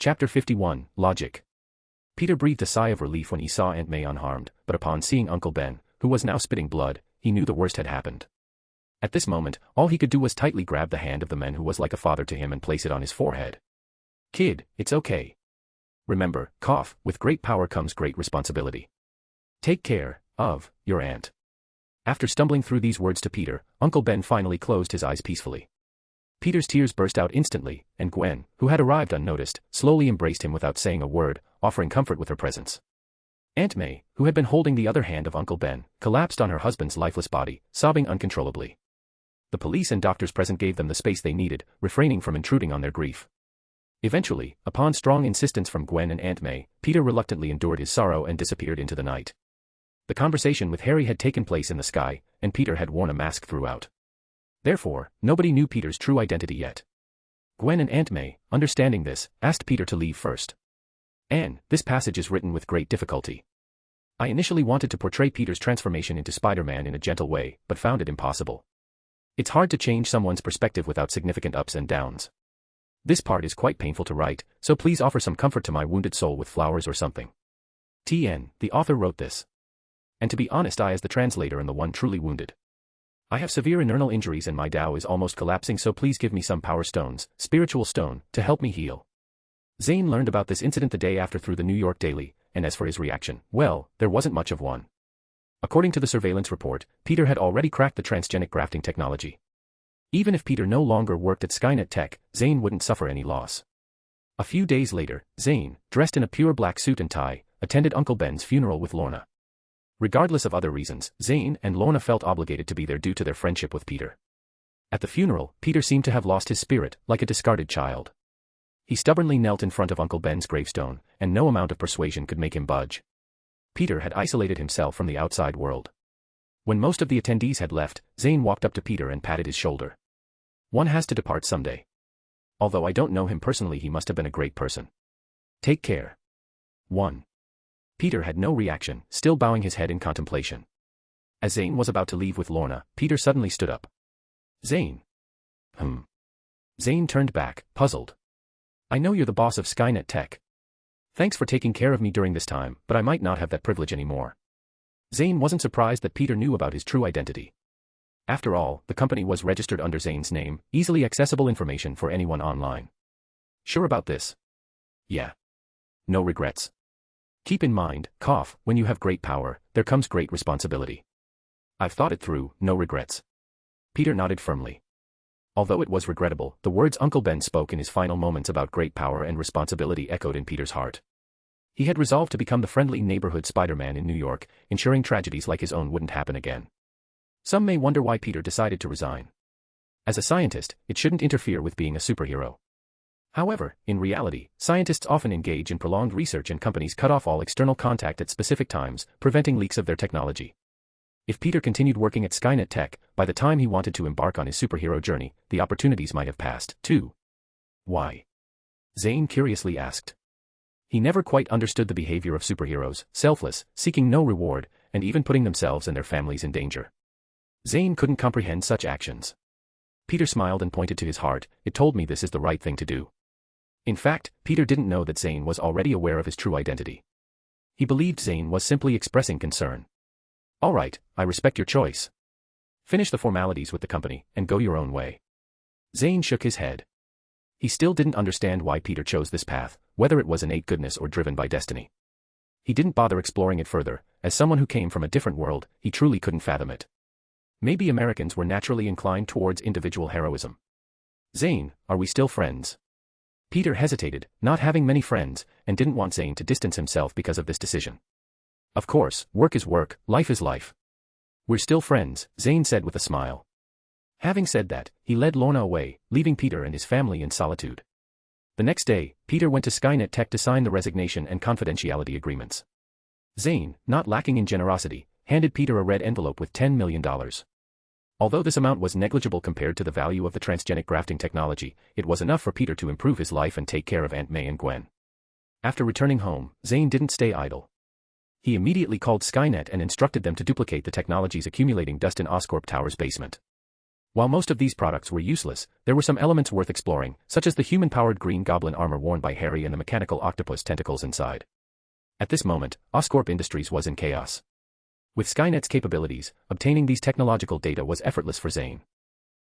Chapter 51, Logic. Peter breathed a sigh of relief when he saw Aunt May unharmed, but upon seeing Uncle Ben, who was now spitting blood, he knew the worst had happened. At this moment, all he could do was tightly grab the hand of the man who was like a father to him and place it on his forehead. "Kid, it's okay. Remember, with great power comes great responsibility. Take care of your aunt." After stumbling through these words to Peter, Uncle Ben finally closed his eyes peacefully. Peter's tears burst out instantly, and Gwen, who had arrived unnoticed, slowly embraced him without saying a word, offering comfort with her presence. Aunt May, who had been holding the other hand of Uncle Ben, collapsed on her husband's lifeless body, sobbing uncontrollably. The police and doctors present gave them the space they needed, refraining from intruding on their grief. Eventually, upon strong insistence from Gwen and Aunt May, Peter reluctantly endured his sorrow and disappeared into the night. The conversation with Harry had taken place in the sky, and Peter had worn a mask throughout. Therefore, nobody knew Peter's true identity yet. Gwen and Aunt May, understanding this, asked Peter to leave first. "Anne, this passage is written with great difficulty. I initially wanted to portray Peter's transformation into Spider-Man in a gentle way, but found it impossible. It's hard to change someone's perspective without significant ups and downs. This part is quite painful to write, so please offer some comfort to my wounded soul with flowers or something. TN, the author wrote this. And to be honest, I as the translator am the one truly wounded. I have severe internal injuries and my Tao is almost collapsing, so please give me some power stones, spiritual stone, to help me heal." Zayn learned about this incident the day after through the New York Daily, and as for his reaction, well, there wasn't much of one. According to the surveillance report, Peter had already cracked the transgenic grafting technology. Even if Peter no longer worked at Skynet Tech, Zayn wouldn't suffer any loss. A few days later, Zayn, dressed in a pure black suit and tie, attended Uncle Ben's funeral with Lorna. Regardless of other reasons, Zayn and Lorna felt obligated to be there due to their friendship with Peter. At the funeral, Peter seemed to have lost his spirit, like a discarded child. He stubbornly knelt in front of Uncle Ben's gravestone, and no amount of persuasion could make him budge. Peter had isolated himself from the outside world. When most of the attendees had left, Zayn walked up to Peter and patted his shoulder. "One has to depart someday. Although I don't know him personally, he must have been a great person. Take care." 1. Peter had no reaction, still bowing his head in contemplation. As Zayn was about to leave with Lorna, Peter suddenly stood up. "Zayn." Zayn turned back, puzzled. "I know you're the boss of Skynet Tech. Thanks for taking care of me during this time, but I might not have that privilege anymore." Zayn wasn't surprised that Peter knew about his true identity. After all, the company was registered under Zayn's name, easily accessible information for anyone online. "Sure about this?" "Yeah. No regrets. Keep in mind, when you have great power, there comes great responsibility. I've thought it through, no regrets." Peter nodded firmly. Although it was regrettable, the words Uncle Ben spoke in his final moments about great power and responsibility echoed in Peter's heart. He had resolved to become the friendly neighborhood Spider-Man in New York, ensuring tragedies like his own wouldn't happen again. Some may wonder why Peter decided to resign. As a scientist, it shouldn't interfere with being a superhero. However, in reality, scientists often engage in prolonged research and companies cut off all external contact at specific times, preventing leaks of their technology. If Peter continued working at Skynet Tech, by the time he wanted to embark on his superhero journey, the opportunities might have passed, too. "Why?" Zayn curiously asked. He never quite understood the behavior of superheroes, selfless, seeking no reward, and even putting themselves and their families in danger. Zayn couldn't comprehend such actions. Peter smiled and pointed to his heart. "It told me this is the right thing to do." In fact, Peter didn't know that Zayn was already aware of his true identity. He believed Zayn was simply expressing concern. "All right, I respect your choice. Finish the formalities with the company, and go your own way." Zayn shook his head. He still didn't understand why Peter chose this path, whether it was innate goodness or driven by destiny. He didn't bother exploring it further. As someone who came from a different world, he truly couldn't fathom it. Maybe Americans were naturally inclined towards individual heroism. "Zayn, are we still friends?" Peter hesitated, not having many friends, and didn't want Zayn to distance himself because of this decision. "Of course, work is work, life is life. We're still friends," Zayn said with a smile. Having said that, he led Lorna away, leaving Peter and his family in solitude. The next day, Peter went to Skynet Tech to sign the resignation and confidentiality agreements. Zayn, not lacking in generosity, handed Peter a red envelope with $10 million. Although this amount was negligible compared to the value of the transgenic grafting technology, it was enough for Peter to improve his life and take care of Aunt May and Gwen. After returning home, Zayn didn't stay idle. He immediately called Skynet and instructed them to duplicate the technology's accumulating dust in Oscorp Tower's basement. While most of these products were useless, there were some elements worth exploring, such as the human-powered green goblin armor worn by Harry and the mechanical octopus tentacles inside. At this moment, Oscorp Industries was in chaos. With Skynet's capabilities, obtaining these technological data was effortless for Zayn.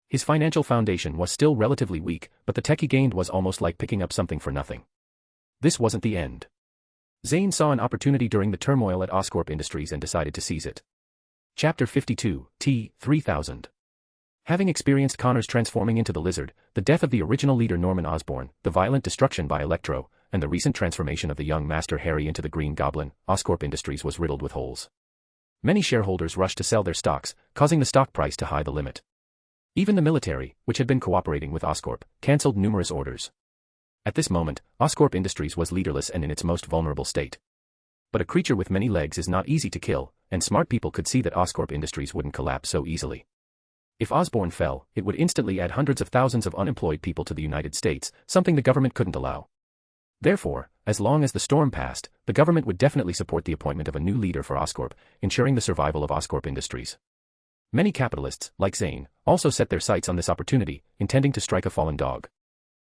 His financial foundation was still relatively weak, but the tech he gained was almost like picking up something for nothing. This wasn't the end. Zayn saw an opportunity during the turmoil at Oscorp Industries and decided to seize it. Chapter 52, T-3000. Having experienced Connor's transforming into the lizard, the death of the original leader Norman Osborn, the violent destruction by Electro, and the recent transformation of the young Master Harry into the Green Goblin, Oscorp Industries was riddled with holes. Many shareholders rushed to sell their stocks, causing the stock price to high the limit. Even the military, which had been cooperating with Oscorp, cancelled numerous orders. At this moment, Oscorp Industries was leaderless and in its most vulnerable state. But a creature with many legs is not easy to kill, and smart people could see that Oscorp Industries wouldn't collapse so easily. If Osborn fell, it would instantly add hundreds of thousands of unemployed people to the United States, something the government couldn't allow. Therefore, as long as the storm passed, the government would definitely support the appointment of a new leader for Oscorp, ensuring the survival of Oscorp Industries. Many capitalists, like Zayn, also set their sights on this opportunity, intending to strike a fallen dog.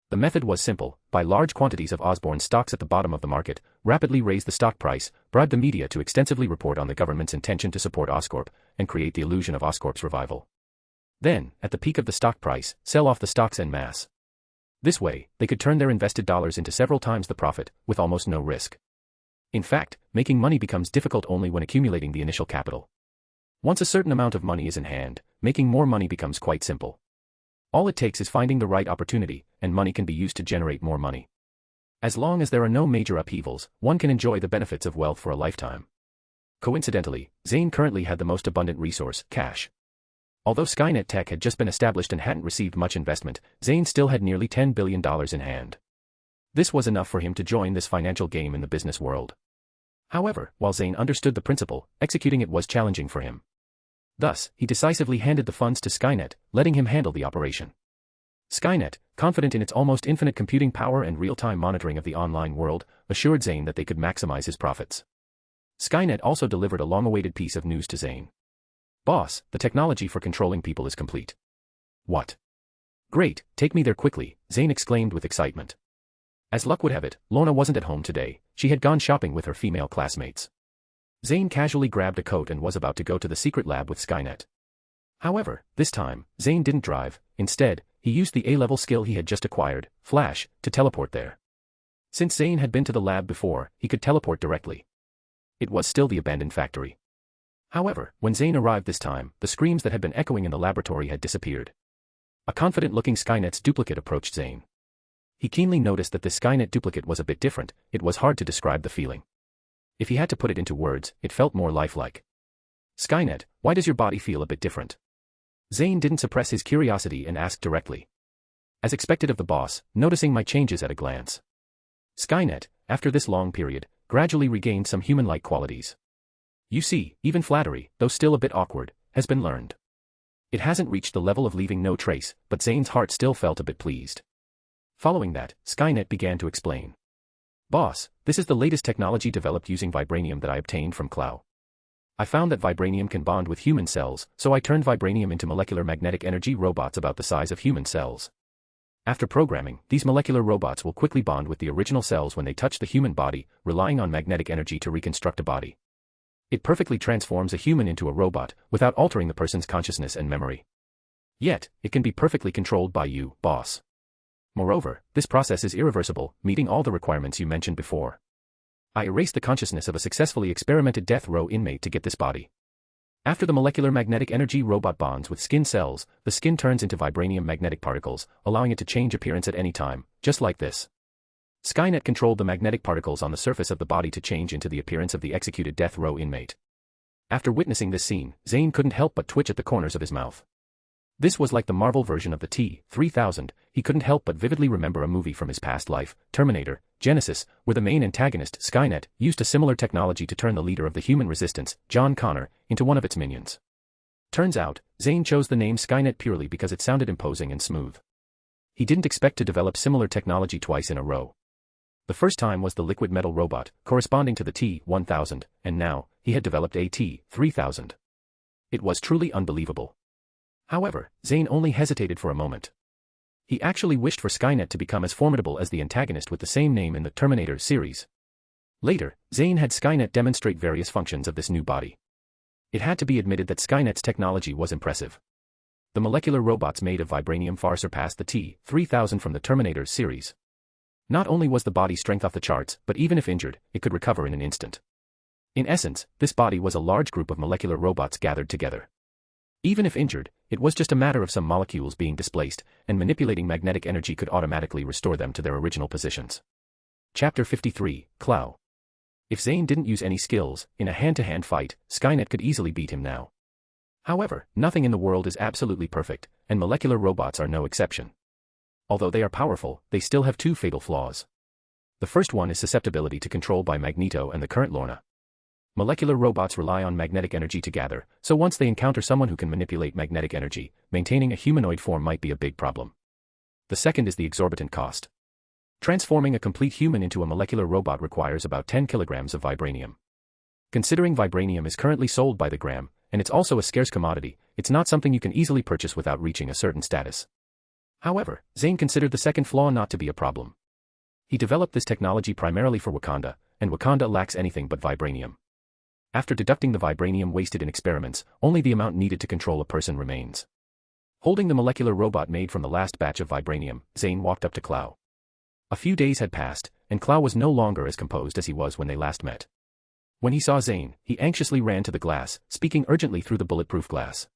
The method was simple: buy large quantities of Osborn's stocks at the bottom of the market, rapidly raise the stock price, bribe the media to extensively report on the government's intention to support Oscorp, and create the illusion of Oscorp's revival. Then, at the peak of the stock price, sell off the stocks en masse. This way, they could turn their invested dollars into several times the profit, with almost no risk. In fact, making money becomes difficult only when accumulating the initial capital. Once a certain amount of money is in hand, making more money becomes quite simple. All it takes is finding the right opportunity, and money can be used to generate more money. As long as there are no major upheavals, one can enjoy the benefits of wealth for a lifetime. Coincidentally, Zayn currently had the most abundant resource, cash. Although Skynet Tech had just been established and hadn't received much investment, Zayn still had nearly $10 billion in hand. This was enough for him to join this financial game in the business world. However, while Zayn understood the principle, executing it was challenging for him. Thus, he decisively handed the funds to Skynet, letting him handle the operation. Skynet, confident in its almost infinite computing power and real-time monitoring of the online world, assured Zayn that they could maximize his profits. Skynet also delivered a long-awaited piece of news to Zayn. "Boss, the technology for controlling people is complete." "What?" "Great, take me there quickly," Zayn exclaimed with excitement. As luck would have it, Lorna wasn't at home today. She had gone shopping with her female classmates. Zayn casually grabbed a coat and was about to go to the secret lab with Skynet. However, this time, Zayn didn't drive. Instead, he used the A-level skill he had just acquired, Flash, to teleport there. Since Zayn had been to the lab before, he could teleport directly. It was still the abandoned factory. However, when Zayn arrived this time, the screams that had been echoing in the laboratory had disappeared. A confident-looking Skynet's duplicate approached Zayn. He keenly noticed that this Skynet duplicate was a bit different. It was hard to describe the feeling. If he had to put it into words, it felt more lifelike. "Skynet, why does your body feel a bit different?" Zayn didn't suppress his curiosity and asked directly. As expected of the boss, noticing my changes at a glance. Skynet, after this long period, gradually regained some human-like qualities. You see, even flattery, though still a bit awkward, has been learned. It hasn't reached the level of leaving no trace, but Zayn's heart still felt a bit pleased. Following that, Skynet began to explain. "Boss, this is the latest technology developed using Vibranium that I obtained from Clow. I found that Vibranium can bond with human cells, so I turned Vibranium into molecular magnetic energy robots about the size of human cells. After programming, these molecular robots will quickly bond with the original cells when they touch the human body, relying on magnetic energy to reconstruct a body. It perfectly transforms a human into a robot, without altering the person's consciousness and memory. Yet, it can be perfectly controlled by you, boss. Moreover, this process is irreversible, meeting all the requirements you mentioned before. I erased the consciousness of a successfully experimented death row inmate to get this body. After the molecular magnetic energy robot bonds with skin cells, the skin turns into vibranium magnetic particles, allowing it to change appearance at any time, just like this." Skynet controlled the magnetic particles on the surface of the body to change into the appearance of the executed death row inmate. After witnessing this scene, Zayn couldn't help but twitch at the corners of his mouth. This was like the Marvel version of the T-3000. He couldn't help but vividly remember a movie from his past life, Terminator, Genesis, where the main antagonist, Skynet, used a similar technology to turn the leader of the human resistance, John Connor, into one of its minions. Turns out, Zayn chose the name Skynet purely because it sounded imposing and smooth. He didn't expect to develop similar technology twice in a row. The first time was the liquid metal robot, corresponding to the T-1000, and now, he had developed a T-3000. It was truly unbelievable. However, Zayn only hesitated for a moment. He actually wished for Skynet to become as formidable as the antagonist with the same name in the Terminator series. Later, Zayn had Skynet demonstrate various functions of this new body. It had to be admitted that Skynet's technology was impressive. The molecular robots made of vibranium far surpassed the T-3000 from the Terminator series. Not only was the body's strength off the charts, but even if injured, it could recover in an instant. In essence, this body was a large group of molecular robots gathered together. Even if injured, it was just a matter of some molecules being displaced, and manipulating magnetic energy could automatically restore them to their original positions. Chapter 53, Clow. If Zayn didn't use any skills, in a hand-to-hand fight, Skynet could easily beat him now. However, nothing in the world is absolutely perfect, and molecular robots are no exception. Although they are powerful, they still have two fatal flaws. The first one is susceptibility to control by Magneto and the current Lorna. Molecular robots rely on magnetic energy to gather, so once they encounter someone who can manipulate magnetic energy, maintaining a humanoid form might be a big problem. The second is the exorbitant cost. Transforming a complete human into a molecular robot requires about 10 kilograms of vibranium. Considering vibranium is currently sold by the gram, and it's also a scarce commodity, it's not something you can easily purchase without reaching a certain status. However, Zayn considered the second flaw not to be a problem. He developed this technology primarily for Wakanda, and Wakanda lacks anything but vibranium. After deducting the vibranium wasted in experiments, only the amount needed to control a person remains. Holding the molecular robot made from the last batch of vibranium, Zayn walked up to Clow. A few days had passed, and Clow was no longer as composed as he was when they last met. When he saw Zayn, he anxiously ran to the glass, speaking urgently through the bulletproof glass.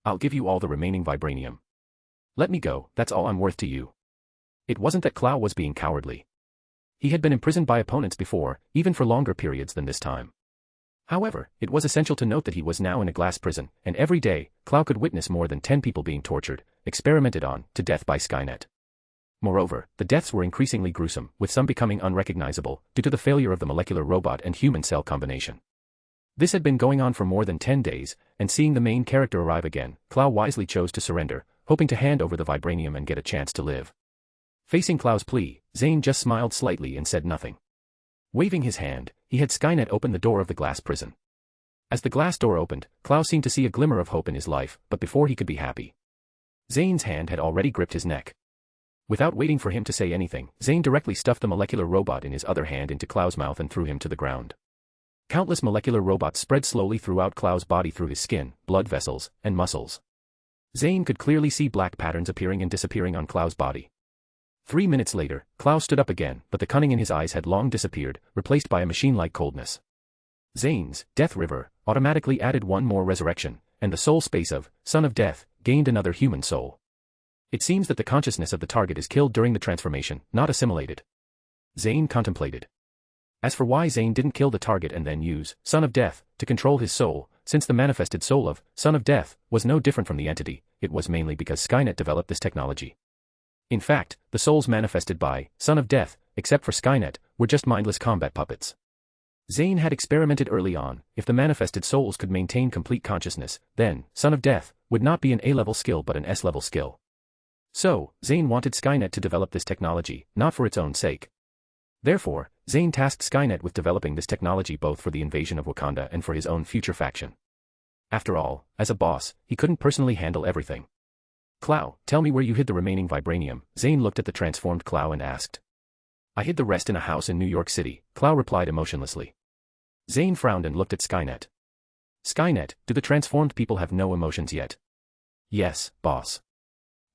"I'll give you all the remaining vibranium. Let me go, that's all I'm worth to you." It wasn't that Clow was being cowardly. He had been imprisoned by opponents before, even for longer periods than this time. However, it was essential to note that he was now in a glass prison, and every day, Clow could witness more than 10 people being tortured, experimented on, to death by Skynet. Moreover, the deaths were increasingly gruesome, with some becoming unrecognizable, due to the failure of the molecular robot and human cell combination. This had been going on for more than 10 days, and seeing the main character arrive again, Clow wisely chose to surrender, hoping to hand over the vibranium and get a chance to live. Facing Clow's plea, Zayn just smiled slightly and said nothing. Waving his hand, he had Skynet open the door of the glass prison. As the glass door opened, Clow seemed to see a glimmer of hope in his life, but before he could be happy, Zayn's hand had already gripped his neck. Without waiting for him to say anything, Zayn directly stuffed the molecular robot in his other hand into Clow's mouth and threw him to the ground. Countless molecular robots spread slowly throughout Clow's body through his skin, blood vessels, and muscles. Zayn could clearly see black patterns appearing and disappearing on Clow's body. 3 minutes later, Clow stood up again, but the cunning in his eyes had long disappeared, replaced by a machine-like coldness. Zayn's Death River automatically added one more resurrection, and the soul space of Son of Death gained another human soul. It seems that the consciousness of the target is killed during the transformation, not assimilated. Zayn contemplated. As for why Zayn didn't kill the target and then use Son of Death to control his soul, since the manifested soul of Son of Death was no different from the entity, it was mainly because Skynet developed this technology. In fact, the souls manifested by Son of Death, except for Skynet, were just mindless combat puppets. Zayn had experimented early on, if the manifested souls could maintain complete consciousness, then Son of Death would not be an A-level skill but an S-level skill. So, Zayn wanted Skynet to develop this technology, not for its own sake. Therefore, Zayn tasked Skynet with developing this technology both for the invasion of Wakanda and for his own future faction. After all, as a boss, he couldn't personally handle everything. "Clow, tell me where you hid the remaining vibranium," Zayn looked at the transformed Clow and asked. "I hid the rest in a house in New York City," Clow replied emotionlessly. Zayn frowned and looked at Skynet. "Skynet, do the transformed people have no emotions yet?" "Yes, boss.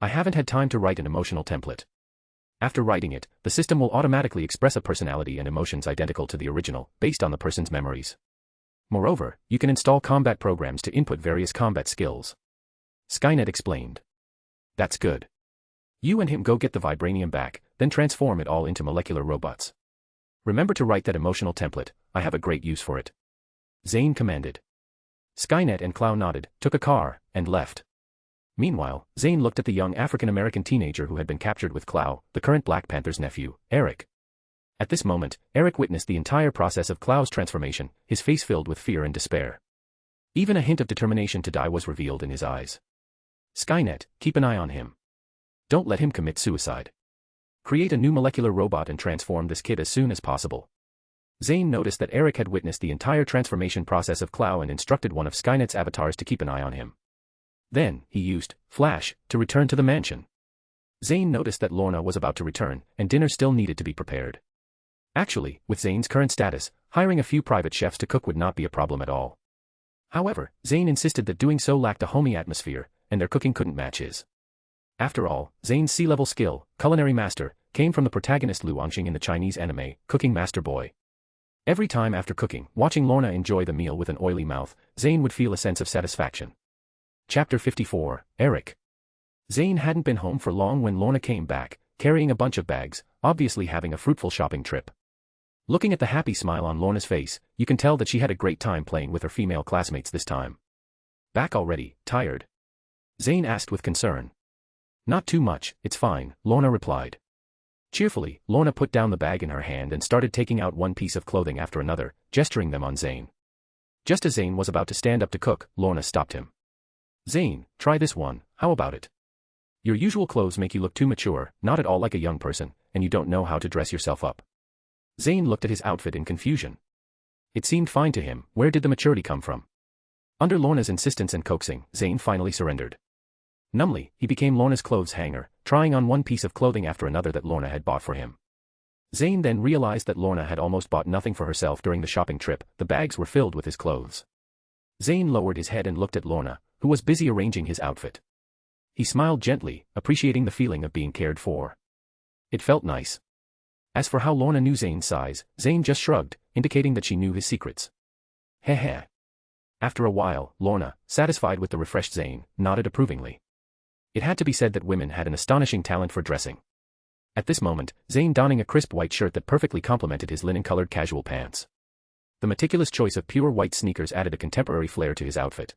I haven't had time to write an emotional template. After writing it, the system will automatically express a personality and emotions identical to the original, based on the person's memories. Moreover, you can install combat programs to input various combat skills." Skynet explained. "That's good. You and him go get the vibranium back, then transform it all into molecular robots. Remember to write that emotional template, I have a great use for it." Zayn commanded. Skynet and Clow nodded, took a car, and left. Meanwhile, Zayn looked at the young African-American teenager who had been captured with Clow, the current Black Panther's nephew, Eric. At this moment, Eric witnessed the entire process of Clow's transformation, his face filled with fear and despair. Even a hint of determination to die was revealed in his eyes. "Skynet, keep an eye on him. Don't let him commit suicide. Create a new molecular robot and transform this kid as soon as possible." Zayn noticed that Eric had witnessed the entire transformation process of Clow and instructed one of Skynet's avatars to keep an eye on him. Then, he used Flash to return to the mansion. Zayn noticed that Lorna was about to return, and dinner still needed to be prepared. Actually, with Zayn's current status, hiring a few private chefs to cook would not be a problem at all. However, Zayn insisted that doing so lacked a homey atmosphere, and their cooking couldn't match his. After all, Zayn's sea-level skill, culinary master, came from the protagonist Lu Angxing in the Chinese anime, Cooking Master Boy. Every time after cooking, watching Lorna enjoy the meal with an oily mouth, Zayn would feel a sense of satisfaction. Chapter 54, Eric. Zayn hadn't been home for long when Lorna came back, carrying a bunch of bags, obviously having a fruitful shopping trip. Looking at the happy smile on Lorna's face, you can tell that she had a great time playing with her female classmates this time. Back already, tired? Zayn asked with concern. Not too much, it's fine, Lorna replied. Cheerfully, Lorna put down the bag in her hand and started taking out one piece of clothing after another, gesturing them on Zayn. Just as Zayn was about to stand up to cook, Lorna stopped him. Zayn, try this one, how about it? Your usual clothes make you look too mature, not at all like a young person, and you don't know how to dress yourself up. Zayn looked at his outfit in confusion. It seemed fine to him, where did the maturity come from? Under Lorna's insistence and coaxing, Zayn finally surrendered. Numbly, he became Lorna's clothes hanger, trying on one piece of clothing after another that Lorna had bought for him. Zayn then realized that Lorna had almost bought nothing for herself during the shopping trip, the bags were filled with his clothes. Zayn lowered his head and looked at Lorna, who was busy arranging his outfit. He smiled gently, appreciating the feeling of being cared for. It felt nice. As for how Lorna knew Zayn's size, Zayn just shrugged, indicating that she knew his secrets. Heh. After a while, Lorna, satisfied with the refreshed Zayn, nodded approvingly. It had to be said that women had an astonishing talent for dressing. At this moment, Zayn donning a crisp white shirt that perfectly complemented his linen-colored casual pants. The meticulous choice of pure white sneakers added a contemporary flair to his outfit.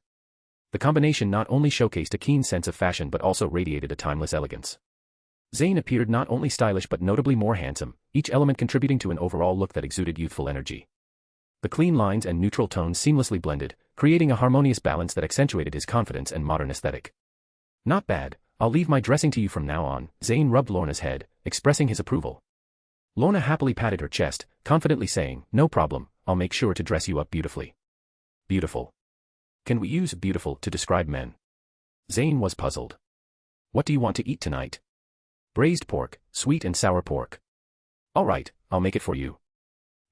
The combination not only showcased a keen sense of fashion but also radiated a timeless elegance. Zayn appeared not only stylish but notably more handsome, each element contributing to an overall look that exuded youthful energy. The clean lines and neutral tones seamlessly blended, creating a harmonious balance that accentuated his confidence and modern aesthetic. Not bad, I'll leave my dressing to you from now on, Zayn rubbed Lorna's head, expressing his approval. Lorna happily patted her chest, confidently saying, no problem, I'll make sure to dress you up beautifully. Beautiful. Can we use beautiful to describe men? Zayn was puzzled. What do you want to eat tonight? Braised pork, sweet and sour pork. All right, I'll make it for you.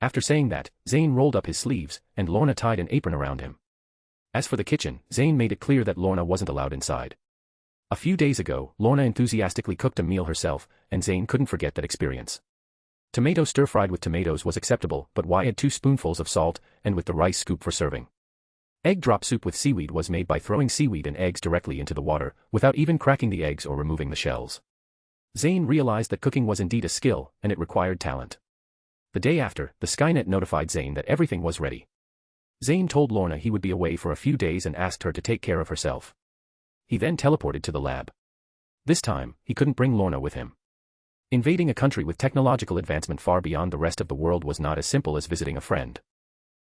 After saying that, Zayn rolled up his sleeves, and Lorna tied an apron around him. As for the kitchen, Zayn made it clear that Lorna wasn't allowed inside. A few days ago, Lorna enthusiastically cooked a meal herself, and Zayn couldn't forget that experience. Tomato stir-fried with tomatoes was acceptable, but why add 2 spoonfuls of salt, and with the rice scoop for serving? Egg drop soup with seaweed was made by throwing seaweed and eggs directly into the water, without even cracking the eggs or removing the shells. Zayn realized that cooking was indeed a skill, and it required talent. The day after, the Skynet notified Zayn that everything was ready. Zayn told Lorna he would be away for a few days and asked her to take care of herself. He then teleported to the lab. This time, he couldn't bring Lorna with him. Invading a country with technological advancement far beyond the rest of the world was not as simple as visiting a friend.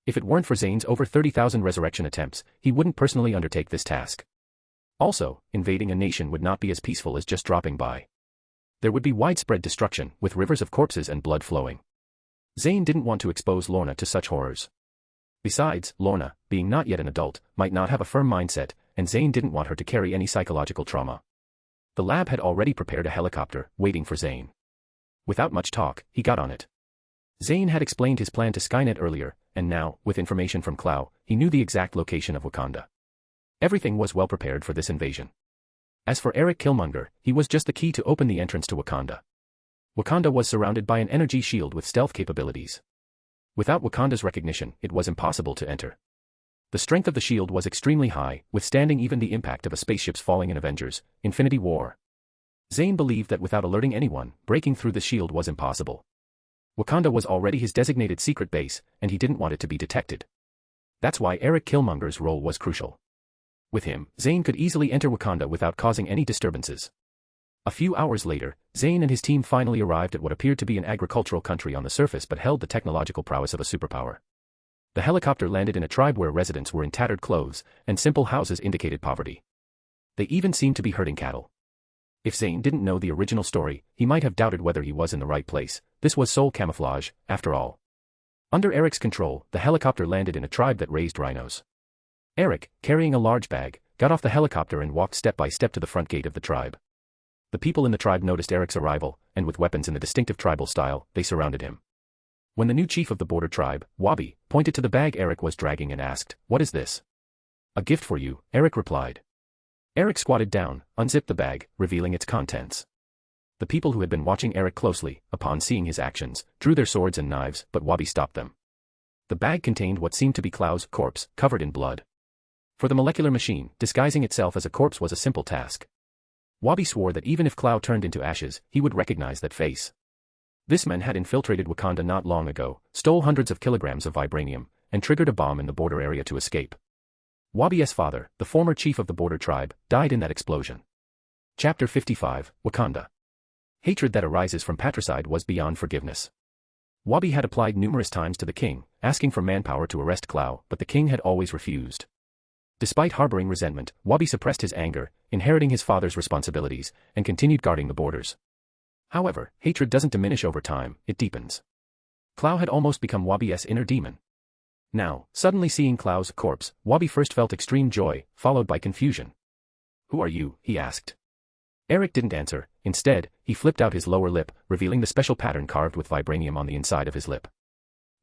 If it weren't for Zayn's over 30,000 resurrection attempts, he wouldn't personally undertake this task. Also, invading a nation would not be as peaceful as just dropping by. There would be widespread destruction, with rivers of corpses and blood flowing. Zayn didn't want to expose Lorna to such horrors. Besides, Lorna, being not yet an adult, might not have a firm mindset, and Zayn didn't want her to carry any psychological trauma. The lab had already prepared a helicopter, waiting for Zayn. Without much talk, he got on it. Zayn had explained his plan to Skynet earlier, and now, with information from Clow, he knew the exact location of Wakanda. Everything was well prepared for this invasion. As for Eric Killmonger, he was just the key to open the entrance to Wakanda. Wakanda was surrounded by an energy shield with stealth capabilities. Without Wakanda's recognition, it was impossible to enter. The strength of the shield was extremely high, withstanding even the impact of a spaceship's falling in Avengers, Infinity War. Zayn believed that without alerting anyone, breaking through the shield was impossible. Wakanda was already his designated secret base, and he didn't want it to be detected. That's why Eric Killmonger's role was crucial. With him, Zayn could easily enter Wakanda without causing any disturbances. A few hours later, Zayn and his team finally arrived at what appeared to be an agricultural country on the surface but held the technological prowess of a superpower. The helicopter landed in a tribe where residents were in tattered clothes, and simple houses indicated poverty. They even seemed to be herding cattle. If Zayn didn't know the original story, he might have doubted whether he was in the right place. This was sole camouflage, after all. Under Eric's control, the helicopter landed in a tribe that raised rhinos. Eric, carrying a large bag, got off the helicopter and walked step by step to the front gate of the tribe. The people in the tribe noticed Eric's arrival, and with weapons in the distinctive tribal style, they surrounded him. When the new chief of the border tribe, Wabi, pointed to the bag Eric was dragging and asked, "What is this?" "A gift for you," Eric replied. Eric squatted down, unzipped the bag, revealing its contents. The people who had been watching Eric closely, upon seeing his actions, drew their swords and knives, but Wabi stopped them. The bag contained what seemed to be Klau's corpse, covered in blood. For the molecular machine, disguising itself as a corpse was a simple task. Wabi swore that even if Klau turned into ashes, he would recognize that face. This man had infiltrated Wakanda not long ago, stole hundreds of kilograms of vibranium, and triggered a bomb in the border area to escape. Wabi's father, the former chief of the border tribe, died in that explosion. Chapter 55, Wakanda. Hatred that arises from patricide was beyond forgiveness. Wabi had applied numerous times to the king, asking for manpower to arrest Klau, but the king had always refused. Despite harboring resentment, Wabi suppressed his anger, inheriting his father's responsibilities, and continued guarding the borders. However, hatred doesn't diminish over time, it deepens. Klau had almost become Wabi's inner demon. Now, suddenly seeing Klau's corpse, Wabi first felt extreme joy, followed by confusion. "Who are you?" he asked. Eric didn't answer. Instead, he flipped out his lower lip, revealing the special pattern carved with vibranium on the inside of his lip.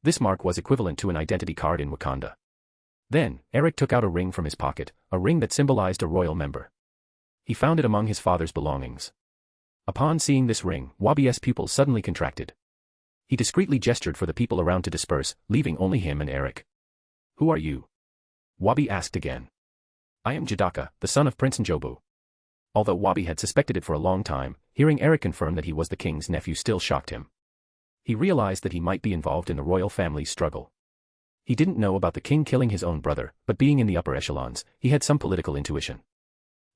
This mark was equivalent to an identity card in Wakanda. Then, Eric took out a ring from his pocket, a ring that symbolized a royal member. He found it among his father's belongings. Upon seeing this ring, Wabi's pupils suddenly contracted. He discreetly gestured for the people around to disperse, leaving only him and Eric. "Who are you?" Wabi asked again. "I am Jadaka, the son of Prince Njobu." Although Wabi had suspected it for a long time, hearing Eric confirm that he was the king's nephew still shocked him. He realized that he might be involved in the royal family's struggle. He didn't know about the king killing his own brother, but being in the upper echelons, he had some political intuition.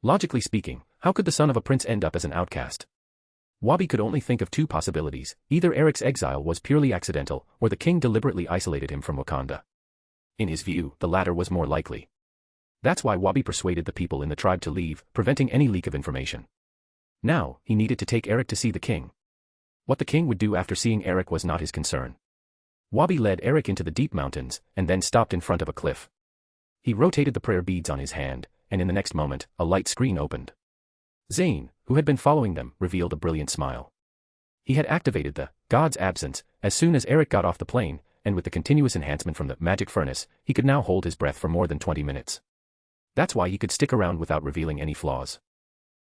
Logically speaking, how could the son of a prince end up as an outcast? Wabi could only think of two possibilities: either Eric's exile was purely accidental, or the king deliberately isolated him from Wakanda. In his view, the latter was more likely. That's why Wabi persuaded the people in the tribe to leave, preventing any leak of information. Now, he needed to take Eric to see the king. What the king would do after seeing Eric was not his concern. Wabi led Eric into the deep mountains, and then stopped in front of a cliff. He rotated the prayer beads on his hand, and in the next moment, a light screen opened. Zayn, who had been following them, revealed a brilliant smile. He had activated the God's absence as soon as Eric got off the plane, and with the continuous enhancement from the magic furnace, he could now hold his breath for more than 20 minutes. That's why he could stick around without revealing any flaws.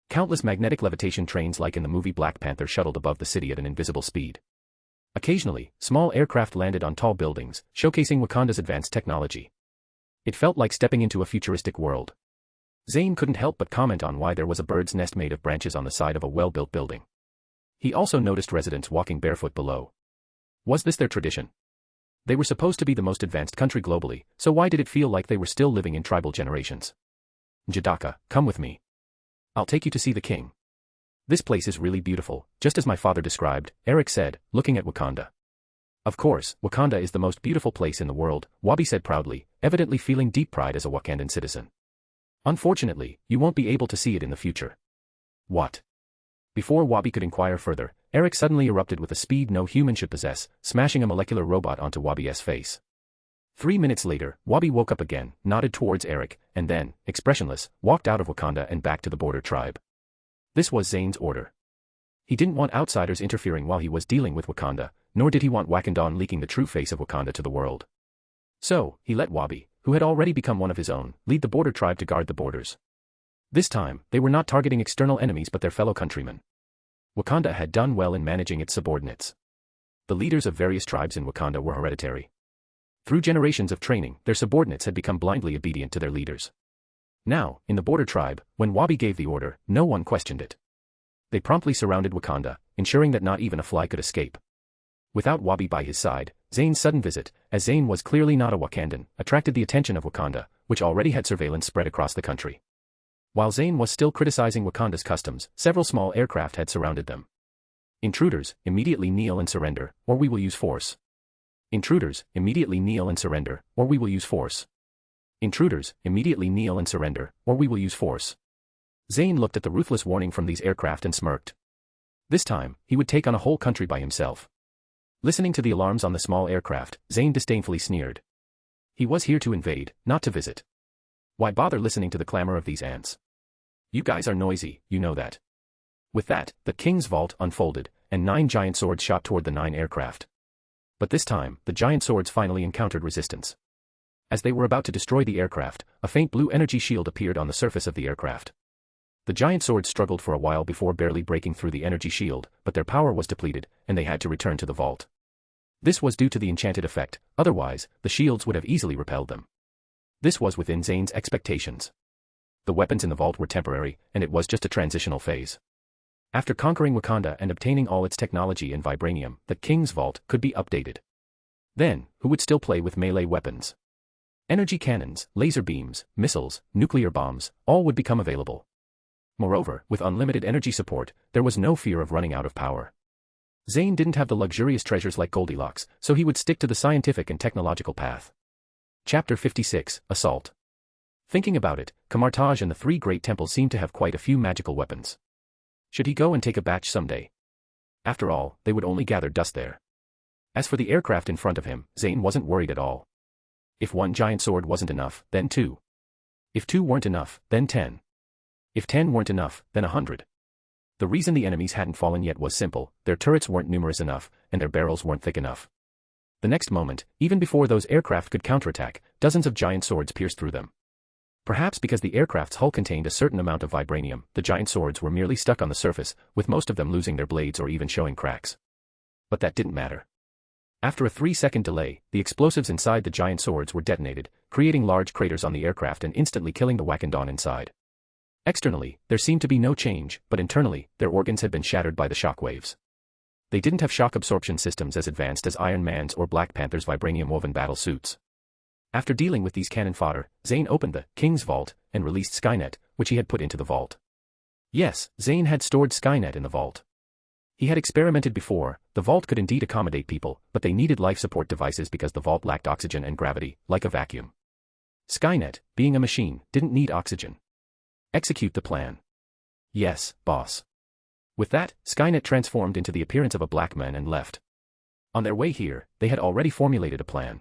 Countless magnetic levitation trains like in the movie Black Panther shuttled above the city at an invisible speed. Occasionally, small aircraft landed on tall buildings, showcasing Wakanda's advanced technology. It felt like stepping into a futuristic world. Zayn couldn't help but comment on why there was a bird's nest made of branches on the side of a well-built building. He also noticed residents walking barefoot below. Was this their tradition? They were supposed to be the most advanced country globally, so why did it feel like they were still living in tribal generations? "Jadaka, come with me. I'll take you to see the king. This place is really beautiful, just as my father described," Eric said, looking at Wakanda. "Of course, Wakanda is the most beautiful place in the world," Wabi said proudly, evidently feeling deep pride as a Wakandan citizen. "Unfortunately, you won't be able to see it in the future." "What?" Before Wabi could inquire further, Eric suddenly erupted with a speed no human should possess, smashing a molecular robot onto Wabi's face. 3 minutes later, Wabi woke up again, nodded towards Eric, and then, expressionless, walked out of Wakanda and back to the border tribe. This was Zayn's order. He didn't want outsiders interfering while he was dealing with Wakanda, nor did he want Wakandan leaking the true face of Wakanda to the world. So, he let Wabi, who had already become one of his own, lead the border tribe to guard the borders. This time, they were not targeting external enemies but their fellow countrymen. Wakanda had done well in managing its subordinates. The leaders of various tribes in Wakanda were hereditary. Through generations of training, their subordinates had become blindly obedient to their leaders. Now, in the border tribe, when Wabi gave the order, no one questioned it. They promptly surrounded Wakanda, ensuring that not even a fly could escape. Without Wabi by his side, Zayn's sudden visit, as Zayn was clearly not a Wakandan, attracted the attention of Wakanda, which already had surveillance spread across the country. While Zayn was still criticizing Wakanda's customs, several small aircraft had surrounded them. "Intruders, immediately kneel and surrender, or we will use force. Intruders, immediately kneel and surrender, or we will use force. Intruders, immediately kneel and surrender, or we will use force." Zayn looked at the ruthless warning from these aircraft and smirked. This time, he would take on a whole country by himself. Listening to the alarms on the small aircraft, Zayn disdainfully sneered. He was here to invade, not to visit. Why bother listening to the clamor of these ants? You guys are noisy, you know that. With that, the king's vault unfolded, and 9 giant swords shot toward the 9 aircraft. But this time, the giant swords finally encountered resistance. As they were about to destroy the aircraft, a faint blue energy shield appeared on the surface of the aircraft. The giant swords struggled for a while before barely breaking through the energy shield, but their power was depleted, and they had to return to the vault. This was due to the enchanted effect, otherwise, the shields would have easily repelled them. This was within Zayn's expectations. The weapons in the vault were temporary, and it was just a transitional phase. After conquering Wakanda and obtaining all its technology and Vibranium, the king's vault could be updated. Then, who would still play with melee weapons? Energy cannons, laser beams, missiles, nuclear bombs, all would become available. Moreover, with unlimited energy support, there was no fear of running out of power. Zayn didn't have the luxurious treasures like Goldilocks, so he would stick to the scientific and technological path. Chapter 56, Assault. Thinking about it, Kamartaj and the 3 great temples seemed to have quite a few magical weapons. Should he go and take a batch someday? After all, they would only gather dust there. As for the aircraft in front of him, Zayn wasn't worried at all. If 1 giant sword wasn't enough, then 2. If 2 weren't enough, then 10. If 10 weren't enough, then 100. The reason the enemies hadn't fallen yet was simple: their turrets weren't numerous enough, and their barrels weren't thick enough. The next moment, even before those aircraft could counterattack, dozens of giant swords pierced through them. Perhaps because the aircraft's hull contained a certain amount of vibranium, the giant swords were merely stuck on the surface, with most of them losing their blades or even showing cracks. But that didn't matter. After a 3-second delay, the explosives inside the giant swords were detonated, creating large craters on the aircraft and instantly killing the Wakandan inside. Externally, there seemed to be no change, but internally, their organs had been shattered by the shock waves. They didn't have shock absorption systems as advanced as Iron Man's or Black Panther's vibranium-woven battle suits. After dealing with these cannon fodder, Zayn opened the King's Vault and released Skynet, which he had put into the vault. Yes, Zayn had stored Skynet in the vault. He had experimented before. The vault could indeed accommodate people, but they needed life support devices because the vault lacked oxygen and gravity, like a vacuum. Skynet, being a machine, didn't need oxygen. Execute the plan. Yes, boss. With that, Skynet transformed into the appearance of a black man and left. On their way here, they had already formulated a plan.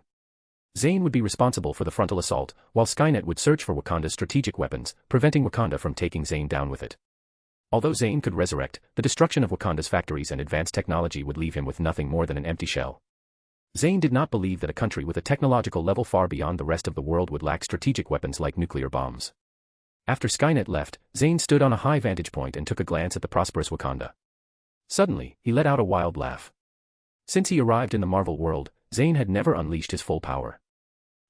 Zayn would be responsible for the frontal assault, while Skynet would search for Wakanda's strategic weapons, preventing Wakanda from taking Zayn down with it. Although Zayn could resurrect, the destruction of Wakanda's factories and advanced technology would leave him with nothing more than an empty shell. Zayn did not believe that a country with a technological level far beyond the rest of the world would lack strategic weapons like nuclear bombs. After Skynet left, Zayn stood on a high vantage point and took a glance at the prosperous Wakanda. Suddenly, he let out a wild laugh. Since he arrived in the Marvel world, Zayn had never unleashed his full power.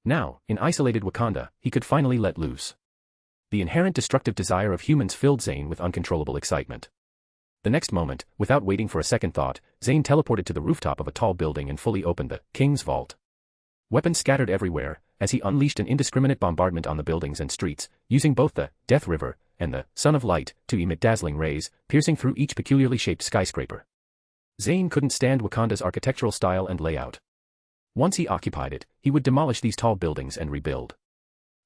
Now, in isolated Wakanda, he could finally let loose. The inherent destructive desire of humans filled Zayn with uncontrollable excitement. The next moment, without waiting for a second thought, Zayn teleported to the rooftop of a tall building and fully opened the King's Vault. Weapons scattered everywhere, as he unleashed an indiscriminate bombardment on the buildings and streets, using both the Death River and the Son of Light to emit dazzling rays, piercing through each peculiarly shaped skyscraper. Zayn couldn't stand Wakanda's architectural style and layout. Once he occupied it, he would demolish these tall buildings and rebuild.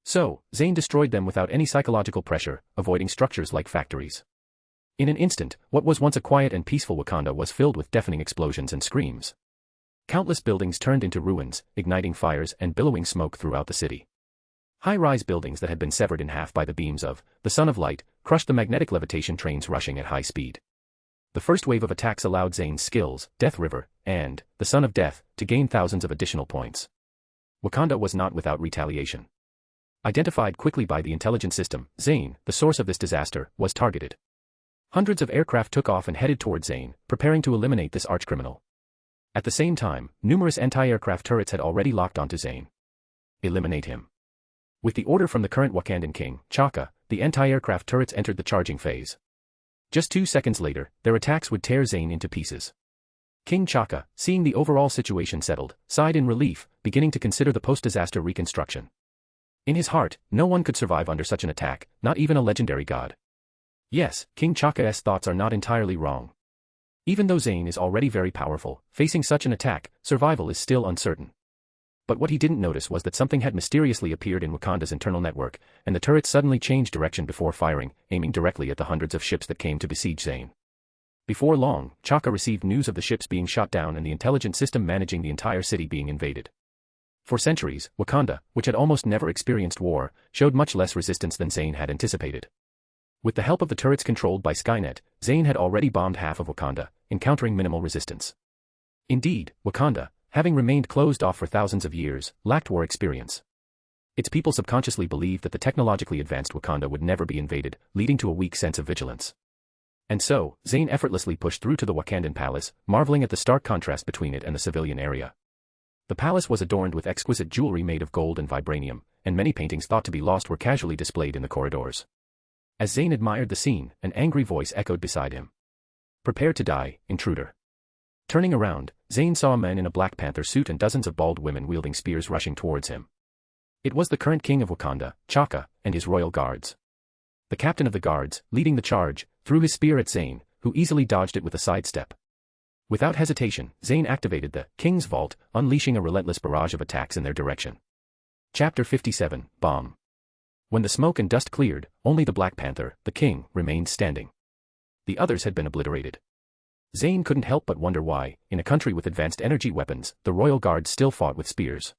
So, Zayn destroyed them without any psychological pressure, avoiding structures like factories. In an instant, what was once a quiet and peaceful Wakanda was filled with deafening explosions and screams. Countless buildings turned into ruins, igniting fires and billowing smoke throughout the city. High-rise buildings that had been severed in half by the beams of the Son of Light crushed the magnetic levitation trains rushing at high speed. The first wave of attacks allowed Zayn's skills, Death River, and the Son of Death, to gain thousands of additional points. Wakanda was not without retaliation. Identified quickly by the intelligence system, Zayn, the source of this disaster, was targeted. Hundreds of aircraft took off and headed toward Zayn, preparing to eliminate this archcriminal. At the same time, numerous anti-aircraft turrets had already locked onto Zayn. Eliminate him. With the order from the current Wakandan king, Chaka, the anti-aircraft turrets entered the charging phase. Just 2 seconds later, their attacks would tear Zayn into pieces. King Chaka, seeing the overall situation settled, sighed in relief, beginning to consider the post-disaster reconstruction. In his heart, no one could survive under such an attack, not even a legendary god. Yes, King Chaka's thoughts are not entirely wrong. Even though Zayn is already very powerful, facing such an attack, survival is still uncertain. But what he didn't notice was that something had mysteriously appeared in Wakanda's internal network, and the turrets suddenly changed direction before firing, aiming directly at the hundreds of ships that came to besiege Zayn. Before long, Chaka received news of the ships being shot down and the intelligence system managing the entire city being invaded. For centuries, Wakanda, which had almost never experienced war, showed much less resistance than Zayn had anticipated. With the help of the turrets controlled by Skynet, Zayn had already bombed half of Wakanda, encountering minimal resistance. Indeed, Wakanda, having remained closed off for thousands of years, lacked war experience. Its people subconsciously believed that the technologically advanced Wakanda would never be invaded, leading to a weak sense of vigilance. And so, Zayn effortlessly pushed through to the Wakandan palace, marveling at the stark contrast between it and the civilian area. The palace was adorned with exquisite jewelry made of gold and vibranium, and many paintings thought to be lost were casually displayed in the corridors. As Zayn admired the scene, an angry voice echoed beside him. "Prepare to die, intruder." Turning around, Zayn saw a man in a Black Panther suit and dozens of bald women wielding spears rushing towards him. It was the current king of Wakanda, T'Chaka, and his royal guards. The captain of the guards, leading the charge, threw his spear at Zayn, who easily dodged it with a sidestep. Without hesitation, Zayn activated the King's Vault, unleashing a relentless barrage of attacks in their direction. Chapter 57, Bomb. When the smoke and dust cleared, only the Black Panther, the king, remained standing. The others had been obliterated. Zayn couldn't help but wonder why, in a country with advanced energy weapons, the royal guards still fought with spears.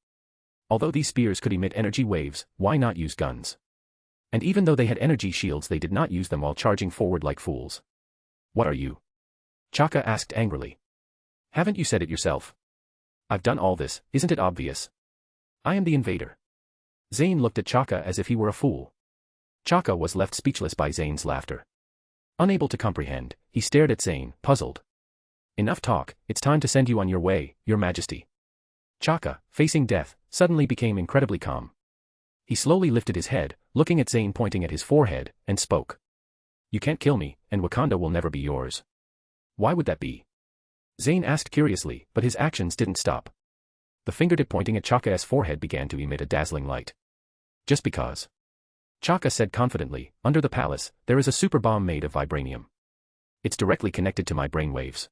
Although these spears could emit energy waves, why not use guns? And even though they had energy shields, they did not use them while charging forward like fools. "What are you?" T'Chaka asked angrily. "Haven't you said it yourself? I've done all this, isn't it obvious? I am the invader." Zayn looked at T'Chaka as if he were a fool. T'Chaka was left speechless by Zayn's laughter. Unable to comprehend, he stared at Zayn, puzzled. "Enough talk, it's time to send you on your way, your majesty." T'Chaka, facing death, suddenly became incredibly calm. He slowly lifted his head, looking at Zayn pointing at his forehead, and spoke. "You can't kill me, and Wakanda will never be yours." "Why would that be?" Zayn asked curiously, but his actions didn't stop. The fingertip pointing at T'Chaka's forehead began to emit a dazzling light. "Just because." T'Chaka said confidently, "Under the palace, there is a super bomb made of vibranium. It's directly connected to my brainwaves.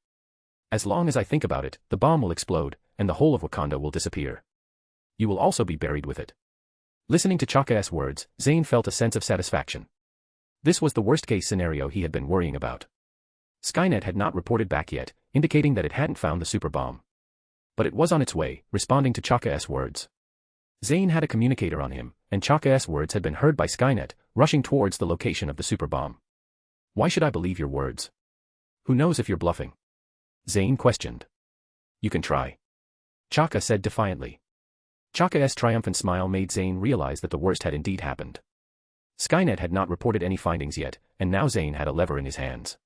As long as I think about it, the bomb will explode, and the whole of Wakanda will disappear. You will also be buried with it." Listening to T'Chaka's words, Zayn felt a sense of satisfaction. This was the worst-case scenario he had been worrying about. Skynet had not reported back yet, indicating that it hadn't found the super bomb. But it was on its way, responding to T'Chaka's words. Zayn had a communicator on him, and T'Chaka's words had been heard by Skynet, rushing towards the location of the super bomb. "Why should I believe your words? Who knows if you're bluffing?" Zayn questioned. "You can try," T'Chaka said defiantly. T'Chaka's triumphant smile made Zayn realize that the worst had indeed happened. Skynet had not reported any findings yet, and now Zayn had a lever in his hands.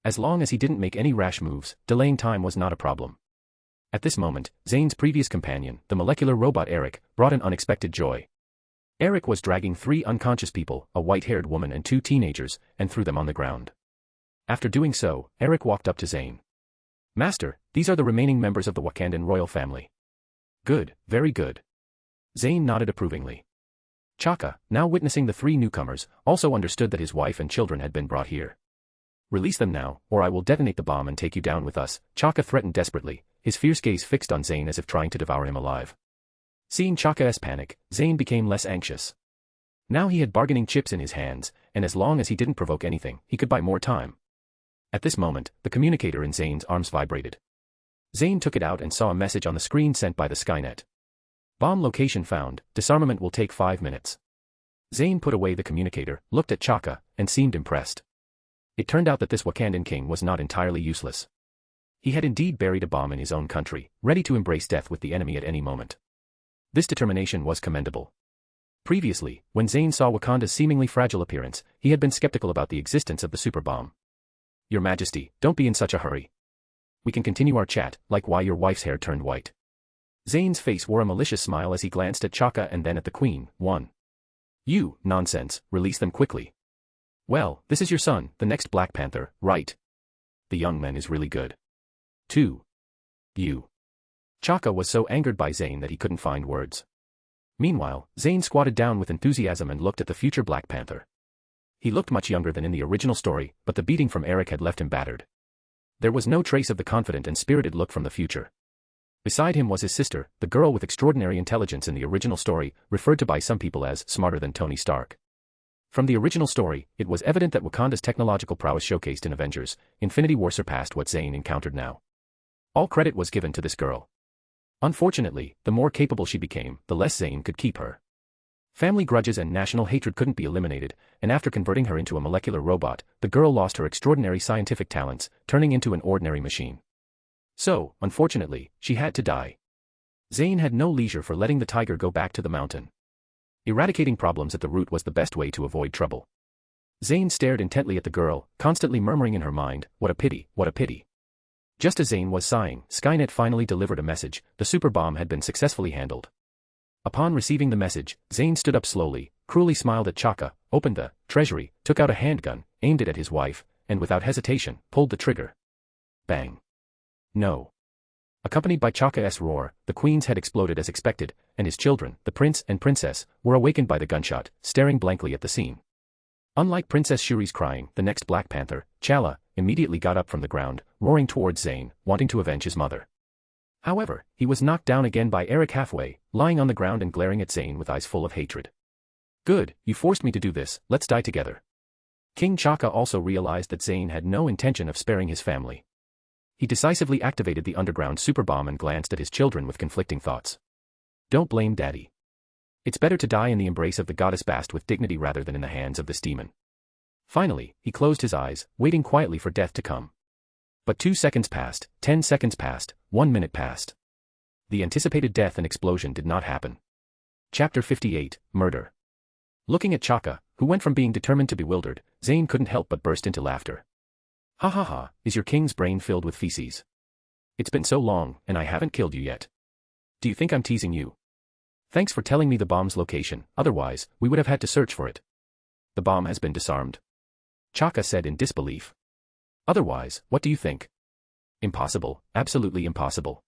As long as he didn't make any rash moves, delaying time was not a problem. At this moment, Zayn's previous companion, the molecular robot Eric, brought an unexpected joy. Eric was dragging 3 unconscious people, a white-haired woman and 2 teenagers, and threw them on the ground. After doing so, Eric walked up to Zayn. "Master, these are the remaining members of the Wakandan royal family." "Good, very good." Zayn nodded approvingly. T'Chaka, now witnessing the 3 newcomers, also understood that his wife and children had been brought here. "Release them now, or I will detonate the bomb and take you down with us," T'Chaka threatened desperately, his fierce gaze fixed on Zayn as if trying to devour him alive. Seeing T'Chaka's panic, Zayn became less anxious. Now he had bargaining chips in his hands, and as long as he didn't provoke anything, he could buy more time. At this moment, the communicator in Zayn's arms vibrated. Zayn took it out and saw a message on the screen sent by the Skynet. "Bomb location found, disarmament will take 5 minutes." Zayn put away the communicator, looked at T'Chaka, and seemed impressed. It turned out that this Wakandan king was not entirely useless. He had indeed buried a bomb in his own country, ready to embrace death with the enemy at any moment. This determination was commendable. Previously, when Zayn saw Wakanda's seemingly fragile appearance, he had been skeptical about the existence of the super bomb. "Your Majesty, don't be in such a hurry. We can continue our chat, like why your wife's hair turned white." Zayn's face wore a malicious smile as he glanced at T'Chaka and then at the Queen. "1. You, nonsense, release them quickly." "Well, this is your son, the next Black Panther, right? The young man is really good." 2. You. T'Chaka was so angered by Zayn that he couldn't find words. Meanwhile, Zayn squatted down with enthusiasm and looked at the future Black Panther. He looked much younger than in the original story, but the beating from Eric had left him battered. There was no trace of the confident and spirited look from the future. Beside him was his sister, the girl with extraordinary intelligence in the original story, referred to by some people as smarter than Tony Stark. From the original story, it was evident that Wakanda's technological prowess showcased in Avengers: Infinity War surpassed what Zayn encountered now. All credit was given to this girl. Unfortunately, the more capable she became, the less Zayn could keep her. Family grudges and national hatred couldn't be eliminated, and after converting her into a molecular robot, the girl lost her extraordinary scientific talents, turning into an ordinary machine. So, unfortunately, she had to die. Zayn had no leisure for letting the tiger go back to the mountain. Eradicating problems at the root was the best way to avoid trouble. Zayn stared intently at the girl, constantly murmuring in her mind, "What a pity, what a pity." Just as Zayn was sighing, Skynet finally delivered a message: the super bomb had been successfully handled. Upon receiving the message, Zayn stood up slowly, cruelly smiled at Chaka, opened the treasury, took out a handgun, aimed it at his wife, and without hesitation, pulled the trigger. Bang. No. Accompanied by Chaka's roar, the queen's head exploded as expected, and his children, the prince and princess, were awakened by the gunshot, staring blankly at the scene. Unlike Princess Shuri's crying, the next Black Panther, T'Challa, immediately got up from the ground, roaring towards Zayn, wanting to avenge his mother. However, he was knocked down again by Eric halfway, lying on the ground and glaring at Zayn with eyes full of hatred. "Good, you forced me to do this, let's die together." King Chaka also realized that Zayn had no intention of sparing his family. He decisively activated the underground superbomb and glanced at his children with conflicting thoughts. "Don't blame Daddy. It's better to die in the embrace of the goddess Bast with dignity rather than in the hands of this demon." Finally, he closed his eyes, waiting quietly for death to come. But 2 seconds passed, 10 seconds passed, 1 minute passed. The anticipated death and explosion did not happen. Chapter 58, Murder. Looking at Chaka, who went from being determined to bewildered, Zayn couldn't help but burst into laughter. "Ha ha ha, is your king's brain filled with feces? It's been so long, and I haven't killed you yet. Do you think I'm teasing you? Thanks for telling me the bomb's location, otherwise, we would have had to search for it." "The bomb has been disarmed," Chaka said in disbelief. "Otherwise, what do you think?" "Impossible, absolutely impossible.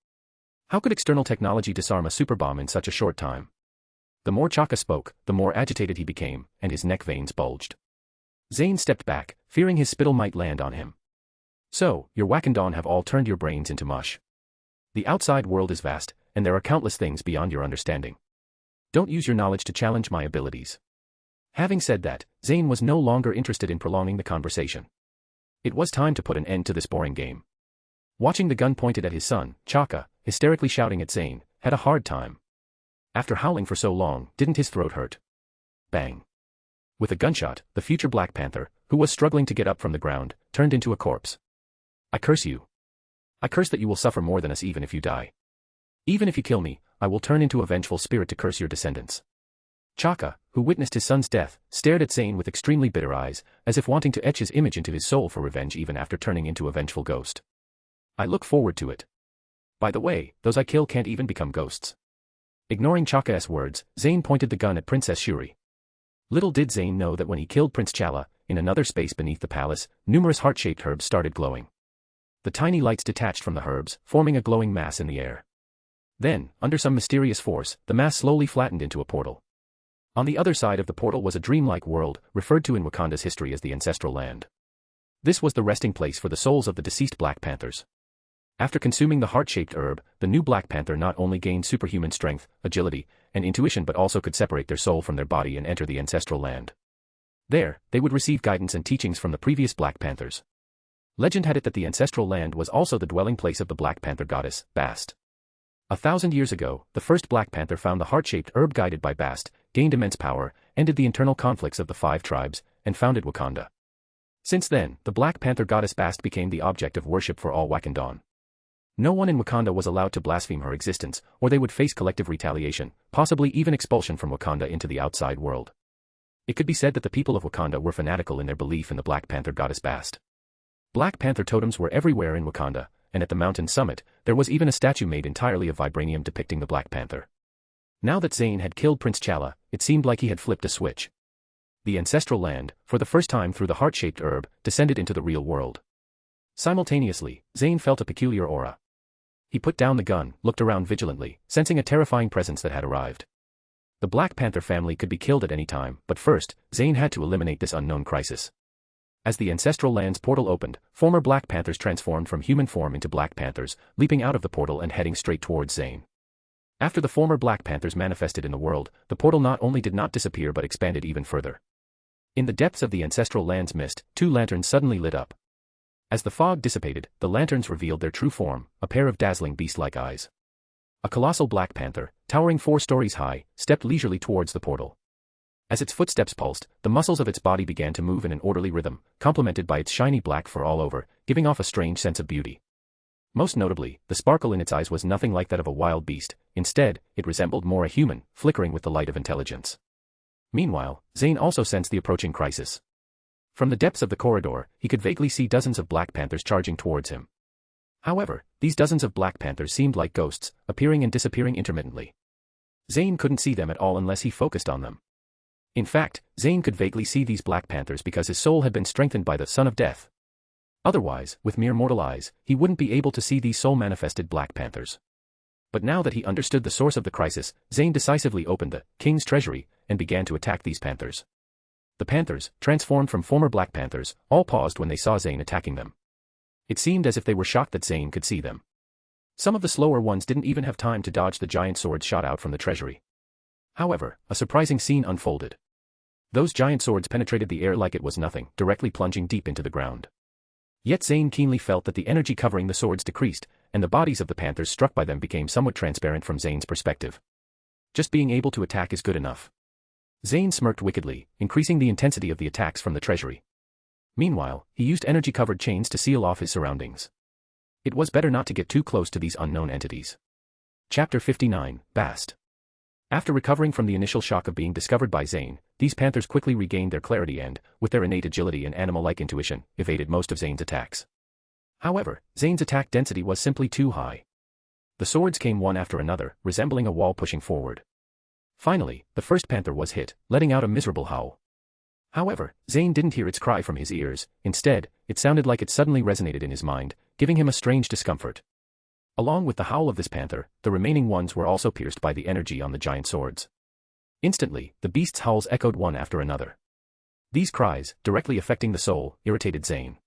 How could external technology disarm a superbomb in such a short time?" The more Chaka spoke, the more agitated he became, and his neck veins bulged. Zayn stepped back, fearing his spittle might land on him. "So, your Wakandan have all turned your brains into mush. The outside world is vast, and there are countless things beyond your understanding. Don't use your knowledge to challenge my abilities." Having said that, Zayn was no longer interested in prolonging the conversation. It was time to put an end to this boring game. Watching the gun pointed at his son, Chaka, hysterically shouting at Zayn, had a hard time. After howling for so long, didn't his throat hurt? Bang. With a gunshot, the future Black Panther, who was struggling to get up from the ground, turned into a corpse. "I curse you. I curse that you will suffer more than us even if you die. Even if you kill me, I will turn into a vengeful spirit to curse your descendants." Chaka, who witnessed his son's death, stared at Zayn with extremely bitter eyes, as if wanting to etch his image into his soul for revenge even after turning into a vengeful ghost. "I look forward to it. By the way, those I kill can't even become ghosts." Ignoring Chaka's words, Zayn pointed the gun at Princess Shuri. Little did Zayn know that when he killed Prince T'Challa, in another space beneath the palace, numerous heart-shaped herbs started glowing. The tiny lights detached from the herbs, forming a glowing mass in the air. Then, under some mysterious force, the mass slowly flattened into a portal. On the other side of the portal was a dreamlike world, referred to in Wakanda's history as the Ancestral Land. This was the resting place for the souls of the deceased Black Panthers. After consuming the heart-shaped herb, the new Black Panther not only gained superhuman strength, agility, and intuition but also could separate their soul from their body and enter the Ancestral Land. There, they would receive guidance and teachings from the previous Black Panthers. Legend had it that the Ancestral Land was also the dwelling place of the Black Panther goddess, Bast. 1,000 years ago, the first Black Panther found the heart-shaped herb guided by Bast, gained immense power, ended the internal conflicts of the 5 tribes, and founded Wakanda. Since then, the Black Panther goddess Bast became the object of worship for all Wakandan. No one in Wakanda was allowed to blaspheme her existence, or they would face collective retaliation, possibly even expulsion from Wakanda into the outside world. It could be said that the people of Wakanda were fanatical in their belief in the Black Panther goddess Bast. Black Panther totems were everywhere in Wakanda, and at the mountain summit, there was even a statue made entirely of Vibranium depicting the Black Panther. Now that Zayn had killed Prince T'Challa, it seemed like he had flipped a switch. The Ancestral Land, for the first time through the heart-shaped herb, descended into the real world. Simultaneously, Zayn felt a peculiar aura. He put down the gun, looked around vigilantly, sensing a terrifying presence that had arrived. The Black Panther family could be killed at any time, but first, Zayn had to eliminate this unknown crisis. As the Ancestral Land's portal opened, former Black Panthers transformed from human form into Black Panthers, leaping out of the portal and heading straight towards Zayn. After the former Black Panthers manifested in the world, the portal not only did not disappear but expanded even further. In the depths of the Ancestral Land's mist, 2 lanterns suddenly lit up. As the fog dissipated, the lanterns revealed their true form, a pair of dazzling beast-like eyes. A colossal black panther, towering 4 stories high, stepped leisurely towards the portal. As its footsteps pulsed, the muscles of its body began to move in an orderly rhythm, complemented by its shiny black fur all over, giving off a strange sense of beauty. Most notably, the sparkle in its eyes was nothing like that of a wild beast. Instead, it resembled more a human, flickering with the light of intelligence. Meanwhile, Zayn also sensed the approaching crisis. From the depths of the corridor, he could vaguely see dozens of black panthers charging towards him. However, these dozens of black panthers seemed like ghosts, appearing and disappearing intermittently. Zayn couldn't see them at all unless he focused on them. In fact, Zayn could vaguely see these black panthers because his soul had been strengthened by the Son of Death. Otherwise, with mere mortal eyes, he wouldn't be able to see these soul-manifested black panthers. But now that he understood the source of the crisis, Zayn decisively opened the king's treasury and began to attack these panthers. The panthers, transformed from former black panthers, all paused when they saw Zayn attacking them. It seemed as if they were shocked that Zayn could see them. Some of the slower ones didn't even have time to dodge the giant swords shot out from the treasury. However, a surprising scene unfolded. Those giant swords penetrated the air like it was nothing, directly plunging deep into the ground. Yet Zayn keenly felt that the energy covering the swords decreased, and the bodies of the panthers struck by them became somewhat transparent from Zayn's perspective. Just being able to attack is good enough. Zayn smirked wickedly, increasing the intensity of the attacks from the treasury. Meanwhile, he used energy-covered chains to seal off his surroundings. It was better not to get too close to these unknown entities. Chapter 59, Bast. After recovering from the initial shock of being discovered by Zayn, these panthers quickly regained their clarity and, with their innate agility and animal-like intuition, evaded most of Zayn's attacks. However, Zayn's attack density was simply too high. The swords came one after another, resembling a wall pushing forward. Finally, the first panther was hit, letting out a miserable howl. However, Zayn didn't hear its cry from his ears. Instead, it sounded like it suddenly resonated in his mind, giving him a strange discomfort. Along with the howl of this panther, the remaining ones were also pierced by the energy on the giant swords. Instantly, the beast's howls echoed one after another. These cries, directly affecting the soul, irritated Zayn.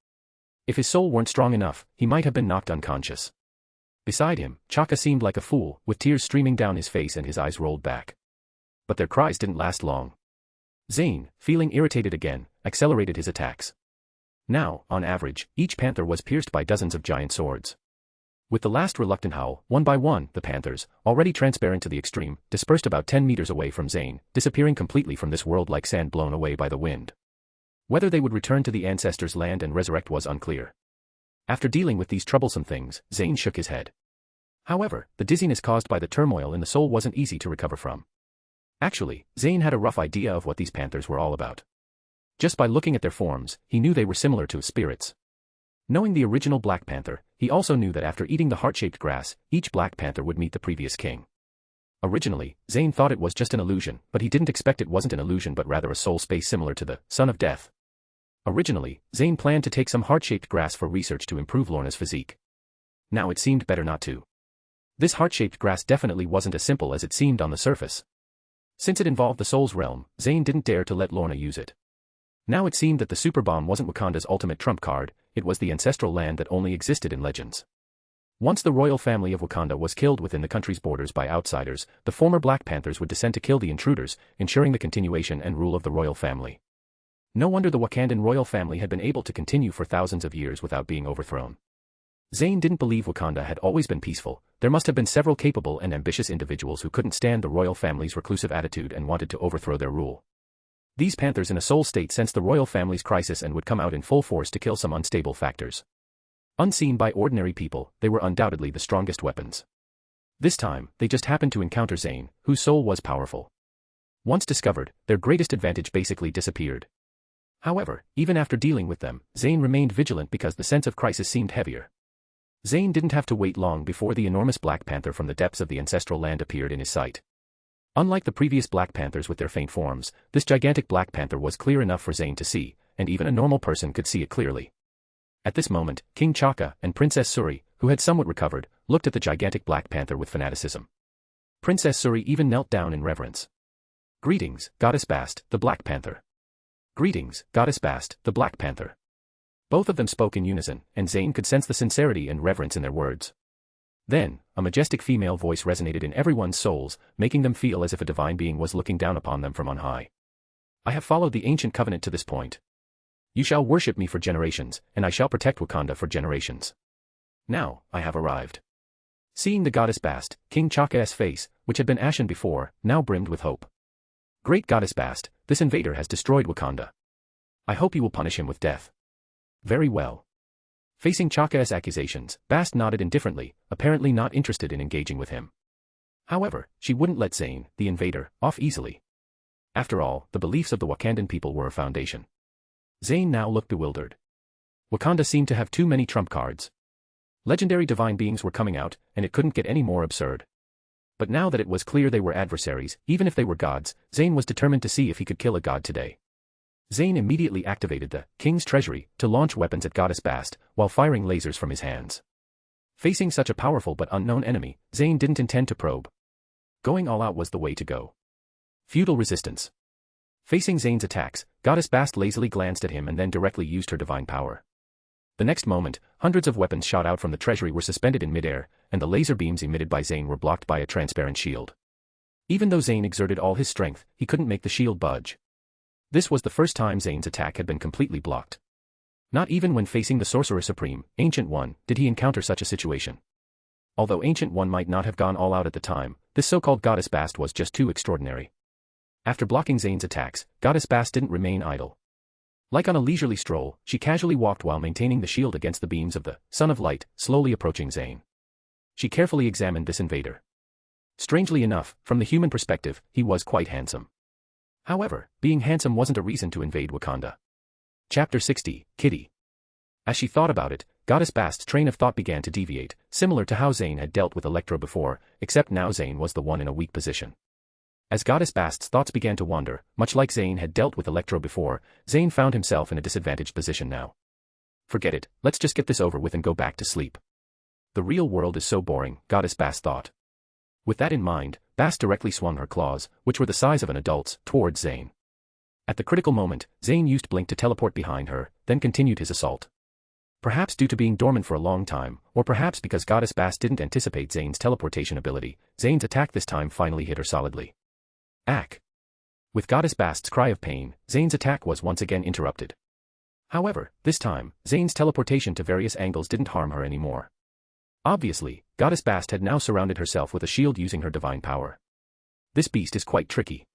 If his soul weren't strong enough, he might have been knocked unconscious. Beside him, Chaka seemed like a fool, with tears streaming down his face and his eyes rolled back. But their cries didn't last long. Zayn, feeling irritated again, accelerated his attacks. Now, on average, each panther was pierced by dozens of giant swords. With the last reluctant howl, one by one, the panthers, already transparent to the extreme, dispersed about 10 meters away from Zayn, disappearing completely from this world like sand blown away by the wind. Whether they would return to the ancestors' land and resurrect was unclear. After dealing with these troublesome things, Zayn shook his head. However, the dizziness caused by the turmoil in the soul wasn't easy to recover from. Actually, Zayn had a rough idea of what these panthers were all about. Just by looking at their forms, he knew they were similar to spirits. Knowing the original Black Panther, he also knew that after eating the heart-shaped grass, each Black Panther would meet the previous king. Originally, Zayn thought it was just an illusion, but he didn't expect it wasn't an illusion but rather a soul space similar to the Son of Death. Originally, Zayn planned to take some heart-shaped grass for research to improve Lorna's physique. Now it seemed better not to. This heart-shaped grass definitely wasn't as simple as it seemed on the surface. Since it involved the soul's realm, Zayn didn't dare to let Lorna use it. Now it seemed that the super bomb wasn't Wakanda's ultimate trump card, it was the ancestral land that only existed in legends. Once the royal family of Wakanda was killed within the country's borders by outsiders, the former Black Panthers would descend to kill the intruders, ensuring the continuation and rule of the royal family. No wonder the Wakandan royal family had been able to continue for thousands of years without being overthrown. Zayn didn't believe Wakanda had always been peaceful. There must have been several capable and ambitious individuals who couldn't stand the royal family's reclusive attitude and wanted to overthrow their rule. These panthers in a soul state sensed the royal family's crisis and would come out in full force to kill some unstable factors. Unseen by ordinary people, they were undoubtedly the strongest weapons. This time, they just happened to encounter Zayn, whose soul was powerful. Once discovered, their greatest advantage basically disappeared. However, even after dealing with them, Zayn remained vigilant because the sense of crisis seemed heavier. Zayn didn't have to wait long before the enormous Black Panther from the depths of the ancestral land appeared in his sight. Unlike the previous Black Panthers with their faint forms, this gigantic Black Panther was clear enough for Zayn to see, and even a normal person could see it clearly. At this moment, King Chaka and Princess Suri, who had somewhat recovered, looked at the gigantic Black Panther with fanaticism. Princess Suri even knelt down in reverence. "Greetings, Goddess Bast, the Black Panther." "Greetings, Goddess Bast, the Black Panther." Both of them spoke in unison, and Zayn could sense the sincerity and reverence in their words. Then, a majestic female voice resonated in everyone's souls, making them feel as if a divine being was looking down upon them from on high. "I have followed the ancient covenant to this point. You shall worship me for generations, and I shall protect Wakanda for generations. Now, I have arrived." Seeing the goddess Bast, King Chaka's face, which had been ashen before, now brimmed with hope. Great goddess Bast, this invader has destroyed Wakanda. I hope you will punish him with death. Very well. Facing Chaka's accusations, Bast nodded indifferently, apparently not interested in engaging with him. However, she wouldn't let Zayn, the invader, off easily. After all, the beliefs of the Wakandan people were a foundation. Zayn now looked bewildered. Wakanda seemed to have too many trump cards. Legendary divine beings were coming out, and it couldn't get any more absurd. But now that it was clear they were adversaries, even if they were gods, Zayn was determined to see if he could kill a god today. Zayn immediately activated the king's treasury to launch weapons at goddess Bast, while firing lasers from his hands. Facing such a powerful but unknown enemy, Zayn didn't intend to probe. Going all out was the way to go. Feudal resistance. Facing Zayn's attacks, goddess Bast lazily glanced at him and then directly used her divine power. The next moment, hundreds of weapons shot out from the treasury were suspended in midair, and the laser beams emitted by Zayn were blocked by a transparent shield. Even though Zayn exerted all his strength, he couldn't make the shield budge. This was the first time Zayn's attack had been completely blocked. Not even when facing the Sorcerer Supreme, Ancient One, did he encounter such a situation. Although Ancient One might not have gone all out at the time, this so-called goddess Bast was just too extraordinary. After blocking Zayn's attacks, goddess Bast didn't remain idle. Like on a leisurely stroll, she casually walked while maintaining the shield against the beams of the Son of Light, slowly approaching Zayn. She carefully examined this invader. Strangely enough, from the human perspective, he was quite handsome. However, being handsome wasn't a reason to invade Wakanda. Chapter 60, Kitty. As she thought about it, goddess Bast's train of thought began to deviate, similar to how Zayn had dealt with Electro before, except now Zayn was the one in a weak position. As goddess Bast's thoughts began to wander, much like Zayn had dealt with Electro before, Zayn found himself in a disadvantaged position now. Forget it, let's just get this over with and go back to sleep. The real world is so boring, goddess Bast thought. With that in mind, Bast directly swung her claws, which were the size of an adult's, towards Zayn. At the critical moment, Zayn used Blink to teleport behind her, then continued his assault. Perhaps due to being dormant for a long time, or perhaps because goddess Bast didn't anticipate Zayn's teleportation ability, Zayn's attack this time finally hit her solidly. Ack! With goddess Bast's cry of pain, Zayn's attack was once again interrupted. However, this time, Zayn's teleportation to various angles didn't harm her anymore. Obviously, goddess Bast had now surrounded herself with a shield using her divine power. This beast is quite tricky.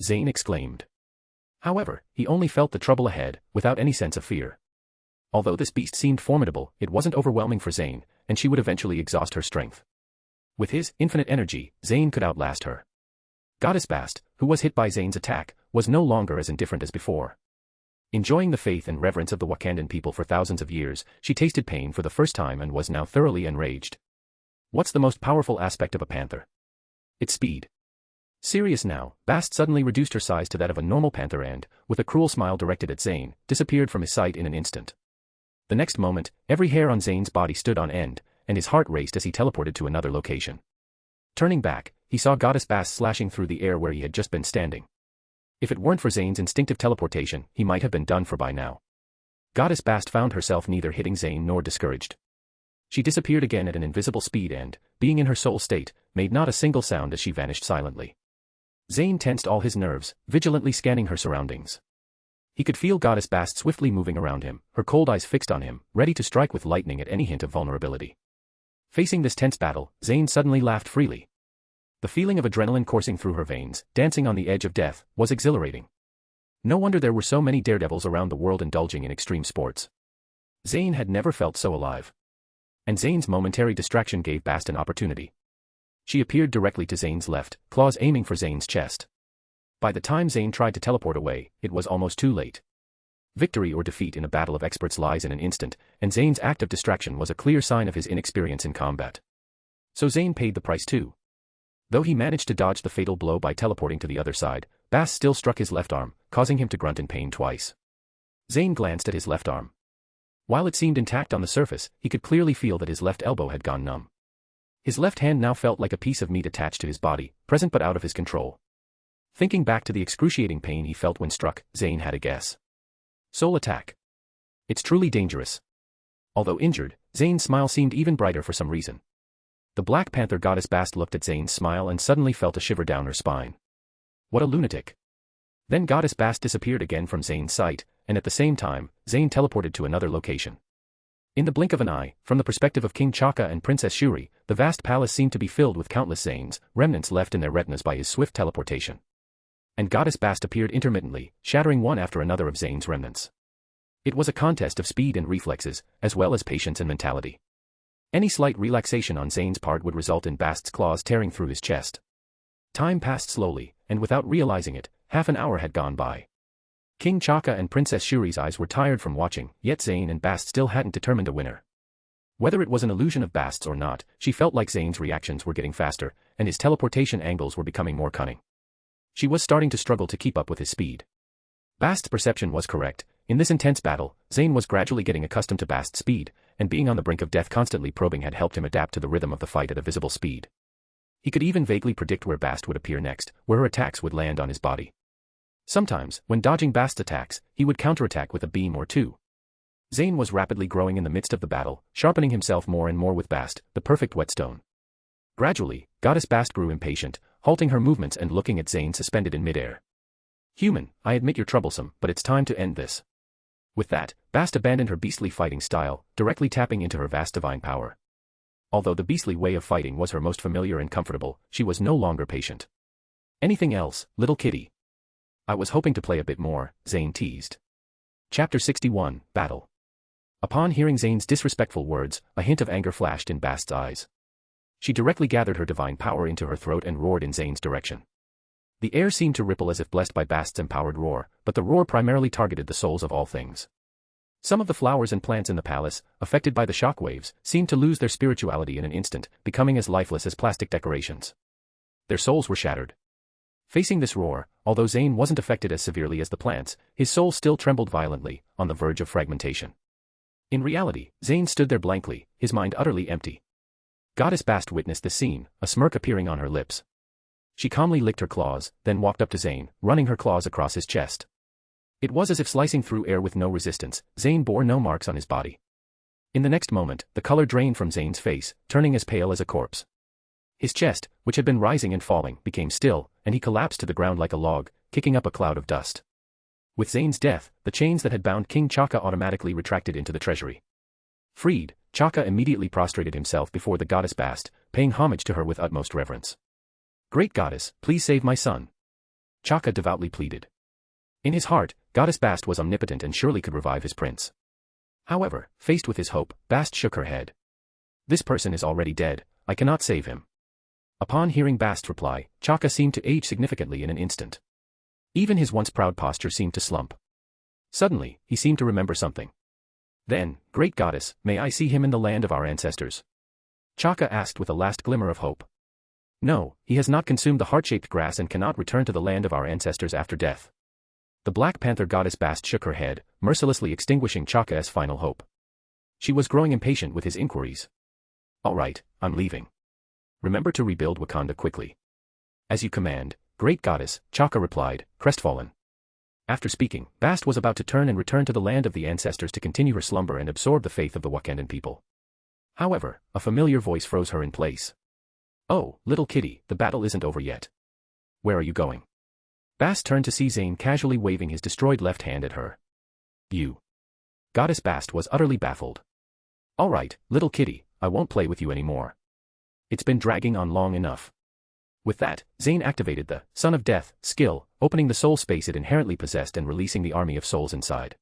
Zayn exclaimed. However, he only felt the trouble ahead, without any sense of fear. Although this beast seemed formidable, it wasn't overwhelming for Zayn, and she would eventually exhaust her strength. With his infinite energy, Zayn could outlast her. Goddess Bast, who was hit by Zayn's attack, was no longer as indifferent as before. Enjoying the faith and reverence of the Wakandan people for thousands of years, she tasted pain for the first time and was now thoroughly enraged. What's the most powerful aspect of a panther? Its speed. Serious now, Bast suddenly reduced her size to that of a normal panther and, with a cruel smile directed at Zayn, disappeared from his sight in an instant. The next moment, every hair on Zayn's body stood on end, and his heart raced as he teleported to another location. Turning back, he saw goddess Bast slashing through the air where he had just been standing. If it weren't for Zayn's instinctive teleportation, he might have been done for by now. Goddess Bast found herself neither hitting Zayn nor discouraged. She disappeared again at an invisible speed and, being in her soul state, made not a single sound as she vanished silently. Zayn tensed all his nerves, vigilantly scanning her surroundings. He could feel goddess Bast swiftly moving around him, her cold eyes fixed on him, ready to strike with lightning at any hint of vulnerability. Facing this tense battle, Zayn suddenly laughed freely. The feeling of adrenaline coursing through her veins, dancing on the edge of death, was exhilarating. No wonder there were so many daredevils around the world indulging in extreme sports. Zayn had never felt so alive. And Zayn's momentary distraction gave Bast an opportunity. She appeared directly to Zayn's left, claws aiming for Zayn's chest. By the time Zayn tried to teleport away, it was almost too late. Victory or defeat in a battle of experts lies in an instant, and Zayn's act of distraction was a clear sign of his inexperience in combat. So Zayn paid the price too. Though he managed to dodge the fatal blow by teleporting to the other side, Bast still struck his left arm, causing him to grunt in pain twice. Zayn glanced at his left arm. While it seemed intact on the surface, he could clearly feel that his left elbow had gone numb. His left hand now felt like a piece of meat attached to his body, present but out of his control. Thinking back to the excruciating pain he felt when struck, Zayn had a guess. Soul attack. It's truly dangerous. Although injured, Zayn's smile seemed even brighter for some reason. The Black Panther goddess Bast looked at Zayn's smile and suddenly felt a shiver down her spine. What a lunatic. Then goddess Bast disappeared again from Zayn's sight, and at the same time, Zayn teleported to another location. In the blink of an eye, from the perspective of King Chaka and Princess Shuri, the vast palace seemed to be filled with countless Zayns, remnants left in their retinas by his swift teleportation. And Goddess Bast appeared intermittently, shattering one after another of Zayn's remnants. It was a contest of speed and reflexes, as well as patience and mentality. Any slight relaxation on Zayn's part would result in Bast's claws tearing through his chest. Time passed slowly, and without realizing it, half an hour had gone by. King Chaka and Princess Shuri's eyes were tired from watching, yet Zayn and Bast still hadn't determined a winner. Whether it was an illusion of Bast's or not, she felt like Zayn's reactions were getting faster, and his teleportation angles were becoming more cunning. She was starting to struggle to keep up with his speed. Bast's perception was correct. In this intense battle, Zayn was gradually getting accustomed to Bast's speed, and being on the brink of death constantly probing had helped him adapt to the rhythm of the fight at a visible speed. He could even vaguely predict where Bast would appear next, where her attacks would land on his body. Sometimes, when dodging Bast's attacks, he would counterattack with a beam or two. Zayn was rapidly growing in the midst of the battle, sharpening himself more and more with Bast, the perfect whetstone. Gradually, Goddess Bast grew impatient, halting her movements and looking at Zayn suspended in midair. "Human, I admit you're troublesome, but it's time to end this." With that, Bast abandoned her beastly fighting style, directly tapping into her vast divine power. Although the beastly way of fighting was her most familiar and comfortable, she was no longer patient. "Anything else, little kitty?" "I was hoping to play a bit more," Zayn teased. Chapter 61, Battle. Upon hearing Zayn's disrespectful words, a hint of anger flashed in Bast's eyes. She directly gathered her divine power into her throat and roared in Zayn's direction. The air seemed to ripple as if blessed by Bast's empowered roar, but the roar primarily targeted the souls of all things. Some of the flowers and plants in the palace, affected by the shockwaves, seemed to lose their spirituality in an instant, becoming as lifeless as plastic decorations. Their souls were shattered. Facing this roar, although Zayn wasn't affected as severely as the plants, his soul still trembled violently, on the verge of fragmentation. In reality, Zayn stood there blankly, his mind utterly empty. Goddess Bast witnessed this scene, a smirk appearing on her lips. She calmly licked her claws, then walked up to Zayn, running her claws across his chest. It was as if slicing through air with no resistance. Zayn bore no marks on his body. In the next moment, the color drained from Zayn's face, turning as pale as a corpse. His chest, which had been rising and falling, became still, and he collapsed to the ground like a log, kicking up a cloud of dust. With Zayn's death, the chains that had bound King Chaka automatically retracted into the treasury. Freed, Chaka immediately prostrated himself before the goddess Bast, paying homage to her with utmost reverence. "Great goddess, please save my son," Chaka devoutly pleaded. In his heart, Goddess Bast was omnipotent and surely could revive his prince. However, faced with his hope, Bast shook her head. "This person is already dead, I cannot save him." Upon hearing Bast's reply, Chaka seemed to age significantly in an instant. Even his once proud posture seemed to slump. Suddenly, he seemed to remember something. "Then, great goddess, may I see him in the land of our ancestors?" Chaka asked with a last glimmer of hope. "No, he has not consumed the heart-shaped grass and cannot return to the land of our ancestors after death." The Black Panther goddess Bast shook her head, mercilessly extinguishing Chaka's final hope. She was growing impatient with his inquiries. "All right, I'm leaving. Remember to rebuild Wakanda quickly." "As you command, great goddess," Chaka replied, crestfallen. After speaking, Bast was about to turn and return to the land of the ancestors to continue her slumber and absorb the faith of the Wakandan people. However, a familiar voice froze her in place. "Oh, little kitty, the battle isn't over yet. Where are you going?" Bast turned to see Zayn casually waving his destroyed left hand at her. "You." Goddess Bast was utterly baffled. "All right, little kitty, I won't play with you anymore. It's been dragging on long enough." With that, Zayn activated the Son of Death skill, opening the soul space it inherently possessed and releasing the army of souls inside.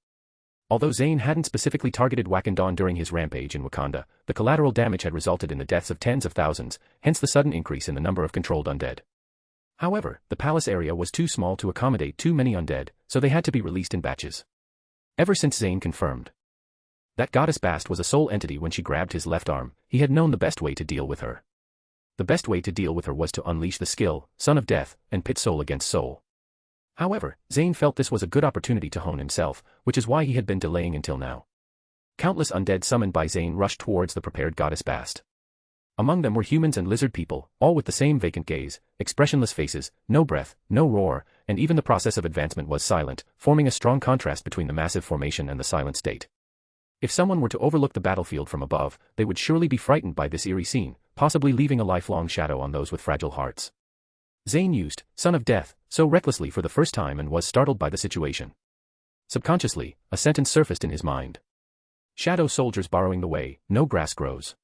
Although Zayn hadn't specifically targeted Wakanda during his rampage in Wakanda, the collateral damage had resulted in the deaths of tens of thousands, hence the sudden increase in the number of controlled undead. However, the palace area was too small to accommodate too many undead, so they had to be released in batches. Ever since Zayn confirmed that Goddess Bast was a soul entity when she grabbed his left arm, he had known the best way to deal with her. The best way to deal with her was to unleash the skill, Son of Death, and pit soul against soul. However, Zayn felt this was a good opportunity to hone himself, which is why he had been delaying until now. Countless undead summoned by Zayn rushed towards the prepared Goddess Bast. Among them were humans and lizard people, all with the same vacant gaze, expressionless faces, no breath, no roar, and even the process of advancement was silent, forming a strong contrast between the massive formation and the silent state. If someone were to overlook the battlefield from above, they would surely be frightened by this eerie scene, possibly leaving a lifelong shadow on those with fragile hearts. Zayn used Son of Death so recklessly for the first time and was startled by the situation. Subconsciously, a sentence surfaced in his mind. Shadow soldiers borrowing the way, no grass grows.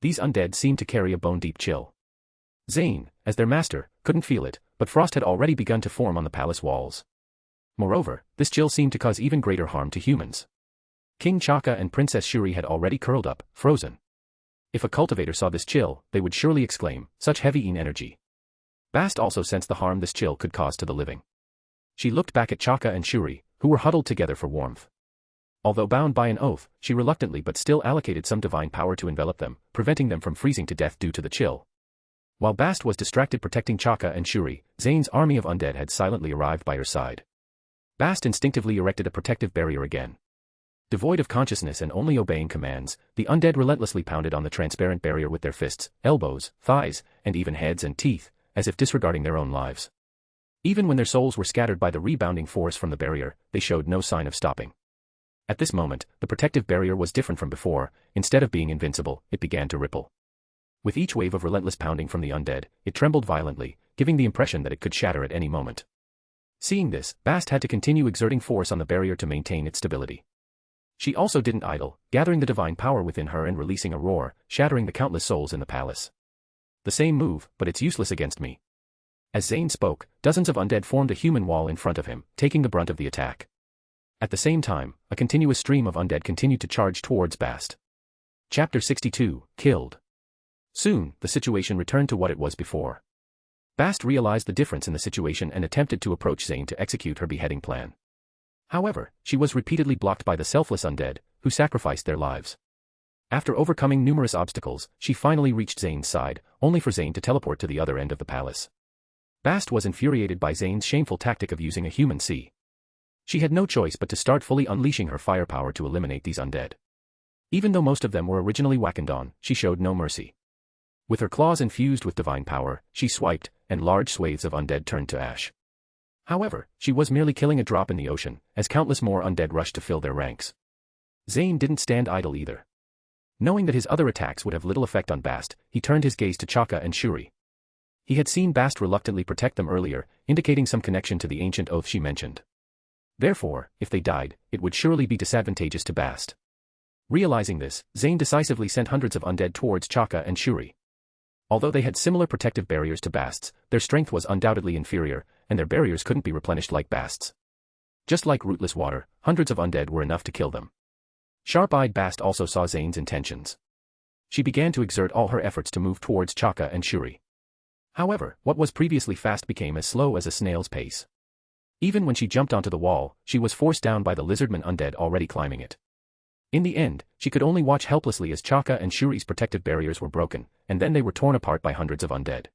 These undead seemed to carry a bone-deep chill. Zayn, as their master, couldn't feel it, but frost had already begun to form on the palace walls. Moreover, this chill seemed to cause even greater harm to humans. King Chaka and Princess Shuri had already curled up, frozen. If a cultivator saw this chill, they would surely exclaim, such heavy energy. Bast also sensed the harm this chill could cause to the living. She looked back at Chaka and Shuri, who were huddled together for warmth. Although bound by an oath, she reluctantly but still allocated some divine power to envelop them, preventing them from freezing to death due to the chill. While Bast was distracted protecting Chaka and Shuri, Zayn's army of undead had silently arrived by her side. Bast instinctively erected a protective barrier again. Devoid of consciousness and only obeying commands, the undead relentlessly pounded on the transparent barrier with their fists, elbows, thighs, and even heads and teeth, as if disregarding their own lives. Even when their souls were scattered by the rebounding force from the barrier, they showed no sign of stopping. At this moment, the protective barrier was different from before. Instead of being invincible, it began to ripple. With each wave of relentless pounding from the undead, it trembled violently, giving the impression that it could shatter at any moment. Seeing this, Bast had to continue exerting force on the barrier to maintain its stability. She also didn't idle, gathering the divine power within her and releasing a roar, shattering the countless souls in the palace. The same move, but it's useless against me. As Zayn spoke, dozens of undead formed a human wall in front of him, taking the brunt of the attack. At the same time, a continuous stream of undead continued to charge towards Bast. Chapter 62, Killed. Soon, the situation returned to what it was before. Bast realized the difference in the situation and attempted to approach Zayn to execute her beheading plan. However, she was repeatedly blocked by the selfless undead, who sacrificed their lives. After overcoming numerous obstacles, she finally reached Zayn's side, only for Zayn to teleport to the other end of the palace. Bast was infuriated by Zayn's shameful tactic of using a human sea. She had no choice but to start fully unleashing her firepower to eliminate these undead. Even though most of them were originally Wakanda, she showed no mercy. With her claws infused with divine power, she swiped, and large swathes of undead turned to ash. However, she was merely killing a drop in the ocean, as countless more undead rushed to fill their ranks. Zayn didn't stand idle either. Knowing that his other attacks would have little effect on Bast, he turned his gaze to Chaka and Shuri. He had seen Bast reluctantly protect them earlier, indicating some connection to the ancient oath she mentioned. Therefore, if they died, it would surely be disadvantageous to Bast. Realizing this, Zayn decisively sent hundreds of undead towards Chaka and Shuri. Although they had similar protective barriers to Bast's, their strength was undoubtedly inferior, and their barriers couldn't be replenished like Bast's. Just like rootless water, hundreds of undead were enough to kill them. Sharp-eyed Bast also saw Zayn's intentions. She began to exert all her efforts to move towards Chaka and Shuri. However, what was previously fast became as slow as a snail's pace. Even when she jumped onto the wall, she was forced down by the lizardman undead already climbing it. In the end, she could only watch helplessly as Chaka and Shuri's protective barriers were broken, and then they were torn apart by hundreds of undead.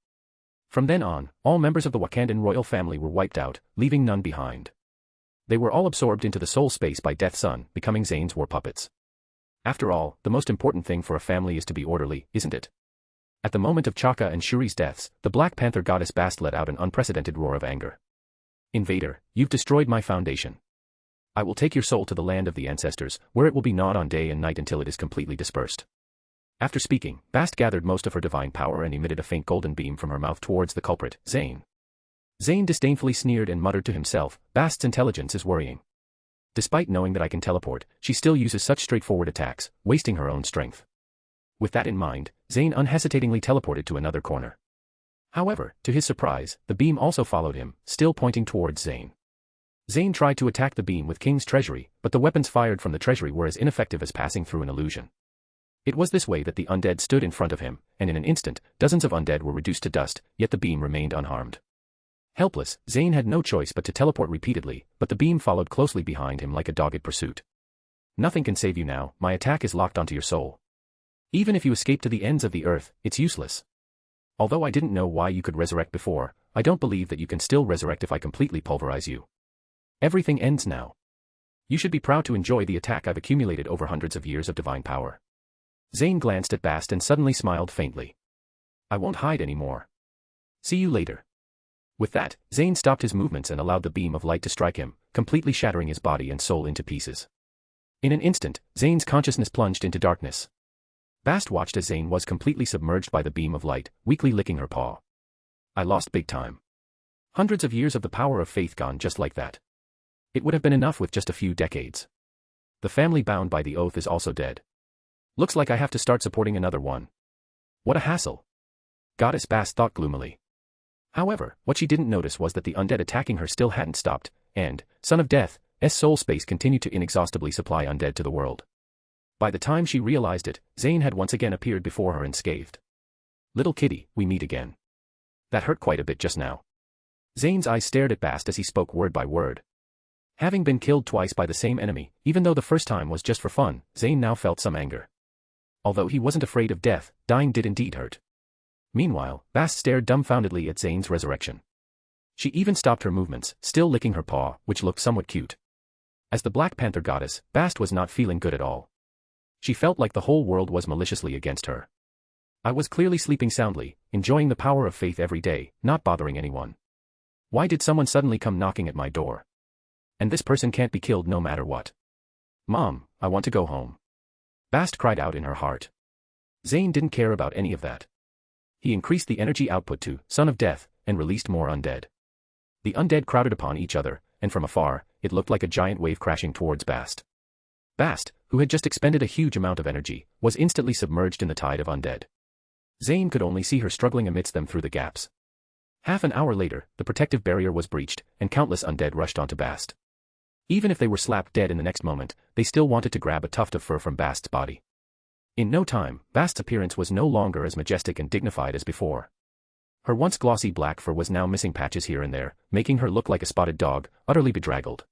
From then on, all members of the Wakandan royal family were wiped out, leaving none behind. They were all absorbed into the soul space by Death's Son, becoming Zayn's war puppets. After all, the most important thing for a family is to be orderly, isn't it? At the moment of Chaka and Shuri's deaths, the Black Panther goddess Bast let out an unprecedented roar of anger. Invader, you've destroyed my foundation. I will take your soul to the land of the ancestors, where it will be gnawed on day and night until it is completely dispersed. After speaking, Bast gathered most of her divine power and emitted a faint golden beam from her mouth towards the culprit, Zayn. Zayn disdainfully sneered and muttered to himself, Bast's intelligence is worrying. Despite knowing that I can teleport, she still uses such straightforward attacks, wasting her own strength. With that in mind, Zayn unhesitatingly teleported to another corner. However, to his surprise, the beam also followed him, still pointing towards Zayn. Zayn tried to attack the beam with King's treasury, but the weapons fired from the treasury were as ineffective as passing through an illusion. It was this way that the undead stood in front of him, and in an instant, dozens of undead were reduced to dust, yet the beam remained unharmed. Helpless, Zayn had no choice but to teleport repeatedly, but the beam followed closely behind him like a dogged pursuit. Nothing can save you now, my attack is locked onto your soul. Even if you escape to the ends of the earth, it's useless. Although I didn't know why you could resurrect before, I don't believe that you can still resurrect if I completely pulverize you. Everything ends now. You should be proud to enjoy the attack I've accumulated over hundreds of years of divine power. Zayn glanced at Bast and suddenly smiled faintly. I won't hide anymore. See you later. With that, Zayn stopped his movements and allowed the beam of light to strike him, completely shattering his body and soul into pieces. In an instant, Zayn's consciousness plunged into darkness. Bast watched as Zayn was completely submerged by the beam of light, weakly licking her paw. I lost big time. Hundreds of years of the power of faith gone just like that. It would have been enough with just a few decades. The family bound by the oath is also dead. Looks like I have to start supporting another one. What a hassle. Goddess Bast thought gloomily. However, what she didn't notice was that the undead attacking her still hadn't stopped, and, Son of Death's soul space continued to inexhaustibly supply undead to the world. By the time she realized it, Zayn had once again appeared before her unscathed. Little kitty, we meet again. That hurt quite a bit just now. Zayn's eyes stared at Bast as he spoke word by word. Having been killed twice by the same enemy, even though the first time was just for fun, Zayn now felt some anger. Although he wasn't afraid of death, dying did indeed hurt. Meanwhile, Bast stared dumbfoundedly at Zayn's resurrection. She even stopped her movements, still licking her paw, which looked somewhat cute. As the Black Panther goddess, Bast was not feeling good at all. She felt like the whole world was maliciously against her. I was clearly sleeping soundly, enjoying the power of faith every day, not bothering anyone. Why did someone suddenly come knocking at my door? And this person can't be killed no matter what. Mom, I want to go home. Bast cried out in her heart. Zayn didn't care about any of that. He increased the energy output to Son of Death, and released more undead. The undead crowded upon each other, and from afar, it looked like a giant wave crashing towards Bast. Bast, who had just expended a huge amount of energy, was instantly submerged in the tide of undead. Zayn could only see her struggling amidst them through the gaps. Half an hour later, the protective barrier was breached, and countless undead rushed onto Bast. Even if they were slapped dead in the next moment, they still wanted to grab a tuft of fur from Bast's body. In no time, Bast's appearance was no longer as majestic and dignified as before. Her once glossy black fur was now missing patches here and there, making her look like a spotted dog, utterly bedraggled.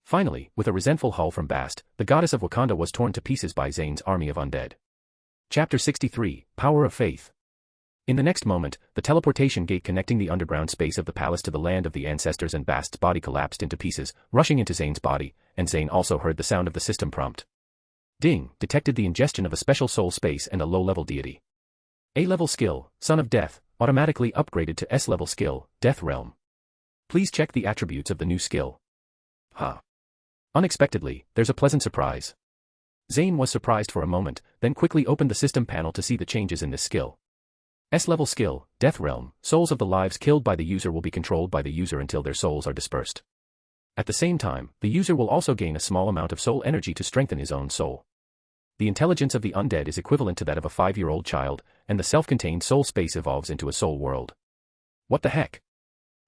Finally, with a resentful howl from Bast, the goddess of Wakanda was torn to pieces by Zayn's army of undead. Chapter 63, Power of Faith. In the next moment, the teleportation gate connecting the underground space of the palace to the land of the ancestors and Bast's body collapsed into pieces, rushing into Zayn's body, and Zayn also heard the sound of the system prompt. Ding, detected the ingestion of a special soul space and a low-level deity. A-level skill, Son of Death, automatically upgraded to S-level skill, Death Realm. Please check the attributes of the new skill. Huh. Unexpectedly, there's a pleasant surprise. Zayn was surprised for a moment, then quickly opened the system panel to see the changes in this skill. S-level skill, Death Realm, souls of the lives killed by the user will be controlled by the user until their souls are dispersed. At the same time, the user will also gain a small amount of soul energy to strengthen his own soul. The intelligence of the undead is equivalent to that of a 5-year-old child, and the self-contained soul space evolves into a soul world. What the heck?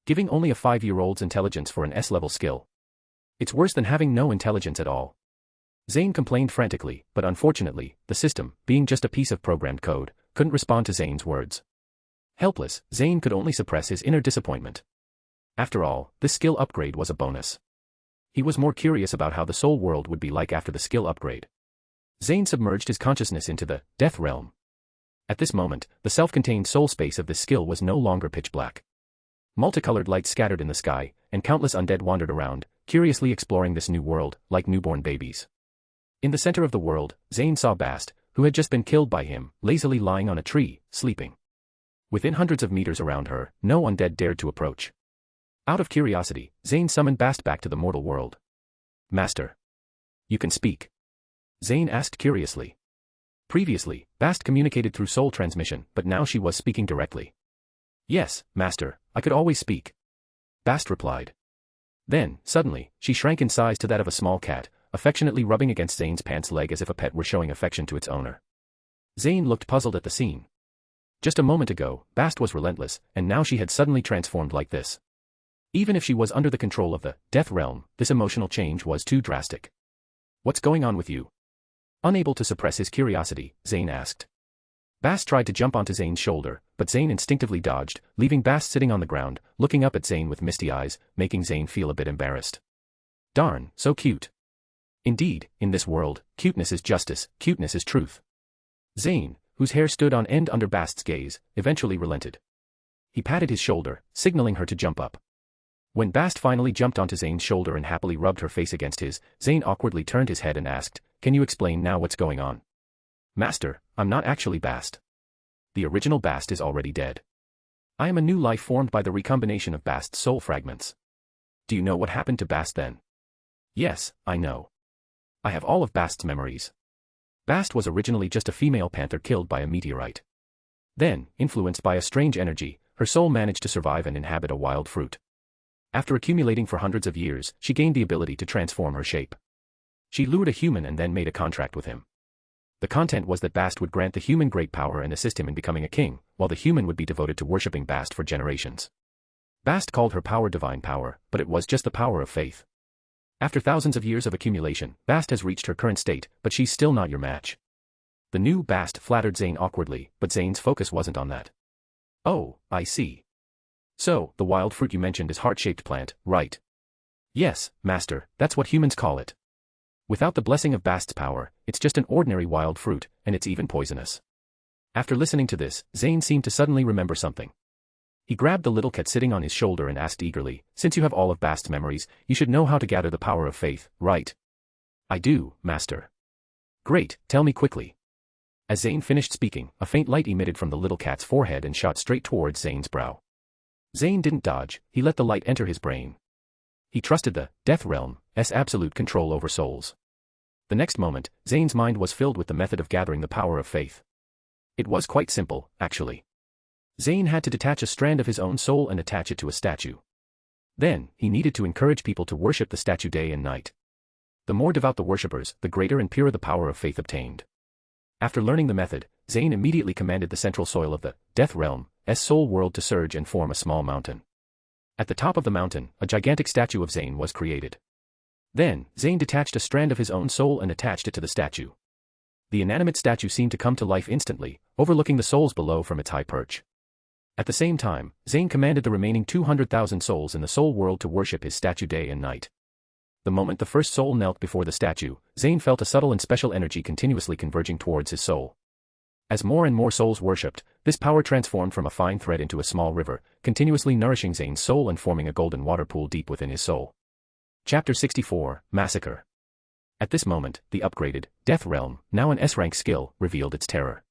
Giving only a 5-year-old's intelligence for an S-level skill. It's worse than having no intelligence at all. Zayn complained frantically, but unfortunately, the system, being just a piece of programmed code, couldn't respond to Zayn's words. Helpless, Zayn could only suppress his inner disappointment. After all, this skill upgrade was a bonus. He was more curious about how the soul world would be like after the skill upgrade. Zayn submerged his consciousness into the Death Realm. At this moment, the self-contained soul space of this skill was no longer pitch black. Multicolored lights scattered in the sky, and countless undead wandered around, curiously exploring this new world, like newborn babies. In the center of the world, Zayn saw Bast, who had just been killed by him, lazily lying on a tree, sleeping. Within hundreds of meters around her, no undead dared to approach. Out of curiosity, Zayn summoned Bast back to the mortal world. Master. You can speak? Zayn asked curiously. Previously, Bast communicated through soul transmission, but now she was speaking directly. Yes, Master, I could always speak. Bast replied. Then, suddenly, she shrank in size to that of a small cat, affectionately rubbing against Zayn's pants leg as if a pet were showing affection to its owner. Zayn looked puzzled at the scene. Just a moment ago, Bast was relentless, and now she had suddenly transformed like this. Even if she was under the control of the Death Realm, this emotional change was too drastic. What's going on with you? Unable to suppress his curiosity, Zayn asked. Bast tried to jump onto Zayn's shoulder, but Zayn instinctively dodged, leaving Bast sitting on the ground, looking up at Zayn with misty eyes, making Zayn feel a bit embarrassed. Darn, so cute. Indeed, in this world, cuteness is justice, cuteness is truth. Zayn, whose hair stood on end under Bast's gaze, eventually relented. He patted his shoulder, signaling her to jump up. When Bast finally jumped onto Zayn's shoulder and happily rubbed her face against his, Zayn awkwardly turned his head and asked, "Can you explain now what's going on?" "Master, I'm not actually Bast. The original Bast is already dead. I am a new life formed by the recombination of Bast's soul fragments." "Do you know what happened to Bast then?" "Yes, I know. I have all of Bast's memories. Bast was originally just a female panther killed by a meteorite. Then, influenced by a strange energy, her soul managed to survive and inhabit a wild fruit. After accumulating for hundreds of years, she gained the ability to transform her shape. She lured a human and then made a contract with him. The content was that Bast would grant the human great power and assist him in becoming a king, while the human would be devoted to worshipping Bast for generations. Bast called her power divine power, but it was just the power of faith. After thousands of years of accumulation, Bast has reached her current state, but she's still not your match. The new Bast flattered Zayn awkwardly, but Zayn's focus wasn't on that. Oh, I see. So, the wild fruit you mentioned is heart-shaped plant, right? Yes, master, that's what humans call it. Without the blessing of Bast's power, it's just an ordinary wild fruit, and it's even poisonous. After listening to this, Zayn seemed to suddenly remember something. He grabbed the little cat sitting on his shoulder and asked eagerly, since you have all of Bast's memories, you should know how to gather the power of faith, right? I do, master. Great, tell me quickly. As Zayn finished speaking, a faint light emitted from the little cat's forehead and shot straight towards Zayn's brow. Zayn didn't dodge, he let the light enter his brain. He trusted the Death Realm's absolute control over souls. The next moment, Zayn's mind was filled with the method of gathering the power of faith. It was quite simple, actually. Zayn had to detach a strand of his own soul and attach it to a statue. Then, he needed to encourage people to worship the statue day and night. The more devout the worshippers, the greater and purer the power of faith obtained. After learning the method, Zayn immediately commanded the central soil of the Death Realm's soul world to surge and form a small mountain. At the top of the mountain, a gigantic statue of Zayn was created. Then, Zayn detached a strand of his own soul and attached it to the statue. The inanimate statue seemed to come to life instantly, overlooking the souls below from its high perch. At the same time, Zayn commanded the remaining 200,000 souls in the soul world to worship his statue day and night. The moment the first soul knelt before the statue, Zayn felt a subtle and special energy continuously converging towards his soul. As more and more souls worshipped, this power transformed from a fine thread into a small river, continuously nourishing Zayn's soul and forming a golden water pool deep within his soul. Chapter 64, Massacre. At this moment, the upgraded Death Realm, now an S-rank skill, revealed its terror.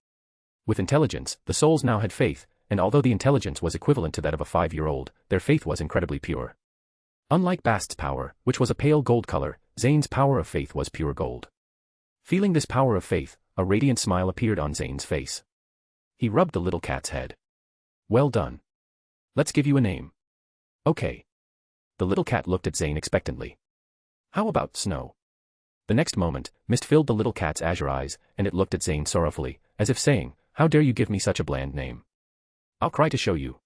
With intelligence, the souls now had faith, and although the intelligence was equivalent to that of a 5-year-old, their faith was incredibly pure. Unlike Bast's power, which was a pale gold color, Zayn's power of faith was pure gold. Feeling this power of faith, a radiant smile appeared on Zayn's face. He rubbed the little cat's head. Well done. Let's give you a name. Okay. The little cat looked at Zayn expectantly. How about Snow? The next moment, mist filled the little cat's azure eyes, and it looked at Zayn sorrowfully, as if saying, how dare you give me such a bland name? I'll cry to show you.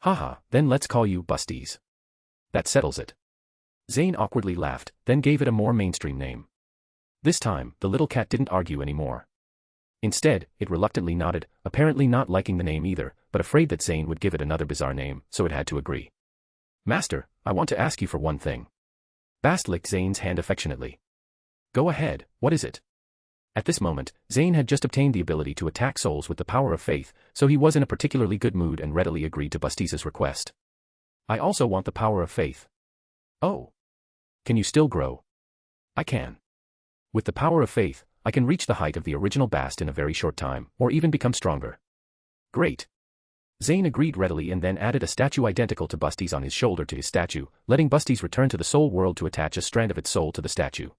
Haha, then let's call you Busties. That settles it. Zayn awkwardly laughed, then gave it a more mainstream name. This time, the little cat didn't argue anymore. Instead, it reluctantly nodded, apparently not liking the name either, but afraid that Zayn would give it another bizarre name, so it had to agree. Master, I want to ask you for one thing. Bast licked Zayn's hand affectionately. Go ahead, what is it? At this moment, Zayn had just obtained the ability to attack souls with the power of faith, so he was in a particularly good mood and readily agreed to Busties' request. I also want the power of faith. Oh. Can you still grow? I can. With the power of faith, I can reach the height of the original Bast in a very short time, or even become stronger. Great. Zayn agreed readily and then added a statue identical to Busties on his shoulder to his statue, letting Busties return to the soul world to attach a strand of its soul to the statue.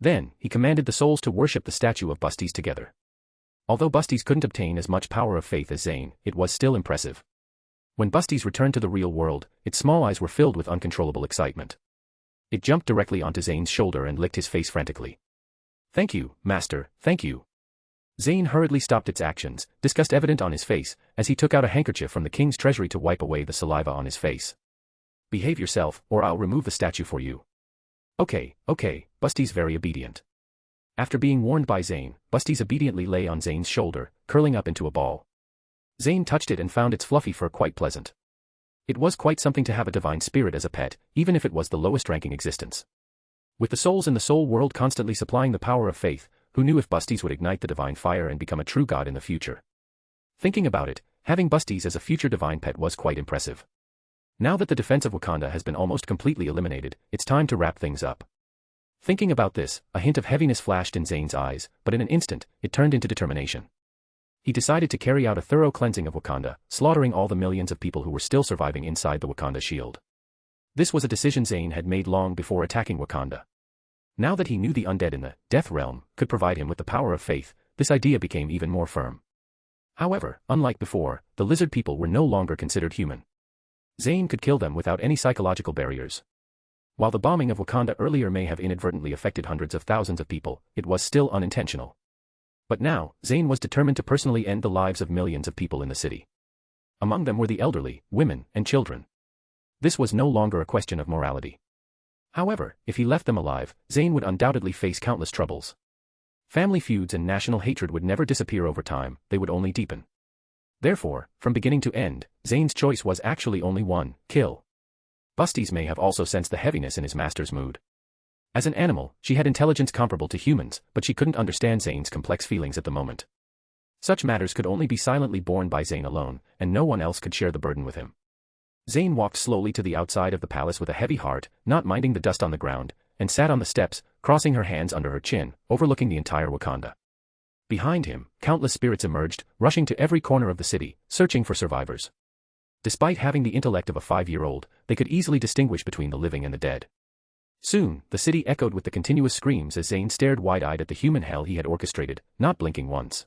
Then, he commanded the souls to worship the statue of Busties together. Although Busties couldn't obtain as much power of faith as Zayn, it was still impressive. When Busties returned to the real world, its small eyes were filled with uncontrollable excitement. It jumped directly onto Zayn's shoulder and licked his face frantically. Thank you, master, thank you. Zayn hurriedly stopped its actions, disgust evident on his face, as he took out a handkerchief from the king's treasury to wipe away the saliva on his face. Behave yourself, or I'll remove the statue for you. Okay, Busties very obedient. After being warned by Zayn, Busties obediently lay on Zayn's shoulder, curling up into a ball. Zayn touched it and found its fluffy fur quite pleasant. It was quite something to have a divine spirit as a pet, even if it was the lowest-ranking existence. With the souls in the soul world constantly supplying the power of faith, who knew if Busties would ignite the divine fire and become a true god in the future? Thinking about it, having Busties as a future divine pet was quite impressive. Now that the defense of Wakanda has been almost completely eliminated, it's time to wrap things up. Thinking about this, a hint of heaviness flashed in Zayn's eyes, but in an instant, it turned into determination. He decided to carry out a thorough cleansing of Wakanda, slaughtering all the millions of people who were still surviving inside the Wakanda shield. This was a decision Zayn had made long before attacking Wakanda. Now that he knew the undead in the Death Realm could provide him with the power of faith, this idea became even more firm. However, unlike before, the lizard people were no longer considered human. Zayn could kill them without any psychological barriers. While the bombing of Wakanda earlier may have inadvertently affected hundreds of thousands of people, it was still unintentional. But now, Zayn was determined to personally end the lives of millions of people in the city. Among them were the elderly, women, and children. This was no longer a question of morality. However, if he left them alive, Zayn would undoubtedly face countless troubles. Family feuds and national hatred would never disappear over time, they would only deepen. Therefore, from beginning to end, Zayn's choice was actually only one: kill. Busties may have also sensed the heaviness in his master's mood. As an animal, she had intelligence comparable to humans, but she couldn't understand Zayn's complex feelings at the moment. Such matters could only be silently borne by Zayn alone, and no one else could share the burden with him. Zayn walked slowly to the outside of the palace with a heavy heart, not minding the dust on the ground, and sat on the steps, crossing her hands under her chin, overlooking the entire Wakanda. Behind him, countless spirits emerged, rushing to every corner of the city, searching for survivors. Despite having the intellect of a 5-year-old, they could easily distinguish between the living and the dead. Soon, the city echoed with the continuous screams as Zayn stared wide-eyed at the human hell he had orchestrated, not blinking once.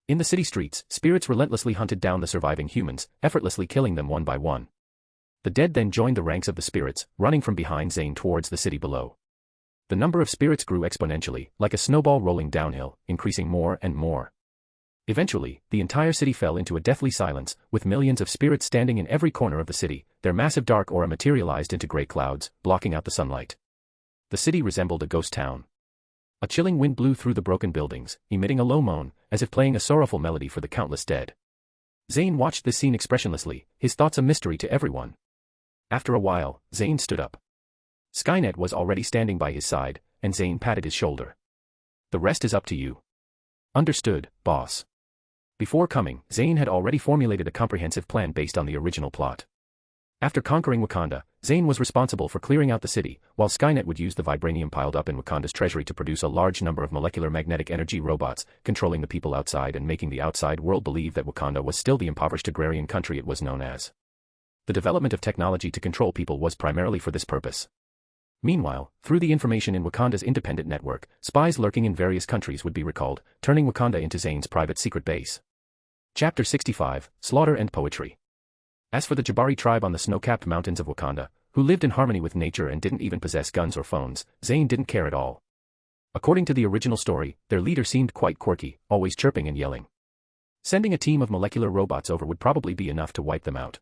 In the city streets, spirits relentlessly hunted down the surviving humans, effortlessly killing them one by one. The dead then joined the ranks of the spirits, running from behind Zayn towards the city below. The number of spirits grew exponentially, like a snowball rolling downhill, increasing more and more. Eventually, the entire city fell into a deathly silence, with millions of spirits standing in every corner of the city, their massive dark aura materialized into gray clouds, blocking out the sunlight. The city resembled a ghost town. A chilling wind blew through the broken buildings, emitting a low moan, as if playing a sorrowful melody for the countless dead. Zayn watched this scene expressionlessly, his thoughts a mystery to everyone. After a while, Zayn stood up. Skynet was already standing by his side, and Zayn patted his shoulder. "The rest is up to you." "Understood, boss." Before coming, Zayn had already formulated a comprehensive plan based on the original plot. After conquering Wakanda, Zayn was responsible for clearing out the city, while Skynet would use the Vibranium piled up in Wakanda's treasury to produce a large number of molecular magnetic energy robots, controlling the people outside and making the outside world believe that Wakanda was still the impoverished agrarian country it was known as. The development of technology to control people was primarily for this purpose. Meanwhile, through the information in Wakanda's independent network, spies lurking in various countries would be recalled, turning Wakanda into Zayn's private secret base. Chapter 65, Slaughter and Poetry. As for the Jabari tribe on the snow-capped mountains of Wakanda, who lived in harmony with nature and didn't even possess guns or phones, Zayn didn't care at all. According to the original story, their leader seemed quite quirky, always chirping and yelling. Sending a team of molecular robots over would probably be enough to wipe them out.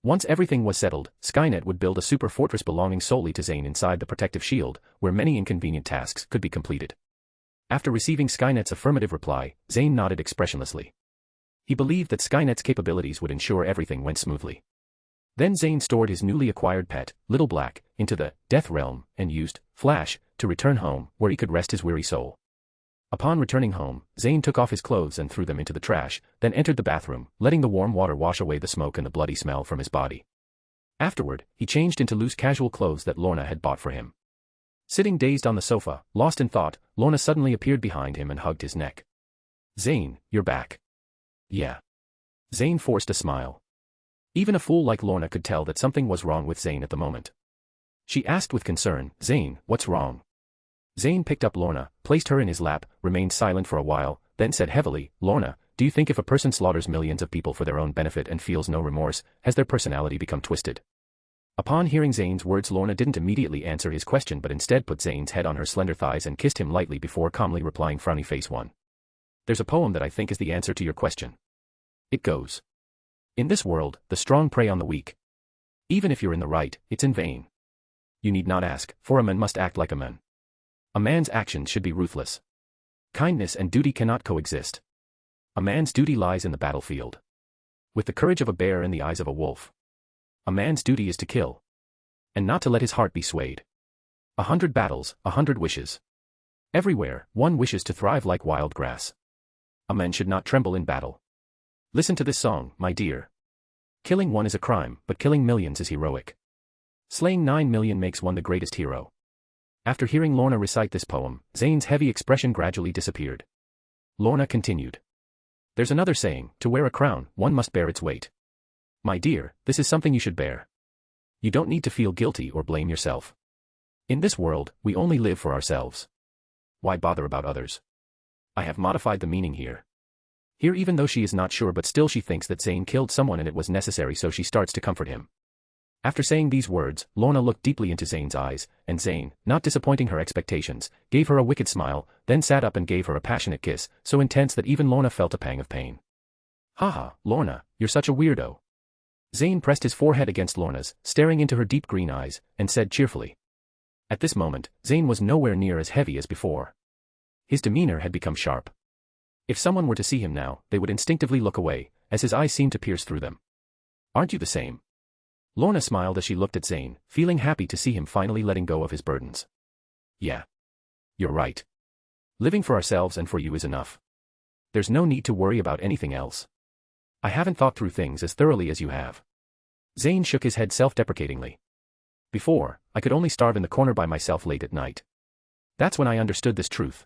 Once everything was settled, Skynet would build a super fortress belonging solely to Zayn inside the protective shield, where many inconvenient tasks could be completed. After receiving Skynet's affirmative reply, Zayn nodded expressionlessly. He believed that Skynet's capabilities would ensure everything went smoothly. Then Zayn stored his newly acquired pet, Little Black, into the Death Realm, and used Flash to return home, where he could rest his weary soul. Upon returning home, Zayn took off his clothes and threw them into the trash, then entered the bathroom, letting the warm water wash away the smoke and the bloody smell from his body. Afterward, he changed into loose casual clothes that Lorna had bought for him. Sitting dazed on the sofa, lost in thought, Lorna suddenly appeared behind him and hugged his neck. "Zayn, you're back." "Yeah." Zayn forced a smile. Even a fool like Lorna could tell that something was wrong with Zayn at the moment. She asked with concern, "Zayn, what's wrong?" Zayn picked up Lorna, placed her in his lap, remained silent for a while, then said heavily, "Lorna, do you think if a person slaughters millions of people for their own benefit and feels no remorse, has their personality become twisted?" Upon hearing Zayn's words, Lorna didn't immediately answer his question but instead put Zayn's head on her slender thighs and kissed him lightly before calmly replying, frowny face one. "There's a poem that I think is the answer to your question. It goes. In this world, the strong prey on the weak. Even if you're in the right, it's in vain. You need not ask, for a man must act like a man. A man's actions should be ruthless. Kindness and duty cannot coexist. A man's duty lies in the battlefield. With the courage of a bear and the eyes of a wolf. A man's duty is to kill. And not to let his heart be swayed. 100 battles, 100 wishes. Everywhere, one wishes to thrive like wild grass. A man should not tremble in battle. Listen to this song, my dear. Killing one is a crime, but killing millions is heroic. Slaying 9 million makes one the greatest hero." After hearing Lorna recite this poem, Zayn's heavy expression gradually disappeared. Lorna continued. "There's another saying, to wear a crown, one must bear its weight. My dear, this is something you should bear. You don't need to feel guilty or blame yourself. In this world, we only live for ourselves. Why bother about others? I have modified the meaning here. Here even though she is not sure but still she thinks that Zayn killed someone and it was necessary, so she starts to comfort him. After saying these words, Lorna looked deeply into Zayn's eyes, and Zayn, not disappointing her expectations, gave her a wicked smile, then sat up and gave her a passionate kiss, so intense that even Lorna felt a pang of pain. Haha, Lorna, you're such a weirdo. Zayn pressed his forehead against Lorna's, staring into her deep green eyes, and said cheerfully. At this moment, Zayn was nowhere near as heavy as before. His demeanor had become sharp. If someone were to see him now, they would instinctively look away, as his eyes seemed to pierce through them. Aren't you the same? Lorna smiled as she looked at Zayn, feeling happy to see him finally letting go of his burdens. Yeah. You're right. Living for ourselves and for you is enough. There's no need to worry about anything else. I haven't thought through things as thoroughly as you have. Zayn shook his head self-deprecatingly. Before, I could only starve in the corner by myself late at night. That's when I understood this truth.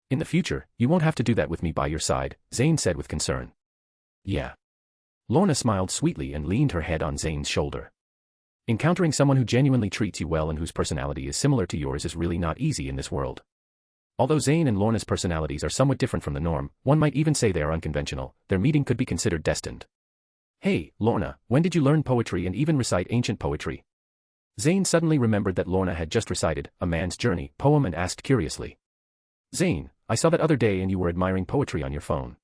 In the future, you won't have to do that with me by your side, Zayn said with concern. Yeah. Lorna smiled sweetly and leaned her head on Zayn's shoulder. Encountering someone who genuinely treats you well and whose personality is similar to yours is really not easy in this world. Although Zayn and Lorna's personalities are somewhat different from the norm, one might even say they are unconventional, their meeting could be considered destined. Hey, Lorna, when did you learn poetry and even recite ancient poetry? Zayn suddenly remembered that Lorna had just recited A Man's Journey poem and asked curiously. Zayn, I saw that other day and you were admiring poetry on your phone.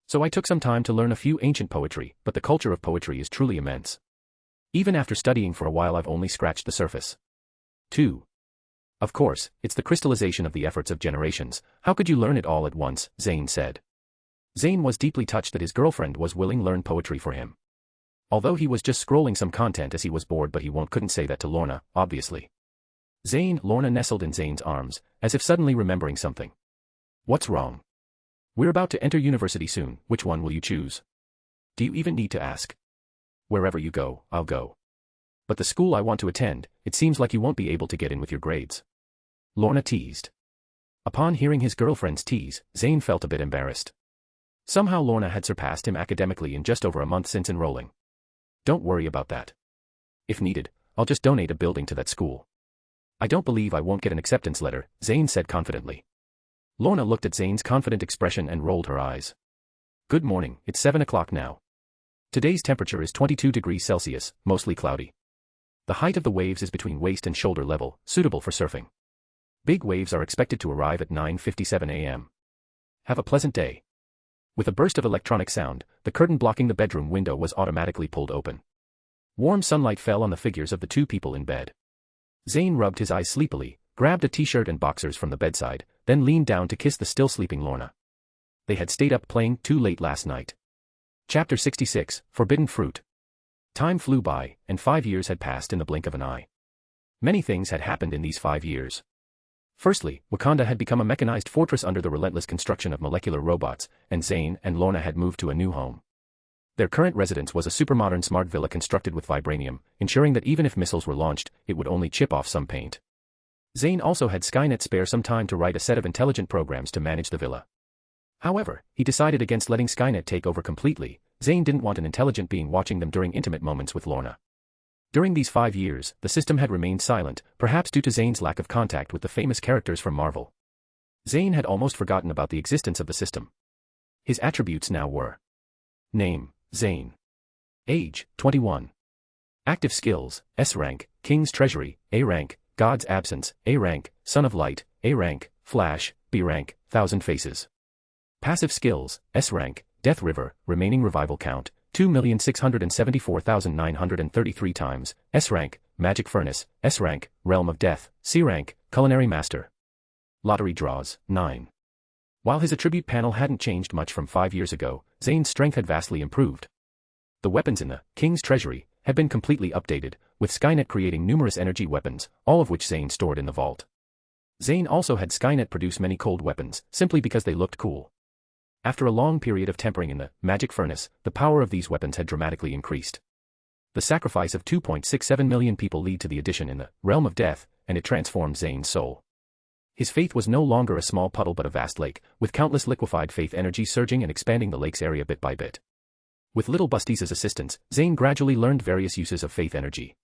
So I took some time to learn a few ancient poetry, but the culture of poetry is truly immense. Even after studying for a while I've only scratched the surface. 2. Of course, it's the crystallization of the efforts of generations, how could you learn it all at once, Zayn said. Zayn was deeply touched that his girlfriend was willing to learn poetry for him. Although he was just scrolling some content as he was bored but he couldn't say that to Lorna, obviously. Lorna nestled in Zayn's arms, as if suddenly remembering something. What's wrong? We're about to enter university soon, which one will you choose? Do you even need to ask? Wherever you go, I'll go. But the school I want to attend, it seems like you won't be able to get in with your grades. Lorna teased. Upon hearing his girlfriend's tease, Zayn felt a bit embarrassed. Somehow Lorna had surpassed him academically in just over a month since enrolling. Don't worry about that. If needed, I'll just donate a building to that school. I don't believe I won't get an acceptance letter, Zayn said confidently. Lorna looked at Zayn's confident expression and rolled her eyes. Good morning, it's 7 o'clock now. Today's temperature is 22 degrees Celsius, mostly cloudy. The height of the waves is between waist and shoulder level, suitable for surfing. Big waves are expected to arrive at 9:57 a.m. Have a pleasant day. With a burst of electronic sound, the curtain blocking the bedroom window was automatically pulled open. Warm sunlight fell on the figures of the two people in bed. Zayn rubbed his eyes sleepily, grabbed a t-shirt and boxers from the bedside, then leaned down to kiss the still sleeping Lorna. They had stayed up playing too late last night. Chapter 66, Forbidden Fruit. Time flew by, and 5 years had passed in the blink of an eye. Many things had happened in these 5 years. Firstly, Wakanda had become a mechanized fortress under the relentless construction of molecular robots, and Zayn and Lorna had moved to a new home. Their current residence was a supermodern smart villa constructed with Vibranium, ensuring that even if missiles were launched, it would only chip off some paint. Zayn also had Skynet spare some time to write a set of intelligent programs to manage the villa. However, he decided against letting Skynet take over completely. Zayn didn't want an intelligent being watching them during intimate moments with Lorna. During these 5 years, the system had remained silent, perhaps due to Zayn's lack of contact with the famous characters from Marvel. Zayn had almost forgotten about the existence of the system. His attributes now were: Name, Zayn. Age, 21. Active skills, S rank, King's Treasury, A rank, God's Absence, A rank, Son of Light, A rank, Flash, B rank, Thousand Faces. Passive skills, S rank, Death River, remaining revival count, 2,674,933 times, S rank, Magic Furnace, S rank, Realm of Death, C rank, Culinary Master. Lottery draws, 9. While his attribute panel hadn't changed much from 5 years ago, Zayn's strength had vastly improved. The weapons in the King's Treasury had been completely updated, with Skynet creating numerous energy weapons, all of which Zayn stored in the vault. Zayn also had Skynet produce many cold weapons, simply because they looked cool. After a long period of tempering in the Magic Furnace, the power of these weapons had dramatically increased. The sacrifice of 2.67 million people led to the addition in the Realm of Death, and it transformed Zayn's soul. His faith was no longer a small puddle but a vast lake, with countless liquefied faith energy surging and expanding the lake's area bit by bit. With little Busty's assistance, Zayn gradually learned various uses of faith energy.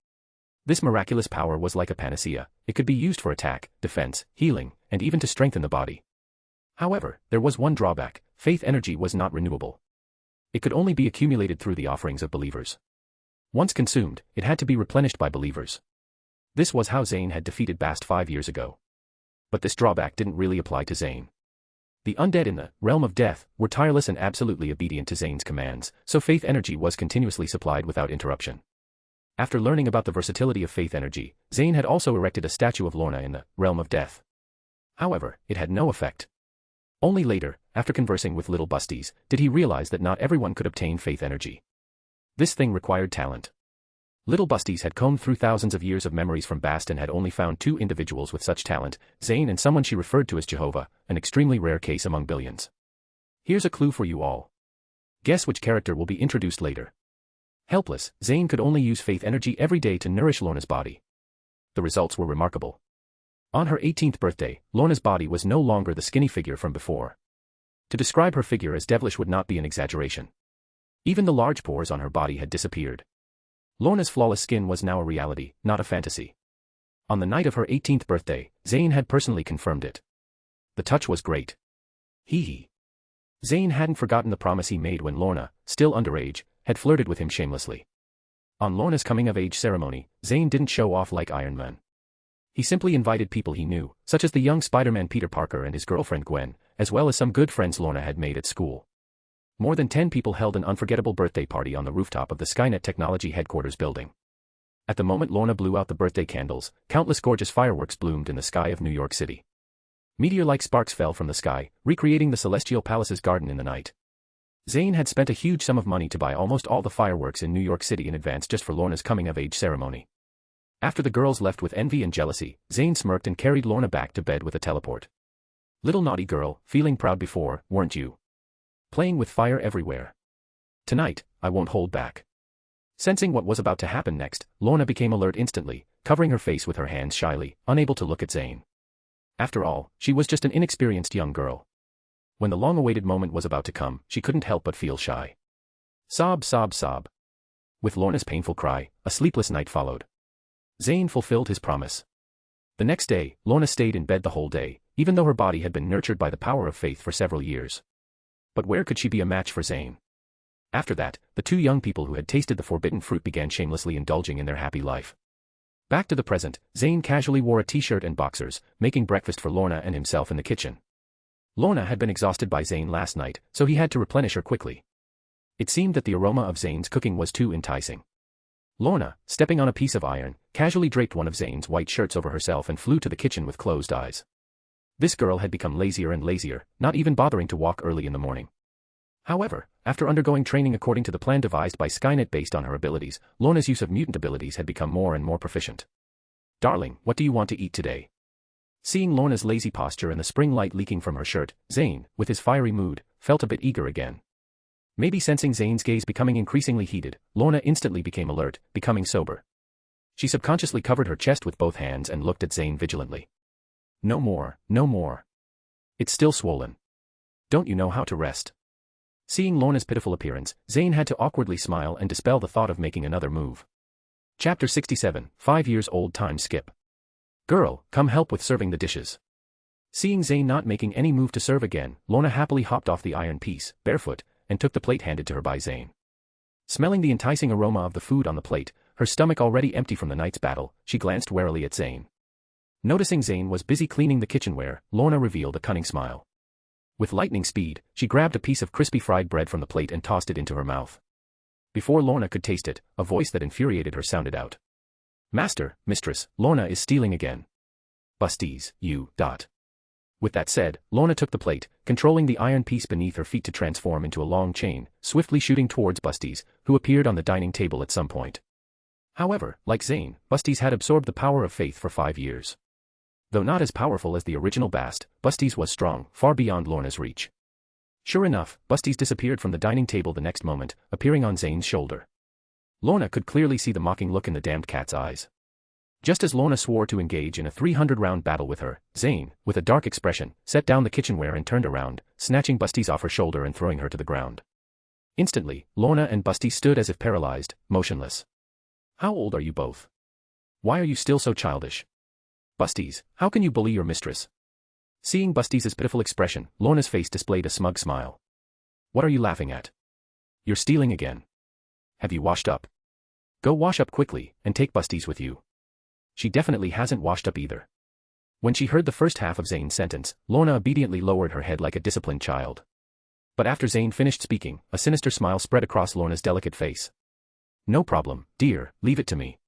This miraculous power was like a panacea. It could be used for attack, defense, healing, and even to strengthen the body. However, there was one drawback: faith energy was not renewable. It could only be accumulated through the offerings of believers. Once consumed, it had to be replenished by believers. This was how Zayn had defeated Bast 5 years ago. But this drawback didn't really apply to Zayn. The undead in the realm of death were tireless and absolutely obedient to Zayn's commands, so faith energy was continuously supplied without interruption. After learning about the versatility of faith energy, Zayn had also erected a statue of Lorna in the realm of death. However, it had no effect. Only later, after conversing with little Busties, did he realize that not everyone could obtain faith energy. This thing required talent. Little Busties had combed through thousands of years of memories from Bast and had only found 2 individuals with such talent, Zayn and someone she referred to as Jehovah, an extremely rare case among billions. Here's a clue for you all. Guess which character will be introduced later. Helpless, Zayn could only use faith energy every day to nourish Lorna's body. The results were remarkable. On her 18th birthday, Lorna's body was no longer the skinny figure from before. To describe her figure as devilish would not be an exaggeration. Even the large pores on her body had disappeared. Lorna's flawless skin was now a reality, not a fantasy. On the night of her 18th birthday, Zayn had personally confirmed it. The touch was great. Hee. Zayn hadn't forgotten the promise he made when Lorna, still underage, had flirted with him shamelessly. On Lorna's coming-of-age ceremony, Zayn didn't show off like Iron Man. He simply invited people he knew, such as the young Spider-Man Peter Parker and his girlfriend Gwen, as well as some good friends Lorna had made at school. More than 10 people held an unforgettable birthday party on the rooftop of the Skynet Technology Headquarters building. At the moment Lorna blew out the birthday candles, countless gorgeous fireworks bloomed in the sky of New York City. Meteor-like sparks fell from the sky, recreating the Celestial Palace's garden in the night. Zayn had spent a huge sum of money to buy almost all the fireworks in New York City in advance just for Lorna's coming-of-age ceremony. After the girls left with envy and jealousy, Zayn smirked and carried Lorna back to bed with a teleport. Little naughty girl, feeling proud before, weren't you? Playing with fire everywhere. Tonight, I won't hold back. Sensing what was about to happen next, Lorna became alert instantly, covering her face with her hands shyly, unable to look at Zayn. After all, she was just an inexperienced young girl. When the long-awaited moment was about to come, she couldn't help but feel shy. Sob, sob, sob. With Lorna's painful cry, a sleepless night followed. Zayn fulfilled his promise. The next day, Lorna stayed in bed the whole day, even though her body had been nurtured by the power of faith for several years. But where could she be a match for Zayn? After that, the 2 young people who had tasted the forbidden fruit began shamelessly indulging in their happy life. Back to the present, Zayn casually wore a t-shirt and boxers, making breakfast for Lorna and himself in the kitchen. Lorna had been exhausted by Zayn last night, so he had to replenish her quickly. It seemed that the aroma of Zayn's cooking was too enticing. Lorna, stepping on a piece of iron, casually draped one of Zayn's white shirts over herself and flew to the kitchen with closed eyes. This girl had become lazier and lazier, not even bothering to walk early in the morning. However, after undergoing training according to the plan devised by Skynet based on her abilities, Lorna's use of mutant abilities had become more and more proficient. Darling, what do you want to eat today? Seeing Lorna's lazy posture and the spring light leaking from her shirt, Zayn, with his fiery mood, felt a bit eager again. Maybe sensing Zayn's gaze becoming increasingly heated, Lorna instantly became alert, becoming sober. She subconsciously covered her chest with both hands and looked at Zayn vigilantly. No more, no more. It's still swollen. Don't you know how to rest? Seeing Lorna's pitiful appearance, Zayn had to awkwardly smile and dispel the thought of making another move. Chapter 67, 5 years old time skip. Girl, come help with serving the dishes. Seeing Zayn not making any move to serve again, Lorna happily hopped off the iron piece, barefoot, and took the plate handed to her by Zayn. Smelling the enticing aroma of the food on the plate, her stomach already empty from the night's battle, she glanced warily at Zayn. Noticing Zayn was busy cleaning the kitchenware, Lorna revealed a cunning smile. With lightning speed, she grabbed a piece of crispy fried bread from the plate and tossed it into her mouth. Before Lorna could taste it, a voice that infuriated her sounded out. Master, mistress, Lorna is stealing again. Busties, you. With that said, Lorna took the plate, controlling the iron piece beneath her feet to transform into a long chain, swiftly shooting towards Busties, who appeared on the dining table at some point. However, like Zayn, Busties had absorbed the power of faith for 5 years. Though not as powerful as the original Bast, Busties was strong, far beyond Lorna's reach. Sure enough, Busties disappeared from the dining table the next moment, appearing on Zayn's shoulder. Lorna could clearly see the mocking look in the damned cat's eyes. Just as Lorna swore to engage in a 300-round battle with her, Zayn, with a dark expression, set down the kitchenware and turned around, snatching Busties off her shoulder and throwing her to the ground. Instantly, Lorna and Busties stood as if paralyzed, motionless. How old are you both? Why are you still so childish? Busties, how can you bully your mistress? Seeing Busties' pitiful expression, Lorna's face displayed a smug smile. What are you laughing at? You're stealing again. Have you washed up? Go wash up quickly, and take Busties with you. She definitely hasn't washed up either. When she heard the first half of Zayn's sentence, Lorna obediently lowered her head like a disciplined child. But after Zayn finished speaking, a sinister smile spread across Lorna's delicate face. No problem, dear, leave it to me.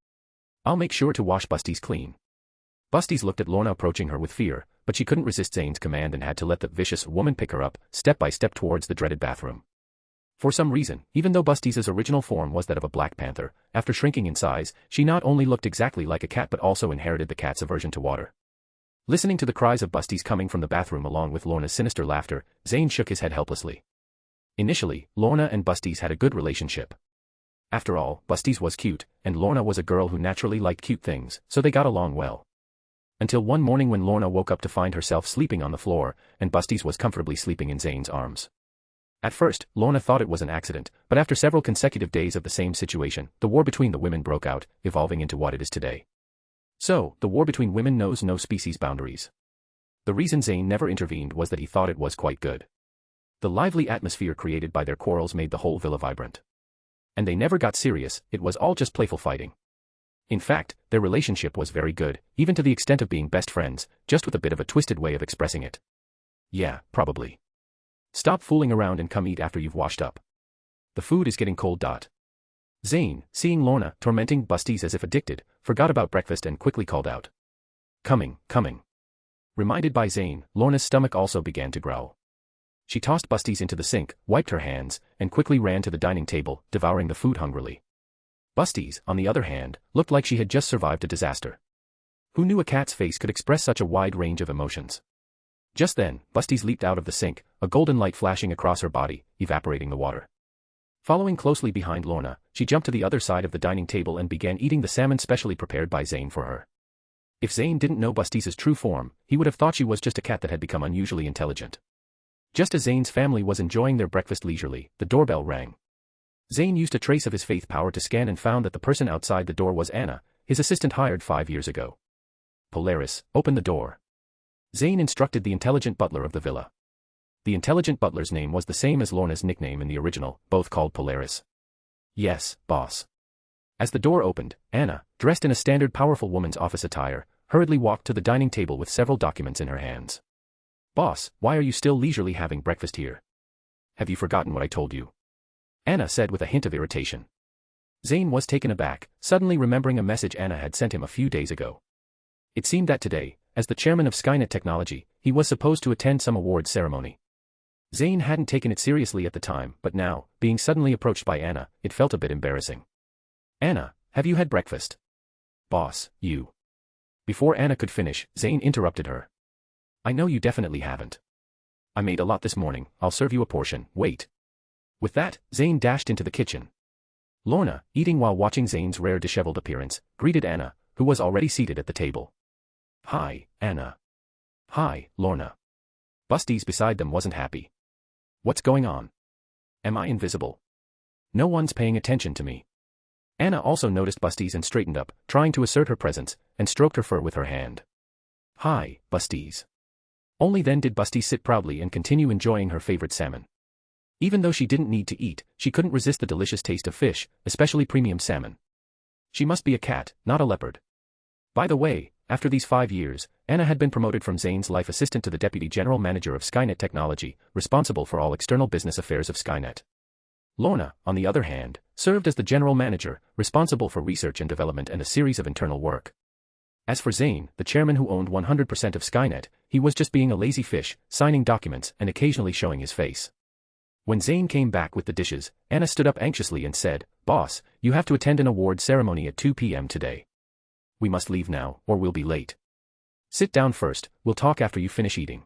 I'll make sure to wash Busties clean. Busties looked at Lorna approaching her with fear, but she couldn't resist Zayn's command and had to let the vicious woman pick her up, step by step towards the dreaded bathroom. For some reason, even though Busties' original form was that of a black panther, after shrinking in size, she not only looked exactly like a cat but also inherited the cat's aversion to water. Listening to the cries of Busties coming from the bathroom along with Lorna's sinister laughter, Zayn shook his head helplessly. Initially, Lorna and Busties had a good relationship. After all, Busties was cute, and Lorna was a girl who naturally liked cute things, so they got along well. Until one morning when Lorna woke up to find herself sleeping on the floor, and Busties was comfortably sleeping in Zayn's arms. At first, Lorna thought it was an accident, but after several consecutive days of the same situation, the war between the women broke out, evolving into what it is today. So, the war between women knows no species boundaries. The reason Zayn never intervened was that he thought it was quite good. The lively atmosphere created by their quarrels made the whole villa vibrant. And they never got serious, it was all just playful fighting. In fact, their relationship was very good, even to the extent of being best friends, just with a bit of a twisted way of expressing it. Yeah, probably. Stop fooling around and come eat after you've washed up. The food is getting cold. Zayn, seeing Lorna tormenting Busties as if addicted, forgot about breakfast and quickly called out. Coming. Reminded by Zayn, Lorna's stomach also began to growl. She tossed Busties into the sink, wiped her hands, and quickly ran to the dining table, devouring the food hungrily. Busties, on the other hand, looked like she had just survived a disaster. Who knew a cat's face could express such a wide range of emotions? Just then, Busties leaped out of the sink, a golden light flashing across her body, evaporating the water. Following closely behind Lorna, she jumped to the other side of the dining table and began eating the salmon specially prepared by Zayn for her. If Zayn didn't know Busties' true form, he would have thought she was just a cat that had become unusually intelligent. Just as Zayn's family was enjoying their breakfast leisurely, the doorbell rang. Zayn used a trace of his faith power to scan and found that the person outside the door was Anna, his assistant hired 5 years ago. Polaris, open the door. Zayn instructed the intelligent butler of the villa. The intelligent butler's name was the same as Lorna's nickname in the original, both called Polaris. Yes, boss. As the door opened, Anna, dressed in a standard powerful woman's office attire, hurriedly walked to the dining table with several documents in her hands. Boss, why are you still leisurely having breakfast here? Have you forgotten what I told you? Anna said with a hint of irritation. Zayn was taken aback, suddenly remembering a message Anna had sent him a few days ago. It seemed that today, as the chairman of Skynet Technology, he was supposed to attend some award ceremony. Zayn hadn't taken it seriously at the time, but now, being suddenly approached by Anna, it felt a bit embarrassing. Anna, have you had breakfast? Boss, you. Before Anna could finish, Zayn interrupted her. I know you definitely haven't. I made a lot this morning, I'll serve you a portion, wait. With that, Zayn dashed into the kitchen. Lorna, eating while watching Zayn's rare disheveled appearance, greeted Anna, who was already seated at the table. Hi, Anna. Hi, Lorna. Busties beside them wasn't happy. What's going on? Am I invisible? No one's paying attention to me. Anna also noticed Busties and straightened up, trying to assert her presence, and stroked her fur with her hand. Hi, Busties. Only then did Busties sit proudly and continue enjoying her favorite salmon. Even though she didn't need to eat, she couldn't resist the delicious taste of fish, especially premium salmon. She must be a cat, not a leopard. By the way, after these 5 years, Anna had been promoted from Zayn's life assistant to the deputy general manager of Skynet Technology, responsible for all external business affairs of Skynet. Lorna, on the other hand, served as the general manager, responsible for research and development and a series of internal work. As for Zayn, the chairman who owned 100% of Skynet, he was just being a lazy fish, signing documents and occasionally showing his face. When Zayn came back with the dishes, Anna stood up anxiously and said, Boss, you have to attend an award ceremony at 2 p.m. today. We must leave now, or we'll be late. Sit down first, we'll talk after you finish eating.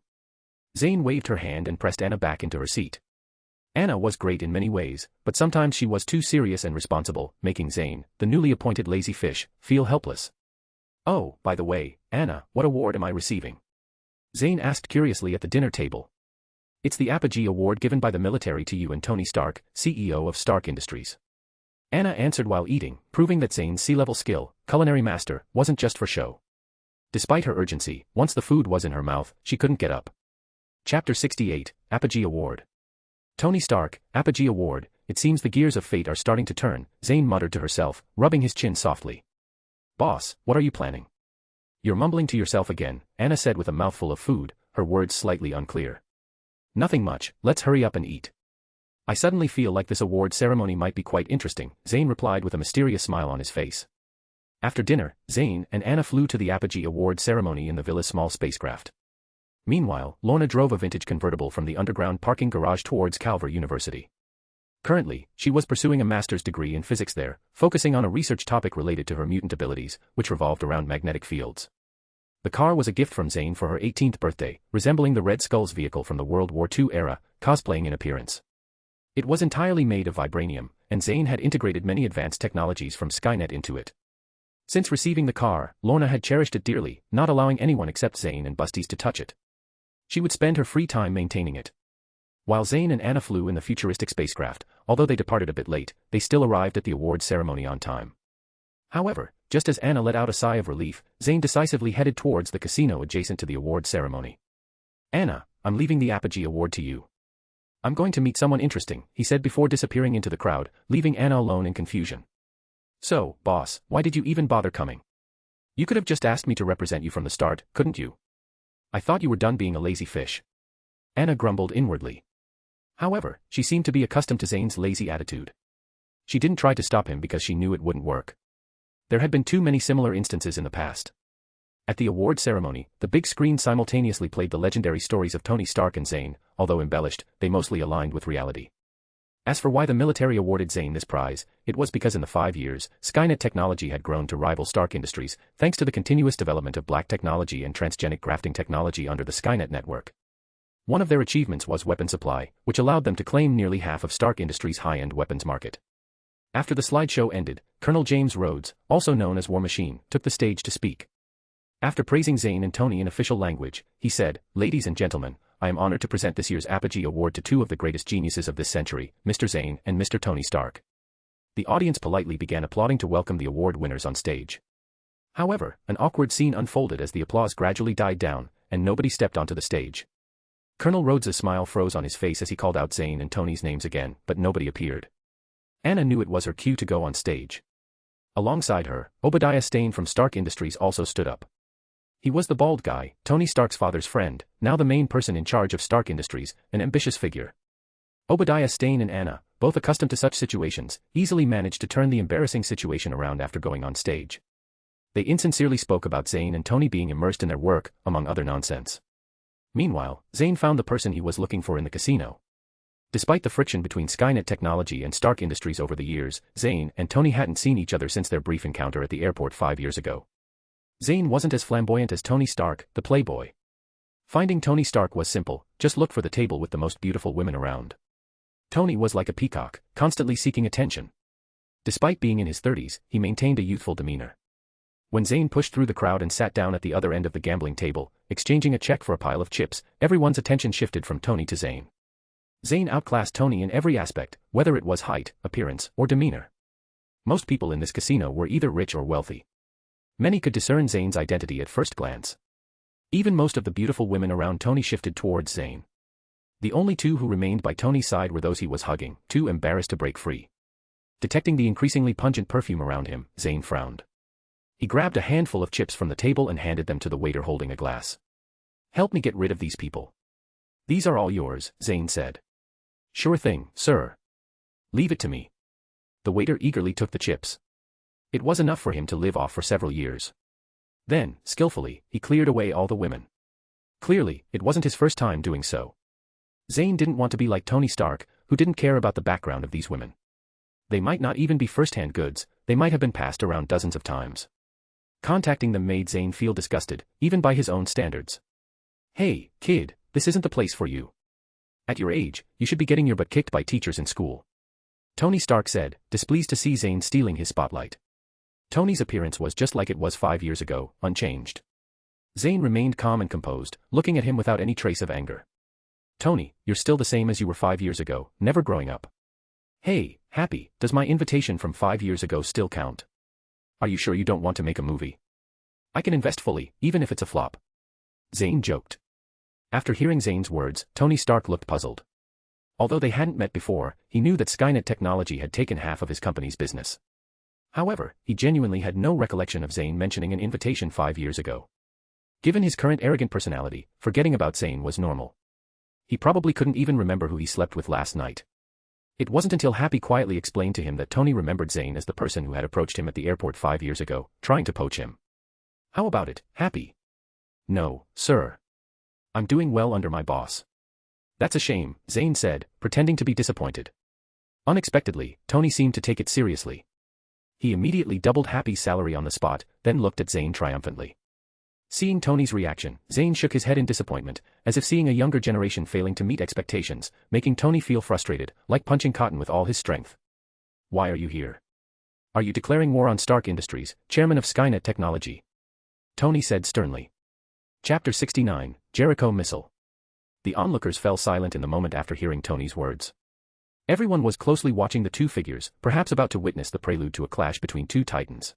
Zayn waved her hand and pressed Anna back into her seat. Anna was great in many ways, but sometimes she was too serious and responsible, making Zayn, the newly appointed lazy fish, feel helpless. Oh, by the way, Anna, what award am I receiving? Zayn asked curiously at the dinner table. It's the Apogee Award given by the military to you and Tony Stark, CEO of Stark Industries. Anna answered while eating, proving that Zayn's sea-level skill, culinary master, wasn't just for show. Despite her urgency, once the food was in her mouth, she couldn't get up. Chapter 68, Apogee Award. Tony Stark, Apogee Award, it seems the gears of fate are starting to turn, Zayn muttered to herself, rubbing his chin softly. Boss, what are you planning? You're mumbling to yourself again, Anna said with a mouthful of food, her words slightly unclear. Nothing much, let's hurry up and eat. I suddenly feel like this award ceremony might be quite interesting, Zayn replied with a mysterious smile on his face. After dinner, Zayn and Anna flew to the Apogee Award ceremony in the villa's small spacecraft. Meanwhile, Lorna drove a vintage convertible from the underground parking garage towards Calvary University. Currently, she was pursuing a master's degree in physics there, focusing on a research topic related to her mutant abilities, which revolved around magnetic fields. The car was a gift from Zayn for her 18th birthday, resembling the Red Skull's vehicle from the World War II era, cosplaying in appearance. It was entirely made of Vibranium, and Zayn had integrated many advanced technologies from Skynet into it. Since receiving the car, Lorna had cherished it dearly, not allowing anyone except Zayn and Busties to touch it. She would spend her free time maintaining it. While Zayn and Anna flew in the futuristic spacecraft, although they departed a bit late, they still arrived at the award ceremony on time. However, just as Anna let out a sigh of relief, Zayn decisively headed towards the casino adjacent to the award ceremony. Anna, I'm leaving the Apogee Award to you. I'm going to meet someone interesting, he said before disappearing into the crowd, leaving Anna alone in confusion. So, boss, why did you even bother coming? You could have just asked me to represent you from the start, couldn't you? I thought you were done being a lazy fish. Anna grumbled inwardly. However, she seemed to be accustomed to Zayn's lazy attitude. She didn't try to stop him because she knew it wouldn't work. There had been too many similar instances in the past. At the award ceremony, the big screen simultaneously played the legendary stories of Tony Stark and Zayn, although embellished, they mostly aligned with reality. As for why the military awarded Zayn this prize, it was because in the 5 years, Skynet technology had grown to rival Stark Industries, thanks to the continuous development of black technology and transgenic grafting technology under the Skynet network. One of their achievements was weapon supply, which allowed them to claim nearly half of Stark Industries' high-end weapons market. After the slideshow ended, Colonel James Rhodes, also known as War Machine, took the stage to speak. After praising Zayn and Tony in official language, he said, "Ladies and gentlemen, I am honored to present this year's Apogee Award to two of the greatest geniuses of this century, Mr. Zayn and Mr. Tony Stark." The audience politely began applauding to welcome the award winners on stage. However, an awkward scene unfolded as the applause gradually died down, and nobody stepped onto the stage. Colonel Rhodes's smile froze on his face as he called out Zayn and Tony's names again, but nobody appeared. Anna knew it was her cue to go on stage. Alongside her, Obadiah Stane from Stark Industries also stood up. He was the bald guy, Tony Stark's father's friend, now the main person in charge of Stark Industries, an ambitious figure. Obadiah Stane and Anna, both accustomed to such situations, easily managed to turn the embarrassing situation around after going on stage. They insincerely spoke about Zayn and Tony being immersed in their work, among other nonsense. Meanwhile, Zayn found the person he was looking for in the casino. Despite the friction between Skynet technology and Stark Industries over the years, Zayn and Tony hadn't seen each other since their brief encounter at the airport 5 years ago. Zayn wasn't as flamboyant as Tony Stark, the playboy. Finding Tony Stark was simple, just look for the table with the most beautiful women around. Tony was like a peacock, constantly seeking attention. Despite being in his 30s, he maintained a youthful demeanor. When Zayn pushed through the crowd and sat down at the other end of the gambling table, exchanging a check for a pile of chips, everyone's attention shifted from Tony to Zayn. Zayn outclassed Tony in every aspect, whether it was height, appearance, or demeanor. Most people in this casino were either rich or wealthy. Many could discern Zayn's identity at first glance. Even most of the beautiful women around Tony shifted towards Zayn. The only two who remained by Tony's side were those he was hugging, too embarrassed to break free. Detecting the increasingly pungent perfume around him, Zayn frowned. He grabbed a handful of chips from the table and handed them to the waiter holding a glass. "Help me get rid of these people." "These are all yours," Zayn said. "Sure thing, sir." "Leave it to me." The waiter eagerly took the chips. It was enough for him to live off for several years. Then, skillfully, he cleared away all the women. Clearly, it wasn't his first time doing so. Zayn didn't want to be like Tony Stark, who didn't care about the background of these women. They might not even be first-hand goods, they might have been passed around dozens of times. Contacting them made Zayn feel disgusted, even by his own standards. "Hey, kid, this isn't the place for you. At your age, you should be getting your butt kicked by teachers in school," Tony Stark said, displeased to see Zayn stealing his spotlight. Tony's appearance was just like it was 5 years ago, unchanged. Zayn remained calm and composed, looking at him without any trace of anger. "Tony, you're still the same as you were 5 years ago, never growing up." "Hey, Happy, does my invitation from 5 years ago still count? Are you sure you don't want to make a movie? I can invest fully, even if it's a flop." Zayn joked. After hearing Zayn's words, Tony Stark looked puzzled. Although they hadn't met before, he knew that Skynet technology had taken half of his company's business. However, he genuinely had no recollection of Zayn mentioning an invitation 5 years ago. Given his current arrogant personality, forgetting about Zayn was normal. He probably couldn't even remember who he slept with last night. It wasn't until Happy quietly explained to him that Tony remembered Zayn as the person who had approached him at the airport 5 years ago, trying to poach him. How about it, Happy? No, sir. I'm doing well under my boss. That's a shame, Zayn said, pretending to be disappointed. Unexpectedly, Tony seemed to take it seriously. He immediately doubled Happy's salary on the spot, then looked at Zayn triumphantly. Seeing Tony's reaction, Zayn shook his head in disappointment, as if seeing a younger generation failing to meet expectations, making Tony feel frustrated, like punching cotton with all his strength. Why are you here? Are you declaring war on Stark Industries, chairman of Skynet Technology? Tony said sternly. Chapter 69, Jericho Missile. The onlookers fell silent in the moment after hearing Tony's words. Everyone was closely watching the two figures, perhaps about to witness the prelude to a clash between two titans.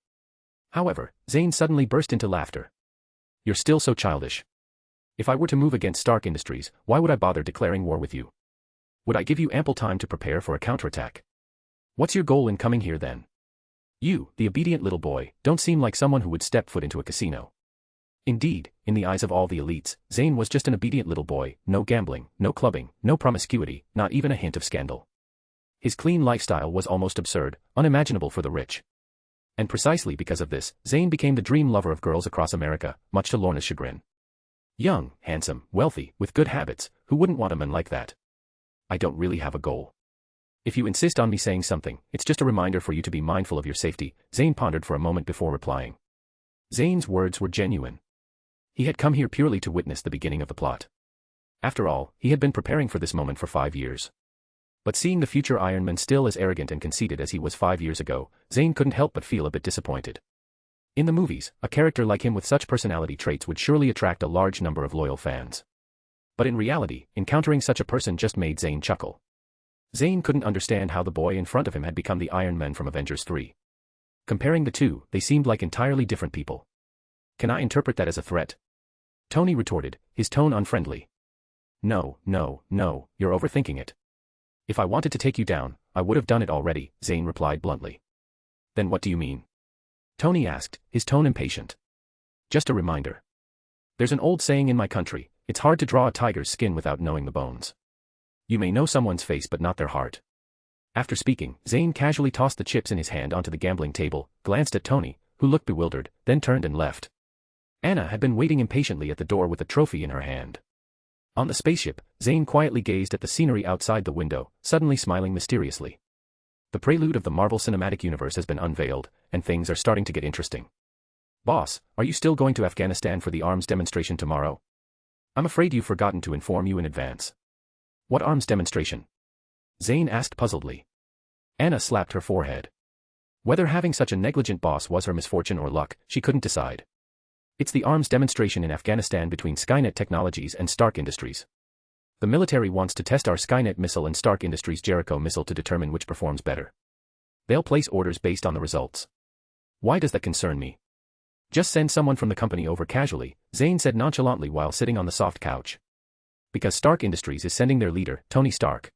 However, Zayn suddenly burst into laughter. You're still so childish. If I were to move against Stark Industries, why would I bother declaring war with you? Would I give you ample time to prepare for a counterattack? What's your goal in coming here then? You, the obedient little boy, don't seem like someone who would step foot into a casino. Indeed, in the eyes of all the elites, Zayn was just an obedient little boy, no gambling, no clubbing, no promiscuity, not even a hint of scandal. His clean lifestyle was almost absurd, unimaginable for the rich. And precisely because of this, Zayn became the dream lover of girls across America, much to Lorna's chagrin. Young, handsome, wealthy, with good habits, who wouldn't want a man like that? I don't really have a goal. If you insist on me saying something, it's just a reminder for you to be mindful of your safety, Zayn pondered for a moment before replying. Zayn's words were genuine. He had come here purely to witness the beginning of the plot. After all, he had been preparing for this moment for 5 years. But seeing the future Iron Man still as arrogant and conceited as he was 5 years ago, Zayn couldn't help but feel a bit disappointed. In the movies, a character like him with such personality traits would surely attract a large number of loyal fans. But in reality, encountering such a person just made Zayn chuckle. Zayn couldn't understand how the boy in front of him had become the Iron Man from Avengers 3. Comparing the two, they seemed like entirely different people. Can I interpret that as a threat? Tony retorted, his tone unfriendly. No, you're overthinking it. If I wanted to take you down, I would have done it already, Zayn replied bluntly. Then what do you mean? Tony asked, his tone impatient. Just a reminder. There's an old saying in my country, it's hard to draw a tiger's skin without knowing the bones. You may know someone's face but not their heart. After speaking, Zayn casually tossed the chips in his hand onto the gambling table, glanced at Tony, who looked bewildered, then turned and left. Anna had been waiting impatiently at the door with a trophy in her hand. On the spaceship, Zayn quietly gazed at the scenery outside the window, suddenly smiling mysteriously. The prelude of the Marvel Cinematic Universe has been unveiled, and things are starting to get interesting. Boss, are you still going to Afghanistan for the arms demonstration tomorrow? I'm afraid you've forgotten to inform you in advance. What arms demonstration? Zayn asked puzzledly. Anna slapped her forehead. Whether having such a negligent boss was her misfortune or luck, she couldn't decide. It's the arms demonstration in Afghanistan between Skynet Technologies and Stark Industries. The military wants to test our Skynet missile and Stark Industries' Jericho missile to determine which performs better. They'll place orders based on the results. Why does that concern me? Just send someone from the company over casually, Zayn said nonchalantly while sitting on the soft couch. Because Stark Industries is sending their leader, Tony Stark.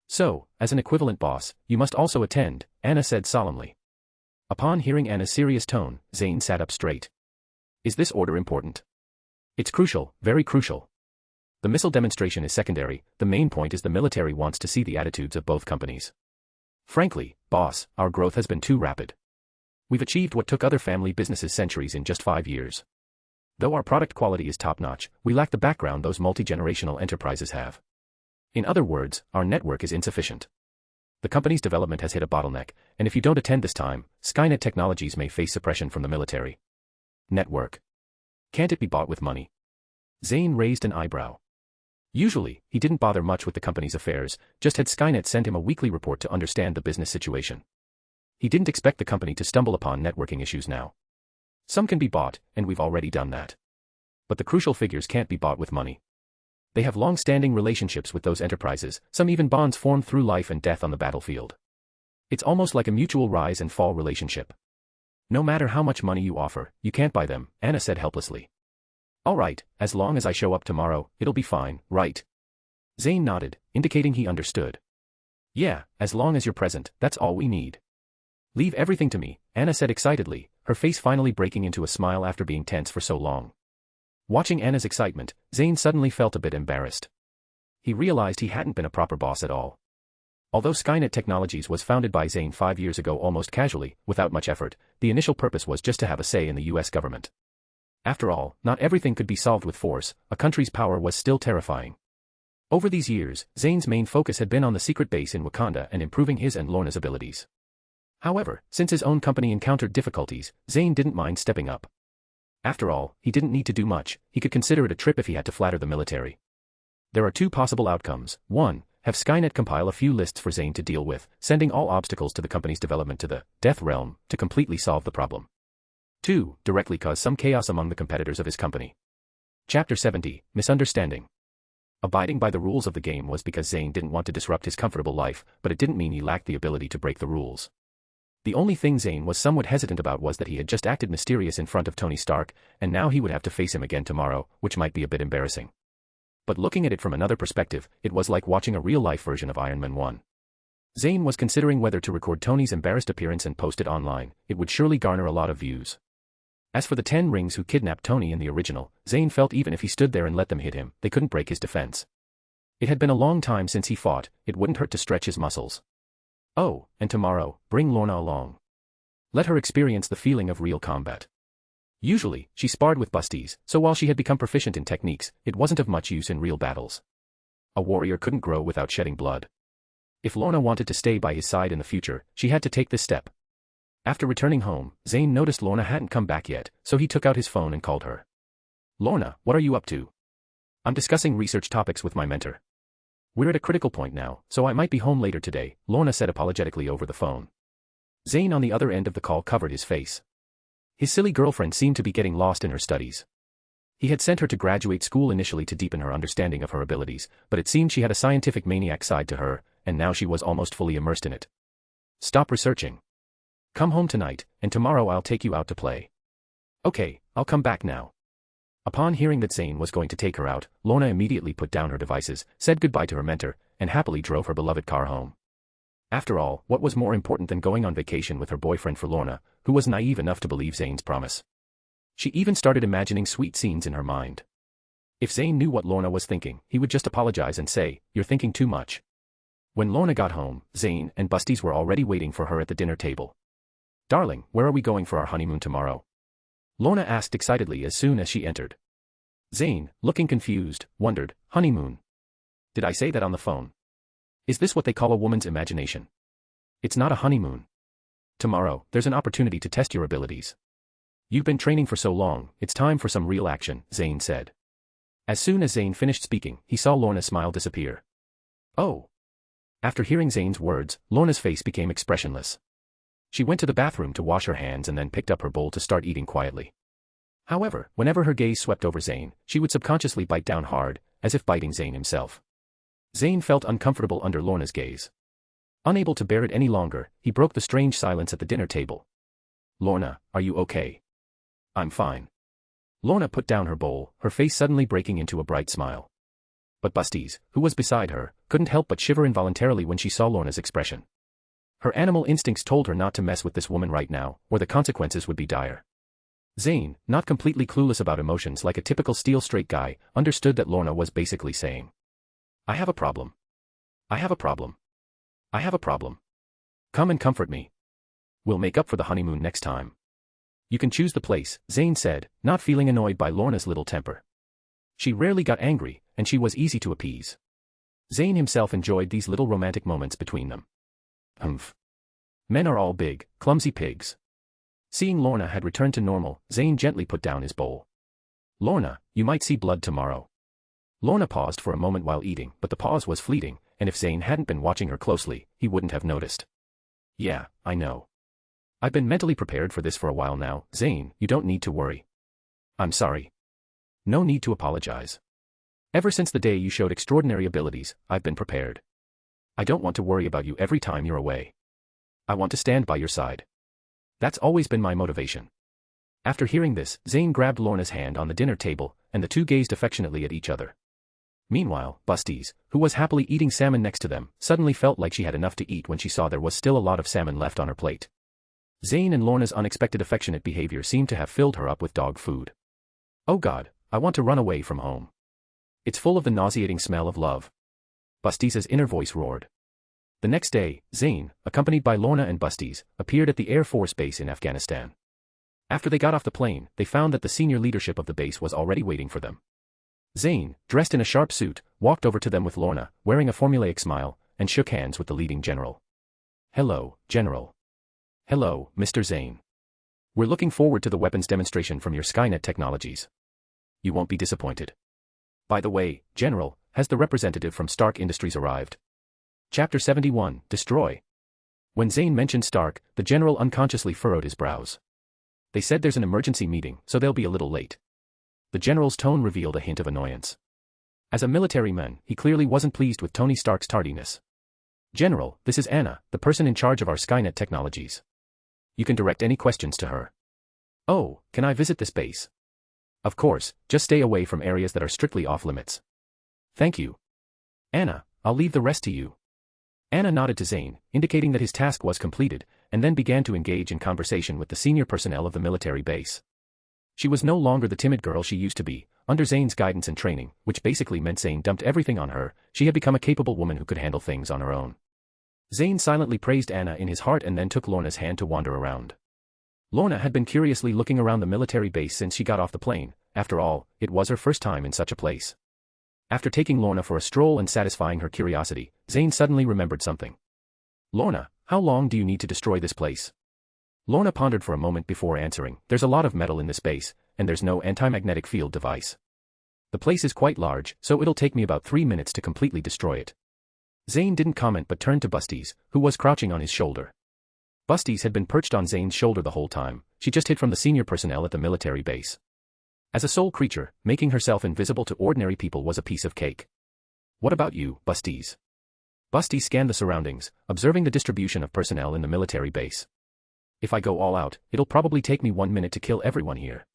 So, as an equivalent boss, you must also attend, Anna said solemnly. Upon hearing Anna's serious tone, Zayn sat up straight. Is this order important? It's crucial, very crucial. The missile demonstration is secondary, the main point is the military wants to see the attitudes of both companies. Frankly, boss, our growth has been too rapid. We've achieved what took other family businesses centuries in just 5 years. Though our product quality is top-notch, we lack the background those multi-generational enterprises have. In other words, our network is insufficient. The company's development has hit a bottleneck, and if you don't attend this time, Skynet Technologies may face suppression from the military. Network. Can't it be bought with money? Zayn raised an eyebrow. Usually, he didn't bother much with the company's affairs, just had Skynet send him a weekly report to understand the business situation. He didn't expect the company to stumble upon networking issues now. Some can be bought, and we've already done that. But the crucial figures can't be bought with money. They have long-standing relationships with those enterprises, some even bonds formed through life and death on the battlefield. It's almost like a mutual rise and fall relationship. No matter how much money you offer, you can't buy them, Anna said helplessly. All right, as long as I show up tomorrow, it'll be fine, right? Zayn nodded, indicating he understood. Yeah, as long as you're present, that's all we need. Leave everything to me, Anna said excitedly, her face finally breaking into a smile after being tense for so long. Watching Anna's excitement, Zayn suddenly felt a bit embarrassed. He realized he hadn't been a proper boss at all. Although Skynet Technologies was founded by Zayn 5 years ago almost casually, without much effort, the initial purpose was just to have a say in the US government. After all, not everything could be solved with force, a country's power was still terrifying. Over these years, Zayn's main focus had been on the secret base in Wakanda and improving his and Lorna's abilities. However, since his own company encountered difficulties, Zayn didn't mind stepping up. After all, he didn't need to do much, he could consider it a trip if he had to flatter the military. There are two possible outcomes. 1. Have Skynet compile a few lists for Zayn to deal with, sending all obstacles to the company's development to the Death Realm to completely solve the problem. 2. Directly cause some chaos among the competitors of his company. Chapter 70, Misunderstanding. Abiding by the rules of the game was because Zayn didn't want to disrupt his comfortable life, but it didn't mean he lacked the ability to break the rules. The only thing Zayn was somewhat hesitant about was that he had just acted mysterious in front of Tony Stark, and now he would have to face him again tomorrow, which might be a bit embarrassing. But looking at it from another perspective, it was like watching a real-life version of Iron Man 1. Zayn was considering whether to record Tony's embarrassed appearance and post it online. It would surely garner a lot of views. As for the 10 rings who kidnapped Tony in the original, Zayn felt even if he stood there and let them hit him, they couldn't break his defense. It had been a long time since he fought, it wouldn't hurt to stretch his muscles. Oh, and tomorrow, bring Lorna along. Let her experience the feeling of real combat. Usually, she sparred with busties, so while she had become proficient in techniques, it wasn't of much use in real battles. A warrior couldn't grow without shedding blood. If Lorna wanted to stay by his side in the future, she had to take this step. After returning home, Zayn noticed Lorna hadn't come back yet, so he took out his phone and called her. Lorna, what are you up to? I'm discussing research topics with my mentor. We're at a critical point now, so I might be home later today, Lorna said apologetically over the phone. Zayn on the other end of the call covered his face. His silly girlfriend seemed to be getting lost in her studies. He had sent her to graduate school initially to deepen her understanding of her abilities, but it seemed she had a scientific maniac side to her, and now she was almost fully immersed in it. Stop researching. Come home tonight, and tomorrow I'll take you out to play. Okay, I'll come back now. Upon hearing that Zayn was going to take her out, Lorna immediately put down her devices, said goodbye to her mentor, and happily drove her beloved car home. After all, what was more important than going on vacation with her boyfriend for Lorna, who was naive enough to believe Zayn's promise? She even started imagining sweet scenes in her mind. If Zayn knew what Lorna was thinking, he would just apologize and say, "You're thinking too much." When Lorna got home, Zayn and Busties were already waiting for her at the dinner table. "Darling, where are we going for our honeymoon tomorrow?" Lorna asked excitedly as soon as she entered. Zayn, looking confused, wondered, "Honeymoon? Did I say that on the phone? Is this what they call a woman's imagination? It's not a honeymoon. Tomorrow, there's an opportunity to test your abilities. You've been training for so long, it's time for some real action," Zayn said. As soon as Zayn finished speaking, he saw Lorna's smile disappear. Oh. After hearing Zayn's words, Lorna's face became expressionless. She went to the bathroom to wash her hands and then picked up her bowl to start eating quietly. However, whenever her gaze swept over Zayn, she would subconsciously bite down hard, as if biting Zayn himself. Zayn felt uncomfortable under Lorna's gaze. Unable to bear it any longer, he broke the strange silence at the dinner table. "Lorna, are you okay?" "I'm fine." Lorna put down her bowl, her face suddenly breaking into a bright smile. But Busties, who was beside her, couldn't help but shiver involuntarily when she saw Lorna's expression. Her animal instincts told her not to mess with this woman right now, or the consequences would be dire. Zayn, not completely clueless about emotions like a typical steel-straight guy, understood that Lorna was basically saying, "I have a problem. I have a problem. I have a problem. Come and comfort me. We'll make up for the honeymoon next time." "You can choose the place," Zayn said, not feeling annoyed by Lorna's little temper. She rarely got angry, and she was easy to appease. Zayn himself enjoyed these little romantic moments between them. Humph. Men are all big, clumsy pigs. Seeing Lorna had returned to normal, Zayn gently put down his bowl. "Lorna, you might see blood tomorrow." Lorna paused for a moment while eating, but the pause was fleeting, and if Zayn hadn't been watching her closely, he wouldn't have noticed. "Yeah, I know. I've been mentally prepared for this for a while now, Zayn, you don't need to worry." "I'm sorry." "No need to apologize. Ever since the day you showed extraordinary abilities, I've been prepared. I don't want to worry about you every time you're away. I want to stand by your side. That's always been my motivation." After hearing this, Zayn grabbed Lorna's hand on the dinner table, and the two gazed affectionately at each other. Meanwhile, Busties, who was happily eating salmon next to them, suddenly felt like she had enough to eat when she saw there was still a lot of salmon left on her plate. Zayn and Lorna's unexpected affectionate behavior seemed to have filled her up with dog food. Oh God, I want to run away from home. It's full of the nauseating smell of love. Busties' inner voice roared. The next day, Zayn, accompanied by Lorna and Busties, appeared at the Air Force Base in Afghanistan. After they got off the plane, they found that the senior leadership of the base was already waiting for them. Zayn, dressed in a sharp suit, walked over to them with Lorna, wearing a formulaic smile, and shook hands with the leading general. Hello, General. Hello, Mr. Zayn. We're looking forward to the weapons demonstration from your Skynet technologies. You won't be disappointed. By the way, General, has the representative from Stark Industries arrived? Chapter 71, Destroy. When Zayn mentioned Stark, the general unconsciously furrowed his brows. They said there's an emergency meeting, so they'll be a little late. The general's tone revealed a hint of annoyance. As a military man, he clearly wasn't pleased with Tony Stark's tardiness. General, this is Anna, the person in charge of our Skynet technologies. You can direct any questions to her. Oh, can I visit this base? Of course, just stay away from areas that are strictly off-limits. Thank you. Anna, I'll leave the rest to you. Anna nodded to Zayn, indicating that his task was completed, and then began to engage in conversation with the senior personnel of the military base. She was no longer the timid girl she used to be. Under Zayn's guidance and training, which basically meant Zayn dumped everything on her, she had become a capable woman who could handle things on her own. Zayn silently praised Anna in his heart and then took Lorna's hand to wander around. Lorna had been curiously looking around the military base since she got off the plane. After all, it was her first time in such a place. After taking Lorna for a stroll and satisfying her curiosity, Zayn suddenly remembered something. Lorna, how long do you need to destroy this place? Lorna pondered for a moment before answering. There's a lot of metal in this base, and there's no anti-magnetic field device. The place is quite large, so it'll take me about 3 minutes to completely destroy it. Zayn didn't comment but turned to Busties, who was crouching on his shoulder. Busties had been perched on Zayn's shoulder the whole time. She just hid from the senior personnel at the military base. As a sole creature, making herself invisible to ordinary people was a piece of cake. What about you, Busties? Busties scanned the surroundings, observing the distribution of personnel in the military base. If I go all out, it'll probably take me 1 minute to kill everyone here.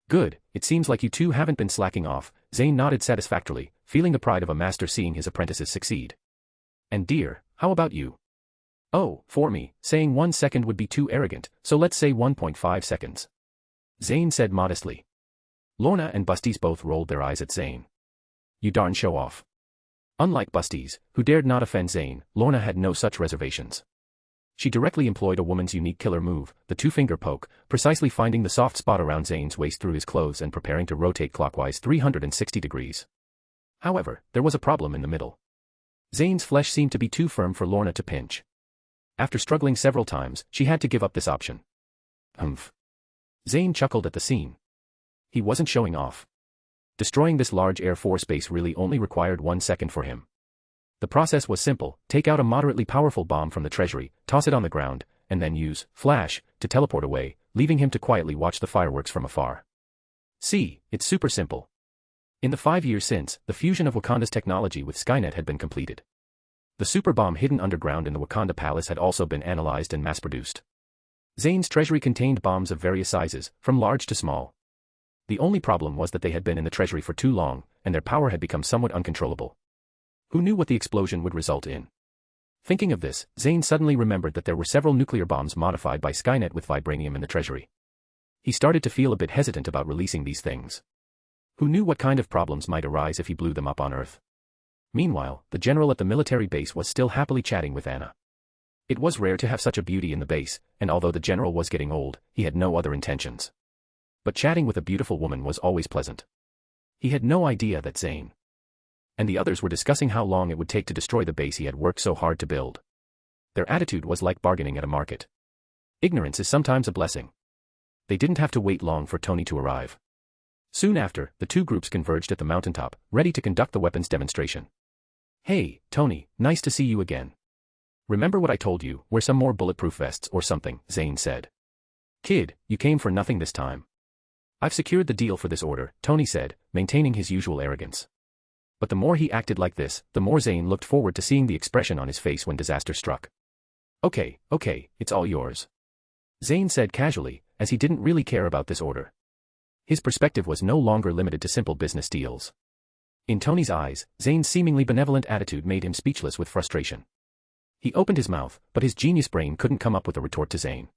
Good, it seems like you two haven't been slacking off. Zayn nodded satisfactorily, feeling the pride of a master seeing his apprentices succeed. And dear, how about you? Oh, for me, saying 1 second would be too arrogant, so let's say 1.5 seconds. Zayn said modestly. Lorna and Busties both rolled their eyes at Zayn. You darn show off. Unlike Busties, who dared not offend Zayn, Lorna had no such reservations. She directly employed a woman's unique killer move, the two-finger poke, precisely finding the soft spot around Zayn's waist through his clothes and preparing to rotate clockwise 360 degrees. However, there was a problem in the middle. Zayn's flesh seemed to be too firm for Lorna to pinch. After struggling several times, she had to give up this option. Humph. Zayn chuckled at the scene. He wasn't showing off. Destroying this large Air Force base really only required 1 second for him. The process was simple: take out a moderately powerful bomb from the treasury, toss it on the ground, and then use Flash to teleport away, leaving him to quietly watch the fireworks from afar. See, it's super simple. In the 5 years since, the fusion of Wakanda's technology with Skynet had been completed. The super bomb hidden underground in the Wakanda palace had also been analyzed and mass-produced. Zayn's treasury contained bombs of various sizes, from large to small. The only problem was that they had been in the treasury for too long, and their power had become somewhat uncontrollable. Who knew what the explosion would result in? Thinking of this, Zayn suddenly remembered that there were several nuclear bombs modified by Skynet with Vibranium in the treasury. He started to feel a bit hesitant about releasing these things. Who knew what kind of problems might arise if he blew them up on Earth? Meanwhile, the general at the military base was still happily chatting with Anna. It was rare to have such a beauty in the base, and although the general was getting old, he had no other intentions. But chatting with a beautiful woman was always pleasant. He had no idea that Zayn and the others were discussing how long it would take to destroy the base he had worked so hard to build. Their attitude was like bargaining at a market. Ignorance is sometimes a blessing. They didn't have to wait long for Tony to arrive. Soon after, the two groups converged at the mountaintop, ready to conduct the weapons demonstration. Hey, Tony, nice to see you again. Remember what I told you, wear some more bulletproof vests or something, Zayn said. Kid, you came for nothing this time. I've secured the deal for this order, Tony said, maintaining his usual arrogance. But the more he acted like this, the more Zayn looked forward to seeing the expression on his face when disaster struck. Okay, it's all yours. Zayn said casually, as he didn't really care about this order. His perspective was no longer limited to simple business deals. In Tony's eyes, Zayn's seemingly benevolent attitude made him speechless with frustration. He opened his mouth, but his genius brain couldn't come up with a retort to Zayn.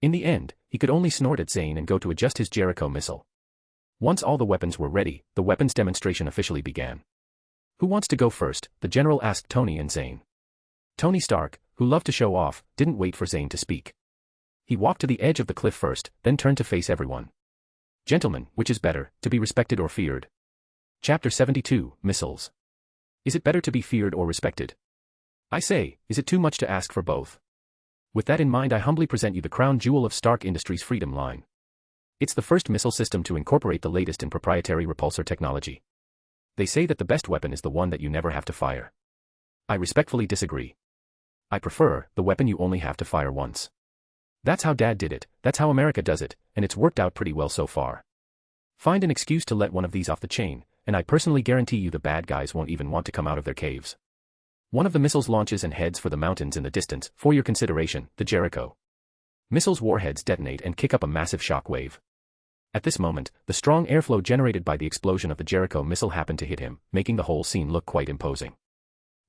In the end, he could only snort at Zayn and go to adjust his Jericho missile. Once all the weapons were ready, the weapons demonstration officially began. Who wants to go first? The general asked Tony and Zayn. Tony Stark, who loved to show off, didn't wait for Zayn to speak. He walked to the edge of the cliff first, then turned to face everyone. Gentlemen, which is better, to be respected or feared? Chapter 72, Missiles. Is it better to be feared or respected? I say, is it too much to ask for both? With that in mind, I humbly present you the crown jewel of Stark Industries' Freedom line. It's the first missile system to incorporate the latest in proprietary repulsor technology. They say that the best weapon is the one that you never have to fire. I respectfully disagree. I prefer the weapon you only have to fire once. That's how Dad did it, that's how America does it, and it's worked out pretty well so far. Find an excuse to let one of these off the chain, and I personally guarantee you the bad guys won't even want to come out of their caves. One of the missiles launches and heads for the mountains in the distance. For your consideration, the Jericho missile's warheads detonate and kick up a massive shock wave. At this moment, the strong airflow generated by the explosion of the Jericho missile happened to hit him, making the whole scene look quite imposing.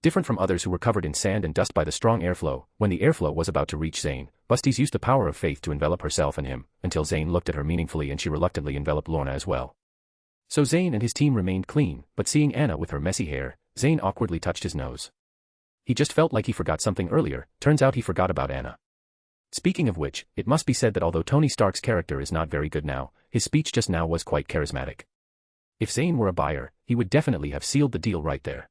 Different from others who were covered in sand and dust by the strong airflow, when the airflow was about to reach Zayn, Busties used the power of faith to envelop herself and him, until Zayn looked at her meaningfully and she reluctantly enveloped Lorna as well. So Zayn and his team remained clean, but seeing Anna with her messy hair, Zayn awkwardly touched his nose. He just felt like he forgot something earlier. Turns out he forgot about Anna. Speaking of which, it must be said that although Tony Stark's character is not very good now, his speech just now was quite charismatic. If Zayn were a buyer, he would definitely have sealed the deal right there.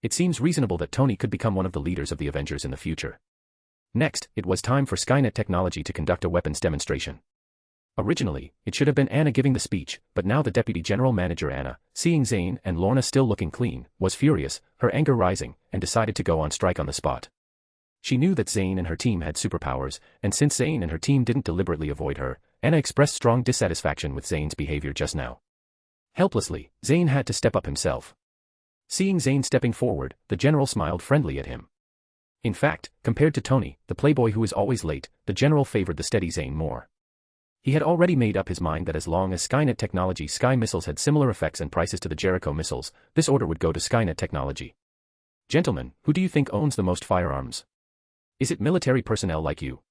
It seems reasonable that Tony could become one of the leaders of the Avengers in the future. Next, it was time for Skynet Technology to conduct a weapons demonstration. Originally, it should have been Anna giving the speech, but now the Deputy General Manager Anna, seeing Zayn and Lorna still looking clean, was furious, her anger rising, and decided to go on strike on the spot. She knew that Zayn and her team had superpowers, and since Zayn and her team didn't deliberately avoid her, Anna expressed strong dissatisfaction with Zayn's behavior just now. Helplessly, Zayn had to step up himself. Seeing Zayn stepping forward, the general smiled friendly at him. In fact, compared to Tony, the playboy who is always late, the general favored the steady Zayn more. He had already made up his mind that as long as Skynet Technology Sky missiles had similar effects and prices to the Jericho missiles, this order would go to Skynet Technology. Gentlemen, who do you think owns the most firearms? Is it military personnel like you?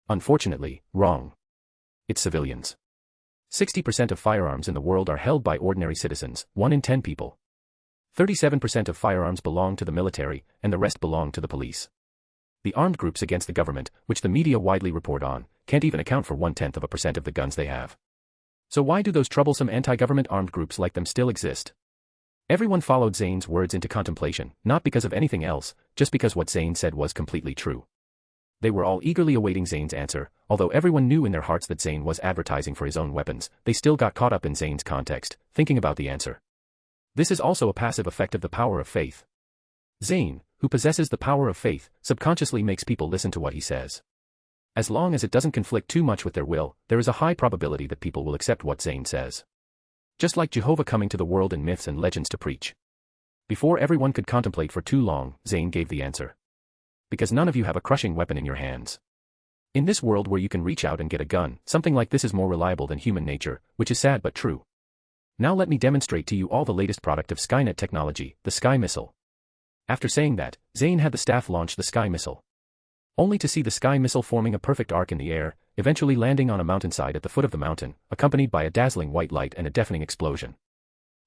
Unfortunately, wrong. It's civilians. 60% of firearms in the world are held by ordinary citizens, 1 in 10 people. 37% of firearms belong to the military, and the rest belong to the police. The armed groups against the government, which the media widely report on, can't even account for 0.1% of the guns they have. So why do those troublesome anti-government armed groups like them still exist? Everyone followed Zayn's words into contemplation, not because of anything else, just because what Zayn said was completely true. They were all eagerly awaiting Zayn's answer. Although everyone knew in their hearts that Zayn was advertising for his own weapons, they still got caught up in Zayn's context, thinking about the answer. This is also a passive effect of the power of faith. Zayn, who possesses the power of faith, subconsciously makes people listen to what he says. As long as it doesn't conflict too much with their will, there is a high probability that people will accept what Zayn says. Just like Jehovah coming to the world in myths and legends to preach. Before everyone could contemplate for too long, Zayn gave the answer. Because none of you have a crushing weapon in your hands. In this world where you can reach out and get a gun, something like this is more reliable than human nature, which is sad but true. Now let me demonstrate to you all the latest product of Skynet Technology, the Sky Missile. After saying that, Zayn had the staff launch the Sky Missile. Only to see the Sky Missile forming a perfect arc in the air, eventually landing on a mountainside at the foot of the mountain, accompanied by a dazzling white light and a deafening explosion.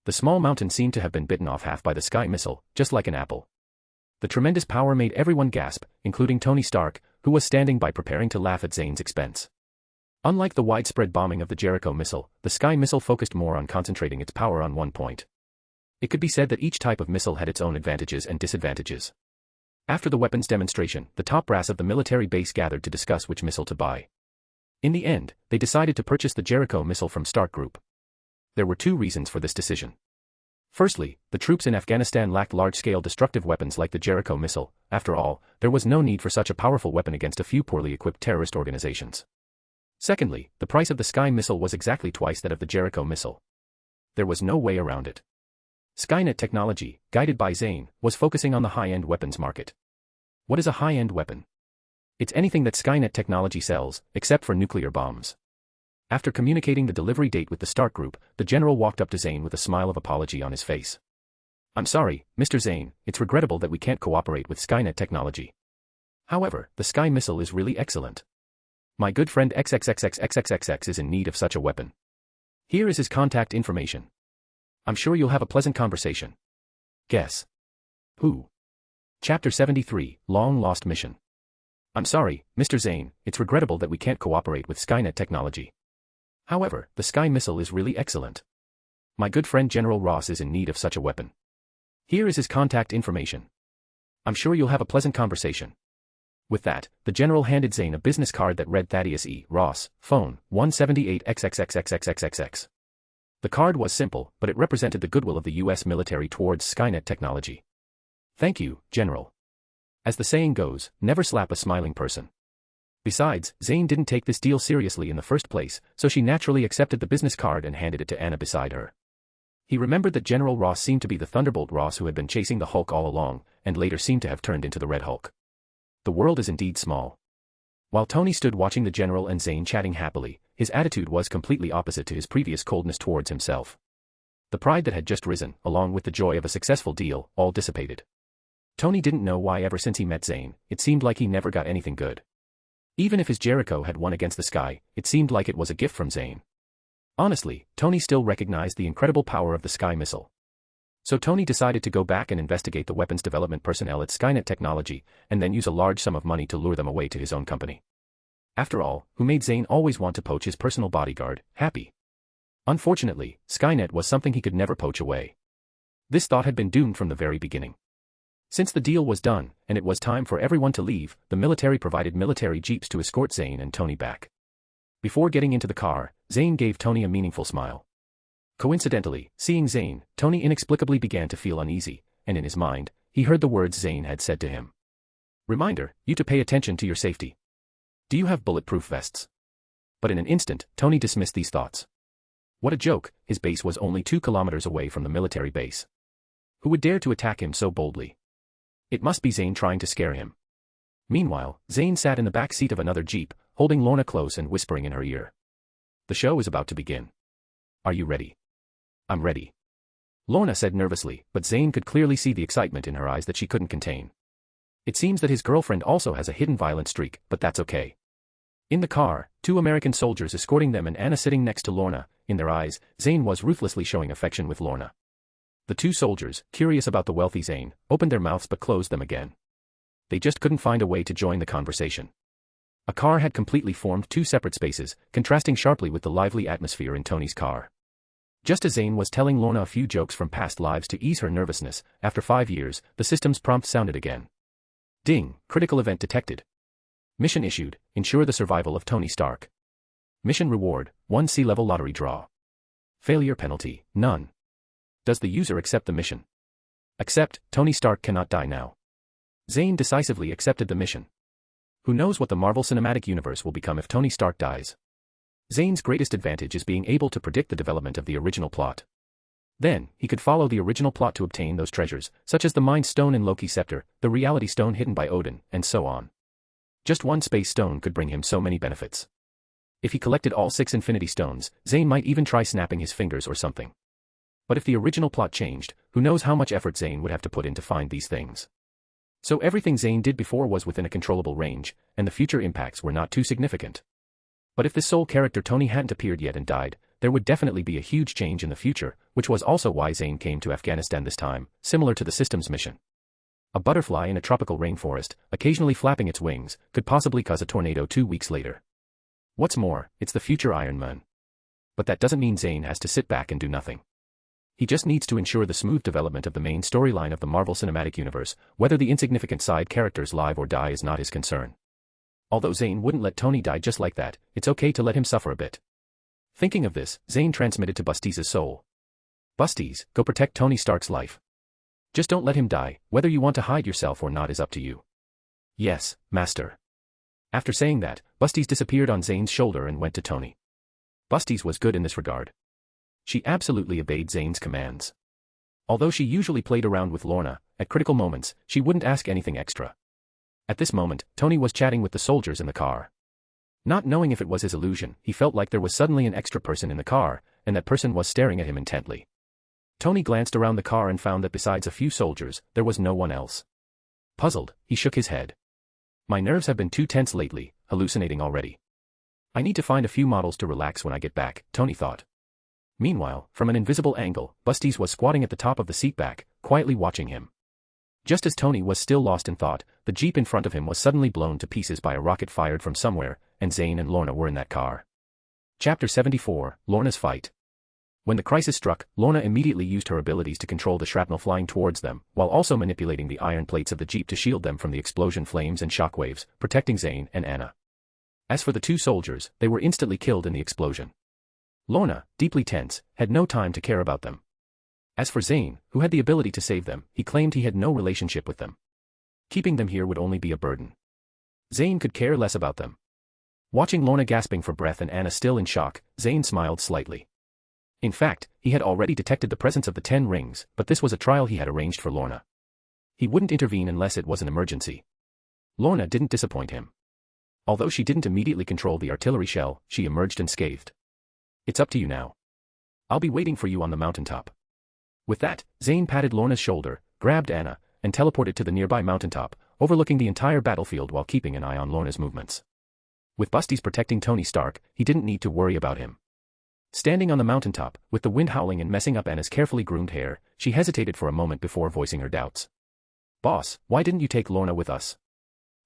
The small mountain seemed to have been bitten off half by the Sky Missile, just like an apple. The tremendous power made everyone gasp, including Tony Stark, who was standing by preparing to laugh at Zayn's expense. Unlike the widespread bombing of the Jericho missile, the Sky Missile focused more on concentrating its power on one point. It could be said that each type of missile had its own advantages and disadvantages. After the weapons demonstration, the top brass of the military base gathered to discuss which missile to buy. In the end, they decided to purchase the Jericho missile from Stark Group. There were 2 reasons for this decision. Firstly, the troops in Afghanistan lacked large-scale destructive weapons like the Jericho missile. After all, there was no need for such a powerful weapon against a few poorly equipped terrorist organizations. Secondly, the price of the Sky Missile was exactly twice that of the Jericho missile. There was no way around it. Skynet Technology, guided by Zayn, was focusing on the high-end weapons market. What is a high-end weapon? It's anything that Skynet Technology sells, except for nuclear bombs. After communicating the delivery date with the Stark Group, the general walked up to Zayn with a smile of apology on his face. I'm sorry, Mr. Zayn, it's regrettable that we can't cooperate with Skynet technology. However, the Sky Missile is really excellent. My good friend XXXXXXXX is in need of such a weapon. Here is his contact information. I'm sure you'll have a pleasant conversation. Guess. Who? Chapter 73, Long Lost Mission. I'm sorry, Mr. Zayn, it's regrettable that we can't cooperate with Skynet technology. However, the Sky Missile is really excellent. My good friend General Ross is in need of such a weapon. Here is his contact information. I'm sure you'll have a pleasant conversation. With that, the general handed Zayn a business card that read Thaddeus E. Ross, phone, 178XXXXXXXX. The card was simple, but it represented the goodwill of the US military towards Skynet technology. Thank you, General. As the saying goes, never slap a smiling person. Besides, Zayn didn't take this deal seriously in the first place, so she naturally accepted the business card and handed it to Anna beside her. He remembered that General Ross seemed to be the Thunderbolt Ross who had been chasing the Hulk all along, and later seemed to have turned into the Red Hulk. The world is indeed small. While Tony stood watching the General and Zayn chatting happily, his attitude was completely opposite to his previous coldness towards himself. The pride that had just risen, along with the joy of a successful deal, all dissipated. Tony didn't know why ever since he met Zayn, it seemed like he never got anything good. Even if his Jericho had won against the Sky, it seemed like it was a gift from Zayn. Honestly, Tony still recognized the incredible power of the Sky Missile. So Tony decided to go back and investigate the weapons development personnel at Skynet Technology, and then use a large sum of money to lure them away to his own company. After all, who made Zayn always want to poach his personal bodyguard, Happy? Unfortunately, Skynet was something he could never poach away. This thought had been doomed from the very beginning. Since the deal was done, and it was time for everyone to leave, the military provided military jeeps to escort Zayn and Tony back. Before getting into the car, Zayn gave Tony a meaningful smile. Coincidentally, seeing Zayn, Tony inexplicably began to feel uneasy, and in his mind, he heard the words Zayn had said to him. Reminder, you to pay attention to your safety. Do you have bulletproof vests? But in an instant, Tony dismissed these thoughts. What a joke, his base was only 2 kilometers away from the military base. Who would dare to attack him so boldly? It must be Zayn trying to scare him. Meanwhile, Zayn sat in the back seat of another jeep, holding Lorna close and whispering in her ear. The show is about to begin. Are you ready? I'm ready. Lorna said nervously, but Zayn could clearly see the excitement in her eyes that she couldn't contain. It seems that his girlfriend also has a hidden violent streak, but that's okay. In the car, 2 American soldiers escorting them and Anna sitting next to Lorna, in their eyes, Zayn was ruthlessly showing affection with Lorna. The 2 soldiers, curious about the wealthy Zayn, opened their mouths but closed them again. They just couldn't find a way to join the conversation. A car had completely formed 2 separate spaces, contrasting sharply with the lively atmosphere in Tony's car. Just as Zayn was telling Lorna a few jokes from past lives to ease her nervousness, after 5 years, the system's prompt sounded again. Ding, critical event detected. Mission issued, ensure the survival of Tony Stark. Mission reward, 1 sea-level lottery draw. Failure penalty, none. Does the user accept the mission? Accept, Tony Stark cannot die now. Zayn decisively accepted the mission. Who knows what the Marvel Cinematic Universe will become if Tony Stark dies? Zayn's greatest advantage is being able to predict the development of the original plot. Then, he could follow the original plot to obtain those treasures, such as the Mind Stone and Loki's Scepter, the Reality Stone hidden by Odin, and so on. Just 1 Space Stone could bring him so many benefits. If he collected all 6 Infinity Stones, Zayn might even try snapping his fingers or something. But if the original plot changed, who knows how much effort Zayn would have to put in to find these things. So everything Zayn did before was within a controllable range, and the future impacts were not too significant. But if the sole character Tony hadn't appeared yet and died, there would definitely be a huge change in the future, which was also why Zayn came to Afghanistan this time, similar to the system's mission. A butterfly in a tropical rainforest, occasionally flapping its wings, could possibly cause a tornado 2 weeks later. What's more, it's the future Iron Man. But that doesn't mean Zayn has to sit back and do nothing. He just needs to ensure the smooth development of the main storyline of the Marvel Cinematic Universe. Whether the insignificant side characters live or die is not his concern. Although Zayn wouldn't let Tony die just like that, it's okay to let him suffer a bit. Thinking of this, Zayn transmitted to Busties' soul. Busties, go protect Tony Stark's life. Just don't let him die, whether you want to hide yourself or not is up to you. Yes, Master. After saying that, Busties disappeared on Zayn's shoulder and went to Tony. Busties was good in this regard. She absolutely obeyed Zayn's commands. Although she usually played around with Lorna, at critical moments, she wouldn't ask anything extra. At this moment, Tony was chatting with the soldiers in the car. Not knowing if it was his illusion, he felt like there was suddenly an extra person in the car, and that person was staring at him intently. Tony glanced around the car and found that besides a few soldiers, there was no one else. Puzzled, he shook his head. My nerves have been too tense lately, hallucinating already. I need to find a few models to relax when I get back, Tony thought. Meanwhile, from an invisible angle, Busties was squatting at the top of the seat back, quietly watching him. Just as Tony was still lost in thought, the jeep in front of him was suddenly blown to pieces by a rocket fired from somewhere, and Zayn and Lorna were in that car. Chapter 74, Lorna's Fight. When the crisis struck, Lorna immediately used her abilities to control the shrapnel flying towards them, while also manipulating the iron plates of the jeep to shield them from the explosion flames and shockwaves, protecting Zayn and Anna. As for the two soldiers, they were instantly killed in the explosion. Lorna, deeply tense, had no time to care about them. As for Zayn, who had the ability to save them, he claimed he had no relationship with them. Keeping them here would only be a burden. Zayn could care less about them. Watching Lorna gasping for breath and Anna still in shock, Zayn smiled slightly. In fact, he had already detected the presence of the 10 rings, but this was a trial he had arranged for Lorna. He wouldn't intervene unless it was an emergency. Lorna didn't disappoint him. Although she didn't immediately control the artillery shell, she emerged unscathed. It's up to you now. I'll be waiting for you on the mountaintop. With that, Zayn patted Lorna's shoulder, grabbed Anna, and teleported to the nearby mountaintop, overlooking the entire battlefield while keeping an eye on Lorna's movements. With Busties protecting Tony Stark, he didn't need to worry about him. Standing on the mountaintop, with the wind howling and messing up Anna's carefully groomed hair, she hesitated for a moment before voicing her doubts. Boss, why didn't you take Lorna with us?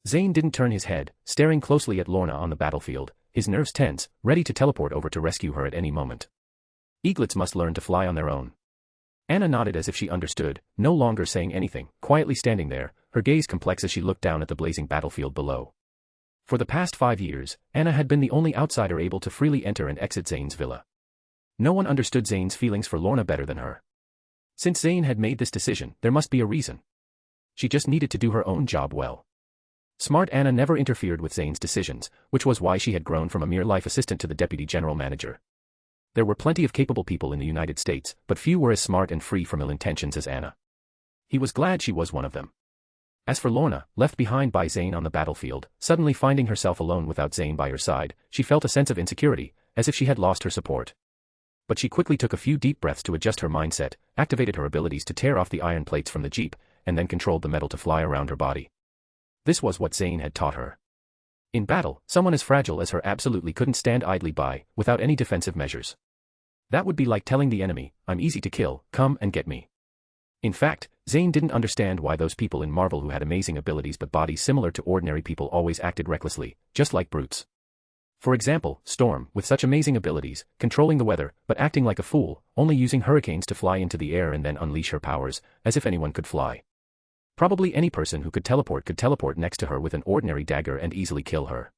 Zayn didn't turn his head, staring closely at Lorna on the battlefield, his nerves tense, ready to teleport over to rescue her at any moment. Eaglets must learn to fly on their own. Anna nodded as if she understood, no longer saying anything, quietly standing there, her gaze complex as she looked down at the blazing battlefield below. For the past 5 years, Anna had been the only outsider able to freely enter and exit Zayn's villa. No one understood Zayn's feelings for Lorna better than her. Since Zayn had made this decision, there must be a reason. She just needed to do her own job well. Smart Anna never interfered with Zayn's decisions, which was why she had grown from a mere life assistant to the deputy general manager. There were plenty of capable people in the United States, but few were as smart and free from ill intentions as Anna. He was glad she was one of them. As for Lorna, left behind by Zayn on the battlefield, suddenly finding herself alone without Zayn by her side, she felt a sense of insecurity, as if she had lost her support. But she quickly took a few deep breaths to adjust her mindset, activated her abilities to tear off the iron plates from the jeep, and then controlled the metal to fly around her body. This was what Zayn had taught her. In battle, someone as fragile as her absolutely couldn't stand idly by, without any defensive measures. That would be like telling the enemy, I'm easy to kill, come and get me. In fact, Zayn didn't understand why those people in Marvel who had amazing abilities but bodies similar to ordinary people always acted recklessly, just like brutes. For example, Storm, with such amazing abilities, controlling the weather, but acting like a fool, only using hurricanes to fly into the air and then unleash her powers, as if anyone could fly. Probably any person who could teleport next to her with an ordinary dagger and easily kill her.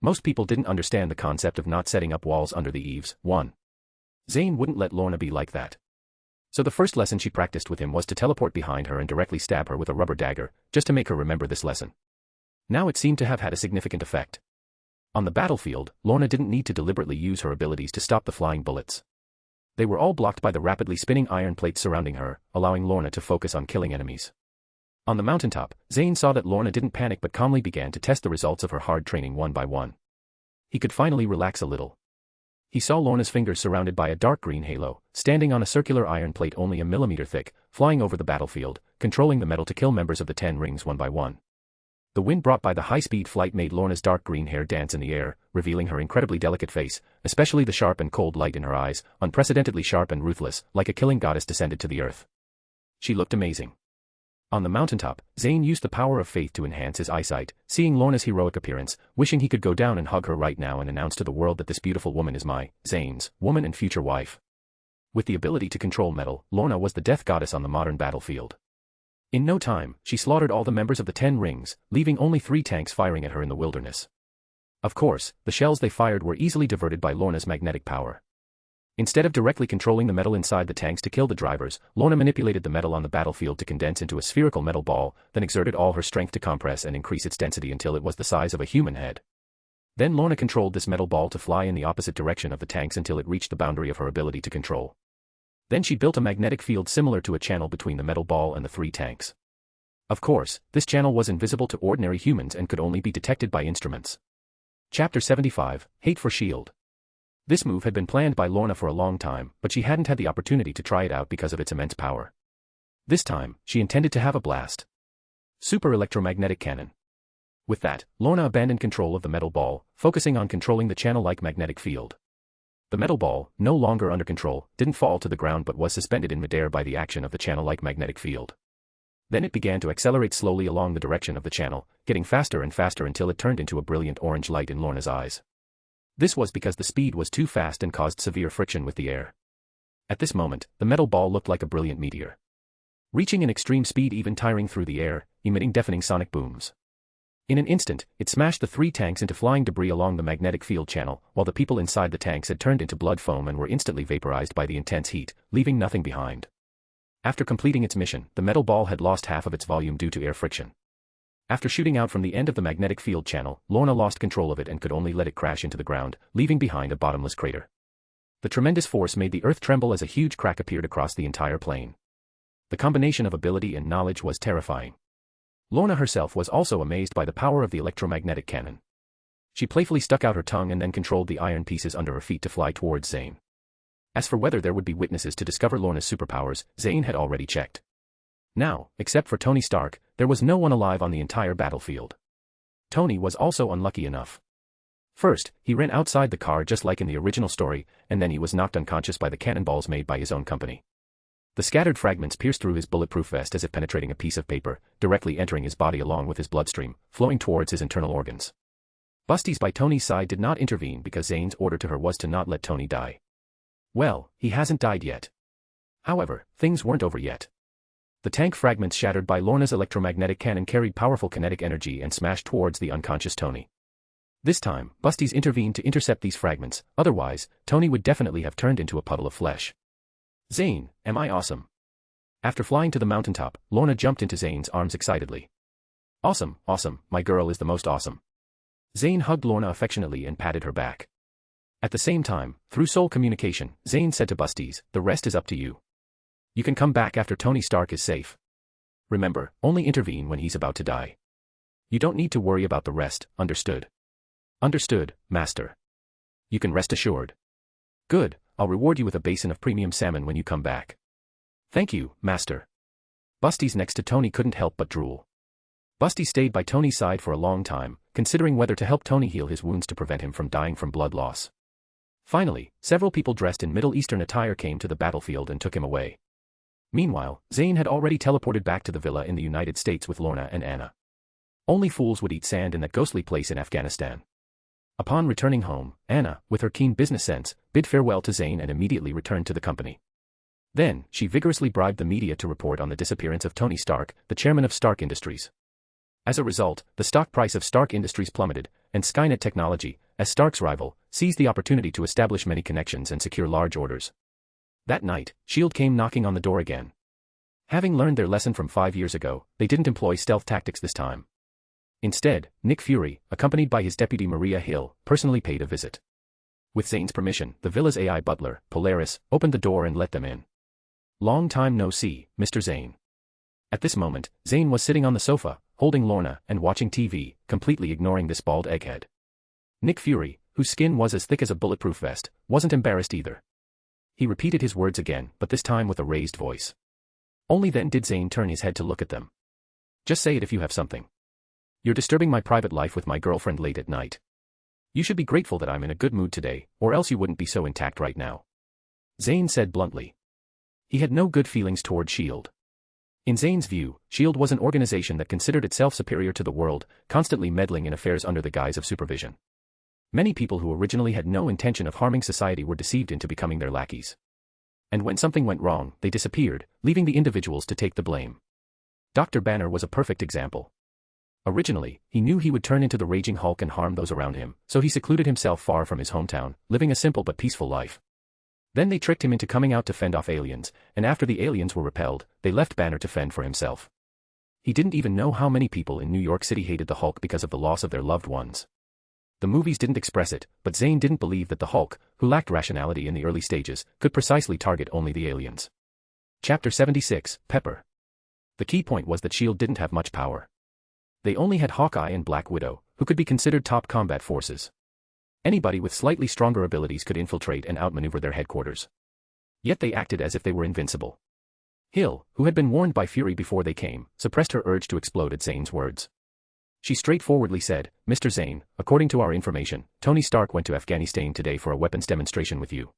Most people didn't understand the concept of not setting up walls under the eaves. 1. Zayn wouldn't let Lorna be like that. So the first lesson she practiced with him was to teleport behind her and directly stab her with a rubber dagger, just to make her remember this lesson. Now it seemed to have had a significant effect. On the battlefield, Lorna didn't need to deliberately use her abilities to stop the flying bullets. They were all blocked by the rapidly spinning iron plates surrounding her, allowing Lorna to focus on killing enemies. On the mountaintop, Zayn saw that Lorna didn't panic but calmly began to test the results of her hard training one by one. He could finally relax a little. He saw Lorna's fingers surrounded by a dark green halo, standing on a circular iron plate only a millimeter thick, flying over the battlefield, controlling the metal to kill members of the 10 rings one by one. The wind brought by the high-speed flight made Lorna's dark green hair dance in the air, revealing her incredibly delicate face, especially the sharp and cold light in her eyes, unprecedentedly sharp and ruthless, like a killing goddess descended to the earth. She looked amazing. On the mountaintop, Zayn used the power of faith to enhance his eyesight, seeing Lorna's heroic appearance, wishing he could go down and hug her right now and announce to the world that this beautiful woman is my, Zayn's, woman and future wife. With the ability to control metal, Lorna was the death goddess on the modern battlefield. In no time, she slaughtered all the members of the 10 rings, leaving only 3 tanks firing at her in the wilderness. Of course, the shells they fired were easily diverted by Lorna's magnetic power. Instead of directly controlling the metal inside the tanks to kill the drivers, Lorna manipulated the metal on the battlefield to condense into a spherical metal ball, then exerted all her strength to compress and increase its density until it was the size of a human head. Then Lorna controlled this metal ball to fly in the opposite direction of the tanks until it reached the boundary of her ability to control. Then she built a magnetic field similar to a channel between the metal ball and the 3 tanks. Of course, this channel was invisible to ordinary humans and could only be detected by instruments. Chapter 75, Hate for S.H.I.E.L.D. This move had been planned by Lorna for a long time, but she hadn't had the opportunity to try it out because of its immense power. This time, she intended to have a blast. Super electromagnetic cannon. With that, Lorna abandoned control of the metal ball, focusing on controlling the channel-like magnetic field. The metal ball, no longer under control, didn't fall to the ground but was suspended in midair by the action of the channel-like magnetic field. Then it began to accelerate slowly along the direction of the channel, getting faster and faster until it turned into a brilliant orange light in Lorna's eyes. This was because the speed was too fast and caused severe friction with the air. At this moment, the metal ball looked like a brilliant meteor, reaching an extreme speed, even tearing through the air, emitting deafening sonic booms. In an instant, it smashed the 3 tanks into flying debris along the magnetic field channel, while the people inside the tanks had turned into blood foam and were instantly vaporized by the intense heat, leaving nothing behind. After completing its mission, the metal ball had lost half of its volume due to air friction. After shooting out from the end of the magnetic field channel, Lorna lost control of it and could only let it crash into the ground, leaving behind a bottomless crater. The tremendous force made the earth tremble as a huge crack appeared across the entire plain. The combination of ability and knowledge was terrifying. Lorna herself was also amazed by the power of the electromagnetic cannon. She playfully stuck out her tongue and then controlled the iron pieces under her feet to fly towards Zayn. As for whether there would be witnesses to discover Lorna's superpowers, Zayn had already checked. Now, except for Tony Stark, there was no one alive on the entire battlefield. Tony was also unlucky enough. First, he ran outside the car just like in the original story, and then he was knocked unconscious by the cannonballs made by his own company. The scattered fragments pierced through his bulletproof vest as if penetrating a piece of paper, directly entering his body along with his bloodstream, flowing towards his internal organs. Busties by Tony's side did not intervene because Zayn's order to her was to not let Tony die. Well, he hasn't died yet. However, things weren't over yet. The tank fragments shattered by Lorna's electromagnetic cannon carried powerful kinetic energy and smashed towards the unconscious Tony. This time, Busties intervened to intercept these fragments, otherwise, Tony would definitely have turned into a puddle of flesh. Zayn, am I awesome? After flying to the mountaintop, Lorna jumped into Zayn's arms excitedly. Awesome, awesome, my girl is the most awesome. Zayn hugged Lorna affectionately and patted her back. At the same time, through soul communication, Zayn said to Busties, the rest is up to you. You can come back after Tony Stark is safe. Remember, only intervene when he's about to die. You don't need to worry about the rest, understood? Understood, Master. You can rest assured. Good, I'll reward you with a basin of premium salmon when you come back. Thank you, Master. Busties next to Tony couldn't help but drool. Busty stayed by Tony's side for a long time, considering whether to help Tony heal his wounds to prevent him from dying from blood loss. Finally, several people dressed in Middle Eastern attire came to the battlefield and took him away. Meanwhile, Zayn had already teleported back to the villa in the United States with Lorna and Anna. Only fools would eat sand in that ghostly place in Afghanistan. Upon returning home, Anna, with her keen business sense, bid farewell to Zayn and immediately returned to the company. Then, she vigorously bribed the media to report on the disappearance of Tony Stark, the chairman of Stark Industries. As a result, the stock price of Stark Industries plummeted, and Skynet Technology, as Stark's rival, seized the opportunity to establish many connections and secure large orders. That night, S.H.I.E.L.D. came knocking on the door again. Having learned their lesson from 5 years ago, they didn't employ stealth tactics this time. Instead, Nick Fury, accompanied by his deputy Maria Hill, personally paid a visit. With Zayn's permission, the villa's AI butler, Polaris, opened the door and let them in. Long time no see, Mr. Zayn. At this moment, Zayn was sitting on the sofa, holding Lorna, and watching TV, completely ignoring this bald egghead. Nick Fury, whose skin was as thick as a bulletproof vest, wasn't embarrassed either. He repeated his words again, but this time with a raised voice. Only then did Zayn turn his head to look at them. Just say it if you have something. You're disturbing my private life with my girlfriend late at night. You should be grateful that I'm in a good mood today, or else you wouldn't be so intact right now. Zayn said bluntly. He had no good feelings toward S.H.I.E.L.D. In Zayn's view, S.H.I.E.L.D. was an organization that considered itself superior to the world, constantly meddling in affairs under the guise of supervision. Many people who originally had no intention of harming society were deceived into becoming their lackeys. And when something went wrong, they disappeared, leaving the individuals to take the blame. Dr. Banner was a perfect example. Originally, he knew he would turn into the Raging Hulk and harm those around him, so he secluded himself far from his hometown, living a simple but peaceful life. Then they tricked him into coming out to fend off aliens, and after the aliens were repelled, they left Banner to fend for himself. He didn't even know how many people in New York City hated the Hulk because of the loss of their loved ones. The movies didn't express it, but Zayn didn't believe that the Hulk, who lacked rationality in the early stages, could precisely target only the aliens. Chapter 76, Pepper. The key point was that S.H.I.E.L.D. didn't have much power. They only had Hawkeye and Black Widow, who could be considered top combat forces. Anybody with slightly stronger abilities could infiltrate and outmaneuver their headquarters. Yet they acted as if they were invincible. Hill, who had been warned by Fury before they came, suppressed her urge to explode at Zayn's words. She straightforwardly said, "Mr. Zayn, according to our information, Tony Stark went to Afghanistan today for a weapons demonstration with you.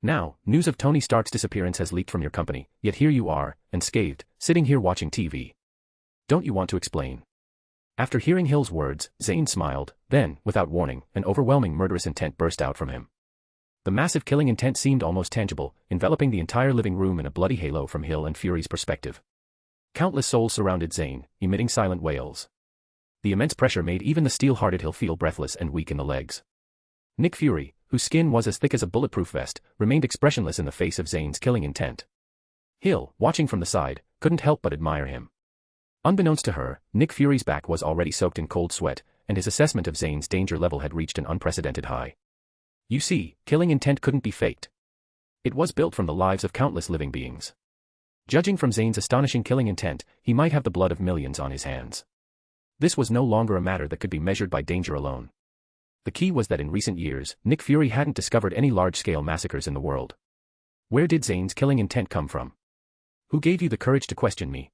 Now, news of Tony Stark's disappearance has leaked from your company, yet here you are, unscathed, sitting here watching TV. Don't you want to explain?" After hearing Hill's words, Zayn smiled, then, without warning, an overwhelming murderous intent burst out from him. The massive killing intent seemed almost tangible, enveloping the entire living room in a bloody halo from Hill and Fury's perspective. Countless souls surrounded Zayn, emitting silent wails. The immense pressure made even the steel-hearted Hill feel breathless and weak in the legs. Nick Fury, whose skin was as thick as a bulletproof vest, remained expressionless in the face of Zayn's killing intent. Hill, watching from the side, couldn't help but admire him. Unbeknownst to her, Nick Fury's back was already soaked in cold sweat, and his assessment of Zayn's danger level had reached an unprecedented high. You see, killing intent couldn't be faked. It was built from the lives of countless living beings. Judging from Zayn's astonishing killing intent, he might have the blood of millions on his hands. This was no longer a matter that could be measured by danger alone. The key was that in recent years, Nick Fury hadn't discovered any large-scale massacres in the world. Where did Zayn's killing intent come from? Who gave you the courage to question me?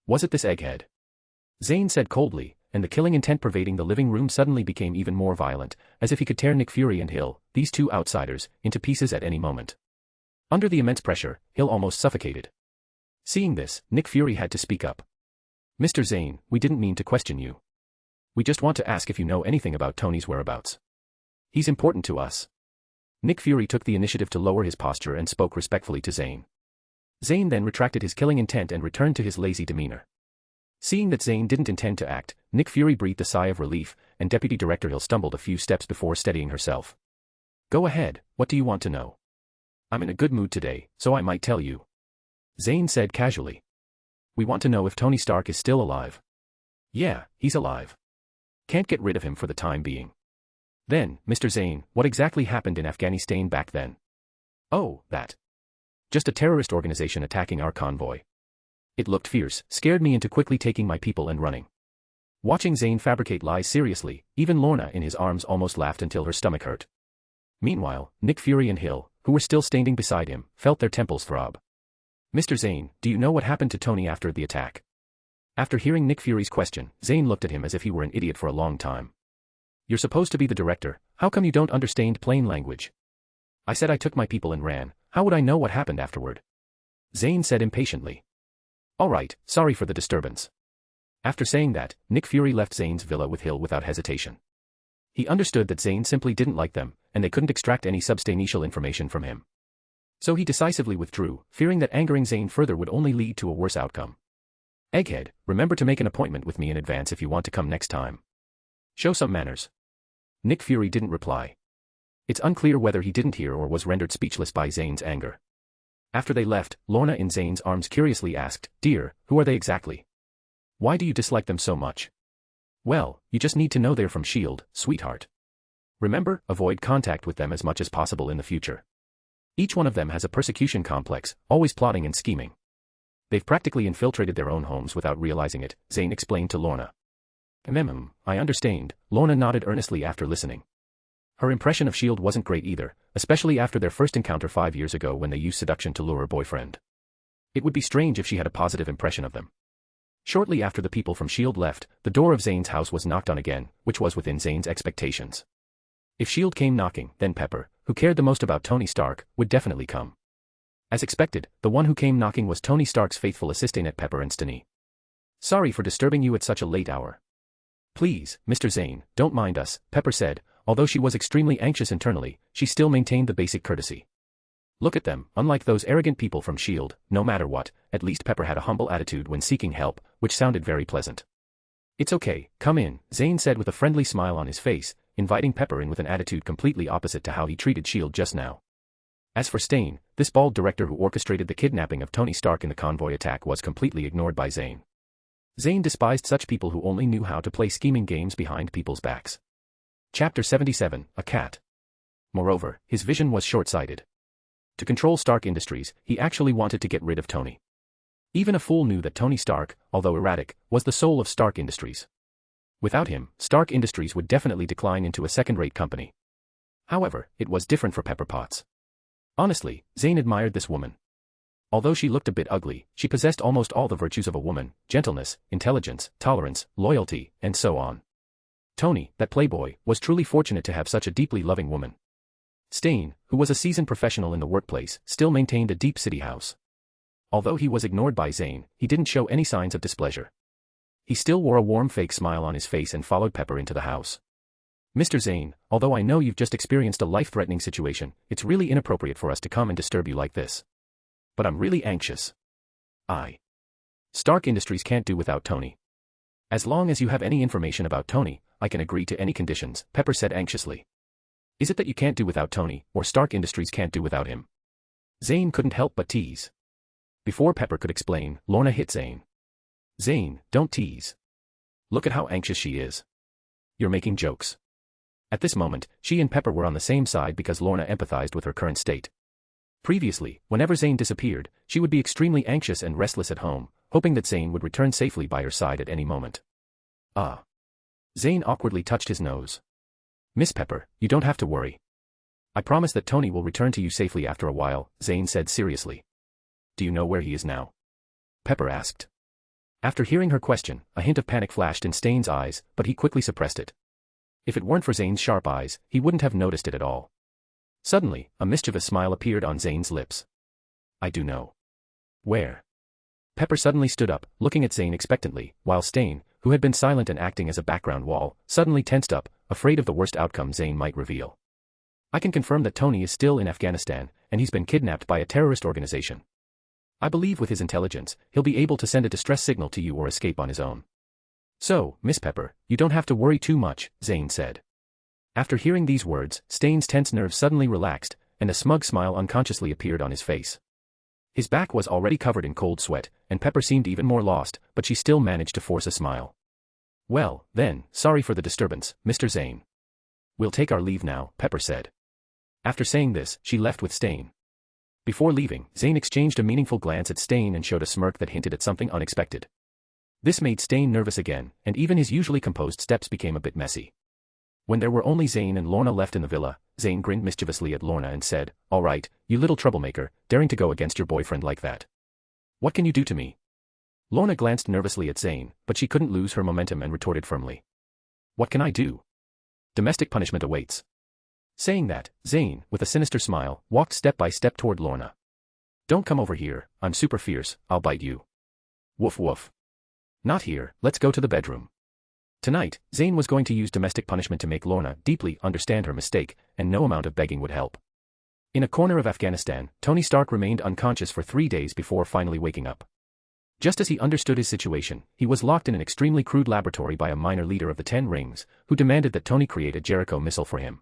Was it this egghead? Zayn said coldly, and the killing intent pervading the living room suddenly became even more violent, as if he could tear Nick Fury and Hill, these two outsiders, into pieces at any moment. Under the immense pressure, Hill almost suffocated. Seeing this, Nick Fury had to speak up. "Mr. Zayn, we didn't mean to question you. We just want to ask if you know anything about Tony's whereabouts. He's important to us." Nick Fury took the initiative to lower his posture and spoke respectfully to Zayn. Zayn then retracted his killing intent and returned to his lazy demeanor. Seeing that Zayn didn't intend to act, Nick Fury breathed a sigh of relief, and Deputy Director Hill stumbled a few steps before steadying herself. "Go ahead, what do you want to know?" "I'm in a good mood today, so I might tell you," Zayn said casually. "We want to know if Tony Stark is still alive." "Yeah, he's alive. Can't get rid of him for the time being." "Then, Mr. Zayn, what exactly happened in Afghanistan back then?" "Oh, that. Just a terrorist organization attacking our convoy. It looked fierce, scared me into quickly taking my people and running." Watching Zayn fabricate lies seriously, even Lorna in his arms almost laughed until her stomach hurt. Meanwhile, Nick Fury and Hill, who were still standing beside him, felt their temples throb. "Mr. Zayn, do you know what happened to Tony after the attack?" After hearing Nick Fury's question, Zayn looked at him as if he were an idiot for a long time. "You're supposed to be the director, how come you don't understand plain language?" "I said I took my people and ran, how would I know what happened afterward?" Zayn said impatiently. "All right, sorry for the disturbance." After saying that, Nick Fury left Zayn's villa with Hill without hesitation. He understood that Zayn simply didn't like them, and they couldn't extract any substantial information from him. So he decisively withdrew, fearing that angering Zayn further would only lead to a worse outcome. "Egghead, remember to make an appointment with me in advance if you want to come next time. Show some manners." Nick Fury didn't reply. It's unclear whether he didn't hear or was rendered speechless by Zayn's anger. After they left, Lorna in Zayn's arms curiously asked, "Dear, who are they exactly? Why do you dislike them so much?" "Well, you just need to know they're from S.H.I.E.L.D., sweetheart. Remember, avoid contact with them as much as possible in the future. Each one of them has a persecution complex, always plotting and scheming. They've practically infiltrated their own homes without realizing it," Zayn explained to Lorna. I understand," Lorna nodded earnestly after listening. Her impression of S.H.I.E.L.D. wasn't great either, especially after their first encounter 5 years ago when they used seduction to lure her boyfriend. It would be strange if she had a positive impression of them. Shortly after the people from S.H.I.E.L.D. left, the door of Zayn's house was knocked on again, which was within Zayn's expectations. If S.H.I.E.L.D. came knocking, then Pepper, who cared the most about Tony Stark, would definitely come. As expected, the one who came knocking was Tony Stark's faithful assistant Pepper and Stani. "Sorry for disturbing you at such a late hour." "Please, Mr. Zayn, don't mind us," Pepper said. Although she was extremely anxious internally, she still maintained the basic courtesy. Look at them, unlike those arrogant people from S.H.I.E.L.D., no matter what, at least Pepper had a humble attitude when seeking help, which sounded very pleasant. "It's okay, come in," Zayn said with a friendly smile on his face, inviting Pepper in with an attitude completely opposite to how he treated S.H.I.E.L.D. just now. As for Stain, this bald director who orchestrated the kidnapping of Tony Stark in the convoy attack was completely ignored by Zayn. Zayn despised such people who only knew how to play scheming games behind people's backs. Chapter 77, A Cat. Moreover, his vision was short-sighted. To control Stark Industries, he actually wanted to get rid of Tony. Even a fool knew that Tony Stark, although erratic, was the soul of Stark Industries. Without him, Stark Industries would definitely decline into a second-rate company. However, it was different for Pepper Potts. Honestly, Zayn admired this woman. Although she looked a bit ugly, she possessed almost all the virtues of a woman: gentleness, intelligence, tolerance, loyalty, and so on. Tony, that playboy, was truly fortunate to have such a deeply loving woman. Zayn, who was a seasoned professional in the workplace, still maintained a deep city house. Although he was ignored by Zayn, he didn't show any signs of displeasure. He still wore a warm fake smile on his face and followed Pepper into the house. Mr. Zayn, although I know you've just experienced a life-threatening situation, it's really inappropriate for us to come and disturb you like this. But I'm really anxious. Stark Industries can't do without Tony. As long as you have any information about Tony, I can agree to any conditions, Pepper said anxiously. Is it that you can't do without Tony, or Stark Industries can't do without him? Zayn couldn't help but tease. Before Pepper could explain, Lorna hit Zayn. Zayn, don't tease. Look at how anxious she is. You're making jokes. At this moment, she and Pepper were on the same side because Lorna empathized with her current state. Previously, whenever Zayn disappeared, she would be extremely anxious and restless at home, hoping that Zayn would return safely by her side at any moment. Zayn awkwardly touched his nose. Miss Pepper, you don't have to worry. I promise that Tony will return to you safely after a while, Zayn said seriously. Do you know where he is now? Pepper asked. After hearing her question, a hint of panic flashed in Zayn's eyes, but he quickly suppressed it. If it weren't for Zayn's sharp eyes, he wouldn't have noticed it at all. Suddenly, a mischievous smile appeared on Zayn's lips. I do know. Where? Pepper suddenly stood up, looking at Zayn expectantly, while Zayn, who had been silent and acting as a background wall, suddenly tensed up, afraid of the worst outcome Zayn might reveal. I can confirm that Tony is still in Afghanistan, and he's been kidnapped by a terrorist organization. I believe with his intelligence, he'll be able to send a distress signal to you or escape on his own. So, Miss Pepper, you don't have to worry too much, Zayn said. After hearing these words, Zayn's tense nerves suddenly relaxed, and a smug smile unconsciously appeared on his face. His back was already covered in cold sweat, and Pepper seemed even more lost, but she still managed to force a smile. Well, then, sorry for the disturbance, Mr. Zayn. We'll take our leave now, Pepper said. After saying this, she left with Zayn. Before leaving, Zayn exchanged a meaningful glance at Zayn and showed a smirk that hinted at something unexpected. This made Zayn nervous again, and even his usually composed steps became a bit messy. When there were only Zayn and Lorna left in the villa, Zayn grinned mischievously at Lorna and said, All right, you little troublemaker, daring to go against your boyfriend like that. What can you do to me? Lorna glanced nervously at Zayn, but she couldn't lose her momentum and retorted firmly. What can I do? Domestic punishment awaits. Saying that, Zayn, with a sinister smile, walked step by step toward Lorna. Don't come over here, I'm super fierce, I'll bite you. Woof woof. Not here, let's go to the bedroom. Tonight, Zayn was going to use domestic punishment to make Lorna deeply understand her mistake, and no amount of begging would help. In a corner of Afghanistan, Tony Stark remained unconscious for 3 days before finally waking up. Just as he understood his situation, he was locked in an extremely crude laboratory by a minor leader of the Ten Rings, who demanded that Tony create a Jericho missile for him.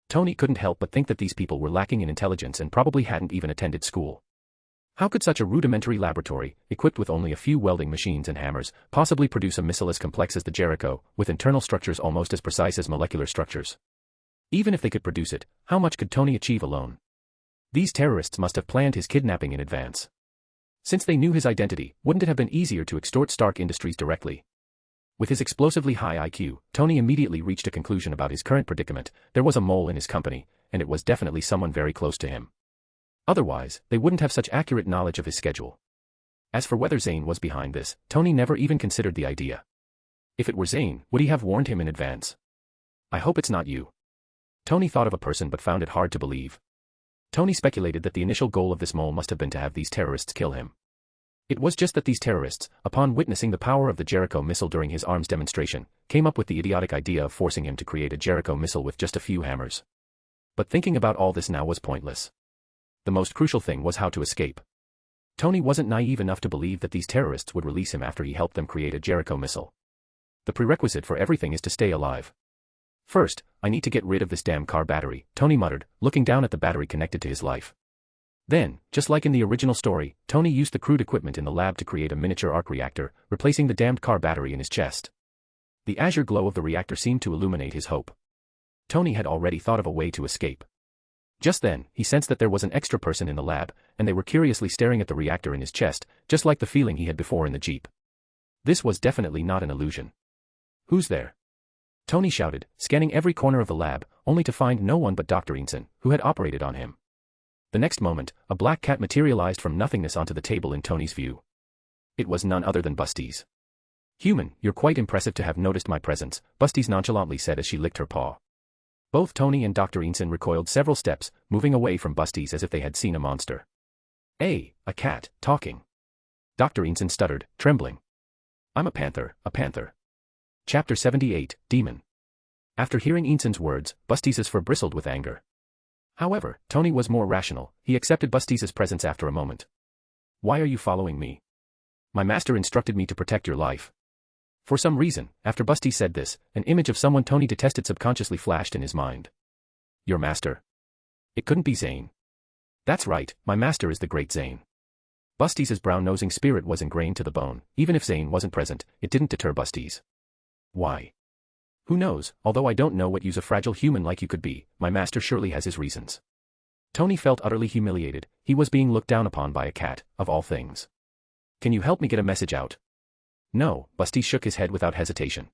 Tony couldn't help but think that these people were lacking in intelligence and probably hadn't even attended school. How could such a rudimentary laboratory, equipped with only a few welding machines and hammers, possibly produce a missile as complex as the Jericho, with internal structures almost as precise as molecular structures? Even if they could produce it, how much could Tony achieve alone? These terrorists must have planned his kidnapping in advance. Since they knew his identity, wouldn't it have been easier to extort Stark Industries directly? With his explosively high IQ, Tony immediately reached a conclusion about his current predicament. There was a mole in his company, and it was definitely someone very close to him. Otherwise, they wouldn't have such accurate knowledge of his schedule. As for whether Zayn was behind this, Tony never even considered the idea. If it were Zayn, would he have warned him in advance? I hope it's not you. Tony thought of a person but found it hard to believe. Tony speculated that the initial goal of this mole must have been to have these terrorists kill him. It was just that these terrorists, upon witnessing the power of the Jericho missile during his arms demonstration, came up with the idiotic idea of forcing him to create a Jericho missile with just a few hammers. But thinking about all this now was pointless. The most crucial thing was how to escape. Tony wasn't naive enough to believe that these terrorists would release him after he helped them create a Jericho missile. The prerequisite for everything is to stay alive. First, I need to get rid of this damn car battery, Tony muttered, looking down at the battery connected to his life. Then, just like in the original story, Tony used the crude equipment in the lab to create a miniature arc reactor, replacing the damned car battery in his chest. The azure glow of the reactor seemed to illuminate his hope. Tony had already thought of a way to escape. Just then, he sensed that there was an extra person in the lab, and they were curiously staring at the reactor in his chest, just like the feeling he had before in the Jeep. This was definitely not an illusion. Who's there? Tony shouted, scanning every corner of the lab, only to find no one but Dr. Ensign, who had operated on him. The next moment, a black cat materialized from nothingness onto the table in Tony's view. It was none other than Busties. "Human, you're quite impressive to have noticed my presence," Busties nonchalantly said as she licked her paw. Both Tony and Dr. Ensign recoiled several steps, moving away from Busties as if they had seen a monster. A cat, talking. Dr. Ensign stuttered, trembling. "I'm a panther, a panther." Chapter 78, Demon. After hearing Ensign's words, Busties' fur bristled with anger. However, Tony was more rational. He accepted Busties' presence after a moment. "Why are you following me? My master instructed me to protect your life." For some reason, after Busties said this, an image of someone Tony detested subconsciously flashed in his mind. "Your master?" It couldn't be Zayn. "That's right, my master is the great Zayn." Busties' brown-nosing spirit was ingrained to the bone. Even if Zayn wasn't present, it didn't deter Busties. "Why? Who knows, although I don't know what use a fragile human like you could be, my master surely has his reasons." Tony felt utterly humiliated. He was being looked down upon by a cat, of all things. "Can you help me get a message out?" "No," Busties shook his head without hesitation.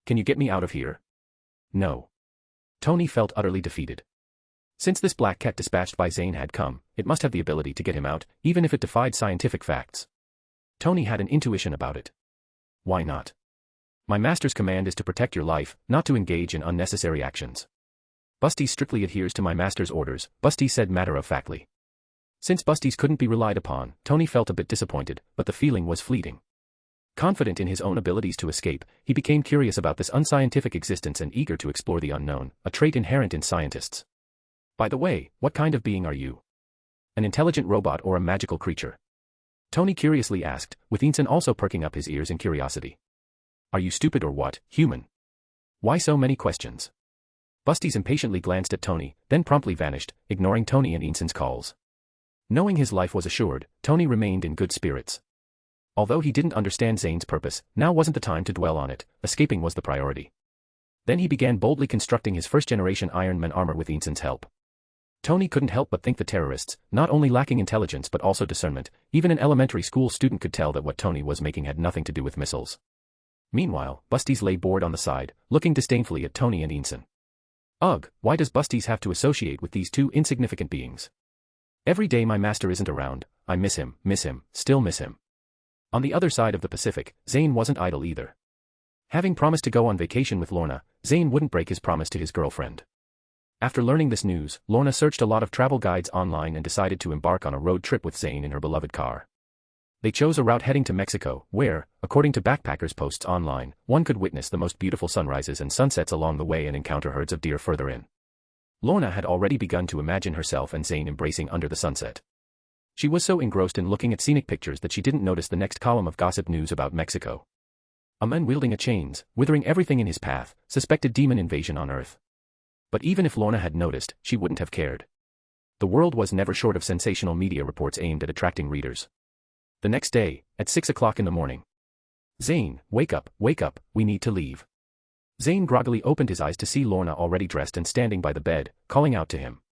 "Can you get me out of here?" "No." Tony felt utterly defeated. Since this black cat dispatched by Zayn had come, it must have the ability to get him out, even if it defied scientific facts. Tony had an intuition about it. "Why not? My master's command is to protect your life, not to engage in unnecessary actions." "Busties strictly adheres to my master's orders," Busties said matter-of-factly. Since Busties couldn't be relied upon, Tony felt a bit disappointed, but the feeling was fleeting. Confident in his own abilities to escape, he became curious about this unscientific existence and eager to explore the unknown, a trait inherent in scientists. "By the way, what kind of being are you? An intelligent robot or a magical creature?" Tony curiously asked, with Ensign also perking up his ears in curiosity. "Are you stupid or what, human? Why so many questions?" Busties impatiently glanced at Tony, then promptly vanished, ignoring Tony and Ensign's calls. Knowing his life was assured, Tony remained in good spirits. Although he didn't understand Zayn's purpose, now wasn't the time to dwell on it. Escaping was the priority. Then he began boldly constructing his first-generation Iron Man armor with Ensign's help. Tony couldn't help but think the terrorists, not only lacking intelligence but also discernment. Even an elementary school student could tell that what Tony was making had nothing to do with missiles. Meanwhile, Busties lay bored on the side, looking disdainfully at Tony and Ensign. "Ugh, why does Busties have to associate with these two insignificant beings? Every day my master isn't around, I miss him, still miss him." On the other side of the Pacific, Zayn wasn't idle either. Having promised to go on vacation with Lorna, Zayn wouldn't break his promise to his girlfriend. After learning this news, Lorna searched a lot of travel guides online and decided to embark on a road trip with Zayn in her beloved car. They chose a route heading to Mexico, where, according to backpackers' posts online, one could witness the most beautiful sunrises and sunsets along the way and encounter herds of deer further in. Lorna had already begun to imagine herself and Zayn embracing under the sunset. She was so engrossed in looking at scenic pictures that she didn't notice the next column of gossip news about Mexico. A man wielding a chains, withering everything in his path, suspected demon invasion on Earth. But even if Lorna had noticed, she wouldn't have cared. The world was never short of sensational media reports aimed at attracting readers. The next day, at 6 o'clock in the morning. "Zayn, wake up, we need to leave." Zayn groggily opened his eyes to see Lorna already dressed and standing by the bed, calling out to him.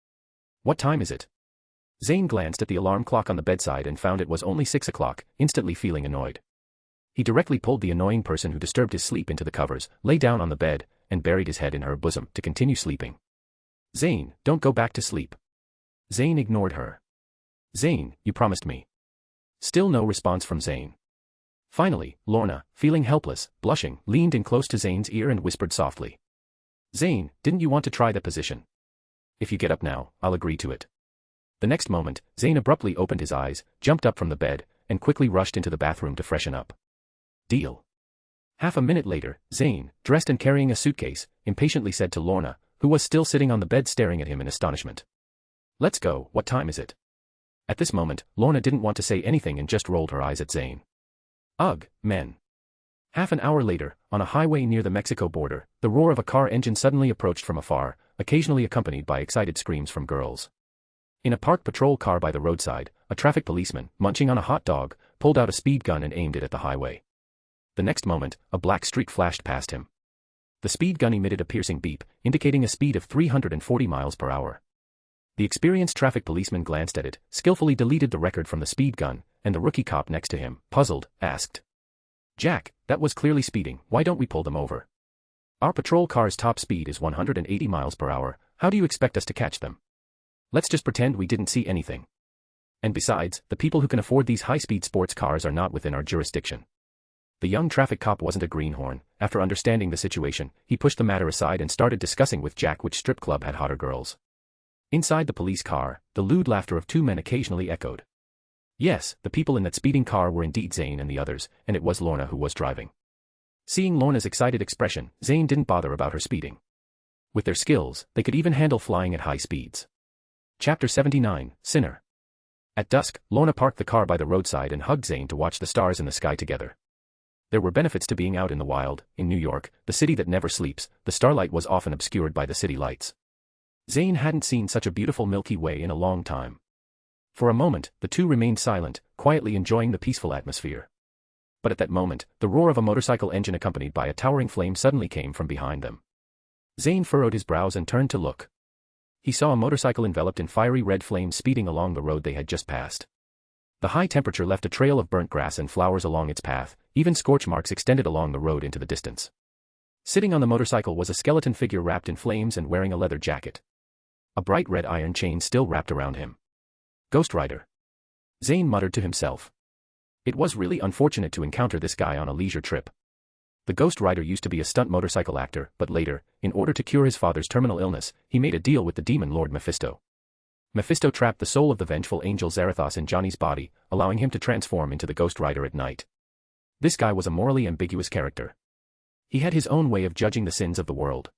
"What time is it?" Zayn glanced at the alarm clock on the bedside and found it was only 6 o'clock, instantly feeling annoyed. He directly pulled the annoying person who disturbed his sleep into the covers, lay down on the bed, and buried his head in her bosom to continue sleeping. "Zayn, don't go back to sleep." Zayn ignored her. "Zayn, you promised me." Still no response from Zayn. Finally, Lorna, feeling helpless, blushing, leaned in close to Zayn's ear and whispered softly. "Zayn, didn't you want to try that position? If you get up now, I'll agree to it." The next moment, Zayn abruptly opened his eyes, jumped up from the bed, and quickly rushed into the bathroom to freshen up. "Deal." Half a minute later, Zayn, dressed and carrying a suitcase, impatiently said to Lorna, who was still sitting on the bed staring at him in astonishment. "Let's go, what time is it?" At this moment, Lorna didn't want to say anything and just rolled her eyes at Zayn. "Ugh, men." Half an hour later, on a highway near the Mexico border, the roar of a car engine suddenly approached from afar, occasionally accompanied by excited screams from girls. In a parked patrol car by the roadside, a traffic policeman, munching on a hot dog, pulled out a speed gun and aimed it at the highway. The next moment, a black streak flashed past him. The speed gun emitted a piercing beep, indicating a speed of 340 miles per hour. The experienced traffic policeman glanced at it, skillfully deleted the record from the speed gun, and the rookie cop next to him, puzzled, asked, "Jack, that was clearly speeding, why don't we pull them over?" Our patrol car's top speed is 180 miles per hour, how do you expect us to catch them? Let's just pretend we didn't see anything. And besides, the people who can afford these high-speed sports cars are not within our jurisdiction. The young traffic cop wasn't a greenhorn. After understanding the situation, he pushed the matter aside and started discussing with Jack which strip club had hotter girls. Inside the police car, the lewd laughter of two men occasionally echoed. Yes, the people in that speeding car were indeed Zayn and the others, and it was Lorna who was driving. Seeing Lorna's excited expression, Zayn didn't bother about her speeding. With their skills, they could even handle flying at high speeds. Chapter 79, Sinner. At dusk, Lorna parked the car by the roadside and hugged Zayn to watch the stars in the sky together. There were benefits to being out in the wild. In New York, the city that never sleeps, the starlight was often obscured by the city lights. Zayn hadn't seen such a beautiful Milky Way in a long time. For a moment, the two remained silent, quietly enjoying the peaceful atmosphere. But at that moment, the roar of a motorcycle engine accompanied by a towering flame suddenly came from behind them. Zayn furrowed his brows and turned to look. He saw a motorcycle enveloped in fiery red flames speeding along the road they had just passed. The high temperature left a trail of burnt grass and flowers along its path, even scorch marks extended along the road into the distance. Sitting on the motorcycle was a skeleton figure wrapped in flames and wearing a leather jacket. A bright red iron chain still wrapped around him. Ghost Rider. Zayn muttered to himself. It was really unfortunate to encounter this guy on a leisure trip. The Ghost Rider used to be a stunt motorcycle actor, but later, in order to cure his father's terminal illness, he made a deal with the demon lord Mephisto. Mephisto trapped the soul of the vengeful angel Zarathos in Johnny's body, allowing him to transform into the Ghost Rider at night. This guy was a morally ambiguous character. He had his own way of judging the sins of the world.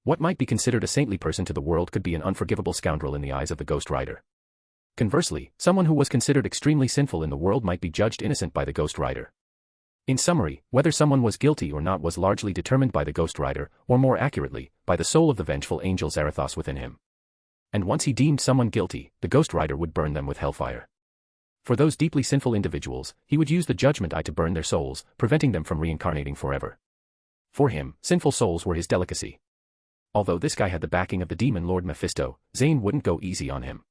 What might be considered a saintly person to the world could be an unforgivable scoundrel in the eyes of the Ghost Rider. Conversely, someone who was considered extremely sinful in the world might be judged innocent by the Ghost Rider. In summary, whether someone was guilty or not was largely determined by the Ghost Rider, or more accurately, by the soul of the vengeful angel Zarathos within him. And once he deemed someone guilty, the Ghost Rider would burn them with hellfire. For those deeply sinful individuals, he would use the judgment eye to burn their souls, preventing them from reincarnating forever. For him, sinful souls were his delicacy. Although this guy had the backing of the demon lord Mephisto, Zayn wouldn't go easy on him.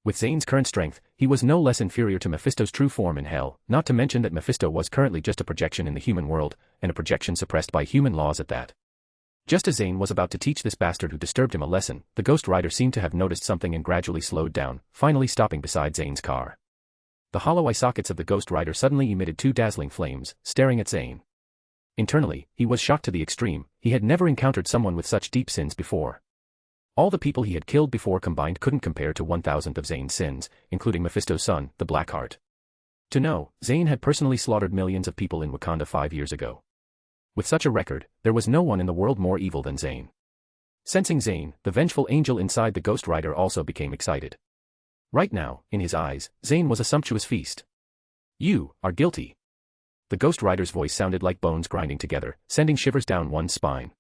With Zayn's current strength, he was no less inferior to Mephisto's true form in hell, not to mention that Mephisto was currently just a projection in the human world, and a projection suppressed by human laws at that. Just as Zayn was about to teach this bastard who disturbed him a lesson, the Ghost Rider seemed to have noticed something and gradually slowed down, finally stopping beside Zayn's car. The hollow eye sockets of the Ghost Rider suddenly emitted two dazzling flames, staring at Zayn. Internally, he was shocked to the extreme. He had never encountered someone with such deep sins before. All the people he had killed before combined couldn't compare to 1,000th of Zayn's sins, including Mephisto's son, the Blackheart. To know, Zayn had personally slaughtered millions of people in Wakanda 5 years ago. With such a record, there was no one in the world more evil than Zayn. Sensing Zayn, the vengeful angel inside the Ghost Rider also became excited. Right now, in his eyes, Zayn was a sumptuous feast. You are guilty. The Ghost Rider's voice sounded like bones grinding together, sending shivers down one's spine.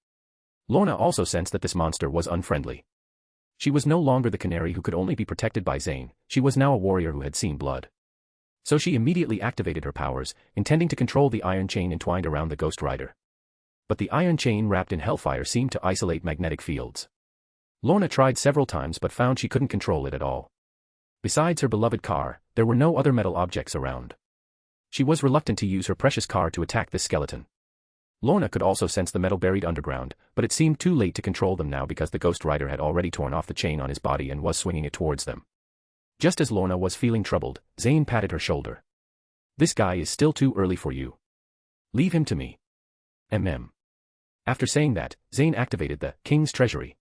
Lorna also sensed that this monster was unfriendly. She was no longer the canary who could only be protected by Zayn, she was now a warrior who had seen blood. So she immediately activated her powers, intending to control the iron chain entwined around the Ghost Rider. But the iron chain wrapped in hellfire seemed to isolate magnetic fields. Lorna tried several times but found she couldn't control it at all. Besides her beloved car, there were no other metal objects around. She was reluctant to use her precious car to attack this skeleton. Lorna could also sense the metal buried underground, but it seemed too late to control them now because the Ghost Rider had already torn off the chain on his body and was swinging it towards them. Just as Lorna was feeling troubled, Zayn patted her shoulder. This guy is still too early for you. Leave him to me. After saying that, Zayn activated the King's Treasury.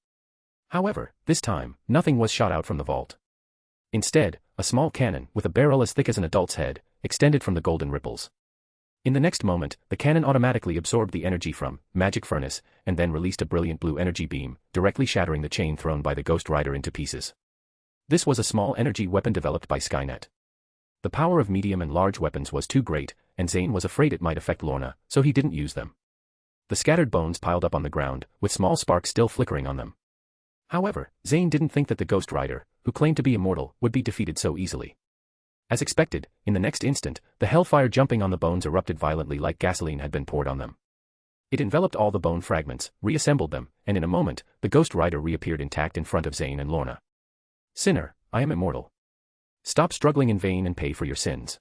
However, this time, nothing was shot out from the vault. Instead, a small cannon, with a barrel as thick as an adult's head, extended from the golden ripples. In the next moment, the cannon automatically absorbed the energy from Magic Furnace, and then released a brilliant blue energy beam, directly shattering the chain thrown by the Ghost Rider into pieces. This was a small energy weapon developed by Skynet. The power of medium and large weapons was too great, and Zayn was afraid it might affect Lorna, so he didn't use them. The scattered bones piled up on the ground, with small sparks still flickering on them. However, Zayn didn't think that the Ghost Rider, who claimed to be immortal, would be defeated so easily. As expected, in the next instant, the hellfire jumping on the bones erupted violently like gasoline had been poured on them. It enveloped all the bone fragments, reassembled them, and in a moment, the Ghost Rider reappeared intact in front of Zayn and Lorna. Sinner, I am immortal. Stop struggling in vain and pay for your sins.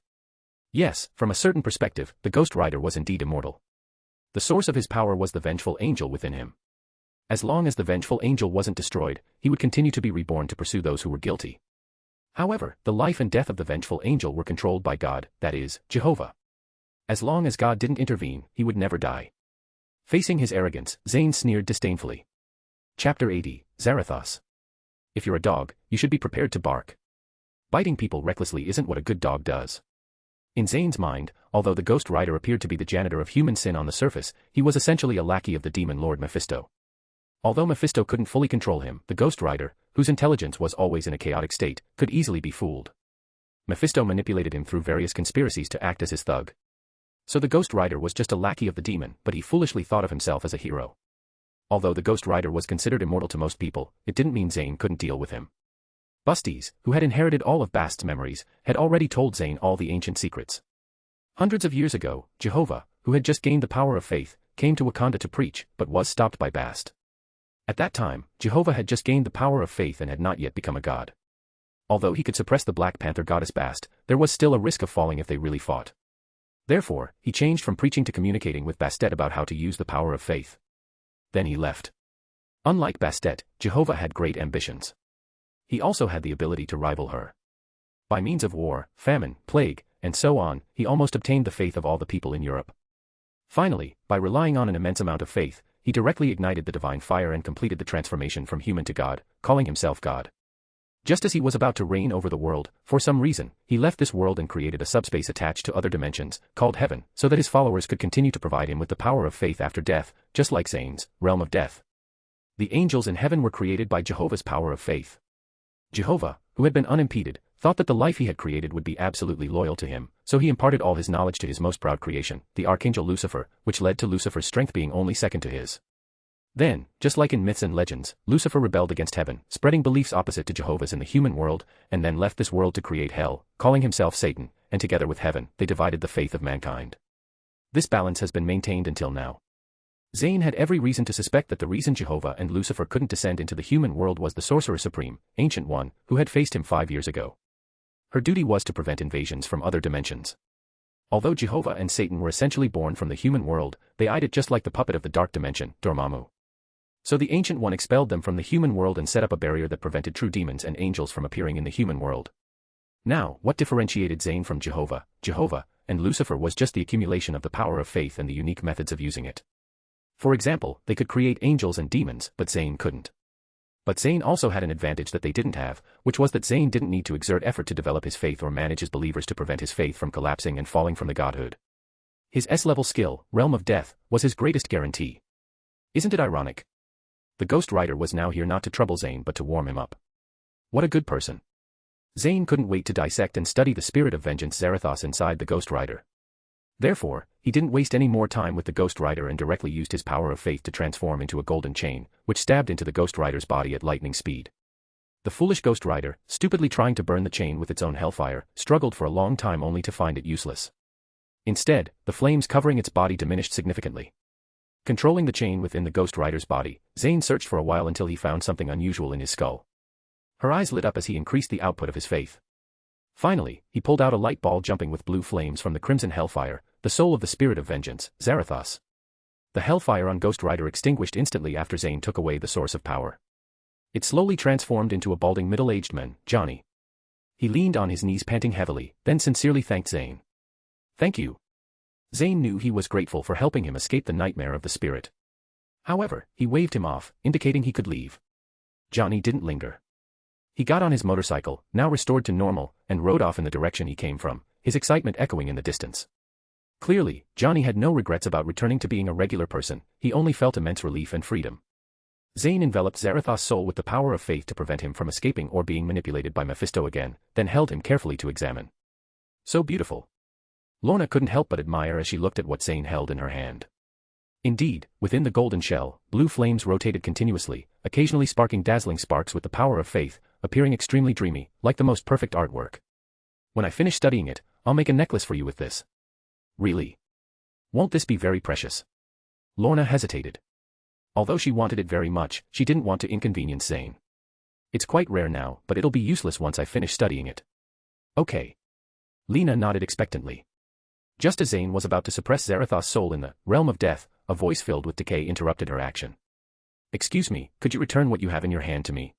Yes, from a certain perspective, the Ghost Rider was indeed immortal. The source of his power was the vengeful angel within him. As long as the vengeful angel wasn't destroyed, he would continue to be reborn to pursue those who were guilty. However, the life and death of the vengeful angel were controlled by God, that is, Jehovah. As long as God didn't intervene, he would never die. Facing his arrogance, Zayn sneered disdainfully. Chapter 80, Zarathos. If you're a dog, you should be prepared to bark. Biting people recklessly isn't what a good dog does. In Zayn's mind, although the Ghost Rider appeared to be the janitor of human sin on the surface, he was essentially a lackey of the demon lord Mephisto. Although Mephisto couldn't fully control him, the Ghost Rider, whose intelligence was always in a chaotic state, could easily be fooled. Mephisto manipulated him through various conspiracies to act as his thug. So the Ghost Rider was just a lackey of the demon, but he foolishly thought of himself as a hero. Although the Ghost Rider was considered immortal to most people, it didn't mean Zayn couldn't deal with him. Busties, who had inherited all of Bast's memories, had already told Zayn all the ancient secrets. Hundreds of years ago, Jehovah, who had just gained the power of faith, came to Wakanda to preach, but was stopped by Bast. At that time, Jehovah had just gained the power of faith and had not yet become a god. Although he could suppress the Black Panther goddess Bast, there was still a risk of falling if they really fought. Therefore, he changed from preaching to communicating with Bastet about how to use the power of faith. Then he left. Unlike Bastet, Jehovah had great ambitions. He also had the ability to rival her. By means of war, famine, plague, and so on, he almost obtained the faith of all the people in Europe. Finally, by relying on an immense amount of faith, he directly ignited the divine fire and completed the transformation from human to god, calling himself God. Just as he was about to reign over the world, for some reason, he left this world and created a subspace attached to other dimensions, called heaven, so that his followers could continue to provide him with the power of faith after death, just like Zayn's realm of death. The angels in heaven were created by Jehovah's power of faith. Jehovah, who had been unimpeded, thought that the life he had created would be absolutely loyal to him, so he imparted all his knowledge to his most proud creation, the archangel Lucifer, which led to Lucifer's strength being only second to his. Then, just like in myths and legends, Lucifer rebelled against heaven, spreading beliefs opposite to Jehovah's in the human world, and then left this world to create hell, calling himself Satan, and together with heaven, they divided the faith of mankind. This balance has been maintained until now. Zayn had every reason to suspect that the reason Jehovah and Lucifer couldn't descend into the human world was the Sorcerer Supreme, Ancient One, who had faced him 5 years ago. Her duty was to prevent invasions from other dimensions. Although Jehovah and Satan were essentially born from the human world, they eyed it just like the puppet of the dark dimension, Dormammu. So the Ancient One expelled them from the human world and set up a barrier that prevented true demons and angels from appearing in the human world. Now, what differentiated Zayn from Jehovah, and Lucifer was just the accumulation of the power of faith and the unique methods of using it. For example, they could create angels and demons, but Zayn couldn't. But Zayn also had an advantage that they didn't have, which was that Zayn didn't need to exert effort to develop his faith or manage his believers to prevent his faith from collapsing and falling from the godhood. His S-level skill, Realm of Death, was his greatest guarantee. Isn't it ironic? The Ghost Rider was now here not to trouble Zayn but to warm him up. What a good person. Zayn couldn't wait to dissect and study the spirit of vengeance Zarathos inside the Ghost Rider. Therefore, he didn't waste any more time with the Ghost Rider and directly used his power of faith to transform into a golden chain, which stabbed into the Ghost Rider's body at lightning speed. The foolish Ghost Rider, stupidly trying to burn the chain with its own hellfire, struggled for a long time only to find it useless. Instead, the flames covering its body diminished significantly. Controlling the chain within the Ghost Rider's body, Zayn searched for a while until he found something unusual in his skull. Her eyes lit up as he increased the output of his faith. Finally, he pulled out a light ball jumping with blue flames from the crimson hellfire, the soul of the spirit of vengeance, Zarathos. The hellfire on Ghost Rider extinguished instantly after Zayn took away the source of power. It slowly transformed into a balding middle-aged man, Johnny. He leaned on his knees panting heavily, then sincerely thanked Zayn. "Thank you." Zayn knew he was grateful for helping him escape the nightmare of the spirit. However, he waved him off, indicating he could leave. Johnny didn't linger. He got on his motorcycle, now restored to normal, and rode off in the direction he came from, his excitement echoing in the distance. Clearly, Johnny had no regrets about returning to being a regular person, he only felt immense relief and freedom. Zayn enveloped Zarathos' soul with the power of faith to prevent him from escaping or being manipulated by Mephisto again, then held him carefully to examine. So beautiful. Lorna couldn't help but admire as she looked at what Zayn held in her hand. Indeed, within the golden shell, blue flames rotated continuously, occasionally sparking dazzling sparks with the power of faith, appearing extremely dreamy, like the most perfect artwork. "When I finish studying it, I'll make a necklace for you with this." "Really? Won't this be very precious?" Lorna hesitated. Although she wanted it very much, she didn't want to inconvenience Zayn. "It's quite rare now, but it'll be useless once I finish studying it." "Okay." Lena nodded expectantly. Just as Zayn was about to suppress Zarathos' soul in the realm of death, a voice filled with decay interrupted her action. "Excuse me, could you return what you have in your hand to me?"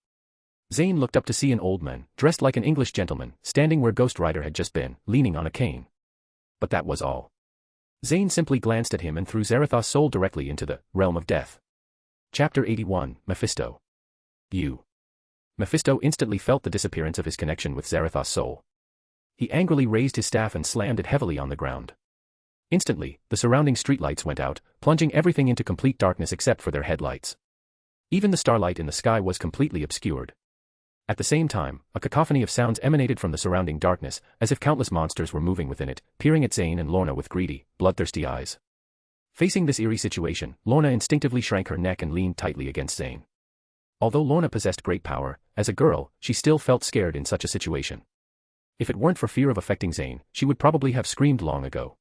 Zayn looked up to see an old man, dressed like an English gentleman, standing where Ghost Rider had just been, leaning on a cane. But that was all. Zayn simply glanced at him and threw Zarathos' soul directly into the realm of death. Chapter 81, Mephisto. You. Mephisto instantly felt the disappearance of his connection with Zarathos' soul. He angrily raised his staff and slammed it heavily on the ground. Instantly, the surrounding streetlights went out, plunging everything into complete darkness except for their headlights. Even the starlight in the sky was completely obscured. At the same time, a cacophony of sounds emanated from the surrounding darkness, as if countless monsters were moving within it, peering at Zayn and Lorna with greedy, bloodthirsty eyes. Facing this eerie situation, Lorna instinctively shrank her neck and leaned tightly against Zayn. Although Lorna possessed great power, as a girl, she still felt scared in such a situation. If it weren't for fear of affecting Zayn, she would probably have screamed long ago.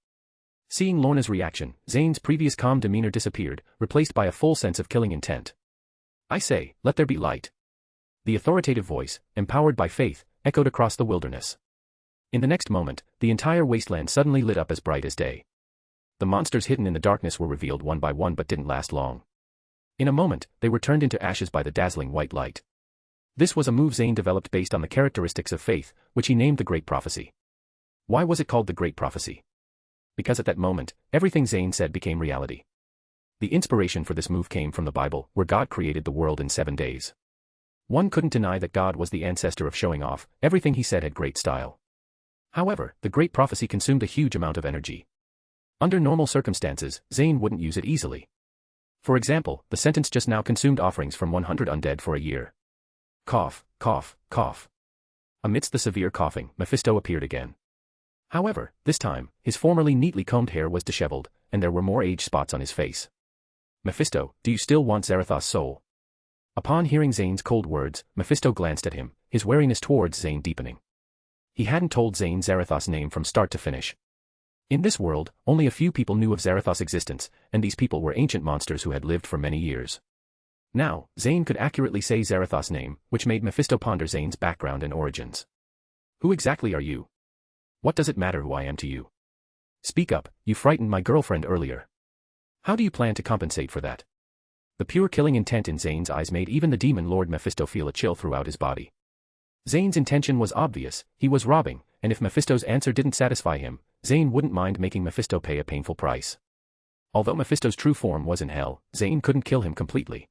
Seeing Lorna's reaction, Zayn's previous calm demeanor disappeared, replaced by a full sense of killing intent. "I say, let there be light." The authoritative voice, empowered by faith, echoed across the wilderness. In the next moment, the entire wasteland suddenly lit up as bright as day. The monsters hidden in the darkness were revealed one by one but didn't last long. In a moment, they were turned into ashes by the dazzling white light. This was a move Zayn developed based on the characteristics of faith, which he named the Great Prophecy. Why was it called the Great Prophecy? Because at that moment, everything Zayn said became reality. The inspiration for this move came from the Bible, where God created the world in 7 days. One couldn't deny that God was the ancestor of showing off, everything he said had great style. However, the Great Prophecy consumed a huge amount of energy. Under normal circumstances, Zayn wouldn't use it easily. For example, the sentence just now consumed offerings from 100 undead for a year. Cough, cough, cough. Amidst the severe coughing, Mephisto appeared again. However, this time, his formerly neatly combed hair was disheveled, and there were more age spots on his face. "Mephisto, do you still want Zarathos' soul?" Upon hearing Zayn's cold words, Mephisto glanced at him, his wariness towards Zayn deepening. He hadn't told Zayn Zarathos' name from start to finish. In this world, only a few people knew of Zarathos' existence, and these people were ancient monsters who had lived for many years. Now, Zayn could accurately say Zarathos' name, which made Mephisto ponder Zayn's background and origins. "Who exactly are you? What does it matter who I am to you? Speak up, you frightened my girlfriend earlier. How do you plan to compensate for that?" The pure killing intent in Zayn's eyes made even the demon Lord Mephisto feel a chill throughout his body. Zayn's intention was obvious, he was robbing, and if Mephisto's answer didn't satisfy him, Zayn wouldn't mind making Mephisto pay a painful price. Although Mephisto's true form was in hell, Zayn couldn't kill him completely.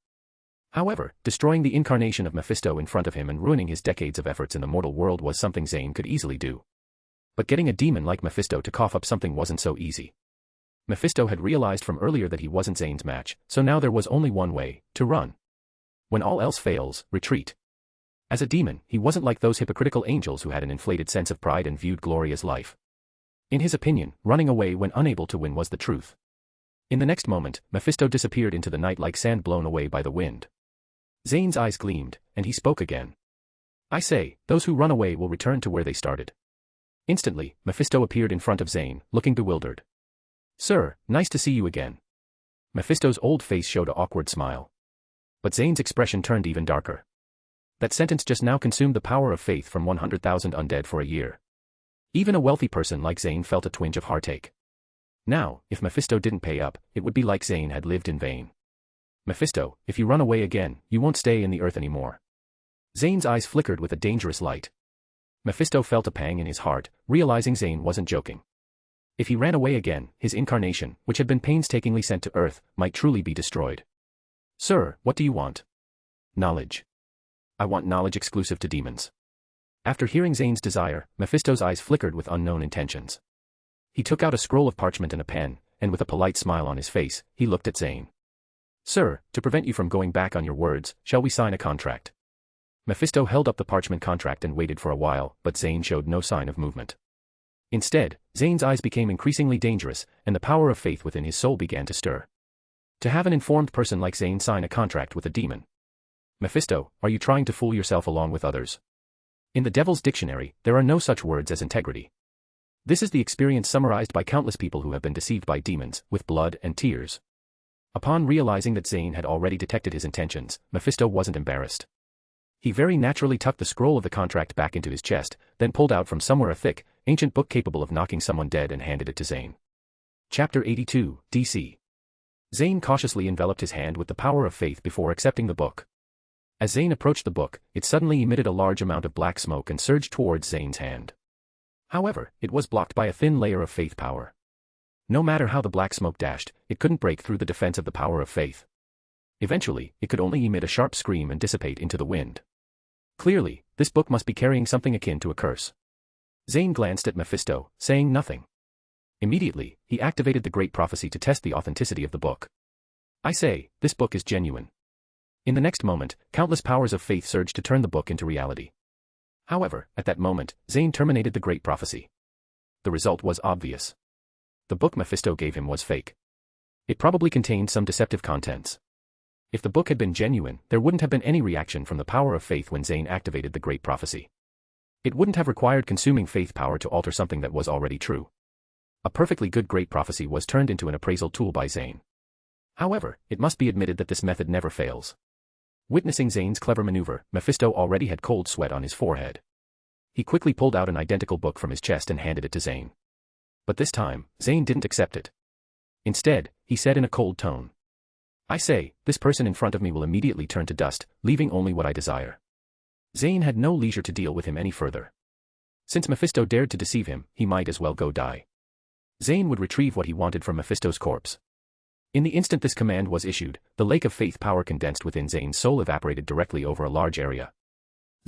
However, destroying the incarnation of Mephisto in front of him and ruining his decades of efforts in the mortal world was something Zayn could easily do. But getting a demon like Mephisto to cough up something wasn't so easy. Mephisto had realized from earlier that he wasn't Zayn's match, so now there was only one way, to run. When all else fails, retreat. As a demon, he wasn't like those hypocritical angels who had an inflated sense of pride and viewed glory as life. In his opinion, running away when unable to win was the truth. In the next moment, Mephisto disappeared into the night like sand blown away by the wind. Zayn's eyes gleamed, and he spoke again. "I say, those who run away will return to where they started." Instantly, Mephisto appeared in front of Zayn, looking bewildered. "Sir, nice to see you again." Mephisto's old face showed an awkward smile. But Zayn's expression turned even darker. That sentence just now consumed the power of faith from 100,000 undead for a year. Even a wealthy person like Zayn felt a twinge of heartache. Now, if Mephisto didn't pay up, it would be like Zayn had lived in vain. "Mephisto, if you run away again, you won't stay in the earth anymore." Zayn's eyes flickered with a dangerous light. Mephisto felt a pang in his heart, realizing Zayn wasn't joking. If he ran away again, his incarnation, which had been painstakingly sent to Earth, might truly be destroyed. "Sir, what do you want?" "Knowledge. I want knowledge exclusive to demons." After hearing Zayn's desire, Mephisto's eyes flickered with unknown intentions. He took out a scroll of parchment and a pen, and with a polite smile on his face, he looked at Zayn. "Sir, to prevent you from going back on your words, shall we sign a contract?" Mephisto held up the parchment contract and waited for a while, but Zayn showed no sign of movement. Instead, Zayn's eyes became increasingly dangerous, and the power of faith within his soul began to stir. To have an informed person like Zayn sign a contract with a demon. "Mephisto, are you trying to fool yourself along with others?" In the Devil's Dictionary, there are no such words as integrity. This is the experience summarized by countless people who have been deceived by demons, with blood and tears. Upon realizing that Zayn had already detected his intentions, Mephisto wasn't embarrassed. He very naturally tucked the scroll of the contract back into his chest, then pulled out from somewhere a thick, ancient book capable of knocking someone dead and handed it to Zayn. Chapter 82, DC. Zayn cautiously enveloped his hand with the power of faith before accepting the book. As Zayn approached the book, it suddenly emitted a large amount of black smoke and surged towards Zayn's hand. However, it was blocked by a thin layer of faith power. No matter how the black smoke dashed, it couldn't break through the defense of the power of faith. Eventually, it could only emit a sharp scream and dissipate into the wind. Clearly, this book must be carrying something akin to a curse. Zayn glanced at Mephisto, saying nothing. Immediately, he activated the Great Prophecy to test the authenticity of the book. I say, this book is genuine. In the next moment, countless powers of faith surged to turn the book into reality. However, at that moment, Zayn terminated the Great Prophecy. The result was obvious. The book Mephisto gave him was fake. It probably contained some deceptive contents. If the book had been genuine, there wouldn't have been any reaction from the power of faith when Zayn activated the Great Prophecy. It wouldn't have required consuming faith power to alter something that was already true. A perfectly good Great Prophecy was turned into an appraisal tool by Zayn. However, it must be admitted that this method never fails. Witnessing Zayn's clever maneuver, Mephisto already had cold sweat on his forehead. He quickly pulled out an identical book from his chest and handed it to Zayn. But this time, Zayn didn't accept it. Instead, he said in a cold tone, I say, this person in front of me will immediately turn to dust, leaving only what I desire. Zayn had no leisure to deal with him any further. Since Mephisto dared to deceive him, he might as well go die. Zayn would retrieve what he wanted from Mephisto's corpse. In the instant this command was issued, the lake of faith power condensed within Zayn's soul evaporated directly over a large area.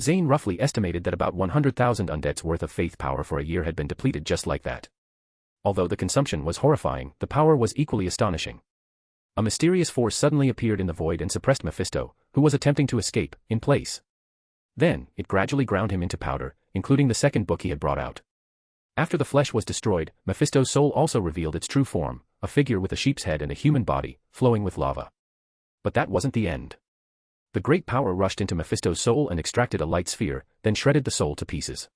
Zayn roughly estimated that about 100,000 undeads worth of faith power for a year had been depleted just like that. Although the consumption was horrifying, the power was equally astonishing. A mysterious force suddenly appeared in the void and suppressed Mephisto, who was attempting to escape, in place. Then, it gradually ground him into powder, including the second book he had brought out. After the flesh was destroyed, Mephisto's soul also revealed its true form, a figure with a sheep's head and a human body, flowing with lava. But that wasn't the end. The great power rushed into Mephisto's soul and extracted a light sphere, then shredded the soul to pieces.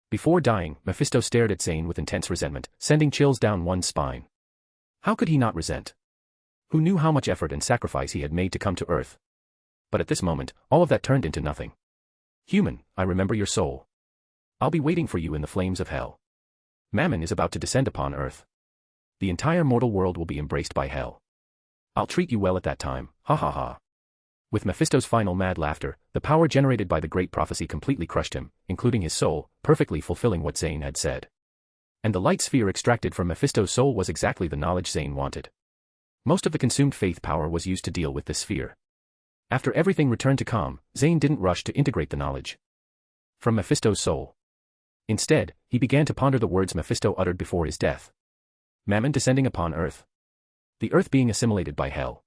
Before dying, Mephisto stared at Zayn with intense resentment, sending chills down one's spine. How could he not resent? Who knew how much effort and sacrifice he had made to come to Earth? But at this moment, all of that turned into nothing. Human, I remember your soul. I'll be waiting for you in the flames of hell. Mammon is about to descend upon Earth. The entire mortal world will be embraced by hell. I'll treat you well at that time, ha ha ha. With Mephisto's final mad laughter, the power generated by the Great Prophecy completely crushed him, including his soul, perfectly fulfilling what Zayn had said. And the light sphere extracted from Mephisto's soul was exactly the knowledge Zayn wanted. Most of the consumed faith power was used to deal with this sphere. After everything returned to calm, Zayn didn't rush to integrate the knowledge from Mephisto's soul. Instead, he began to ponder the words Mephisto uttered before his death. Mammon descending upon Earth. The Earth being assimilated by hell.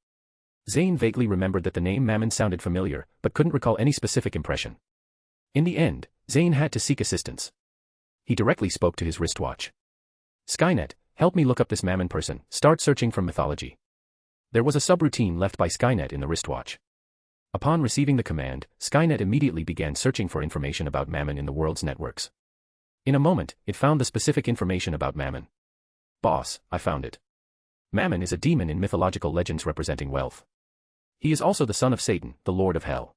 Zayn vaguely remembered that the name Mammon sounded familiar, but couldn't recall any specific impression. In the end, Zayn had to seek assistance. He directly spoke to his wristwatch. Skynet, help me look up this Mammon person, start searching from mythology. There was a subroutine left by Skynet in the wristwatch. Upon receiving the command, Skynet immediately began searching for information about Mammon in the world's networks. In a moment, it found the specific information about Mammon. Boss, I found it. Mammon is a demon in mythological legends representing wealth. He is also the son of Satan, the Lord of Hell.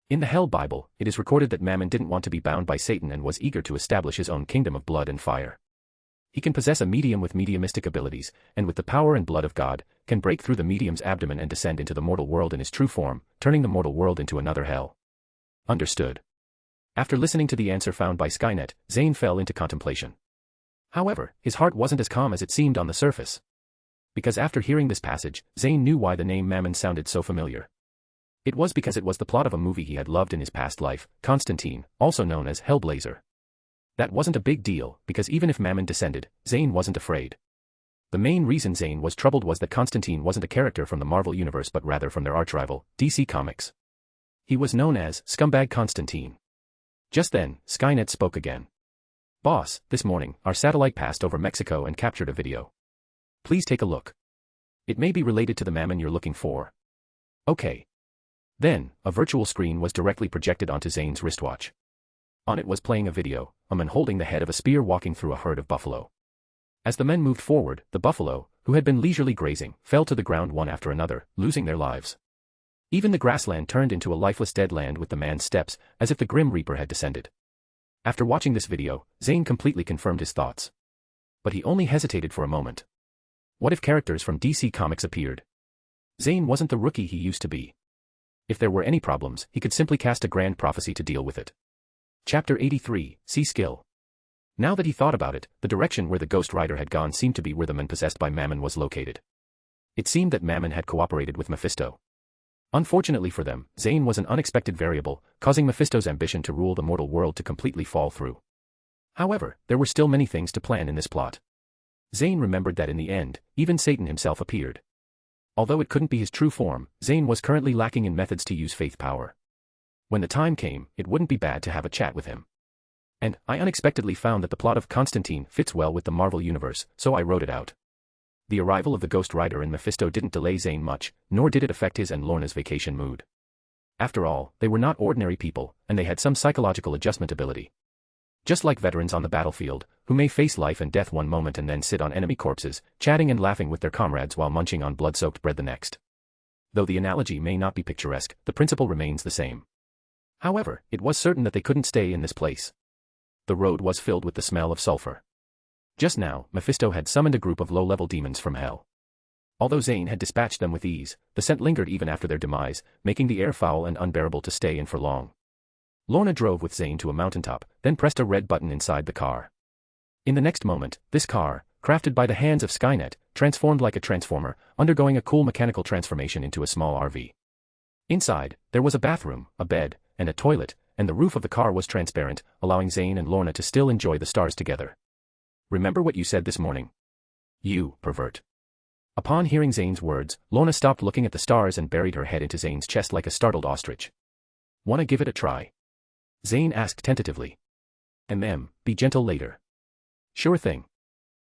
In the Hell Bible, it is recorded that Mammon didn't want to be bound by Satan and was eager to establish his own kingdom of blood and fire. He can possess a medium with mediumistic abilities, and with the power and blood of God, can break through the medium's abdomen and descend into the mortal world in his true form, turning the mortal world into another hell. Understood. After listening to the answer found by Skynet, Zayn fell into contemplation. However, his heart wasn't as calm as it seemed on the surface. Because after hearing this passage, Zayn knew why the name Mammon sounded so familiar. It was because it was the plot of a movie he had loved in his past life, Constantine, also known as Hellblazer. That wasn't a big deal, because even if Mammon descended, Zayn wasn't afraid. The main reason Zayn was troubled was that Constantine wasn't a character from the Marvel Universe but rather from their archrival, DC Comics. He was known as Scumbag Constantine. Just then, Skynet spoke again. Boss, this morning, our satellite passed over Mexico and captured a video. Please take a look. It may be related to the Mammon you're looking for. Okay. Then, a virtual screen was directly projected onto Zayn's wristwatch. On it was playing a video, a man holding the head of a spear walking through a herd of buffalo. As the men moved forward, the buffalo, who had been leisurely grazing, fell to the ground one after another, losing their lives. Even the grassland turned into a lifeless dead land with the man's steps, as if the Grim Reaper had descended. After watching this video, Zayn completely confirmed his thoughts. But he only hesitated for a moment. What if characters from DC Comics appeared? Zayn wasn't the rookie he used to be. If there were any problems, he could simply cast a grand prophecy to deal with it. Chapter 83, See Skill. Now that he thought about it, the direction where the Ghost Rider had gone seemed to be where the man possessed by Mammon was located. It seemed that Mammon had cooperated with Mephisto. Unfortunately for them, Zayn was an unexpected variable, causing Mephisto's ambition to rule the mortal world to completely fall through. However, there were still many things to plan in this plot. Zayn remembered that in the end, even Satan himself appeared. Although it couldn't be his true form, Zayn was currently lacking in methods to use faith power. When the time came, it wouldn't be bad to have a chat with him. And I unexpectedly found that the plot of Constantine fits well with the Marvel Universe, so I wrote it out. The arrival of the Ghost Rider and Mephisto didn't delay Zayn much, nor did it affect his and Lorna's vacation mood. After all, they were not ordinary people, and they had some psychological adjustment ability. Just like veterans on the battlefield, who may face life and death one moment and then sit on enemy corpses, chatting and laughing with their comrades while munching on blood-soaked bread the next. Though the analogy may not be picturesque, the principle remains the same. However, it was certain that they couldn't stay in this place. The road was filled with the smell of sulfur. Just now, Mephisto had summoned a group of low-level demons from hell. Although Zayn had dispatched them with ease, the scent lingered even after their demise, making the air foul and unbearable to stay in for long. Lorna drove with Zayn to a mountaintop, then pressed a red button inside the car. In the next moment, this car, crafted by the hands of Skynet, transformed like a transformer, undergoing a cool mechanical transformation into a small RV. Inside, there was a bathroom, a bed, and a toilet, and the roof of the car was transparent, allowing Zayn and Lorna to still enjoy the stars together. Remember what you said this morning? You, pervert. Upon hearing Zayn's words, Lorna stopped looking at the stars and buried her head into Zayn's chest like a startled ostrich. Wanna give it a try? Zayn asked tentatively. Be gentle later. Sure thing.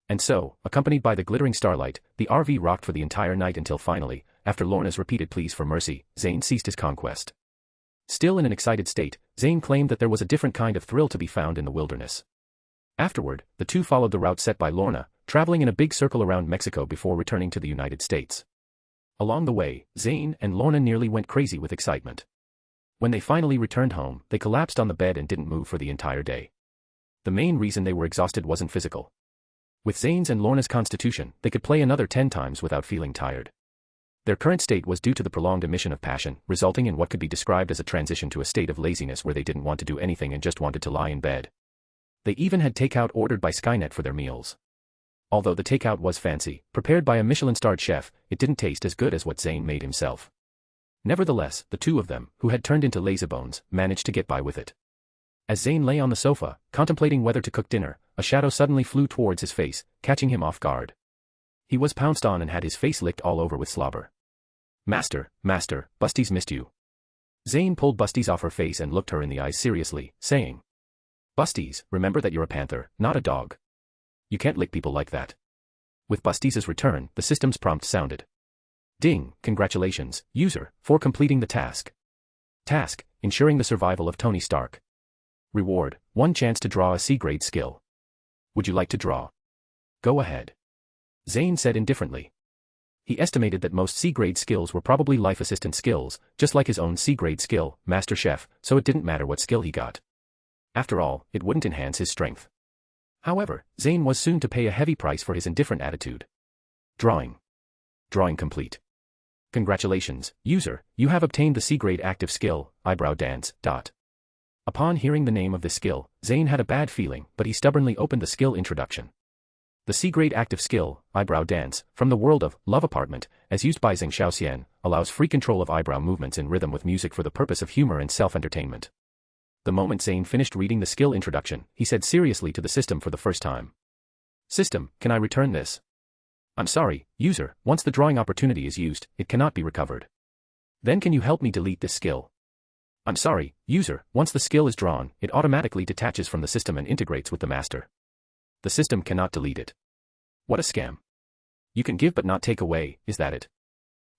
And so, accompanied by the glittering starlight, the RV rocked for the entire night until finally, after Lorna's repeated pleas for mercy, Zayn ceased his conquest. Still in an excited state, Zayn claimed that there was a different kind of thrill to be found in the wilderness. Afterward, the two followed the route set by Lorna, traveling in a big circle around Mexico before returning to the United States. Along the way, Zayn and Lorna nearly went crazy with excitement. When they finally returned home, they collapsed on the bed and didn't move for the entire day. The main reason they were exhausted wasn't physical. With Zayn's and Lorna's constitution, they could play another 10 times without feeling tired. Their current state was due to the prolonged emission of passion, resulting in what could be described as a transition to a state of laziness where they didn't want to do anything and just wanted to lie in bed. They even had takeout ordered by Skynet for their meals. Although the takeout was fancy, prepared by a Michelin-starred chef, it didn't taste as good as what Zayn made himself. Nevertheless, the two of them, who had turned into lazybones, managed to get by with it. As Zayn lay on the sofa, contemplating whether to cook dinner, a shadow suddenly flew towards his face, catching him off guard. He was pounced on and had his face licked all over with slobber. Master, Busty's missed you. Zayn pulled Busty's off her face and looked her in the eyes seriously, saying, Busty's, remember that you're a panther, not a dog. You can't lick people like that. With Busty's return, the system's prompt sounded. Ding, congratulations, user, for completing the task. Task, ensuring the survival of Tony Stark. Reward, 1 chance to draw a C-grade skill. Would you like to draw? Go ahead. Zayn said indifferently. He estimated that most C-grade skills were probably life assistant skills, just like his own C-grade skill, Master Chef, so it didn't matter what skill he got. After all, it wouldn't enhance his strength. However, Zayn was soon to pay a heavy price for his indifferent attitude. Drawing. Drawing complete. Congratulations, user, you have obtained the C-grade active skill, Eyebrow Dance. Upon hearing the name of this skill, Zayn had a bad feeling, but he stubbornly opened the skill introduction. The C-grade active skill, Eyebrow Dance, from the world of Love Apartment, as used by Zhang Xiaoxian, allows free control of eyebrow movements in rhythm with music for the purpose of humor and self-entertainment. The moment Zayn finished reading the skill introduction, he said seriously to the system for the first time. System, can I return this? I'm sorry, user, once the drawing opportunity is used, it cannot be recovered. Then can you help me delete this skill? I'm sorry, user, once the skill is drawn, it automatically detaches from the system and integrates with the master. The system cannot delete it. What a scam. You can give but not take away, is that it?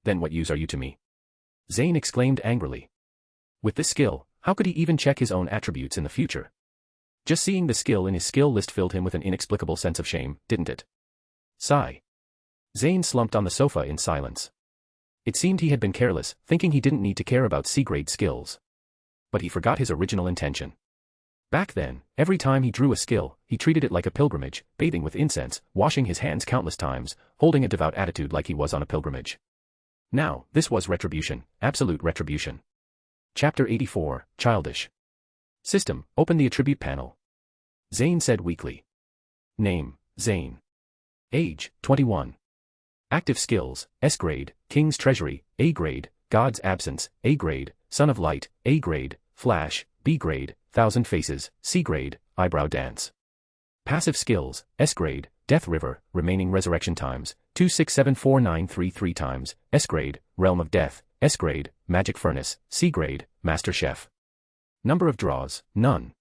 Then what use are you to me? Zayn exclaimed angrily. With this skill, how could he even check his own attributes in the future? Just seeing the skill in his skill list filled him with an inexplicable sense of shame, didn't it? Sigh. Zayn slumped on the sofa in silence. It seemed he had been careless, thinking he didn't need to care about C-grade skills. But he forgot his original intention. Back then, every time he drew a skill, he treated it like a pilgrimage, bathing with incense, washing his hands countless times, holding a devout attitude like he was on a pilgrimage. Now, this was retribution, absolute retribution. Chapter 84, Childish. System, open the attribute panel. Zayn said weakly. Name, Zayn. Age, 21. Active skills, S grade, King's Treasury, A grade, God's Absence, A grade, Son of Light, A grade, Flash, B grade, Thousand Faces, C grade, Eyebrow Dance. Passive skills, S grade, Death River, Remaining Resurrection Times, 2674933 times, S grade, Realm of Death, S grade, Magic Furnace, C grade, Master Chef. Number of draws, none.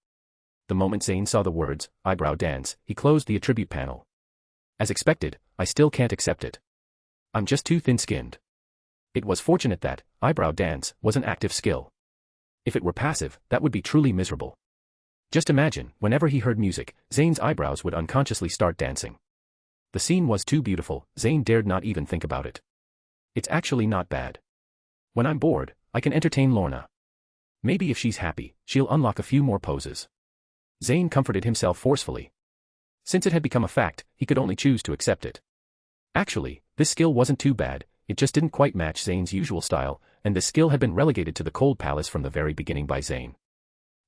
The moment Zayn saw the words, Eyebrow Dance, he closed the attribute panel. As expected, I still can't accept it. I'm just too thin-skinned. It was fortunate that Eyebrow Dance was an active skill. If it were passive, that would be truly miserable. Just imagine, whenever he heard music, Zayn's eyebrows would unconsciously start dancing. The scene was too beautiful, Zayn dared not even think about it. It's actually not bad. When I'm bored, I can entertain Lorna. Maybe if she's happy, she'll unlock a few more poses. Zayn comforted himself forcefully. Since it had become a fact, he could only choose to accept it. Actually, this skill wasn't too bad, it just didn't quite match Zayn's usual style, and this skill had been relegated to the Cold Palace from the very beginning by Zayn.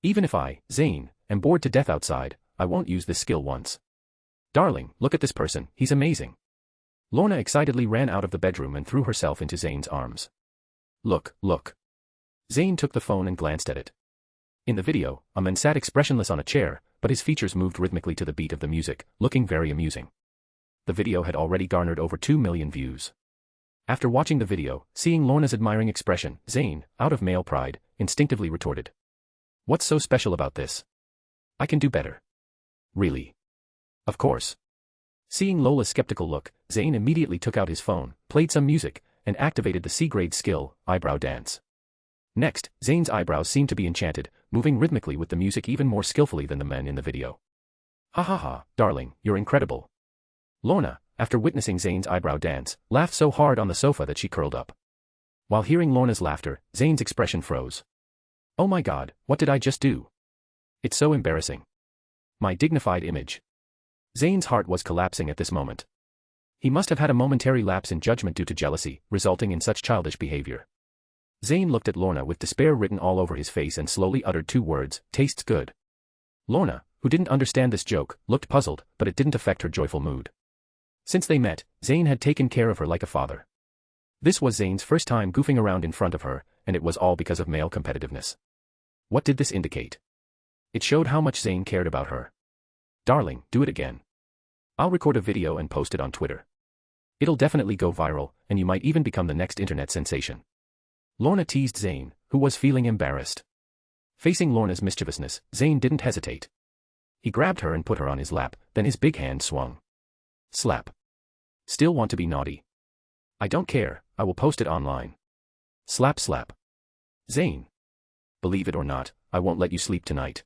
Even if I, Zayn, am bored to death outside, I won't use this skill once. Darling, look at this person, he's amazing. Lorna excitedly ran out of the bedroom and threw herself into Zayn's arms. Look, look. Zayn took the phone and glanced at it. In the video, a man sat expressionless on a chair, but his features moved rhythmically to the beat of the music, looking very amusing. The video had already garnered over 2 million views. After watching the video, seeing Lorna's admiring expression, Zayn, out of male pride, instinctively retorted. What's so special about this? I can do better. Really? Of course. Seeing Lola's skeptical look, Zayn immediately took out his phone, played some music, and activated the C-grade skill, Eyebrow Dance. Next, Zayn's eyebrows seemed to be enchanted, moving rhythmically with the music even more skillfully than the men in the video. Ha ha ha, darling, you're incredible. Lorna, after witnessing Zayn's eyebrow dance, laughed so hard on the sofa that she curled up. While hearing Lorna's laughter, Zayn's expression froze. Oh my god, what did I just do? It's so embarrassing. My dignified image. Zayn's heart was collapsing at this moment. He must have had a momentary lapse in judgment due to jealousy, resulting in such childish behavior. Zayn looked at Lorna with despair written all over his face and slowly uttered 2 words, tastes good. Lorna, who didn't understand this joke, looked puzzled, but it didn't affect her joyful mood. Since they met, Zayn had taken care of her like a father. This was Zayn's first time goofing around in front of her, and it was all because of male competitiveness. What did this indicate? It showed how much Zayn cared about her. Darling, do it again. I'll record a video and post it on Twitter. It'll definitely go viral, and you might even become the next internet sensation. Lorna teased Zayn, who was feeling embarrassed. Facing Lorna's mischievousness, Zayn didn't hesitate. He grabbed her and put her on his lap, then his big hand swung. Slap. Still want to be naughty? I don't care, I will post it online. Slap slap. Zayn. Believe it or not, I won't let you sleep tonight.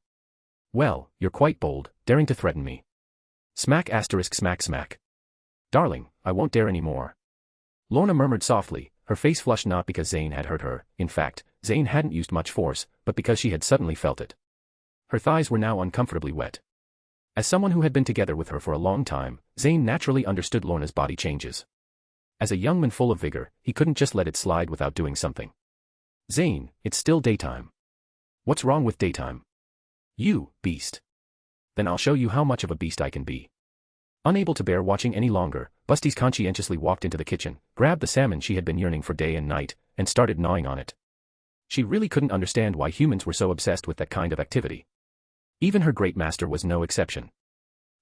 Well, you're quite bold, daring to threaten me. Smack asterisk smack smack. Darling, I won't dare any more. Lorna murmured softly, her face flushed not because Zayn had hurt her, in fact, Zayn hadn't used much force, but because she had suddenly felt it. Her thighs were now uncomfortably wet. As someone who had been together with her for a long time, Zayn naturally understood Lorna's body changes. As a young man full of vigor, he couldn't just let it slide without doing something. Zayn, it's still daytime. What's wrong with daytime? You, beast. Then I'll show you how much of a beast I can be. Unable to bear watching any longer, Busties conscientiously walked into the kitchen, grabbed the salmon she had been yearning for day and night, and started gnawing on it. She really couldn't understand why humans were so obsessed with that kind of activity. Even her great master was no exception.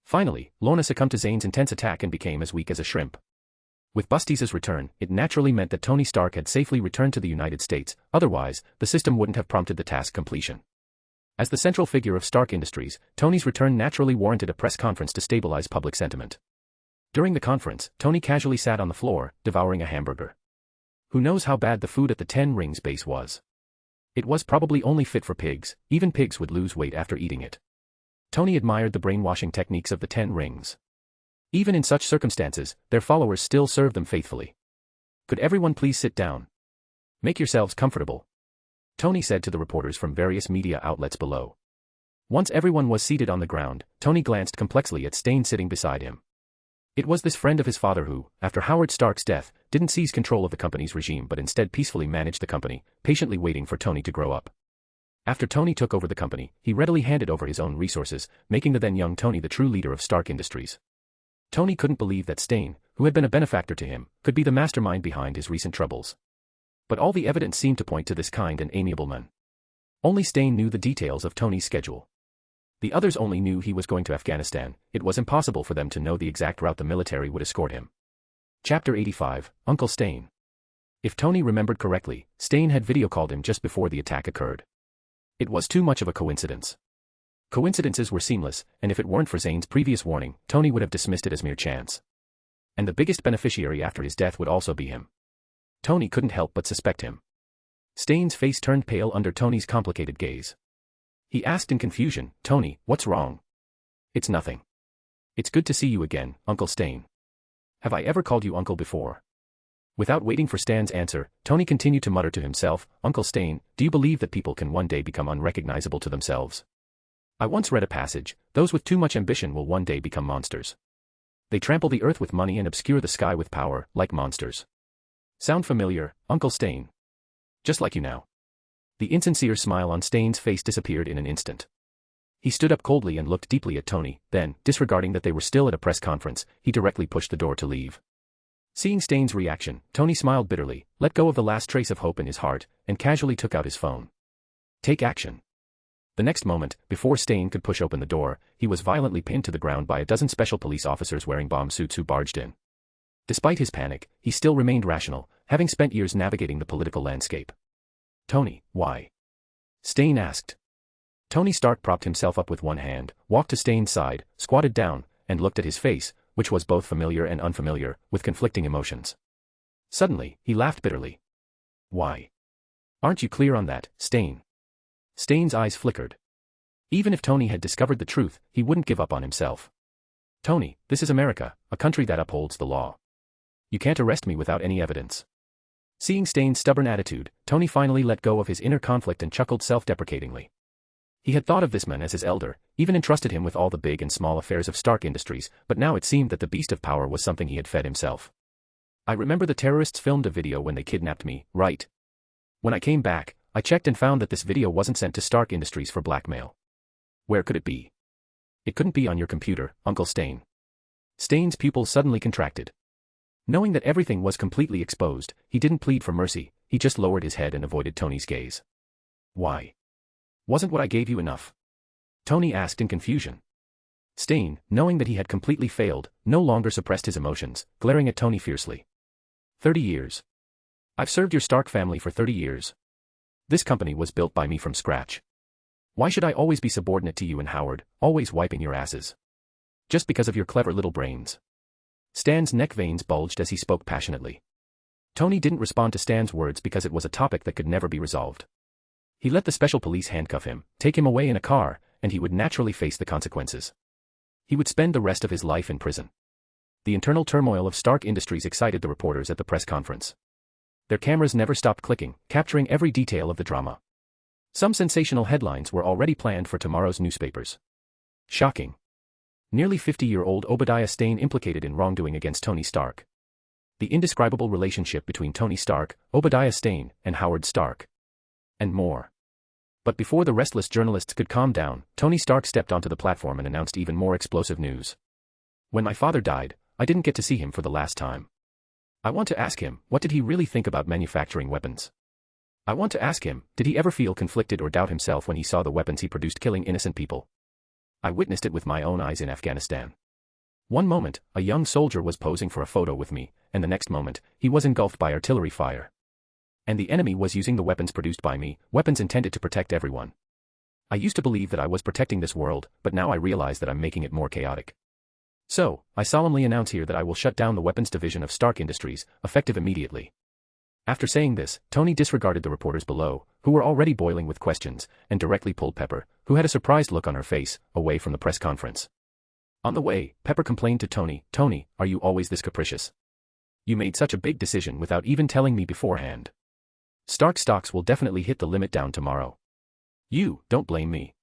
Finally, Lorna succumbed to Zayn's intense attack and became as weak as a shrimp. With Busties' return, it naturally meant that Tony Stark had safely returned to the United States, otherwise, the system wouldn't have prompted the task completion. As the central figure of Stark Industries, Tony's return naturally warranted a press conference to stabilize public sentiment. During the conference, Tony casually sat on the floor, devouring a hamburger. Who knows how bad the food at the 10 Rings base was? It was probably only fit for pigs, even pigs would lose weight after eating it. Tony admired the brainwashing techniques of the 10 Rings. Even in such circumstances, their followers still served them faithfully. Could everyone please sit down? Make yourselves comfortable, Tony said to the reporters from various media outlets below. Once everyone was seated on the ground, Tony glanced complexly at Stain sitting beside him. It was this friend of his father who, after Howard Stark's death, didn't seize control of the company's regime but instead peacefully managed the company, patiently waiting for Tony to grow up. After Tony took over the company, he readily handed over his own resources, making the then young Tony the true leader of Stark Industries. Tony couldn't believe that Zayn, who had been a benefactor to him, could be the mastermind behind his recent troubles. But all the evidence seemed to point to this kind and amiable man. Only Zayn knew the details of Tony's schedule. The others only knew he was going to Afghanistan. It was impossible for them to know the exact route the military would escort him. Chapter 85, Uncle Zayn. If Tony remembered correctly, Zayn had video called him just before the attack occurred. It was too much of a coincidence. Coincidences were seamless, and if it weren't for Zayn's previous warning, Tony would have dismissed it as mere chance. And the biggest beneficiary after his death would also be him. Tony couldn't help but suspect him. Zayn's face turned pale under Tony's complicated gaze. He asked in confusion, "Tony, what's wrong?" "It's nothing. It's good to see you again, Uncle Zayn. Have I ever called you uncle before?" Without waiting for Stan's answer, Tony continued to mutter to himself, "Uncle Zayn, do you believe that people can one day become unrecognizable to themselves? I once read a passage, those with too much ambition will one day become monsters. They trample the earth with money and obscure the sky with power, like monsters. Sound familiar, Uncle Zayn? Just like you now." The insincere smile on Zayn's face disappeared in an instant. He stood up coldly and looked deeply at Tony, then, disregarding that they were still at a press conference, he directly pushed the door to leave. Seeing Zayn's reaction, Tony smiled bitterly, let go of the last trace of hope in his heart, and casually took out his phone. Take action. The next moment, before Zayn could push open the door, he was violently pinned to the ground by a dozen special police officers wearing bomb suits who barged in. Despite his panic, he still remained rational, having spent years navigating the political landscape. "Tony, why?" Zayn asked. Tony Stark propped himself up with one hand, walked to Zayn's side, squatted down, and looked at his face, which was both familiar and unfamiliar, with conflicting emotions. Suddenly, he laughed bitterly. "Why? Aren't you clear on that, Zayn?" Zayn's eyes flickered. Even if Tony had discovered the truth, he wouldn't give up on himself. "Tony, this is America, a country that upholds the law. You can't arrest me without any evidence." Seeing Zayn's stubborn attitude, Tony finally let go of his inner conflict and chuckled self-deprecatingly. He had thought of this man as his elder, even entrusted him with all the big and small affairs of Stark Industries, but now it seemed that the beast of power was something he had fed himself. "I remember the terrorists filmed a video when they kidnapped me, right? When I came back, I checked and found that this video wasn't sent to Stark Industries for blackmail. Where could it be?" "It couldn't be on your computer, Uncle Zayn." Zayn's pupils suddenly contracted. Knowing that everything was completely exposed, he didn't plead for mercy, he just lowered his head and avoided Tony's gaze. "Why? Wasn't what I gave you enough?" Tony asked in confusion. Zayn, knowing that he had completely failed, no longer suppressed his emotions, glaring at Tony fiercely. 30 years. I've served your Stark family for 30 years. This company was built by me from scratch. Why should I always be subordinate to you and Howard, always wiping your asses? Just because of your clever little brains." Stan's neck veins bulged as he spoke passionately. Tony didn't respond to Stan's words because it was a topic that could never be resolved. He let the special police handcuff him, take him away in a car, and he would naturally face the consequences. He would spend the rest of his life in prison. The internal turmoil of Stark Industries excited the reporters at the press conference. Their cameras never stopped clicking, capturing every detail of the drama. Some sensational headlines were already planned for tomorrow's newspapers. Shocking. Nearly 50-year-old Obadiah Stane implicated in wrongdoing against Tony Stark. The indescribable relationship between Tony Stark, Obadiah Stane, and Howard Stark. And more. But before the restless journalists could calm down, Tony Stark stepped onto the platform and announced even more explosive news. "When my father died, I didn't get to see him for the last time. I want to ask him, what did he really think about manufacturing weapons? I want to ask him, did he ever feel conflicted or doubt himself when he saw the weapons he produced killing innocent people? I witnessed it with my own eyes in Afghanistan. One moment, a young soldier was posing for a photo with me, and the next moment, he was engulfed by artillery fire. And the enemy was using the weapons produced by me, weapons intended to protect everyone. I used to believe that I was protecting this world, but now I realize that I'm making it more chaotic. So, I solemnly announce here that I will shut down the weapons division of Stark Industries, effective immediately." After saying this, Tony disregarded the reporters below, who were already boiling with questions, and directly pulled Pepper, who had a surprised look on her face, away from the press conference. On the way, Pepper complained to Tony, "Tony, are you always this capricious? You made such a big decision without even telling me beforehand. Stark stocks will definitely hit the limit down tomorrow. You, don't blame me."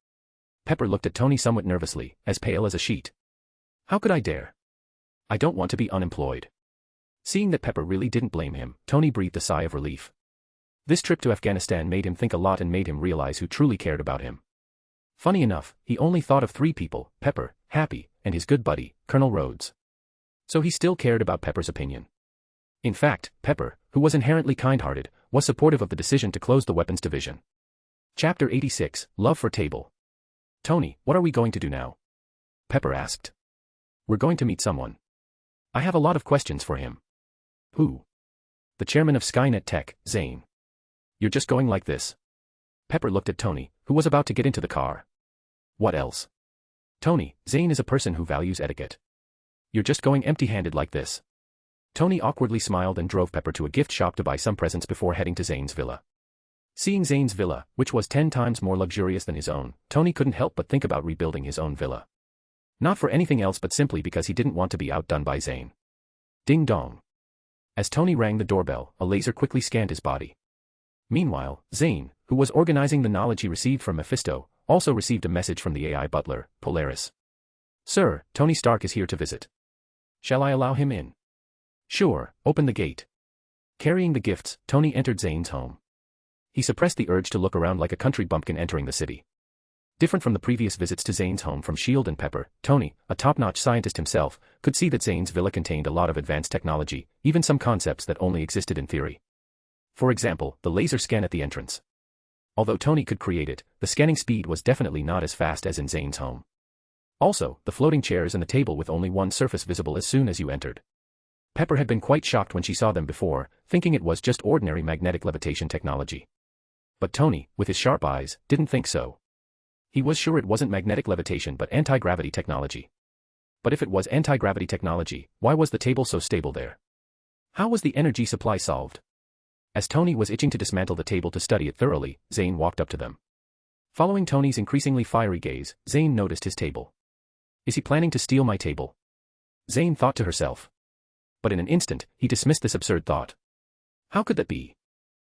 Pepper looked at Tony somewhat nervously, as pale as a sheet. "How could I dare? I don't want to be unemployed. Seeing that Pepper really didn't blame him, Tony breathed a sigh of relief. This trip to Afghanistan made him think a lot and made him realize who truly cared about him. Funny enough, he only thought of 3 people, Pepper, Happy, and his good buddy, Colonel Rhodes. So he still cared about Pepper's opinion. In fact, Pepper, who was inherently kind-hearted, was supportive of the decision to close the weapons division. Chapter 86, Love for Table. Tony, what are we going to do now? Pepper asked. We're going to meet someone. I have a lot of questions for him. Who? The chairman of Skynet Tech, Zayn. You're just going like this? Pepper looked at Tony, who was about to get into the car. What else? Tony, Zayn is a person who values etiquette. You're just going empty-handed like this. Tony awkwardly smiled and drove Pepper to a gift shop to buy some presents before heading to Zayn's villa. Seeing Zayn's villa, which was 10 times more luxurious than his own, Tony couldn't help but think about rebuilding his own villa. Not for anything else but simply because he didn't want to be outdone by Zayn. Ding dong. As Tony rang the doorbell, a laser quickly scanned his body. Meanwhile, Zayn, who was organizing the knowledge he received from Mephisto, also received a message from the AI butler, Polaris. Sir, Tony Stark is here to visit. Shall I allow him in? Sure, open the gate. Carrying the gifts, Tony entered Zayn's home. He suppressed the urge to look around like a country bumpkin entering the city. Different from the previous visits to Zayn's home from S.H.I.E.L.D. and Pepper, Tony, a top-notch scientist himself, could see that Zayn's villa contained a lot of advanced technology, even some concepts that only existed in theory. For example, the laser scan at the entrance. Although Tony could create it, the scanning speed was definitely not as fast as in Zayn's home. Also, the floating chairs and the table with only one surface visible as soon as you entered. Pepper had been quite shocked when she saw them before, thinking it was just ordinary magnetic levitation technology. But Tony, with his sharp eyes, didn't think so. He was sure it wasn't magnetic levitation but anti-gravity technology. But if it was anti-gravity technology, why was the table so stable there? How was the energy supply solved? As Tony was itching to dismantle the table to study it thoroughly, Zayn walked up to them. Following Tony's increasingly fiery gaze, Zayn noticed his table. Is he planning to steal my table? Zayn thought to herself. But in an instant, he dismissed this absurd thought. How could that be?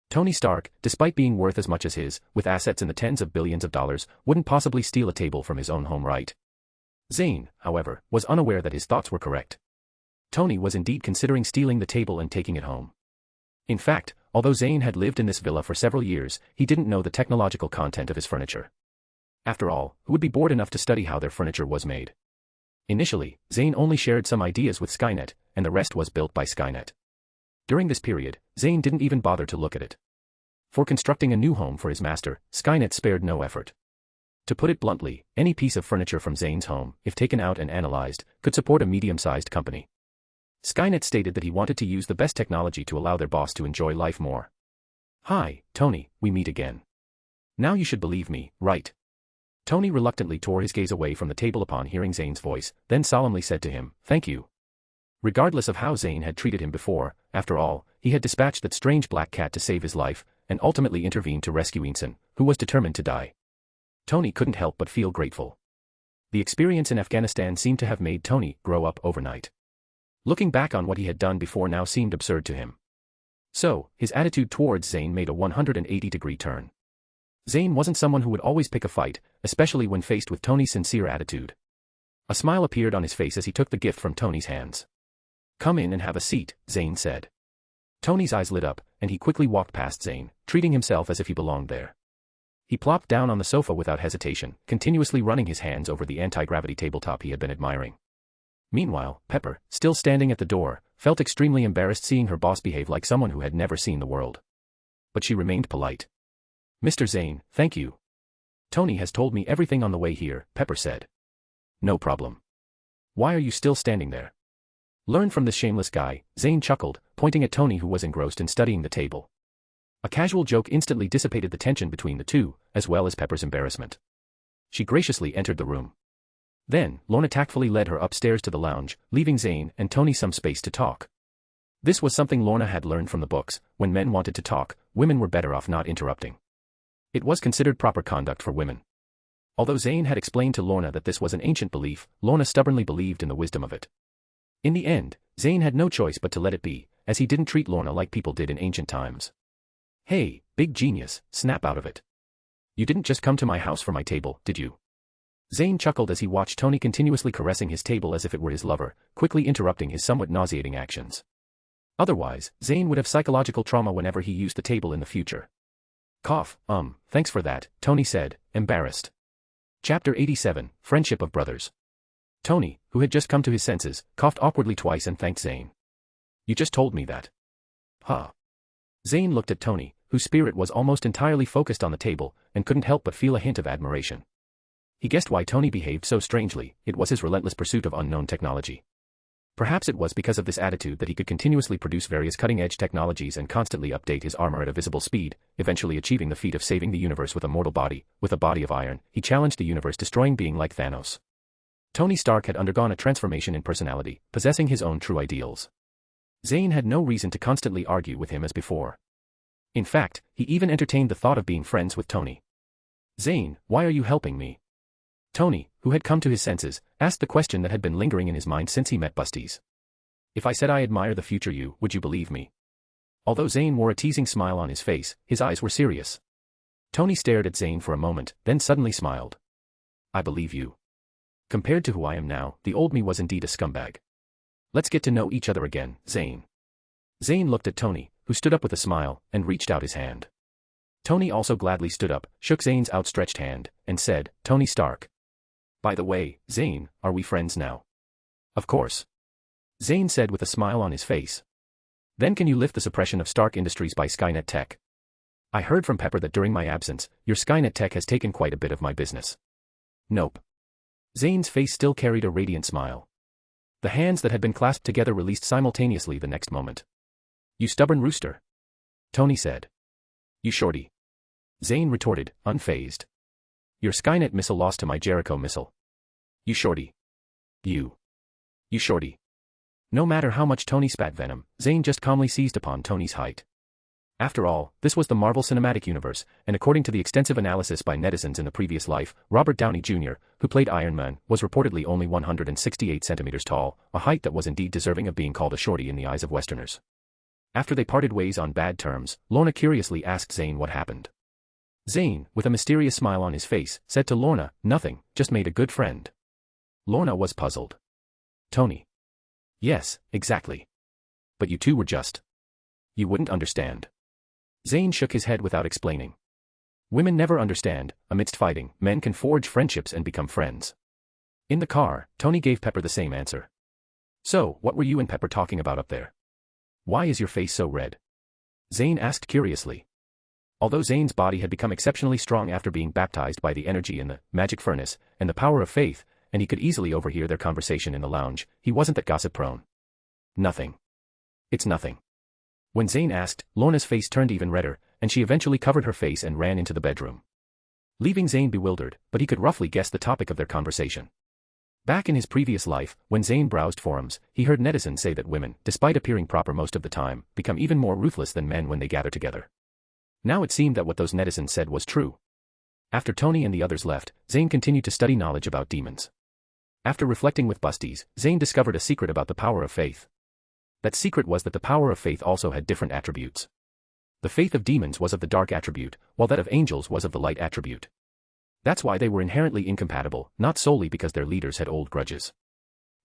Tony Stark, despite being worth as much as his, with assets in the tens of billions of dollars, wouldn't possibly steal a table from his own home, right? Zayn, however, was unaware that his thoughts were correct. Tony was indeed considering stealing the table and taking it home. In fact, although Zayn had lived in this villa for several years, he didn't know the technological content of his furniture. After all, who would be bored enough to study how their furniture was made? Initially, Zayn only shared some ideas with Skynet, and the rest was built by Skynet. During this period, Zayn didn't even bother to look at it. For constructing a new home for his master, Skynet spared no effort. To put it bluntly, any piece of furniture from Zayn's home, if taken out and analyzed, could support a medium-sized company. Skynet stated that he wanted to use the best technology to allow their boss to enjoy life more. Hi, Tony, we meet again. Now you should believe me, right? Tony reluctantly tore his gaze away from the table upon hearing Zayn's voice, then solemnly said to him, thank you. Regardless of how Zayn had treated him before, after all, he had dispatched that strange black cat to save his life, and ultimately intervened to rescue Ensign, who was determined to die. Tony couldn't help but feel grateful. The experience in Afghanistan seemed to have made Tony grow up overnight. Looking back on what he had done before now seemed absurd to him. So, his attitude towards Zayn made a 180-degree turn. Zayn wasn't someone who would always pick a fight, especially when faced with Tony's sincere attitude. A smile appeared on his face as he took the gift from Tony's hands. Come in and have a seat, Zayn said. Tony's eyes lit up, and he quickly walked past Zayn, treating himself as if he belonged there. He plopped down on the sofa without hesitation, continuously running his hands over the anti-gravity tabletop he had been admiring. Meanwhile, Pepper, still standing at the door, felt extremely embarrassed seeing her boss behave like someone who had never seen the world. But she remained polite. Mr. Zayn, thank you. Tony has told me everything on the way here, Pepper said. No problem. Why are you still standing there? Learn from this shameless guy, Zayn chuckled, pointing at Tony who was engrossed in studying the table. A casual joke instantly dissipated the tension between the two, as well as Pepper's embarrassment. She graciously entered the room. Then, Lorna tactfully led her upstairs to the lounge, leaving Zayn and Tony some space to talk. This was something Lorna had learned from the books: when men wanted to talk, women were better off not interrupting. It was considered proper conduct for women. Although Zayn had explained to Lorna that this was an ancient belief, Lorna stubbornly believed in the wisdom of it. In the end, Zayn had no choice but to let it be, as he didn't treat Lorna like people did in ancient times. Hey, big genius, snap out of it. You didn't just come to my house for my table, did you? Zayn chuckled as he watched Tony continuously caressing his table as if it were his lover, quickly interrupting his somewhat nauseating actions. Otherwise, Zayn would have psychological trauma whenever he used the table in the future. Cough, thanks for that, Tony said, embarrassed. Chapter 87, Friendship of Brothers. Tony, who had just come to his senses, coughed awkwardly twice and thanked Zayn. You just told me that. Huh. Zayn looked at Tony, whose spirit was almost entirely focused on the table, and couldn't help but feel a hint of admiration. He guessed why Tony behaved so strangely. It was his relentless pursuit of unknown technology. Perhaps it was because of this attitude that he could continuously produce various cutting-edge technologies and constantly update his armor at a visible speed, eventually achieving the feat of saving the universe with a mortal body. With a body of iron, he challenged the universe-destroying being like Thanos. Tony Stark had undergone a transformation in personality, possessing his own true ideals. Zayn had no reason to constantly argue with him as before. In fact, he even entertained the thought of being friends with Tony. Zayn, why are you helping me? Tony, who had come to his senses, asked the question that had been lingering in his mind since he met Busties. If I said I admire the future you, would you believe me? Although Zayn wore a teasing smile on his face, his eyes were serious. Tony stared at Zayn for a moment, then suddenly smiled. I believe you. Compared to who I am now, the old me was indeed a scumbag. Let's get to know each other again, Zayn. Zayn looked at Tony, who stood up with a smile, and reached out his hand. Tony also gladly stood up, shook Zayn's outstretched hand, and said, Tony Stark. By the way, Zayn, are we friends now? Of course. Zayn said with a smile on his face. Then can you lift the suppression of Stark Industries by Skynet Tech? I heard from Pepper that during my absence, your Skynet Tech has taken quite a bit of my business. Nope. Zayn's face still carried a radiant smile. The hands that had been clasped together released simultaneously the next moment. You stubborn rooster. Tony said. You shorty. Zayn retorted, unfazed. Your Skynet missile lost to my Jericho missile. You shorty. You shorty. No matter how much Tony spat venom, Zayn just calmly seized upon Tony's height. After all, this was the Marvel Cinematic Universe, and according to the extensive analysis by netizens in the previous life, Robert Downey Jr., who played Iron Man, was reportedly only 168 centimeters tall, a height that was indeed deserving of being called a shorty in the eyes of Westerners. After they parted ways on bad terms, Lorna curiously asked Zayn what happened. Zayn, with a mysterious smile on his face, said to Lorna, nothing, just made a good friend. Lorna was puzzled. Tony. Yes, exactly. But you two were just. You wouldn't understand. Zayn shook his head without explaining. Women never understand. Amidst fighting, men can forge friendships and become friends. In the car, Tony gave Pepper the same answer. So, what were you and Pepper talking about up there? Why is your face so red? Zayn asked curiously. Although Zayn's body had become exceptionally strong after being baptized by the energy in the magic furnace and the power of faith, and he could easily overhear their conversation in the lounge, he wasn't that gossip-prone. Nothing. It's nothing. When Zayn asked, Lorna's face turned even redder, and she eventually covered her face and ran into the bedroom. Leaving Zayn bewildered, but he could roughly guess the topic of their conversation. Back in his previous life, when Zayn browsed forums, he heard netizens say that women, despite appearing proper most of the time, become even more ruthless than men when they gather together. Now it seemed that what those netizens said was true. After Tony and the others left, Zayn continued to study knowledge about demons. After reflecting with Busties, Zayn discovered a secret about the power of faith. That secret was that the power of faith also had different attributes. The faith of demons was of the dark attribute, while that of angels was of the light attribute. That's why they were inherently incompatible, not solely because their leaders had old grudges.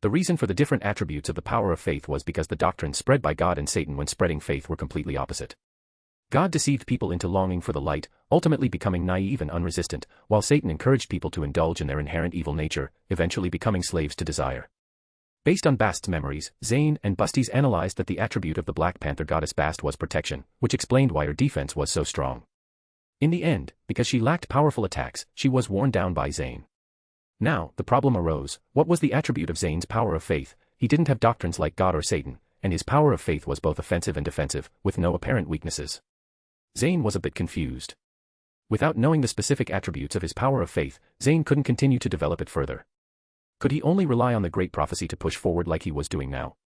The reason for the different attributes of the power of faith was because the doctrines spread by God and Satan when spreading faith were completely opposite. God deceived people into longing for the light, ultimately becoming naive and unresistant, while Satan encouraged people to indulge in their inherent evil nature, eventually becoming slaves to desire. Based on Bast's memories, Zayn and Busties analyzed that the attribute of the Black Panther goddess Bast was protection, which explained why her defense was so strong. In the end, because she lacked powerful attacks, she was worn down by Zayn. Now, the problem arose, what was the attribute of Zayn's power of faith? He didn't have doctrines like God or Satan, and his power of faith was both offensive and defensive, with no apparent weaknesses. Zayn was a bit confused. Without knowing the specific attributes of his power of faith, Zayn couldn't continue to develop it further. Could he only rely on the Great Prophecy to push forward like he was doing now?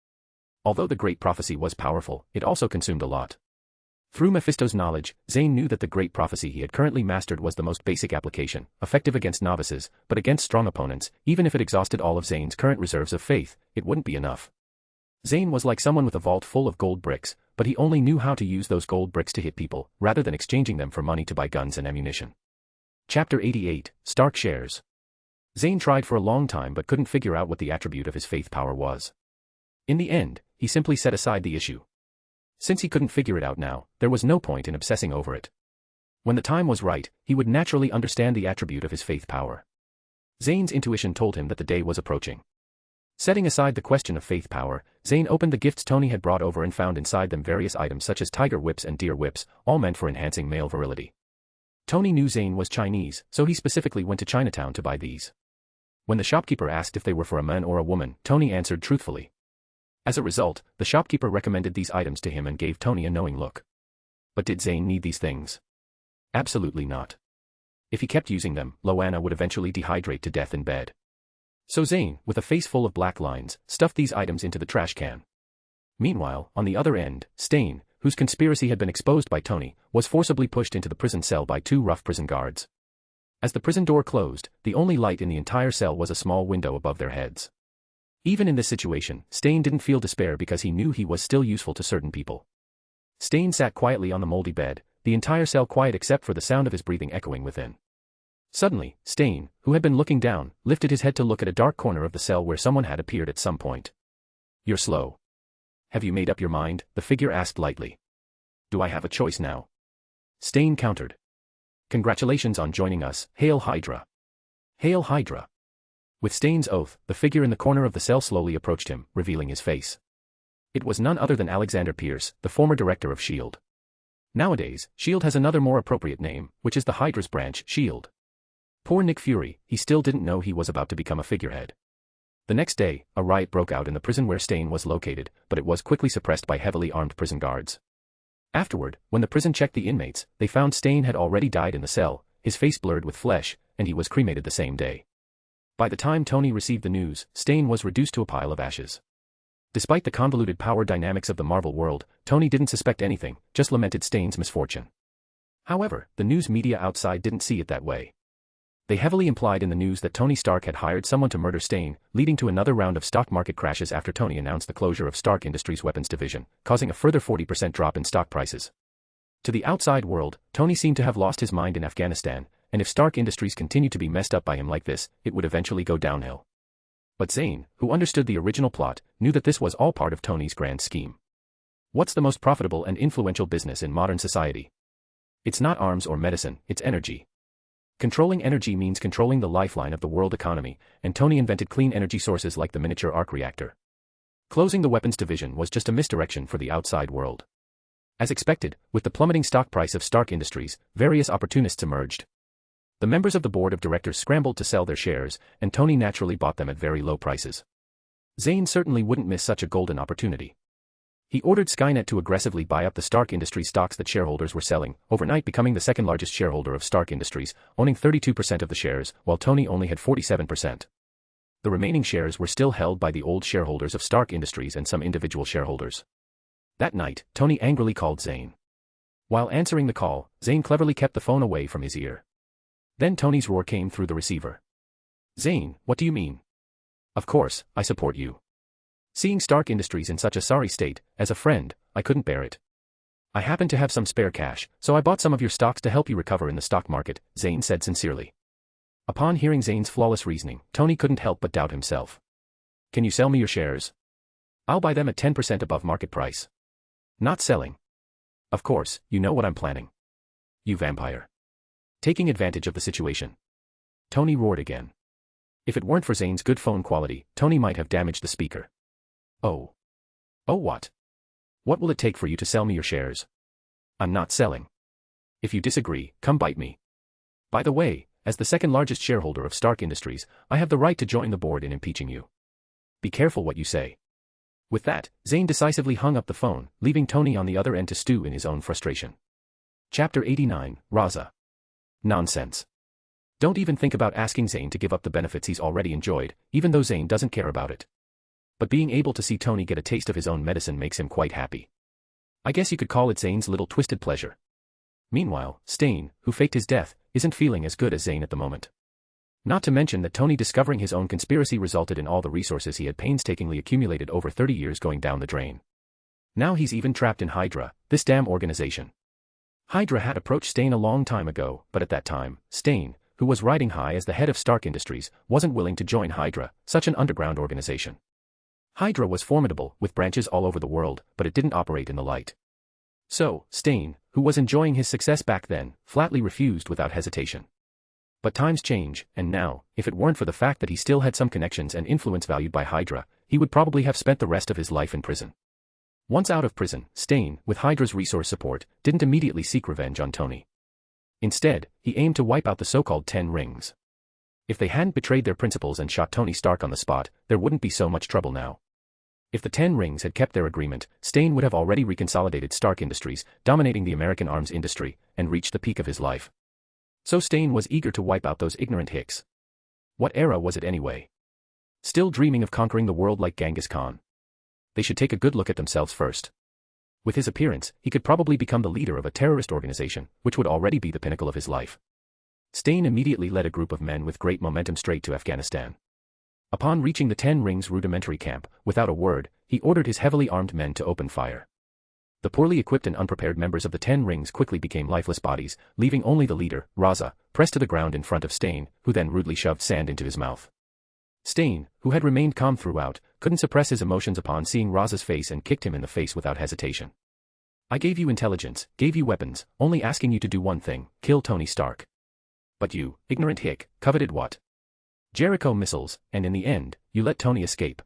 Although the Great Prophecy was powerful, it also consumed a lot. Through Mephisto's knowledge, Zayn knew that the Great Prophecy he had currently mastered was the most basic application, effective against novices, but against strong opponents, even if it exhausted all of Zayn's current reserves of faith, it wouldn't be enough. Zayn was like someone with a vault full of gold bricks, but he only knew how to use those gold bricks to hit people, rather than exchanging them for money to buy guns and ammunition. Chapter 88, Stark Shares. Zayn tried for a long time but couldn't figure out what the attribute of his faith power was. In the end, he simply set aside the issue. Since he couldn't figure it out now, there was no point in obsessing over it. When the time was right, he would naturally understand the attribute of his faith power. Zayn's intuition told him that the day was approaching. Setting aside the question of faith power, Zayn opened the gifts Tony had brought over and found inside them various items such as tiger whips and deer whips, all meant for enhancing male virility. Tony knew Zayn was Chinese, so he specifically went to Chinatown to buy these. When the shopkeeper asked if they were for a man or a woman, Tony answered truthfully. As a result, the shopkeeper recommended these items to him and gave Tony a knowing look. But did Zayn need these things? Absolutely not. If he kept using them, Lorna would eventually dehydrate to death in bed. So Zayn, with a face full of black lines, stuffed these items into the trash can. Meanwhile, on the other end, Stain, whose conspiracy had been exposed by Tony, was forcibly pushed into the prison cell by two rough prison guards. As the prison door closed, the only light in the entire cell was a small window above their heads. Even in this situation, Stain didn't feel despair because he knew he was still useful to certain people. Stain sat quietly on the moldy bed, the entire cell quiet except for the sound of his breathing echoing within. Suddenly, Stain, who had been looking down, lifted his head to look at a dark corner of the cell where someone had appeared at some point. "You're slow. Have you made up your mind?" the figure asked lightly. "Do I have a choice now?" Stain countered. "Congratulations on joining us, Hail Hydra." Hail Hydra. With Stain's oath, the figure in the corner of the cell slowly approached him, revealing his face. It was none other than Alexander Pierce, the former director of S.H.I.E.L.D. Nowadays, S.H.I.E.L.D. has another more appropriate name, which is the Hydra's branch, S.H.I.E.L.D. Poor Nick Fury, he still didn't know he was about to become a figurehead. The next day, a riot broke out in the prison where Stain was located, but it was quickly suppressed by heavily armed prison guards. Afterward, when the prison checked the inmates, they found Stain had already died in the cell, his face blurred with flesh, and he was cremated the same day. By the time Tony received the news, Stain was reduced to a pile of ashes. Despite the convoluted power dynamics of the Marvel world, Tony didn't suspect anything, just lamented Stain's misfortune. However, the news media outside didn't see it that way. They heavily implied in the news that Tony Stark had hired someone to murder Stain, leading to another round of stock market crashes after Tony announced the closure of Stark Industries' weapons division, causing a further 40% drop in stock prices. To the outside world, Tony seemed to have lost his mind in Afghanistan, and if Stark Industries continued to be messed up by him like this, it would eventually go downhill. But Zayn, who understood the original plot, knew that this was all part of Tony's grand scheme. What's the most profitable and influential business in modern society? It's not arms or medicine, it's energy. Controlling energy means controlling the lifeline of the world economy, and Tony invented clean energy sources like the miniature arc reactor. Closing the weapons division was just a misdirection for the outside world. As expected, with the plummeting stock price of Stark Industries, various opportunists emerged. The members of the board of directors scrambled to sell their shares, and Tony naturally bought them at very low prices. Zayn certainly wouldn't miss such a golden opportunity. He ordered Skynet to aggressively buy up the Stark Industries stocks that shareholders were selling, overnight becoming the second largest shareholder of Stark Industries, owning 32% of the shares, while Tony only had 47%. The remaining shares were still held by the old shareholders of Stark Industries and some individual shareholders. That night, Tony angrily called Zayn. While answering the call, Zayn cleverly kept the phone away from his ear. Then Tony's roar came through the receiver. "Zayn, what do you mean? Of course, I support you. Seeing Stark Industries in such a sorry state, as a friend, I couldn't bear it. I happen to have some spare cash, so I bought some of your stocks to help you recover in the stock market," Zayn said sincerely. Upon hearing Zayn's flawless reasoning, Tony couldn't help but doubt himself. "Can you sell me your shares? I'll buy them at 10% above market price." "Not selling." "Of course, you know what I'm planning. You vampire." Taking advantage of the situation, Tony roared again. If it weren't for Zayn's good phone quality, Tony might have damaged the speaker. Oh. Oh what? What will it take for you to sell me your shares? I'm not selling. If you disagree, come bite me. By the way, as the second largest shareholder of Stark Industries, I have the right to join the board in impeaching you. Be careful what you say. With that, Zayn decisively hung up the phone, leaving Tony on the other end to stew in his own frustration. Chapter 89, Raza. Nonsense. Don't even think about asking Zayn to give up the benefits he's already enjoyed, even though Zayn doesn't care about it. But being able to see Tony get a taste of his own medicine makes him quite happy. I guess you could call it Zayn's little twisted pleasure. Meanwhile, Stain, who faked his death, isn't feeling as good as Zayn at the moment. Not to mention that Tony discovering his own conspiracy resulted in all the resources he had painstakingly accumulated over 30 years going down the drain. Now he's even trapped in Hydra, this damn organization. Hydra had approached Stain a long time ago, but at that time, Stain, who was riding high as the head of Stark Industries, wasn't willing to join Hydra, such an underground organization. Hydra was formidable, with branches all over the world, but it didn't operate in the light. So, Zayn, who was enjoying his success back then, flatly refused without hesitation. But times change, and now, if it weren't for the fact that he still had some connections and influence valued by Hydra, he would probably have spent the rest of his life in prison. Once out of prison, Zayn, with Hydra's resource support, didn't immediately seek revenge on Tony. Instead, he aimed to wipe out the so-called 10 Rings. If they hadn't betrayed their principles and shot Tony Stark on the spot, there wouldn't be so much trouble now. If the 10 Rings had kept their agreement, Zayn would have already reconsolidated Stark Industries, dominating the American arms industry, and reached the peak of his life. So Zayn was eager to wipe out those ignorant hicks. What era was it anyway? Still dreaming of conquering the world like Genghis Khan? They should take a good look at themselves first. With his appearance, he could probably become the leader of a terrorist organization, which would already be the pinnacle of his life. Zayn immediately led a group of men with great momentum straight to Afghanistan. Upon reaching the 10 Rings rudimentary camp, without a word, he ordered his heavily armed men to open fire. The poorly equipped and unprepared members of the 10 Rings quickly became lifeless bodies, leaving only the leader, Raza, pressed to the ground in front of Zayn, who then rudely shoved sand into his mouth. Zayn, who had remained calm throughout, couldn't suppress his emotions upon seeing Raza's face and kicked him in the face without hesitation. I gave you intelligence, gave you weapons, only asking you to do one thing, kill Tony Stark. But you, ignorant hick, coveted what? Jericho missiles, and in the end, you let Tony escape.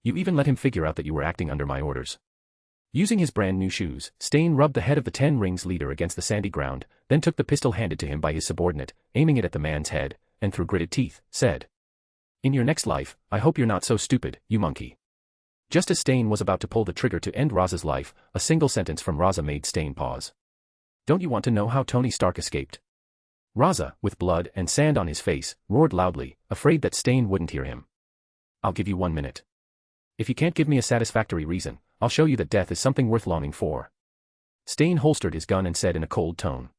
You even let him figure out that you were acting under my orders. Using his brand new shoes, Zayn rubbed the head of the 10 Rings leader against the sandy ground, then took the pistol handed to him by his subordinate, aiming it at the man's head, and through gritted teeth, said, "In your next life, I hope you're not so stupid, you monkey." Just as Zayn was about to pull the trigger to end Raza's life, a single sentence from Raza made Zayn pause. "Don't you want to know how Tony Stark escaped?" Raza, with blood and sand on his face, roared loudly, afraid that Zayn wouldn't hear him. "I'll give you 1 minute. If you can't give me a satisfactory reason, I'll show you that death is something worth longing for." Zayn holstered his gun and said in a cold tone.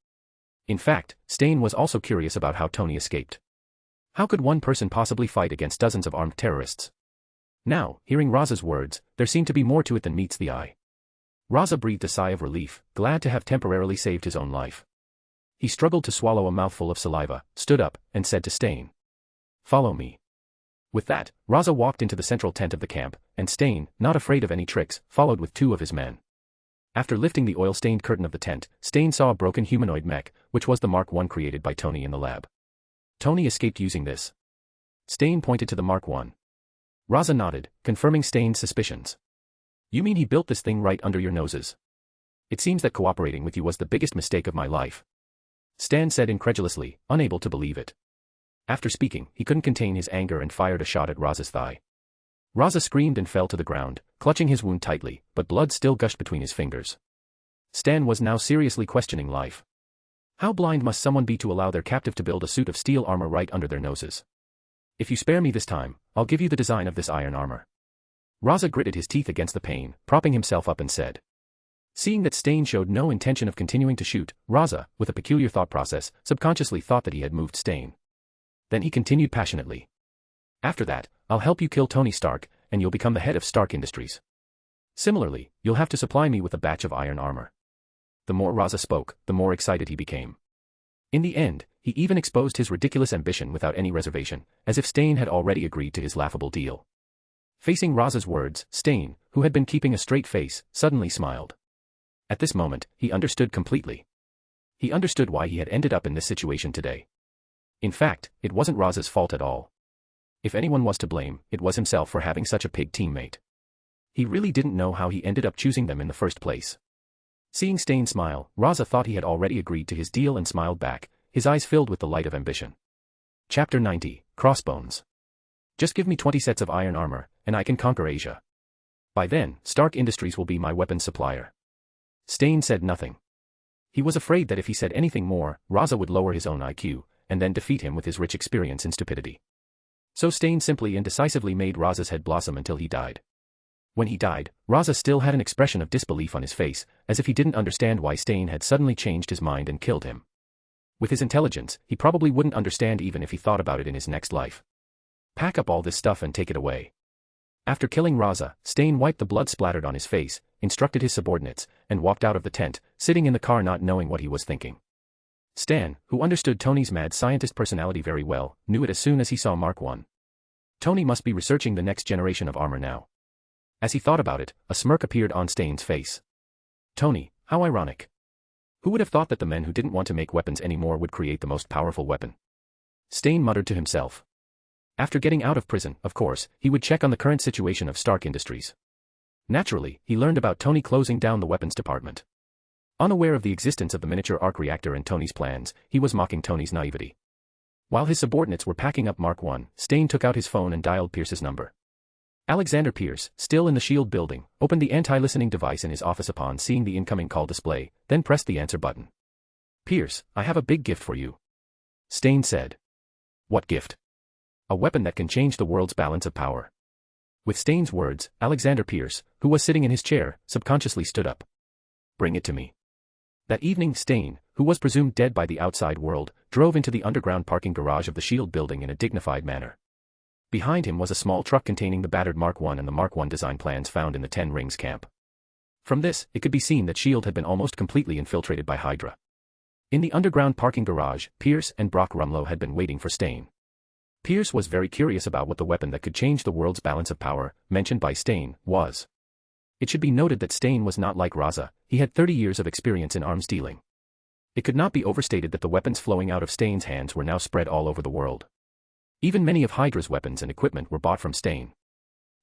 In fact, Zayn was also curious about how Tony escaped. How could one person possibly fight against dozens of armed terrorists? Now, hearing Raza's words, there seemed to be more to it than meets the eye. Raza breathed a sigh of relief, glad to have temporarily saved his own life. He struggled to swallow a mouthful of saliva, stood up, and said to Zayn, "Follow me." With that, Raza walked into the central tent of the camp, and Zayn, not afraid of any tricks, followed with 2 of his men. After lifting the oil-stained curtain of the tent, Zayn saw a broken humanoid mech, which was the Mark I created by Tony in the lab. Tony escaped using this. Zayn pointed to the Mark I. Raza nodded, confirming Zayn's suspicions. "You mean he built this thing right under your noses? It seems that cooperating with you was the biggest mistake of my life." Zayn said incredulously, unable to believe it. After speaking, he couldn't contain his anger and fired a shot at Raza's thigh. Raza screamed and fell to the ground, clutching his wound tightly, but blood still gushed between his fingers. Zayn was now seriously questioning life. How blind must someone be to allow their captive to build a suit of steel armor right under their noses? "If you spare me this time, I'll give you the design of this iron armor." Raza gritted his teeth against the pain, propping himself up and said. Seeing that Zayn showed no intention of continuing to shoot, Raza, with a peculiar thought process, subconsciously thought that he had moved Zayn. Then he continued passionately. "After that, I'll help you kill Tony Stark, and you'll become the head of Stark Industries. Similarly, you'll have to supply me with a batch of iron armor." The more Raza spoke, the more excited he became. In the end, he even exposed his ridiculous ambition without any reservation, as if Zayn had already agreed to his laughable deal. Facing Raza's words, Zayn, who had been keeping a straight face, suddenly smiled. At this moment, he understood completely. He understood why he had ended up in this situation today. In fact, it wasn't Raza's fault at all. If anyone was to blame, it was himself for having such a pig teammate. He really didn't know how he ended up choosing them in the first place. Seeing Zayn smile, Raza thought he had already agreed to his deal and smiled back, his eyes filled with the light of ambition. Chapter 90, Crossbones. Just give me 20 sets of iron armor, and I can conquer Asia. By then, Stark Industries will be my weapons supplier. Zayn said nothing. He was afraid that if he said anything more, Raza would lower his own IQ, and then defeat him with his rich experience in stupidity. So Zayn simply and decisively made Raza's head blossom until he died. When he died, Raza still had an expression of disbelief on his face, as if he didn't understand why Zayn had suddenly changed his mind and killed him. With his intelligence, he probably wouldn't understand even if he thought about it in his next life. Pack up all this stuff and take it away. After killing Raza, Zayn wiped the blood splattered on his face, instructed his subordinates, and walked out of the tent, sitting in the car not knowing what he was thinking. Stan, who understood Tony's mad scientist personality very well, knew it as soon as he saw Mark I. Tony must be researching the next generation of armor now. As he thought about it, a smirk appeared on Stan's face. Tony, how ironic. Who would have thought that the men who didn't want to make weapons anymore would create the most powerful weapon? Stan muttered to himself. After getting out of prison, of course, he would check on the current situation of Stark Industries. Naturally, he learned about Tony closing down the weapons department. Unaware of the existence of the miniature arc reactor and Tony's plans, he was mocking Tony's naivety. While his subordinates were packing up Mark I, Stan took out his phone and dialed Pierce's number. Alexander Pierce, still in the SHIELD building, opened the anti-listening device in his office upon seeing the incoming call display, then pressed the answer button. "Pierce, I have a big gift for you," Stan said. "What gift?" "A weapon that can change the world's balance of power." With Stan's words, Alexander Pierce, who was sitting in his chair, subconsciously stood up. "Bring it to me." That evening, Stan, who was presumed dead by the outside world, drove into the underground parking garage of the SHIELD building in a dignified manner. Behind him was a small truck containing the battered Mark I and the Mark I design plans found in the Ten Rings camp. From this, it could be seen that SHIELD had been almost completely infiltrated by Hydra. In the underground parking garage, Pierce and Brock Rumlow had been waiting for Stan. Pierce was very curious about what the weapon that could change the world's balance of power, mentioned by Stan, was. It should be noted that Stan was not like Raza, he had 30 years of experience in arms dealing. It could not be overstated that the weapons flowing out of Stan's hands were now spread all over the world. Even many of Hydra's weapons and equipment were bought from Stan.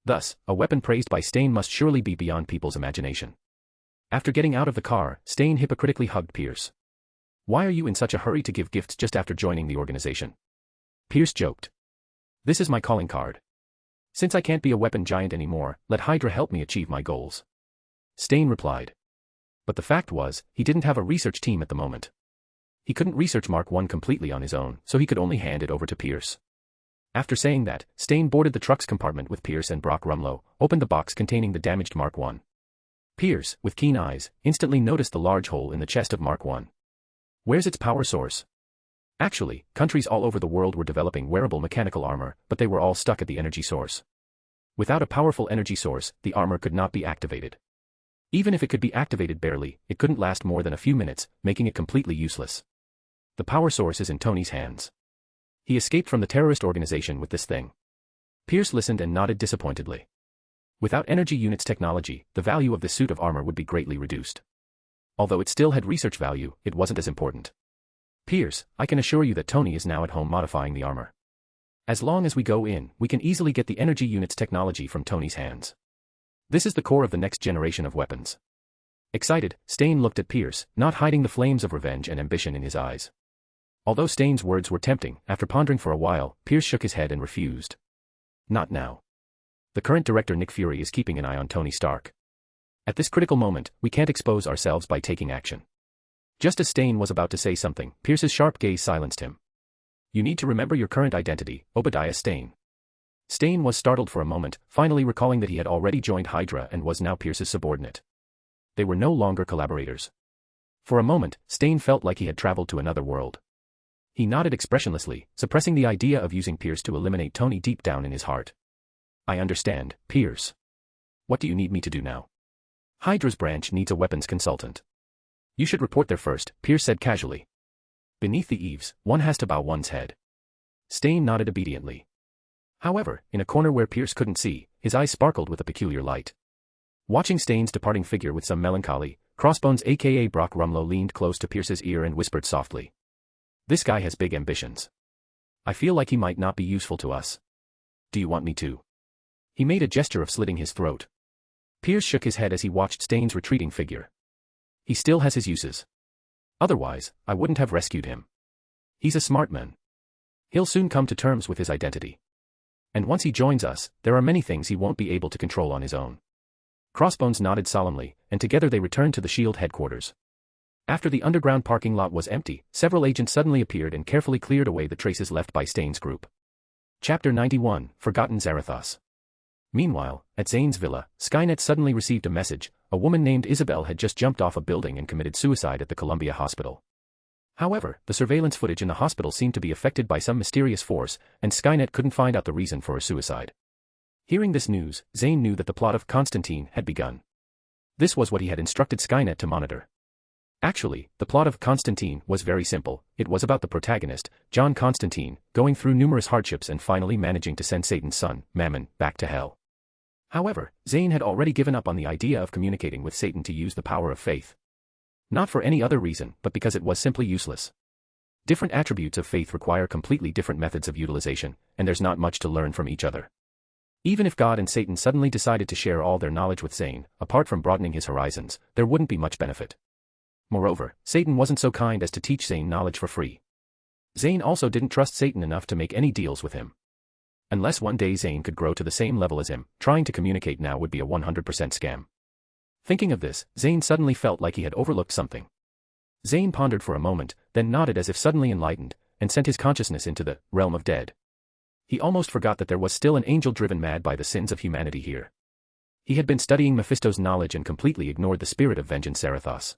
Thus, a weapon praised by Stan must surely be beyond people's imagination. After getting out of the car, Stan hypocritically hugged Pierce. "Why are you in such a hurry to give gifts just after joining the organization?" Pierce joked. "This is my calling card. Since I can't be a weapon giant anymore, let Hydra help me achieve my goals," Stan replied. But the fact was, he didn't have a research team at the moment. He couldn't research Mark I completely on his own, so he could only hand it over to Pierce. After saying that, Stan boarded the truck's compartment with Pierce and Brock Rumlow, opened the box containing the damaged Mark I. Pierce, with keen eyes, instantly noticed the large hole in the chest of Mark I. Where's its power source? Actually, countries all over the world were developing wearable mechanical armor, but they were all stuck at the energy source. Without a powerful energy source, the armor could not be activated. Even if it could be activated barely, it couldn't last more than a few minutes, making it completely useless. The power source is in Tony's hands. He escaped from the terrorist organization with this thing. Pierce listened and nodded disappointedly. Without energy units technology, the value of this suit of armor would be greatly reduced. Although it still had research value, it wasn't as important. "Pierce, I can assure you that Tony is now at home modifying the armor. As long as we go in, we can easily get the energy units technology from Tony's hands. This is the core of the next generation of weapons." Excited, Stan looked at Pierce, not hiding the flames of revenge and ambition in his eyes. Although Stan's words were tempting, after pondering for a while, Pierce shook his head and refused. "Not now. The current director Nick Fury is keeping an eye on Tony Stark. At this critical moment, we can't expose ourselves by taking action." Just as Stan was about to say something, Pierce's sharp gaze silenced him. "You need to remember your current identity, Obadiah Stane." Stan was startled for a moment, finally recalling that he had already joined Hydra and was now Pierce's subordinate. They were no longer collaborators. For a moment, Stan felt like he had traveled to another world. He nodded expressionlessly, suppressing the idea of using Pierce to eliminate Tony deep down in his heart. "I understand, Pierce. What do you need me to do now?" "Hydra's branch needs a weapons consultant. You should report there first," Pierce said casually. "Beneath the eaves, one has to bow one's head." Stan nodded obediently. However, in a corner where Pierce couldn't see, his eyes sparkled with a peculiar light. Watching Stan's departing figure with some melancholy, Crossbones aka Brock Rumlow leaned close to Pierce's ear and whispered softly. "This guy has big ambitions. I feel like he might not be useful to us. Do you want me to?" He made a gesture of slitting his throat. Pierce shook his head as he watched Stan's retreating figure. "He still has his uses. Otherwise, I wouldn't have rescued him. He's a smart man. He'll soon come to terms with his identity. And once he joins us, there are many things he won't be able to control on his own." Crossbones nodded solemnly, and together they returned to the SHIELD headquarters. After the underground parking lot was empty, several agents suddenly appeared and carefully cleared away the traces left by Stan's group. Chapter 91, Forgotten Zarathos. Meanwhile, at Zayn's villa, Skynet suddenly received a message. A woman named Isabel had just jumped off a building and committed suicide at the Columbia Hospital. However, the surveillance footage in the hospital seemed to be affected by some mysterious force, and Skynet couldn't find out the reason for her suicide. Hearing this news, Zayn knew that the plot of Constantine had begun. This was what he had instructed Skynet to monitor. Actually, the plot of Constantine was very simple. It was about the protagonist, John Constantine, going through numerous hardships and finally managing to send Satan's son, Mammon, back to hell. However, Zayn had already given up on the idea of communicating with Satan to use the power of faith. Not for any other reason, but because it was simply useless. Different attributes of faith require completely different methods of utilization, and there's not much to learn from each other. Even if God and Satan suddenly decided to share all their knowledge with Zayn, apart from broadening his horizons, there wouldn't be much benefit. Moreover, Satan wasn't so kind as to teach Zayn knowledge for free. Zayn also didn't trust Satan enough to make any deals with him. Unless one day Zayn could grow to the same level as him, trying to communicate now would be a 100% scam. Thinking of this, Zayn suddenly felt like he had overlooked something. Zayn pondered for a moment, then nodded as if suddenly enlightened, and sent his consciousness into the realm of dead. He almost forgot that there was still an angel driven mad by the sins of humanity here. He had been studying Mephisto's knowledge and completely ignored the spirit of vengeance Zarathos.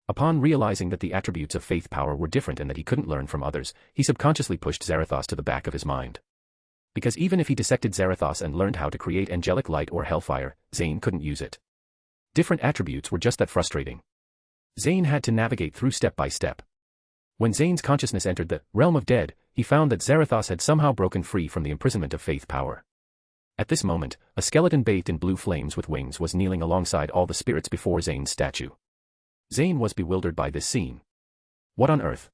Upon realizing that the attributes of faith power were different and that he couldn't learn from others, he subconsciously pushed Zarathos to the back of his mind. Because even if he dissected Zarathos and learned how to create angelic light or hellfire, Zayn couldn't use it. Different attributes were just that frustrating. Zayn had to navigate through step by step. When Zayn's consciousness entered the realm of dead, he found that Zarathos had somehow broken free from the imprisonment of faith power. At this moment, a skeleton bathed in blue flames with wings was kneeling alongside all the spirits before Zayn's statue. Zayn was bewildered by this scene. What on earth?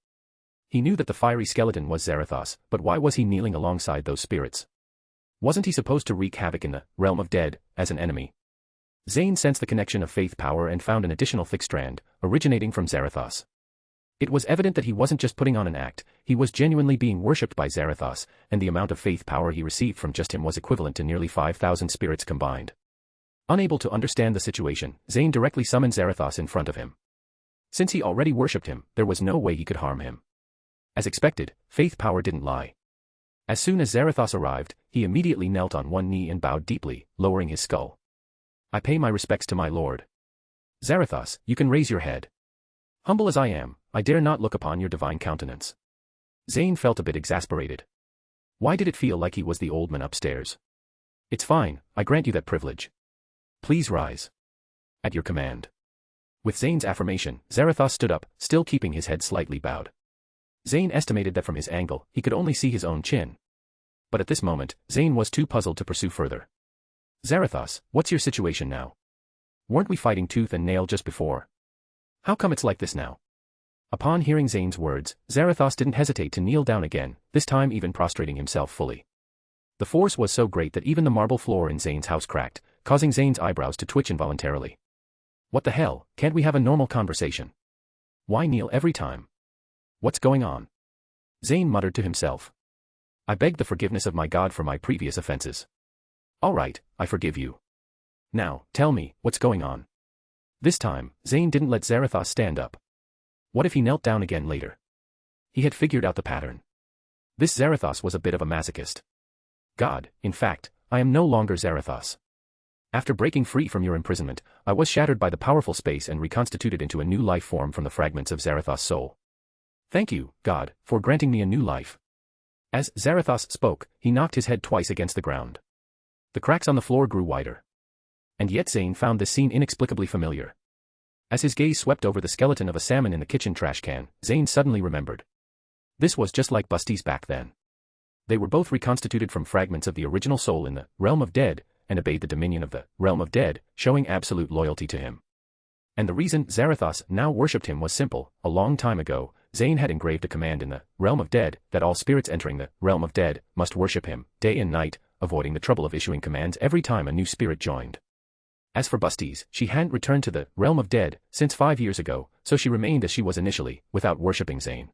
He knew that the fiery skeleton was Zarathos, but why was he kneeling alongside those spirits? Wasn't he supposed to wreak havoc in the realm of dead, as an enemy? Zayn sensed the connection of faith power and found an additional thick strand, originating from Zarathos. It was evident that he wasn't just putting on an act, he was genuinely being worshipped by Zarathos, and the amount of faith power he received from just him was equivalent to nearly 5,000 spirits combined. Unable to understand the situation, Zayn directly summoned Zarathos in front of him. Since he already worshipped him, there was no way he could harm him. As expected, faith power didn't lie. As soon as Zarathos arrived, he immediately knelt on one knee and bowed deeply, lowering his skull. I pay my respects to my lord. Zarathos, you can raise your head. Humble as I am, I dare not look upon your divine countenance. Zayn felt a bit exasperated. Why did it feel like he was the old man upstairs? It's fine, I grant you that privilege. Please rise. At your command. With Zayn's affirmation, Zarathos stood up, still keeping his head slightly bowed. Zayn estimated that from his angle, he could only see his own chin. But at this moment, Zayn was too puzzled to pursue further. Zarathos, what's your situation now? Weren't we fighting tooth and nail just before? How come it's like this now? Upon hearing Zayn's words, Zarathos didn't hesitate to kneel down again, this time even prostrating himself fully. The force was so great that even the marble floor in Zayn's house cracked, causing Zayn's eyebrows to twitch involuntarily. What the hell, can't we have a normal conversation? Why kneel every time? What's going on? Zayn muttered to himself. I beg the forgiveness of my God for my previous offenses. All right, I forgive you. Now, tell me, what's going on? This time, Zayn didn't let Zarathos stand up. What if he knelt down again later? He had figured out the pattern. This Zarathos was a bit of a masochist. God, in fact, I am no longer Zarathos. After breaking free from your imprisonment, I was shattered by the powerful space and reconstituted into a new life form from the fragments of Zarathos' soul. Thank you, God, for granting me a new life. As Zarathos spoke, he knocked his head twice against the ground. The cracks on the floor grew wider. And yet Zayn found this scene inexplicably familiar. As his gaze swept over the skeleton of a salmon in the kitchen trash can, Zayn suddenly remembered. This was just like Busty's back then. They were both reconstituted from fragments of the original soul in the realm of dead, and obeyed the dominion of the realm of dead, showing absolute loyalty to him. And the reason Zarathos now worshipped him was simple. A long time ago, Zayn had engraved a command in the realm of dead that all spirits entering the realm of dead must worship him, day and night, avoiding the trouble of issuing commands every time a new spirit joined. As for Busties, she hadn't returned to the realm of dead since 5 years ago, so she remained as she was initially, without worshipping Zayn.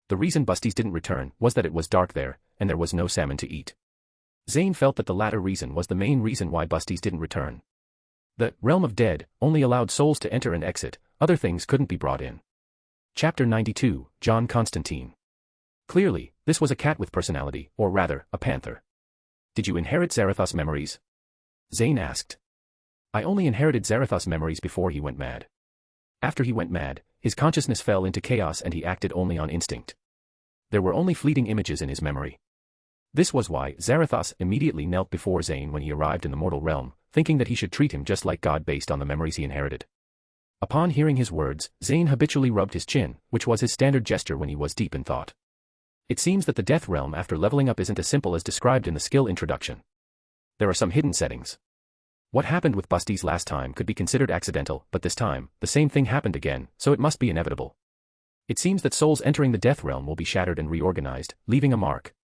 The reason Busties didn't return was that it was dark there, and there was no salmon to eat. Zayn felt that the latter reason was the main reason why Busties didn't return. The realm of dead only allowed souls to enter and exit, other things couldn't be brought in. Chapter 92, John Constantine. Clearly, this was a cat with personality, or rather, a panther. Did you inherit Zarathos' memories? Zayn asked. I only inherited Zarathos' memories before he went mad. After he went mad, his consciousness fell into chaos and he acted only on instinct. There were only fleeting images in his memory. This was why Zarathos immediately knelt before Zayn when he arrived in the mortal realm, thinking that he should treat him just like God based on the memories he inherited. Upon hearing his words, Zayn habitually rubbed his chin, which was his standard gesture when he was deep in thought. It seems that the Death Realm after leveling up isn't as simple as described in the skill introduction. There are some hidden settings. What happened with Busties last time could be considered accidental, but this time, the same thing happened again, so it must be inevitable. It seems that souls entering the Death Realm will be shattered and reorganized, leaving a mark.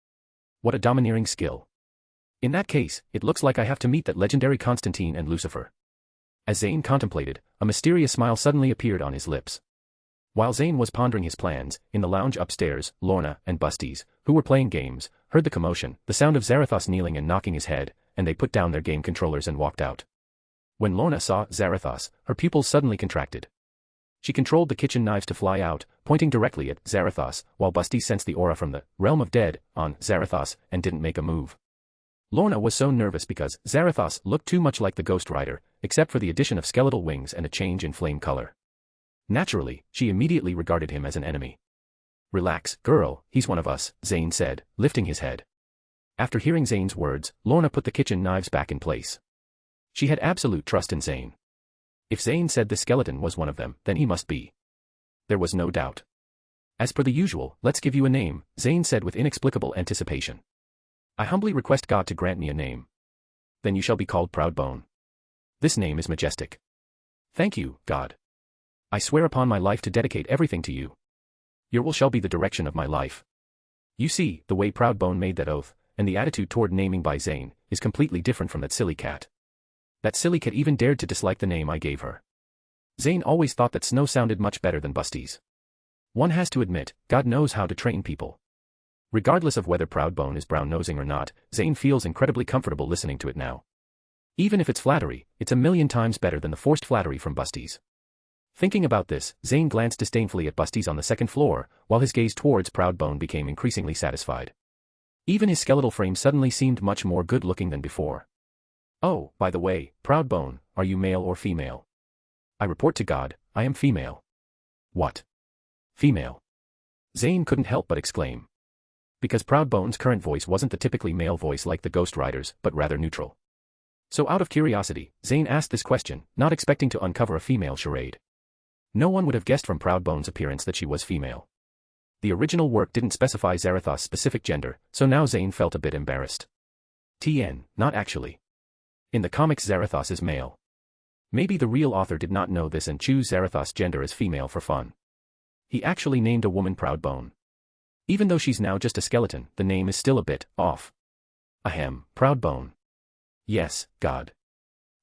What a domineering skill. In that case, it looks like I have to meet that legendary Constantine and Lucifer. As Zayn contemplated, a mysterious smile suddenly appeared on his lips. While Zayn was pondering his plans, in the lounge upstairs, Lorna and Busties, who were playing games, heard the commotion, the sound of Zarathos kneeling and knocking his head, and they put down their game controllers and walked out. When Lorna saw Zarathos, her pupils suddenly contracted. She controlled the kitchen knives to fly out, pointing directly at Zarathos, while Busties sensed the aura from the realm of dead on Zarathos and didn't make a move. Lorna was so nervous because Zarathos looked too much like the Ghost Rider, except for the addition of skeletal wings and a change in flame color. Naturally, she immediately regarded him as an enemy. "Relax, girl, he's one of us," Zayn said, lifting his head. After hearing Zayn's words, Lorna put the kitchen knives back in place. She had absolute trust in Zayn. If Zayn said the skeleton was one of them, then he must be. There was no doubt. "As per the usual, let's give you a name," Zayn said with inexplicable anticipation. "I humbly request God to grant me a name. Then you shall be called Proudbone. This name is majestic. Thank you, God. I swear upon my life to dedicate everything to you. Your will shall be the direction of my life." You see, the way Proudbone made that oath, and the attitude toward naming by Zayn, is completely different from that silly cat. That silly cat even dared to dislike the name I gave her. Zayn always thought that Snow sounded much better than Busties. One has to admit, God knows how to train people. Regardless of whether Proudbone is brown-nosing or not, Zayn feels incredibly comfortable listening to it now. Even if it's flattery, it's a million times better than the forced flattery from Busties. Thinking about this, Zayn glanced disdainfully at Busties on the second floor, while his gaze towards Proudbone became increasingly satisfied. Even his skeletal frame suddenly seemed much more good-looking than before. "Oh, by the way, Proudbone, are you male or female?" "I report to God, I am female." "What? Female?" Zayn couldn't help but exclaim. Because Proudbone's current voice wasn't the typically male voice like the Ghost Rider's, but rather neutral. So out of curiosity, Zayn asked this question, not expecting to uncover a female charade. No one would have guessed from Proudbone's appearance that she was female. The original work didn't specify Zarathos' specific gender, so now Zayn felt a bit embarrassed. Not actually. In the comics Zarathos is male. Maybe the real author did not know this and choose Zarathos' gender as female for fun. He actually named a woman Proudbone. Even though she's now just a skeleton, the name is still a bit off. Ahem, Proudbone. Yes, God.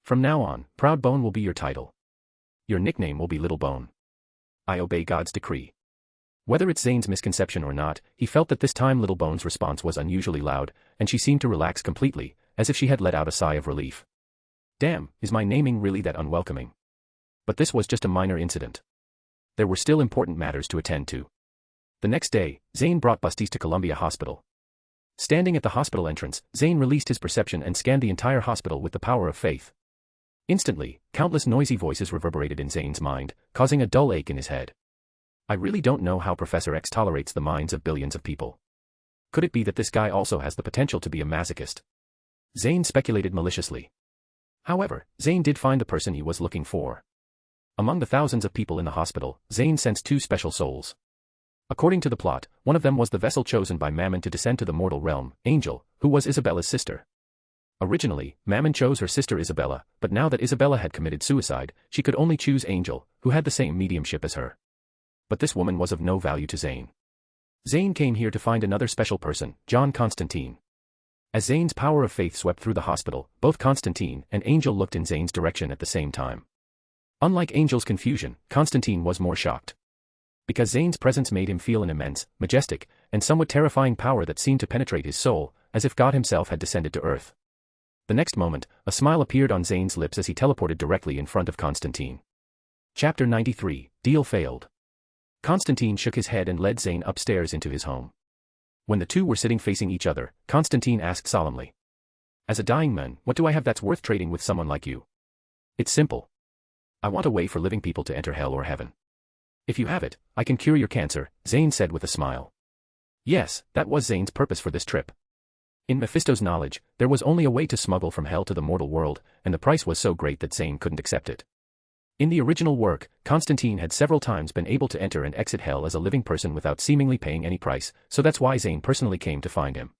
From now on, Proudbone will be your title. Your nickname will be Little Bone. I obey God's decree. Whether it's Zayn's misconception or not, he felt that this time Little Bone's response was unusually loud, and she seemed to relax completely, as if she had let out a sigh of relief. Damn, is my naming really that unwelcoming? But this was just a minor incident. There were still important matters to attend to. The next day, Zayn brought Busties to Columbia Hospital. Standing at the hospital entrance, Zayn released his perception and scanned the entire hospital with the power of faith. Instantly, countless noisy voices reverberated in Zayn's mind, causing a dull ache in his head. I really don't know how Professor X tolerates the minds of billions of people. Could it be that this guy also has the potential to be a masochist? Zayn speculated maliciously. However, Zayn did find the person he was looking for. Among the thousands of people in the hospital, Zayn sensed two special souls. According to the plot, one of them was the vessel chosen by Mammon to descend to the mortal realm, Angel, who was Isabella's sister. Originally, Mammon chose her sister Isabella, but now that Isabella had committed suicide, she could only choose Angel, who had the same mediumship as her. But this woman was of no value to Zayn. Zayn came here to find another special person, John Constantine. As Zayn's power of faith swept through the hospital, both Constantine and Angel looked in Zayn's direction at the same time. Unlike Angel's confusion, Constantine was more shocked. Because Zayn's presence made him feel an immense, majestic, and somewhat terrifying power that seemed to penetrate his soul, as if God himself had descended to earth. The next moment, a smile appeared on Zayn's lips as he teleported directly in front of Constantine. Chapter 93, Deal Failed. Constantine shook his head and led Zayn upstairs into his home. When the two were sitting facing each other, Constantine asked solemnly. As a dying man, what do I have that's worth trading with someone like you? It's simple. I want a way for living people to enter hell or heaven. If you have it, I can cure your cancer, Zayn said with a smile. Yes, that was Zayn's purpose for this trip. In Mephisto's knowledge, there was only a way to smuggle from hell to the mortal world, and the price was so great that Zayn couldn't accept it. In the original work, Constantine had several times been able to enter and exit hell as a living person without seemingly paying any price, so that's why Zayn personally came to find him.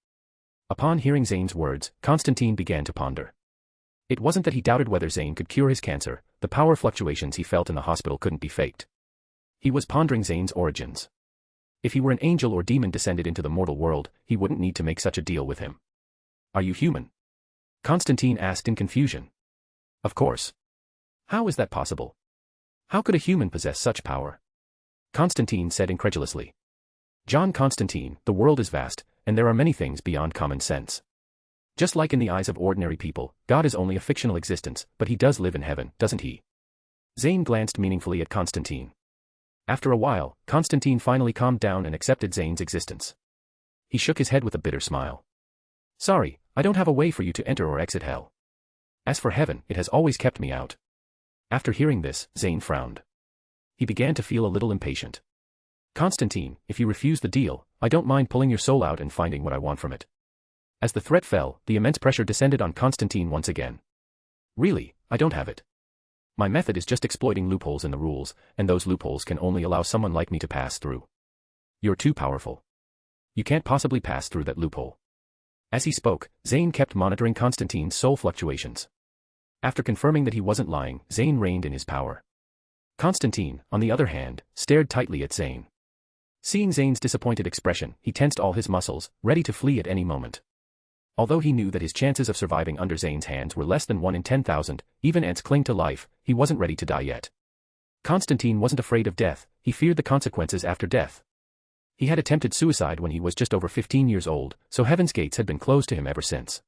Upon hearing Zayn's words, Constantine began to ponder. It wasn't that he doubted whether Zayn could cure his cancer, the power fluctuations he felt in the hospital couldn't be faked. He was pondering Zayn's origins. If he were an angel or demon descended into the mortal world, he wouldn't need to make such a deal with him. Are you human? Constantine asked in confusion. Of course. How is that possible? How could a human possess such power? Constantine said incredulously. John Constantine, the world is vast, and there are many things beyond common sense. Just like in the eyes of ordinary people, God is only a fictional existence, but he does live in heaven, doesn't he? Zayn glanced meaningfully at Constantine. After a while, Constantine finally calmed down and accepted Zayn's existence. He shook his head with a bitter smile. Sorry, I don't have a way for you to enter or exit hell. As for heaven, it has always kept me out. After hearing this, Zayn frowned. He began to feel a little impatient. Constantine, if you refuse the deal, I don't mind pulling your soul out and finding what I want from it. As the threat fell, the immense pressure descended on Constantine once again. Really, I don't have it. My method is just exploiting loopholes in the rules, and those loopholes can only allow someone like me to pass through. You're too powerful. You can't possibly pass through that loophole. As he spoke, Zayn kept monitoring Constantine's soul fluctuations. After confirming that he wasn't lying, Zayn reigned in his power. Constantine, on the other hand, stared tightly at Zayn. Seeing Zayn's disappointed expression, he tensed all his muscles, ready to flee at any moment. Although he knew that his chances of surviving under Zayn's hands were less than 1 in 10,000, even ants cling to life, he wasn't ready to die yet. Constantine wasn't afraid of death, he feared the consequences after death. He had attempted suicide when he was just over 15 years old, so heaven's gates had been closed to him ever since.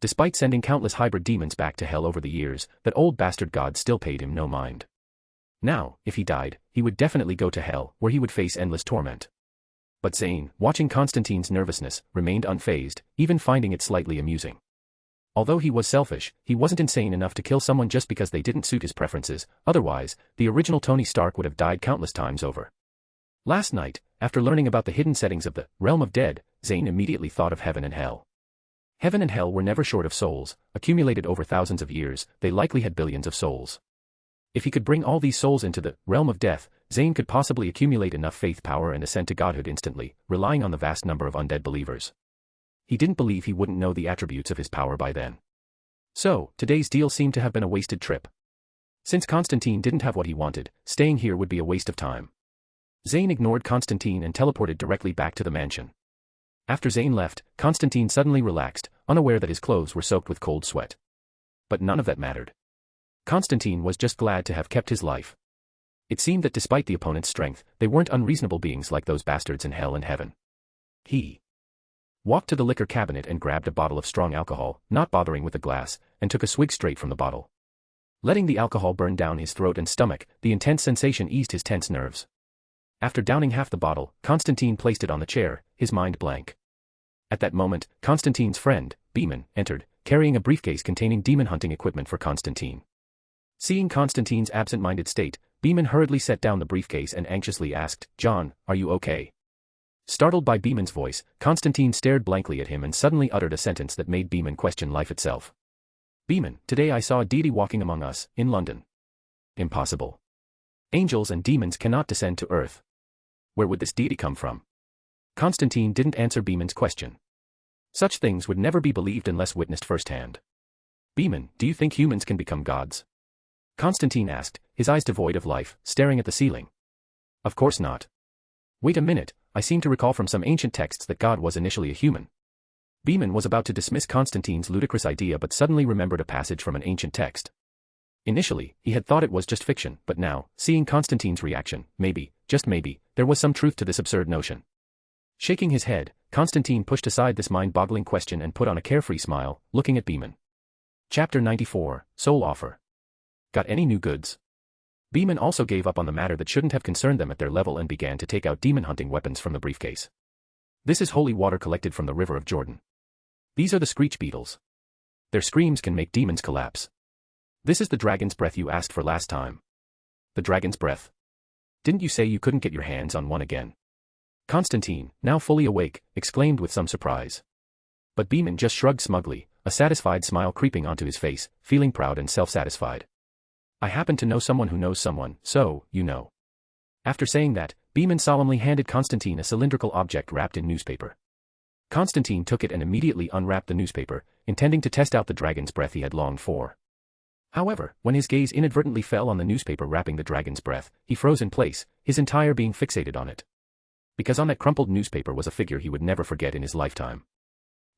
Despite sending countless hybrid demons back to hell over the years, that old bastard god still paid him no mind. Now, if he died, he would definitely go to hell, where he would face endless torment. But Zayn, watching Constantine's nervousness, remained unfazed, even finding it slightly amusing. Although he was selfish, he wasn't insane enough to kill someone just because they didn't suit his preferences, otherwise, the original Tony Stark would have died countless times over. Last night, after learning about the hidden settings of the realm of dead, Zayn immediately thought of heaven and hell. Heaven and hell were never short of souls, accumulated over thousands of years, they likely had billions of souls. If he could bring all these souls into the realm of death, Zayn could possibly accumulate enough faith power and ascend to godhood instantly, relying on the vast number of undead believers. He didn't believe he wouldn't know the attributes of his power by then. So, today's deal seemed to have been a wasted trip. Since Constantine didn't have what he wanted, staying here would be a waste of time. Zayn ignored Constantine and teleported directly back to the mansion. After Zayn left, Constantine suddenly relaxed, unaware that his clothes were soaked with cold sweat. But none of that mattered. Constantine was just glad to have kept his life. It seemed that despite the opponent's strength, they weren't unreasonable beings like those bastards in hell and heaven. He walked to the liquor cabinet and grabbed a bottle of strong alcohol, not bothering with the glass, and took a swig straight from the bottle. Letting the alcohol burn down his throat and stomach, the intense sensation eased his tense nerves. After downing half the bottle, Constantine placed it on the chair, his mind blank. At that moment, Constantine's friend, Beeman, entered, carrying a briefcase containing demon hunting equipment for Constantine. Seeing Constantine's absent-minded state, Beeman hurriedly set down the briefcase and anxiously asked, "John, are you okay?" Startled by Beeman's voice, Constantine stared blankly at him and suddenly uttered a sentence that made Beeman question life itself. "Beeman, today I saw a deity walking among us, in London." "Impossible. Angels and demons cannot descend to earth. Where would this deity come from?" Constantine didn't answer Beeman's question. Such things would never be believed unless witnessed firsthand. "Beeman, do you think humans can become gods?" Constantine asked, his eyes devoid of life, staring at the ceiling. "Of course not. Wait a minute, I seem to recall from some ancient texts that God was initially a human." Beeman was about to dismiss Constantine's ludicrous idea but suddenly remembered a passage from an ancient text. Initially, he had thought it was just fiction, but now, seeing Constantine's reaction, maybe, just maybe, there was some truth to this absurd notion. Shaking his head, Constantine pushed aside this mind-boggling question and put on a carefree smile, looking at Beeman. Chapter 94, Soul Offer. Got any new goods? Beeman also gave up on the matter that shouldn't have concerned them at their level and began to take out demon-hunting weapons from the briefcase. "This is holy water collected from the River of Jordan. These are the screech beetles. Their screams can make demons collapse. This is the dragon's breath you asked for last time." "The dragon's breath? Didn't you say you couldn't get your hands on one again?" Constantine, now fully awake, exclaimed with some surprise. But Beeman just shrugged smugly, a satisfied smile creeping onto his face, feeling proud and self-satisfied. I happen to know someone who knows someone, so, you know. After saying that, Beeman solemnly handed Constantine a cylindrical object wrapped in newspaper. Constantine took it and immediately unwrapped the newspaper, intending to test out the dragon's breath he had longed for. However, when his gaze inadvertently fell on the newspaper wrapping the dragon's breath, he froze in place, his entire being fixated on it. Because on that crumpled newspaper was a figure he would never forget in his lifetime.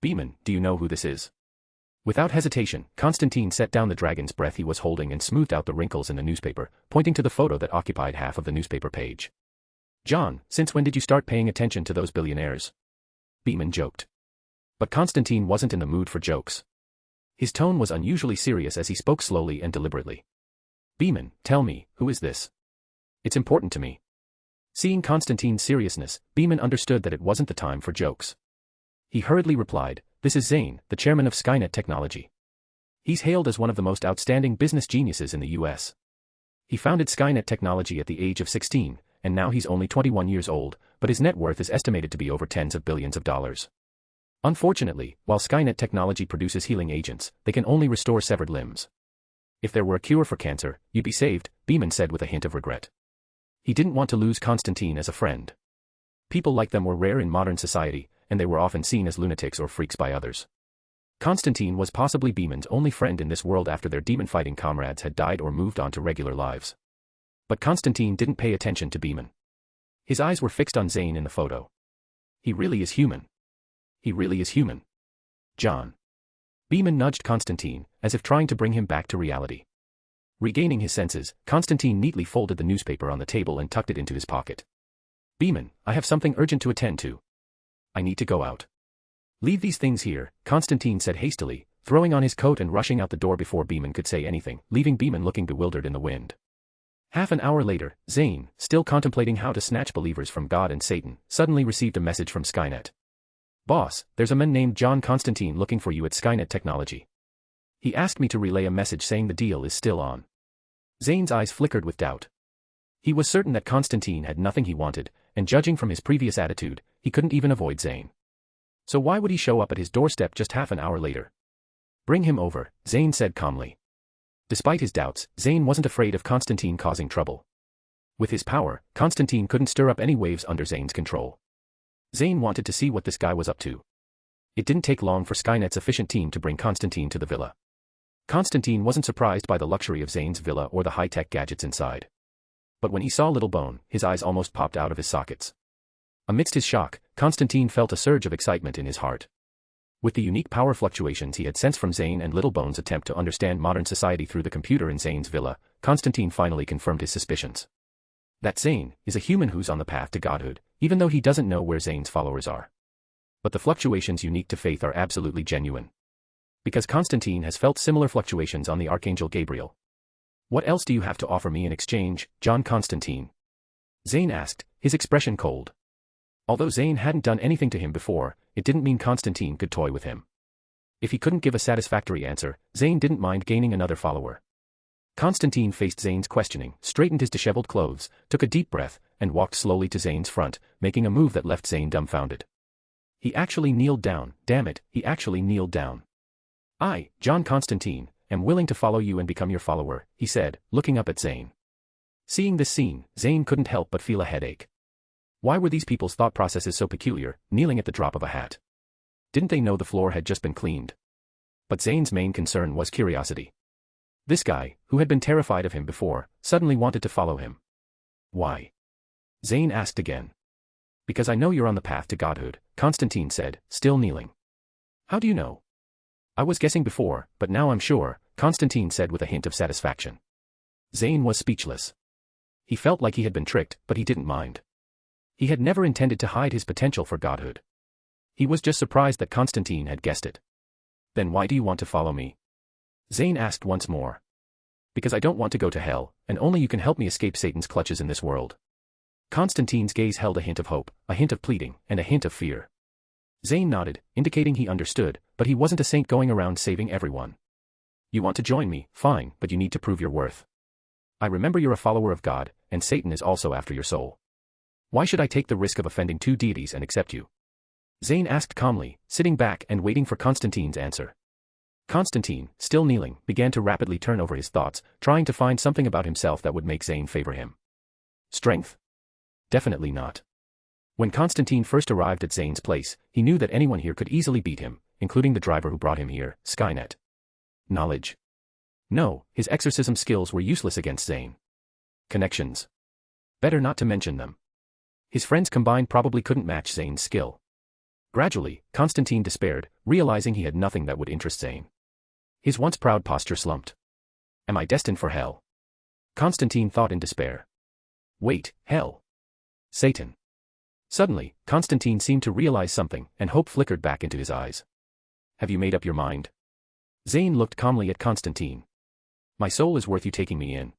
Beeman, do you know who this is? Without hesitation, Constantine set down the dragon's breath he was holding and smoothed out the wrinkles in the newspaper, pointing to the photo that occupied half of the newspaper page. John, since when did you start paying attention to those billionaires? Beeman joked. But Constantine wasn't in the mood for jokes. His tone was unusually serious as he spoke slowly and deliberately. Beeman, tell me, who is this? It's important to me. Seeing Constantine's seriousness, Beeman understood that it wasn't the time for jokes. He hurriedly replied, this is Zayn, the chairman of Skynet Technology. He's hailed as one of the most outstanding business geniuses in the US. He founded Skynet Technology at the age of 16, and now he's only 21 years old, but his net worth is estimated to be over tens of billions of dollars. Unfortunately, while Skynet Technology produces healing agents, they can only restore severed limbs. If there were a cure for cancer, you'd be saved, Beeman said with a hint of regret. He didn't want to lose Constantine as a friend. People like them were rare in modern society, and they were often seen as lunatics or freaks by others. Constantine was possibly Beeman's only friend in this world after their demon-fighting comrades had died or moved on to regular lives. But Constantine didn't pay attention to Beeman. His eyes were fixed on Zayn in the photo. He really is human. He really is human. John. Beeman nudged Constantine, as if trying to bring him back to reality. Regaining his senses, Constantine neatly folded the newspaper on the table and tucked it into his pocket. Beeman, I have something urgent to attend to. I need to go out. Leave these things here, Constantine said hastily, throwing on his coat and rushing out the door before Beeman could say anything, leaving Beeman looking bewildered in the wind. Half an hour later, Zayn, still contemplating how to snatch believers from God and Satan, suddenly received a message from Skynet. Boss, there's a man named John Constantine looking for you at Skynet Technology. He asked me to relay a message saying the deal is still on. Zayn's eyes flickered with doubt. He was certain that Constantine had nothing he wanted, and judging from his previous attitude, he couldn't even avoid Zayn. So why would he show up at his doorstep just half an hour later? Bring him over, Zayn said calmly. Despite his doubts, Zayn wasn't afraid of Constantine causing trouble. With his power, Constantine couldn't stir up any waves under Zayn's control. Zayn wanted to see what this guy was up to. It didn't take long for Skynet's efficient team to bring Constantine to the villa. Constantine wasn't surprised by the luxury of Zayn's villa or the high-tech gadgets inside. But when he saw Little Bone, his eyes almost popped out of his sockets. Amidst his shock, Constantine felt a surge of excitement in his heart. With the unique power fluctuations he had sensed from Zayn and Little Bone's attempt to understand modern society through the computer in Zayn's villa, Constantine finally confirmed his suspicions. That Zayn is a human who's on the path to godhood, even though he doesn't know where Zayn's followers are. But the fluctuations unique to faith are absolutely genuine. Because Constantine has felt similar fluctuations on the Archangel Gabriel. What else do you have to offer me in exchange, John Constantine? Zayn asked, his expression cold. Although Zayn hadn't done anything to him before, it didn't mean Constantine could toy with him. If he couldn't give a satisfactory answer, Zayn didn't mind gaining another follower. Constantine faced Zayn's questioning, straightened his disheveled clothes, took a deep breath, and walked slowly to Zayn's front, making a move that left Zayn dumbfounded. He actually kneeled down, damn it, he actually kneeled down. I, John Constantine, am willing to follow you and become your follower, he said, looking up at Zayn. Seeing this scene, Zayn couldn't help but feel a headache. Why were these people's thought processes so peculiar, kneeling at the drop of a hat? Didn't they know the floor had just been cleaned? But Zayn's main concern was curiosity. This guy, who had been terrified of him before, suddenly wanted to follow him. Why? Zayn asked again. Because I know you're on the path to godhood, Constantine said, still kneeling. How do you know? I was guessing before, but now I'm sure, Constantine said with a hint of satisfaction. Zayn was speechless. He felt like he had been tricked, but he didn't mind. He had never intended to hide his potential for godhood. He was just surprised that Constantine had guessed it. Then why do you want to follow me? Zayn asked once more. Because I don't want to go to hell, and only you can help me escape Satan's clutches in this world. Constantine's gaze held a hint of hope, a hint of pleading, and a hint of fear. Zayn nodded, indicating he understood, but he wasn't a saint going around saving everyone. You want to join me, fine, but you need to prove your worth. I remember you're a follower of God, and Satan is also after your soul. Why should I take the risk of offending two deities and accept you? Zayn asked calmly, sitting back and waiting for Constantine's answer. Constantine, still kneeling, began to rapidly turn over his thoughts, trying to find something about himself that would make Zayn favor him. Strength? Definitely not. When Constantine first arrived at Zayn's place, he knew that anyone here could easily beat him, including the driver who brought him here, Skynet. Knowledge? No, his exorcism skills were useless against Zayn. Connections? Better not to mention them. His friends combined probably couldn't match Zayn's skill. Gradually, Constantine despaired, realizing he had nothing that would interest Zayn. His once proud posture slumped. Am I destined for hell? Constantine thought in despair. Wait, hell? Satan. Suddenly, Constantine seemed to realize something, and hope flickered back into his eyes. Have you made up your mind? Zayn looked calmly at Constantine. My soul is worth you taking me in.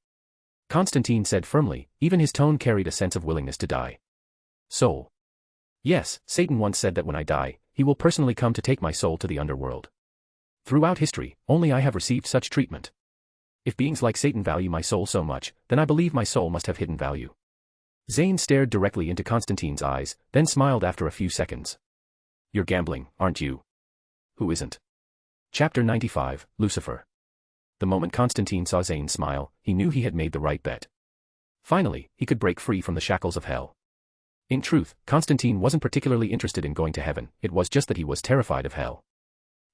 Constantine said firmly, even his tone carried a sense of willingness to die. Soul. Yes, Satan once said that when I die, he will personally come to take my soul to the underworld. Throughout history, only I have received such treatment. If beings like Satan value my soul so much, then I believe my soul must have hidden value. Zayn stared directly into Constantine's eyes, then smiled after a few seconds. You're gambling, aren't you? Who isn't? Chapter 95, Lucifer. The moment Constantine saw Zayn smile, he knew he had made the right bet. Finally, he could break free from the shackles of hell. In truth, Constantine wasn't particularly interested in going to heaven, it was just that he was terrified of hell.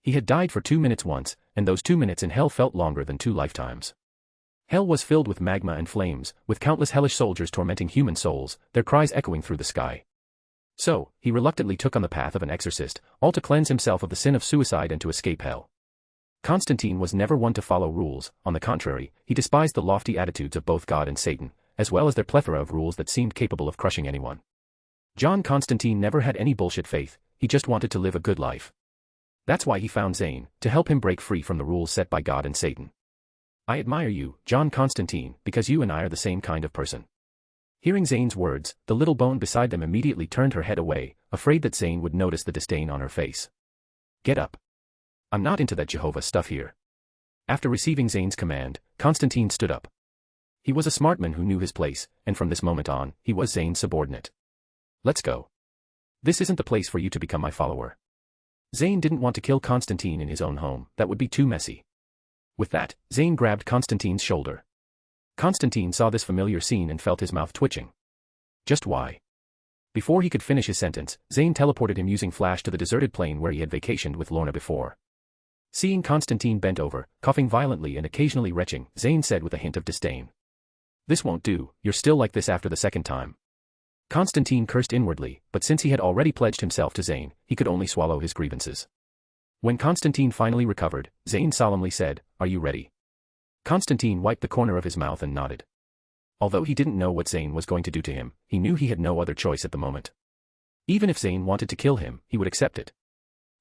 He had died for 2 minutes once, and those 2 minutes in hell felt longer than 2 lifetimes. Hell was filled with magma and flames, with countless hellish soldiers tormenting human souls, their cries echoing through the sky. So, he reluctantly took on the path of an exorcist, all to cleanse himself of the sin of suicide and to escape hell. Constantine was never one to follow rules, on the contrary, he despised the lofty attitudes of both God and Satan, as well as their plethora of rules that seemed capable of crushing anyone. John Constantine never had any bullshit faith, he just wanted to live a good life. That's why he found Zayn, to help him break free from the rules set by God and Satan. I admire you, John Constantine, because you and I are the same kind of person. Hearing Zayn's words, the little bone beside them immediately turned her head away, afraid that Zayn would notice the disdain on her face. Get up. I'm not into that Jehovah stuff here. After receiving Zayn's command, Constantine stood up. He was a smart man who knew his place, and from this moment on, he was Zayn's subordinate. Let's go. This isn't the place for you to become my follower. Zayn didn't want to kill Constantine in his own home, that would be too messy. With that, Zayn grabbed Constantine's shoulder. Constantine saw this familiar scene and felt his mouth twitching. Just why? Before he could finish his sentence, Zayn teleported him using flash to the deserted plain where he had vacationed with Lorna before. Seeing Constantine bent over, coughing violently and occasionally retching, Zayn said with a hint of disdain. This won't do, you're still like this after the second time. Constantine cursed inwardly, but since he had already pledged himself to Zayn, he could only swallow his grievances. When Constantine finally recovered, Zayn solemnly said, Are you ready? Constantine wiped the corner of his mouth and nodded. Although he didn't know what Zayn was going to do to him, he knew he had no other choice at the moment. Even if Zayn wanted to kill him, he would accept it.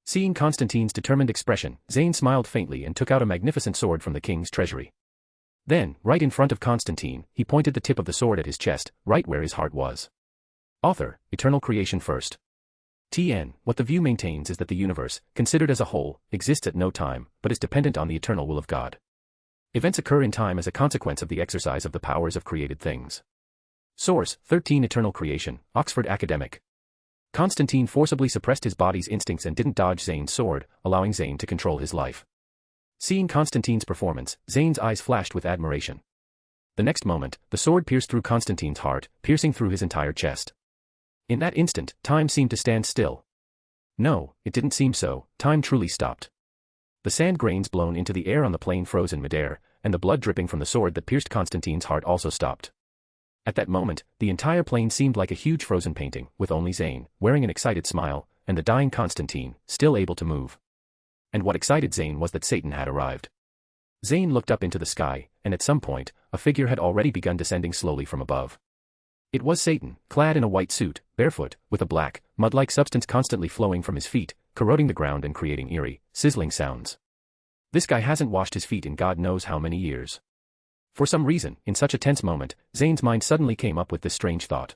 Seeing Constantine's determined expression, Zayn smiled faintly and took out a magnificent sword from the king's treasury. Then, right in front of Constantine, he pointed the tip of the sword at his chest, right where his heart was. Author, Eternal Creation First. TN, what the view maintains is that the universe, considered as a whole, exists at no time, but is dependent on the eternal will of God. Events occur in time as a consequence of the exercise of the powers of created things. Source, 13 Eternal Creation, Oxford Academic. Constantine forcibly suppressed his body's instincts and didn't dodge Zayn's sword, allowing Zayn to control his life. Seeing Constantine's performance, Zayn's eyes flashed with admiration. The next moment, the sword pierced through Constantine's heart, piercing through his entire chest. In that instant, time seemed to stand still. No, it didn't seem so, time truly stopped. The sand grains blown into the air on the plain froze in midair, and the blood dripping from the sword that pierced Constantine's heart also stopped. At that moment, the entire plain seemed like a huge frozen painting, with only Zayn, wearing an excited smile, and the dying Constantine, still able to move. And what excited Zayn was that Satan had arrived. Zayn looked up into the sky, and at some point, a figure had already begun descending slowly from above. It was Satan, clad in a white suit, barefoot, with a black, mud-like substance constantly flowing from his feet, corroding the ground and creating eerie, sizzling sounds. This guy hasn't washed his feet in God knows how many years. For some reason, in such a tense moment, Zayn's mind suddenly came up with this strange thought.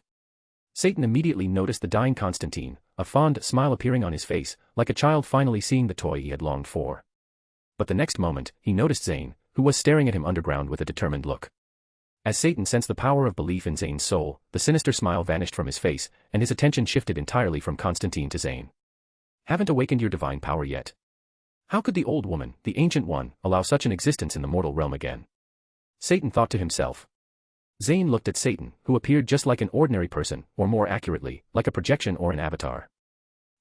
Satan immediately noticed the dying Constantine, a fond smile appearing on his face, like a child finally seeing the toy he had longed for. But the next moment, he noticed Zayn, who was staring at him underground with a determined look. As Satan sensed the power of belief in Zayn's soul, the sinister smile vanished from his face, and his attention shifted entirely from Constantine to Zayn. Haven't awakened your divine power yet? How could the old woman, the ancient one, allow such an existence in the mortal realm again? Satan thought to himself. Zayn looked at Satan, who appeared just like an ordinary person, or more accurately, like a projection or an avatar.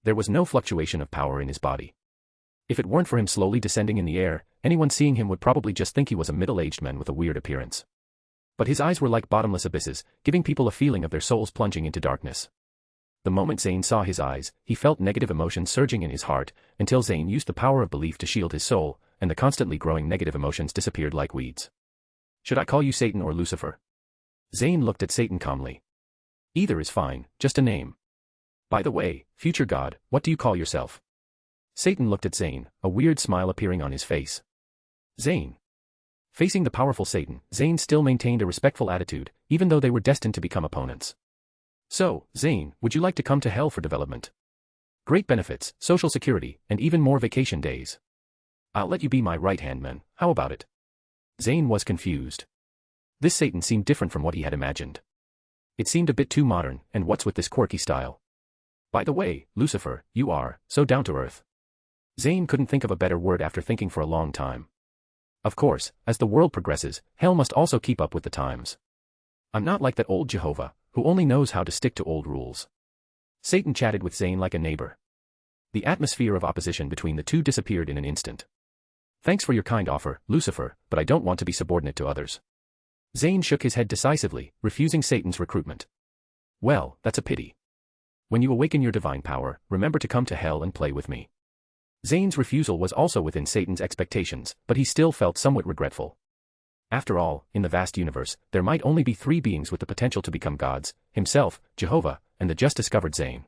There was no fluctuation of power in his body. If it weren't for him slowly descending in the air, anyone seeing him would probably just think he was a middle-aged man with a weird appearance. But his eyes were like bottomless abysses, giving people a feeling of their souls plunging into darkness. The moment Zayn saw his eyes, he felt negative emotions surging in his heart, until Zayn used the power of belief to shield his soul, and the constantly growing negative emotions disappeared like weeds. Should I call you Satan or Lucifer? Zayn looked at Satan calmly. Either is fine, just a name. By the way, future god, what do you call yourself? Satan looked at Zayn, a weird smile appearing on his face. Zayn. Facing the powerful Satan, Zayn still maintained a respectful attitude, even though they were destined to become opponents. So, Zayn, would you like to come to hell for development? Great benefits, social security, and even more vacation days. I'll let you be my right-hand man, how about it? Zayn was confused. This Satan seemed different from what he had imagined. It seemed a bit too modern, and what's with this quirky style? By the way, Lucifer, you are so down to earth. Zayn couldn't think of a better word after thinking for a long time. Of course, as the world progresses, hell must also keep up with the times. I'm not like that old Jehovah, who only knows how to stick to old rules. Satan chatted with Zayn like a neighbor. The atmosphere of opposition between the two disappeared in an instant. Thanks for your kind offer, Lucifer, but I don't want to be subordinate to others. Zayn shook his head decisively, refusing Satan's recruitment. Well, that's a pity. When you awaken your divine power, remember to come to hell and play with me. Zayn's refusal was also within Satan's expectations, but he still felt somewhat regretful. After all, in the vast universe, there might only be 3 beings with the potential to become gods: himself, Jehovah, and the just discovered Zayn.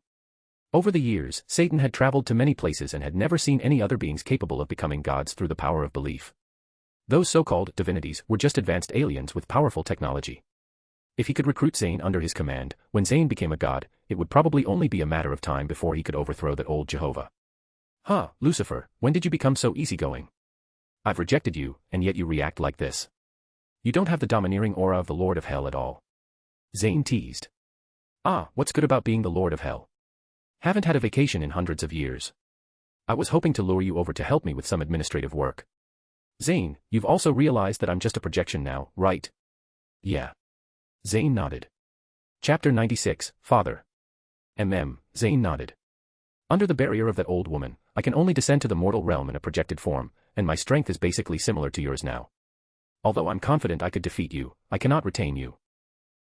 Over the years, Satan had traveled to many places and had never seen any other beings capable of becoming gods through the power of belief. Those so-called divinities were just advanced aliens with powerful technology. If he could recruit Zayn under his command, when Zayn became a god, it would probably only be a matter of time before he could overthrow that old Jehovah. Huh, Lucifer, when did you become so easygoing? I've rejected you, and yet you react like this. You don't have the domineering aura of the Lord of Hell at all. Zayn teased. Ah, what's good about being the Lord of Hell? Haven't had a vacation in hundreds of years. I was hoping to lure you over to help me with some administrative work. Zayn, you've also realized that I'm just a projection now, right? Yeah. Zayn nodded. Chapter 96, Father. Zayn nodded. Under the barrier of that old woman, I can only descend to the mortal realm in a projected form, and my strength is basically similar to yours now. Although I'm confident I could defeat you, I cannot retain you.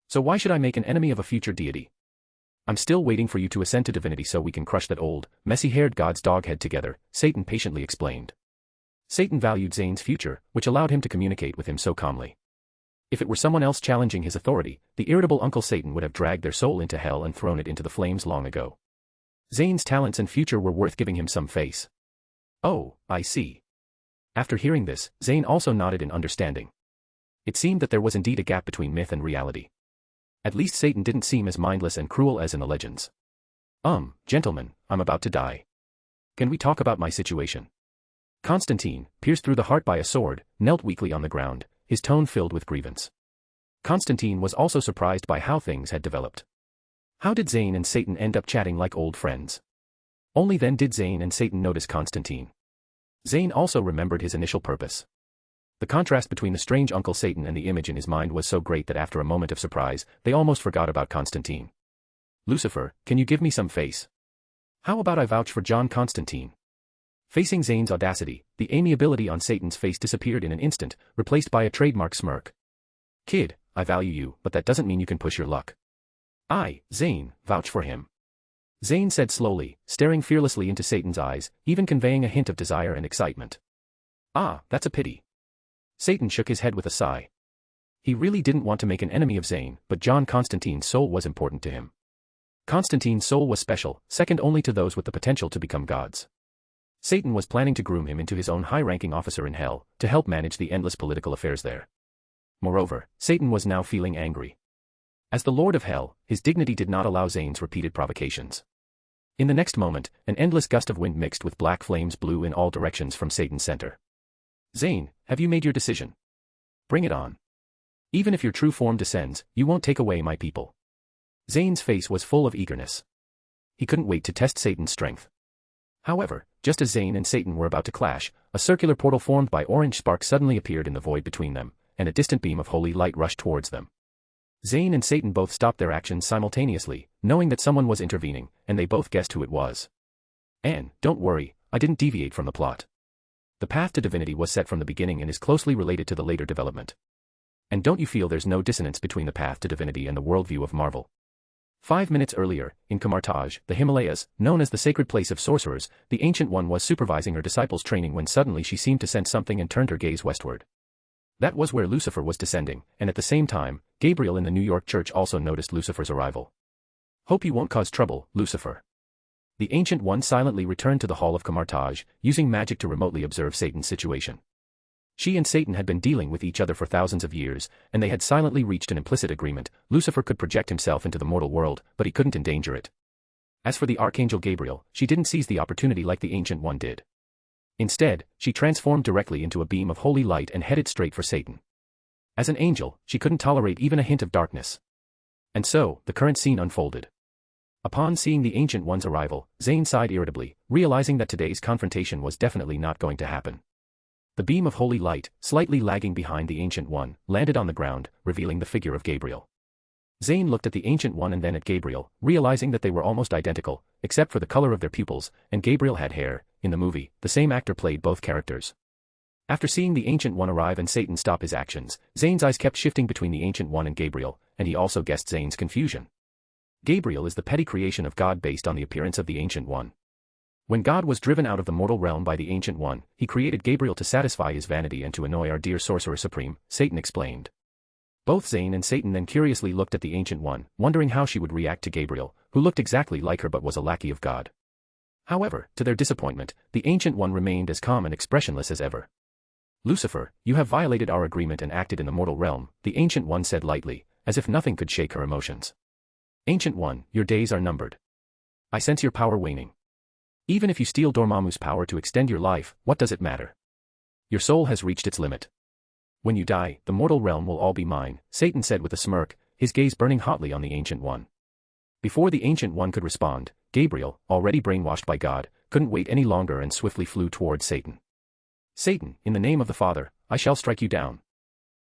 So why should I make an enemy of a future deity? I'm still waiting for you to ascend to divinity so we can crush that old, messy-haired god's dog head together, Satan patiently explained. Satan valued Zayn's future, which allowed him to communicate with him so calmly. If it were someone else challenging his authority, the irritable Uncle Satan would have dragged their soul into hell and thrown it into the flames long ago. Zayn's talents and future were worth giving him some face. Oh, I see. After hearing this, Zayn also nodded in understanding. It seemed that there was indeed a gap between myth and reality. At least Satan didn't seem as mindless and cruel as in the legends. Gentlemen, I'm about to die. Can we talk about my situation? Constantine, pierced through the heart by a sword, knelt weakly on the ground, his tone filled with grievance. Constantine was also surprised by how things had developed. How did Zayn and Satan end up chatting like old friends? Only then did Zayn and Satan notice Constantine. Zayn also remembered his initial purpose. The contrast between the strange Uncle Satan and the image in his mind was so great that after a moment of surprise, they almost forgot about Constantine. Lucifer, can you give me some face? How about I vouch for John Constantine? Facing Zayn's audacity, the amiability on Satan's face disappeared in an instant, replaced by a trademark smirk. Kid, I value you, but that doesn't mean you can push your luck. I, Zayn, vouch for him. Zayn said slowly, staring fearlessly into Satan's eyes, even conveying a hint of desire and excitement. Ah, that's a pity. Satan shook his head with a sigh. He really didn't want to make an enemy of Zayn, but John Constantine's soul was important to him. Constantine's soul was special, second only to those with the potential to become gods. Satan was planning to groom him into his own high-ranking officer in hell, to help manage the endless political affairs there. Moreover, Satan was now feeling angry. As the Lord of Hell, his dignity did not allow Zayn's repeated provocations. In the next moment, an endless gust of wind mixed with black flames blew in all directions from Satan's center. Zayn, have you made your decision? Bring it on. Even if your true form descends, you won't take away my people. Zayn's face was full of eagerness. He couldn't wait to test Satan's strength. However, just as Zayn and Satan were about to clash, a circular portal formed by orange sparks suddenly appeared in the void between them, and a distant beam of holy light rushed towards them. Zayn and Satan both stopped their actions simultaneously, knowing that someone was intervening, and they both guessed who it was. "And, don't worry, I didn't deviate from the plot. The path to divinity was set from the beginning and is closely related to the later development. And don't you feel there's no dissonance between the path to divinity and the worldview of Marvel?" 5 minutes earlier, in Kamartaj, the Himalayas, known as the sacred place of sorcerers, the Ancient One was supervising her disciples' training when suddenly she seemed to sense something and turned her gaze westward. That was where Lucifer was descending, and at the same time, Gabriel in the New York church also noticed Lucifer's arrival. "Hope you won't cause trouble, Lucifer." The Ancient One silently returned to the hall of Kamartaj, using magic to remotely observe Satan's situation. She and Satan had been dealing with each other for thousands of years, and they had silently reached an implicit agreement. Lucifer could project himself into the mortal world, but he couldn't endanger it. As for the Archangel Gabriel, she didn't seize the opportunity like the Ancient One did. Instead, she transformed directly into a beam of holy light and headed straight for Satan. As an angel, she couldn't tolerate even a hint of darkness. And so, the current scene unfolded. Upon seeing the Ancient One's arrival, Zayn sighed irritably, realizing that today's confrontation was definitely not going to happen. The beam of holy light, slightly lagging behind the Ancient One, landed on the ground, revealing the figure of Gabriel. Zayn looked at the Ancient One and then at Gabriel, realizing that they were almost identical, except for the color of their pupils, and Gabriel had hair. In the movie, the same actor played both characters. After seeing the Ancient One arrive and Satan stop his actions, Zayn's eyes kept shifting between the Ancient One and Gabriel, and he also guessed Zayn's confusion. Gabriel is the petty creation of God based on the appearance of the Ancient One. When God was driven out of the mortal realm by the Ancient One, he created Gabriel to satisfy his vanity and to annoy our dear Sorcerer Supreme, Satan explained. Both Zayn and Satan then curiously looked at the Ancient One, wondering how she would react to Gabriel, who looked exactly like her but was a lackey of God. However, to their disappointment, the Ancient One remained as calm and expressionless as ever. "Lucifer, you have violated our agreement and acted in the mortal realm," the Ancient One said lightly, as if nothing could shake her emotions. "Ancient One, your days are numbered. I sense your power waning. Even if you steal Dormammu's power to extend your life, what does it matter? Your soul has reached its limit. When you die, the mortal realm will all be mine," Satan said with a smirk, his gaze burning hotly on the Ancient One. Before the Ancient One could respond, Gabriel, already brainwashed by God, couldn't wait any longer and swiftly flew towards Satan. "Satan, in the name of the Father, I shall strike you down."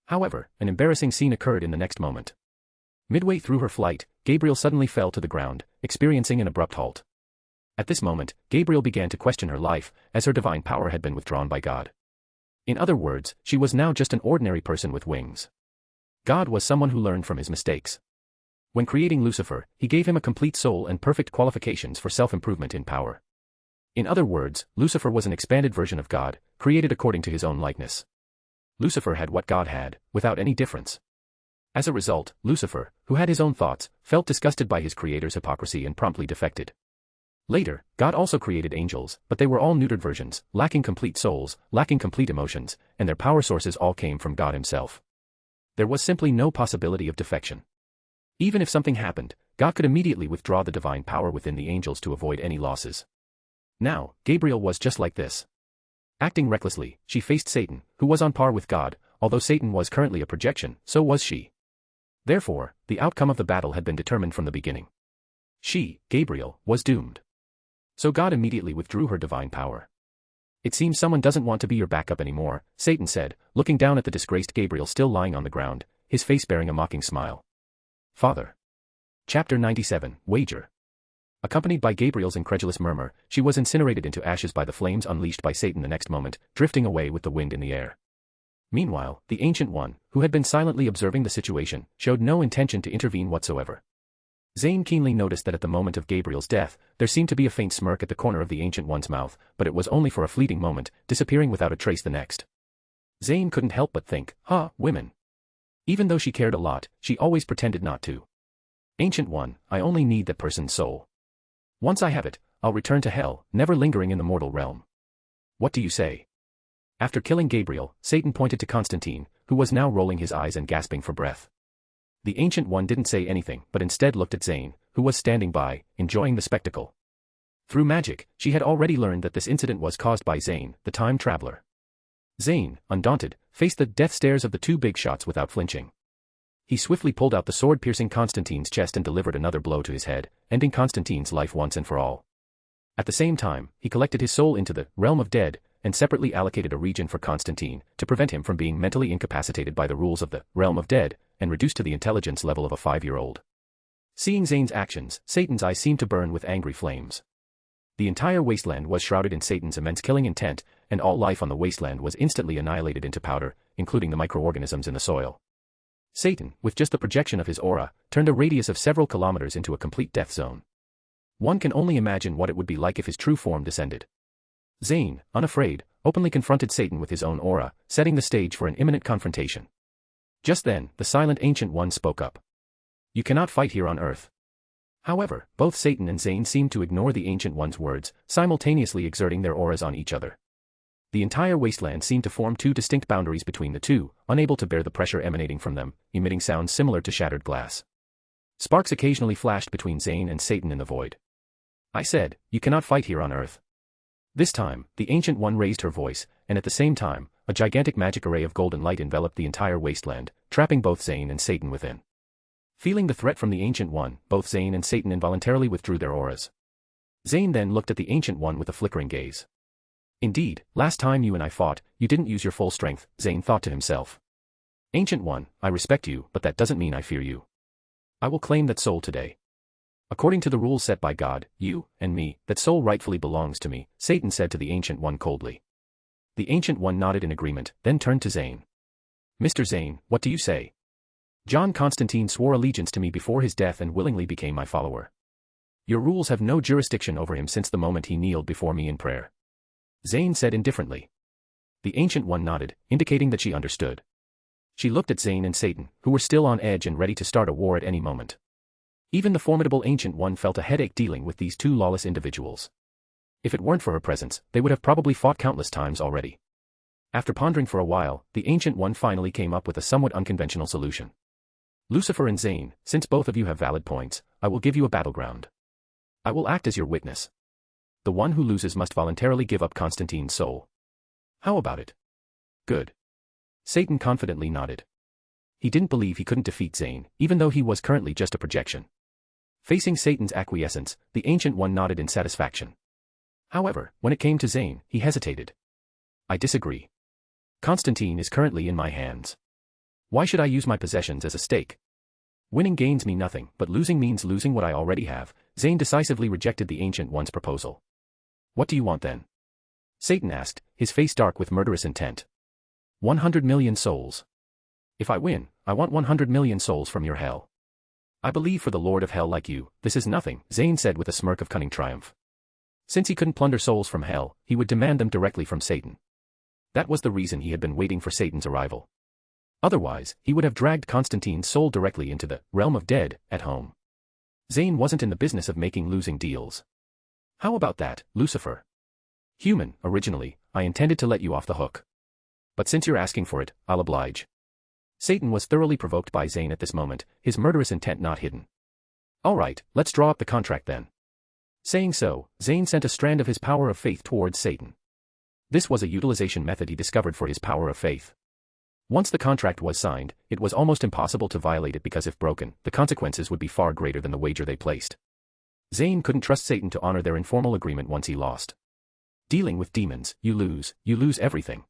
However, an embarrassing scene occurred in the next moment. Midway through her flight, Gabriel suddenly fell to the ground, experiencing an abrupt halt. At this moment, Gabriel began to question her life, as her divine power had been withdrawn by God. In other words, she was now just an ordinary person with wings. God was someone who learned from his mistakes. When creating Lucifer, he gave him a complete soul and perfect qualifications for self-improvement in power. In other words, Lucifer was an expanded version of God, created according to his own likeness. Lucifer had what God had, without any difference. As a result, Lucifer, who had his own thoughts, felt disgusted by his creator's hypocrisy and promptly defected. Later, God also created angels, but they were all neutered versions, lacking complete souls, lacking complete emotions, and their power sources all came from God himself. There was simply no possibility of defection. Even if something happened, God could immediately withdraw the divine power within the angels to avoid any losses. Now, Gabriel was just like this. Acting recklessly, she faced Satan, who was on par with God. Although Satan was currently a projection, so was she. Therefore, the outcome of the battle had been determined from the beginning. She, Gabriel, was doomed. So God immediately withdrew her divine power. "It seems someone doesn't want to be your backup anymore," Satan said, looking down at the disgraced Gabriel still lying on the ground, his face bearing a mocking smile. "Father." Chapter 97, Wager. Accompanied by Gabriel's incredulous murmur, she was incinerated into ashes by the flames unleashed by Satan the next moment, drifting away with the wind in the air. Meanwhile, the Ancient One, who had been silently observing the situation, showed no intention to intervene whatsoever. Zayn keenly noticed that at the moment of Gabriel's death, there seemed to be a faint smirk at the corner of the Ancient One's mouth, but it was only for a fleeting moment, disappearing without a trace the next. Zayn couldn't help but think, women. Even though she cared a lot, she always pretended not to. "Ancient One, I only need that person's soul. Once I have it, I'll return to hell, never lingering in the mortal realm. What do you say?" After killing Gabriel, Satan pointed to Constantine, who was now rolling his eyes and gasping for breath. The Ancient One didn't say anything but instead looked at Zayn, who was standing by, enjoying the spectacle. Through magic, she had already learned that this incident was caused by Zayn, the time traveler. Zayn, undaunted, faced the death stares of the two big shots without flinching. He swiftly pulled out the sword piercing Constantine's chest and delivered another blow to his head, ending Constantine's life once and for all. At the same time, he collected his soul into the realm of dead, and separately allocated a region for Constantine, to prevent him from being mentally incapacitated by the rules of the realm of dead, and reduced to the intelligence level of a 5-year-old. Seeing Zayn's actions, Satan's eyes seemed to burn with angry flames. The entire wasteland was shrouded in Satan's immense killing intent, and all life on the wasteland was instantly annihilated into powder, including the microorganisms in the soil. Satan, with just the projection of his aura, turned a radius of several kilometers into a complete death zone. One can only imagine what it would be like if his true form descended. Zayn, unafraid, openly confronted Satan with his own aura, setting the stage for an imminent confrontation. Just then, the silent Ancient One spoke up. You cannot fight here on Earth. However, both Satan and Zayn seemed to ignore the Ancient One's words, simultaneously exerting their auras on each other. The entire wasteland seemed to form two distinct boundaries between the two, unable to bear the pressure emanating from them, emitting sounds similar to shattered glass. Sparks occasionally flashed between Zayn and Satan in the void. I said, you cannot fight here on Earth. This time, the Ancient One raised her voice, and at the same time, a gigantic magic array of golden light enveloped the entire wasteland, trapping both Zayn and Satan within. Feeling the threat from the Ancient One, both Zayn and Satan involuntarily withdrew their auras. Zayn then looked at the Ancient One with a flickering gaze. Indeed, last time you and I fought, you didn't use your full strength, Zayn thought to himself. Ancient One, I respect you, but that doesn't mean I fear you. I will claim that soul today. According to the rules set by God, you, and me, that soul rightfully belongs to me, Satan said to the Ancient One coldly. The Ancient One nodded in agreement, then turned to Zayn. Mr. Zayn, what do you say? John Constantine swore allegiance to me before his death and willingly became my follower. Your rules have no jurisdiction over him since the moment he kneeled before me in prayer. Zayn said indifferently. The Ancient One nodded, indicating that she understood. She looked at Zayn and Satan, who were still on edge and ready to start a war at any moment. Even the formidable Ancient One felt a headache dealing with these two lawless individuals. If it weren't for her presence, they would have probably fought countless times already. After pondering for a while, the Ancient One finally came up with a somewhat unconventional solution. Lucifer and Zayn, since both of you have valid points, I will give you a battleground. I will act as your witness. The one who loses must voluntarily give up Constantine's soul. How about it? Good. Satan confidently nodded. He didn't believe he couldn't defeat Zayn, even though he was currently just a projection. Facing Satan's acquiescence, the Ancient One nodded in satisfaction. However, when it came to Zayn, he hesitated. I disagree. Constantine is currently in my hands. Why should I use my possessions as a stake? Winning gains me nothing, but losing means losing what I already have. Zayn decisively rejected the Ancient One's proposal. What do you want then? Satan asked, his face dark with murderous intent. 100 million souls. If I win, I want 100 million souls from your hell. I believe for the Lord of Hell like you, this is nothing, Zayn said with a smirk of cunning triumph. Since he couldn't plunder souls from hell, he would demand them directly from Satan. That was the reason he had been waiting for Satan's arrival. Otherwise, he would have dragged Constantine's soul directly into the realm of dead, at home. Zayn wasn't in the business of making losing deals. How about that, Lucifer? Human, originally, I intended to let you off the hook. But since you're asking for it, I'll oblige. Satan was thoroughly provoked by Zayn at this moment, his murderous intent not hidden. All right, let's draw up the contract then. Saying so, Zayn sent a strand of his power of faith towards Satan. This was a utilization method he discovered for his power of faith. Once the contract was signed, it was almost impossible to violate it because if broken, the consequences would be far greater than the wager they placed. Zayn couldn't trust Satan to honor their informal agreement once he lost. Dealing with demons, you lose everything.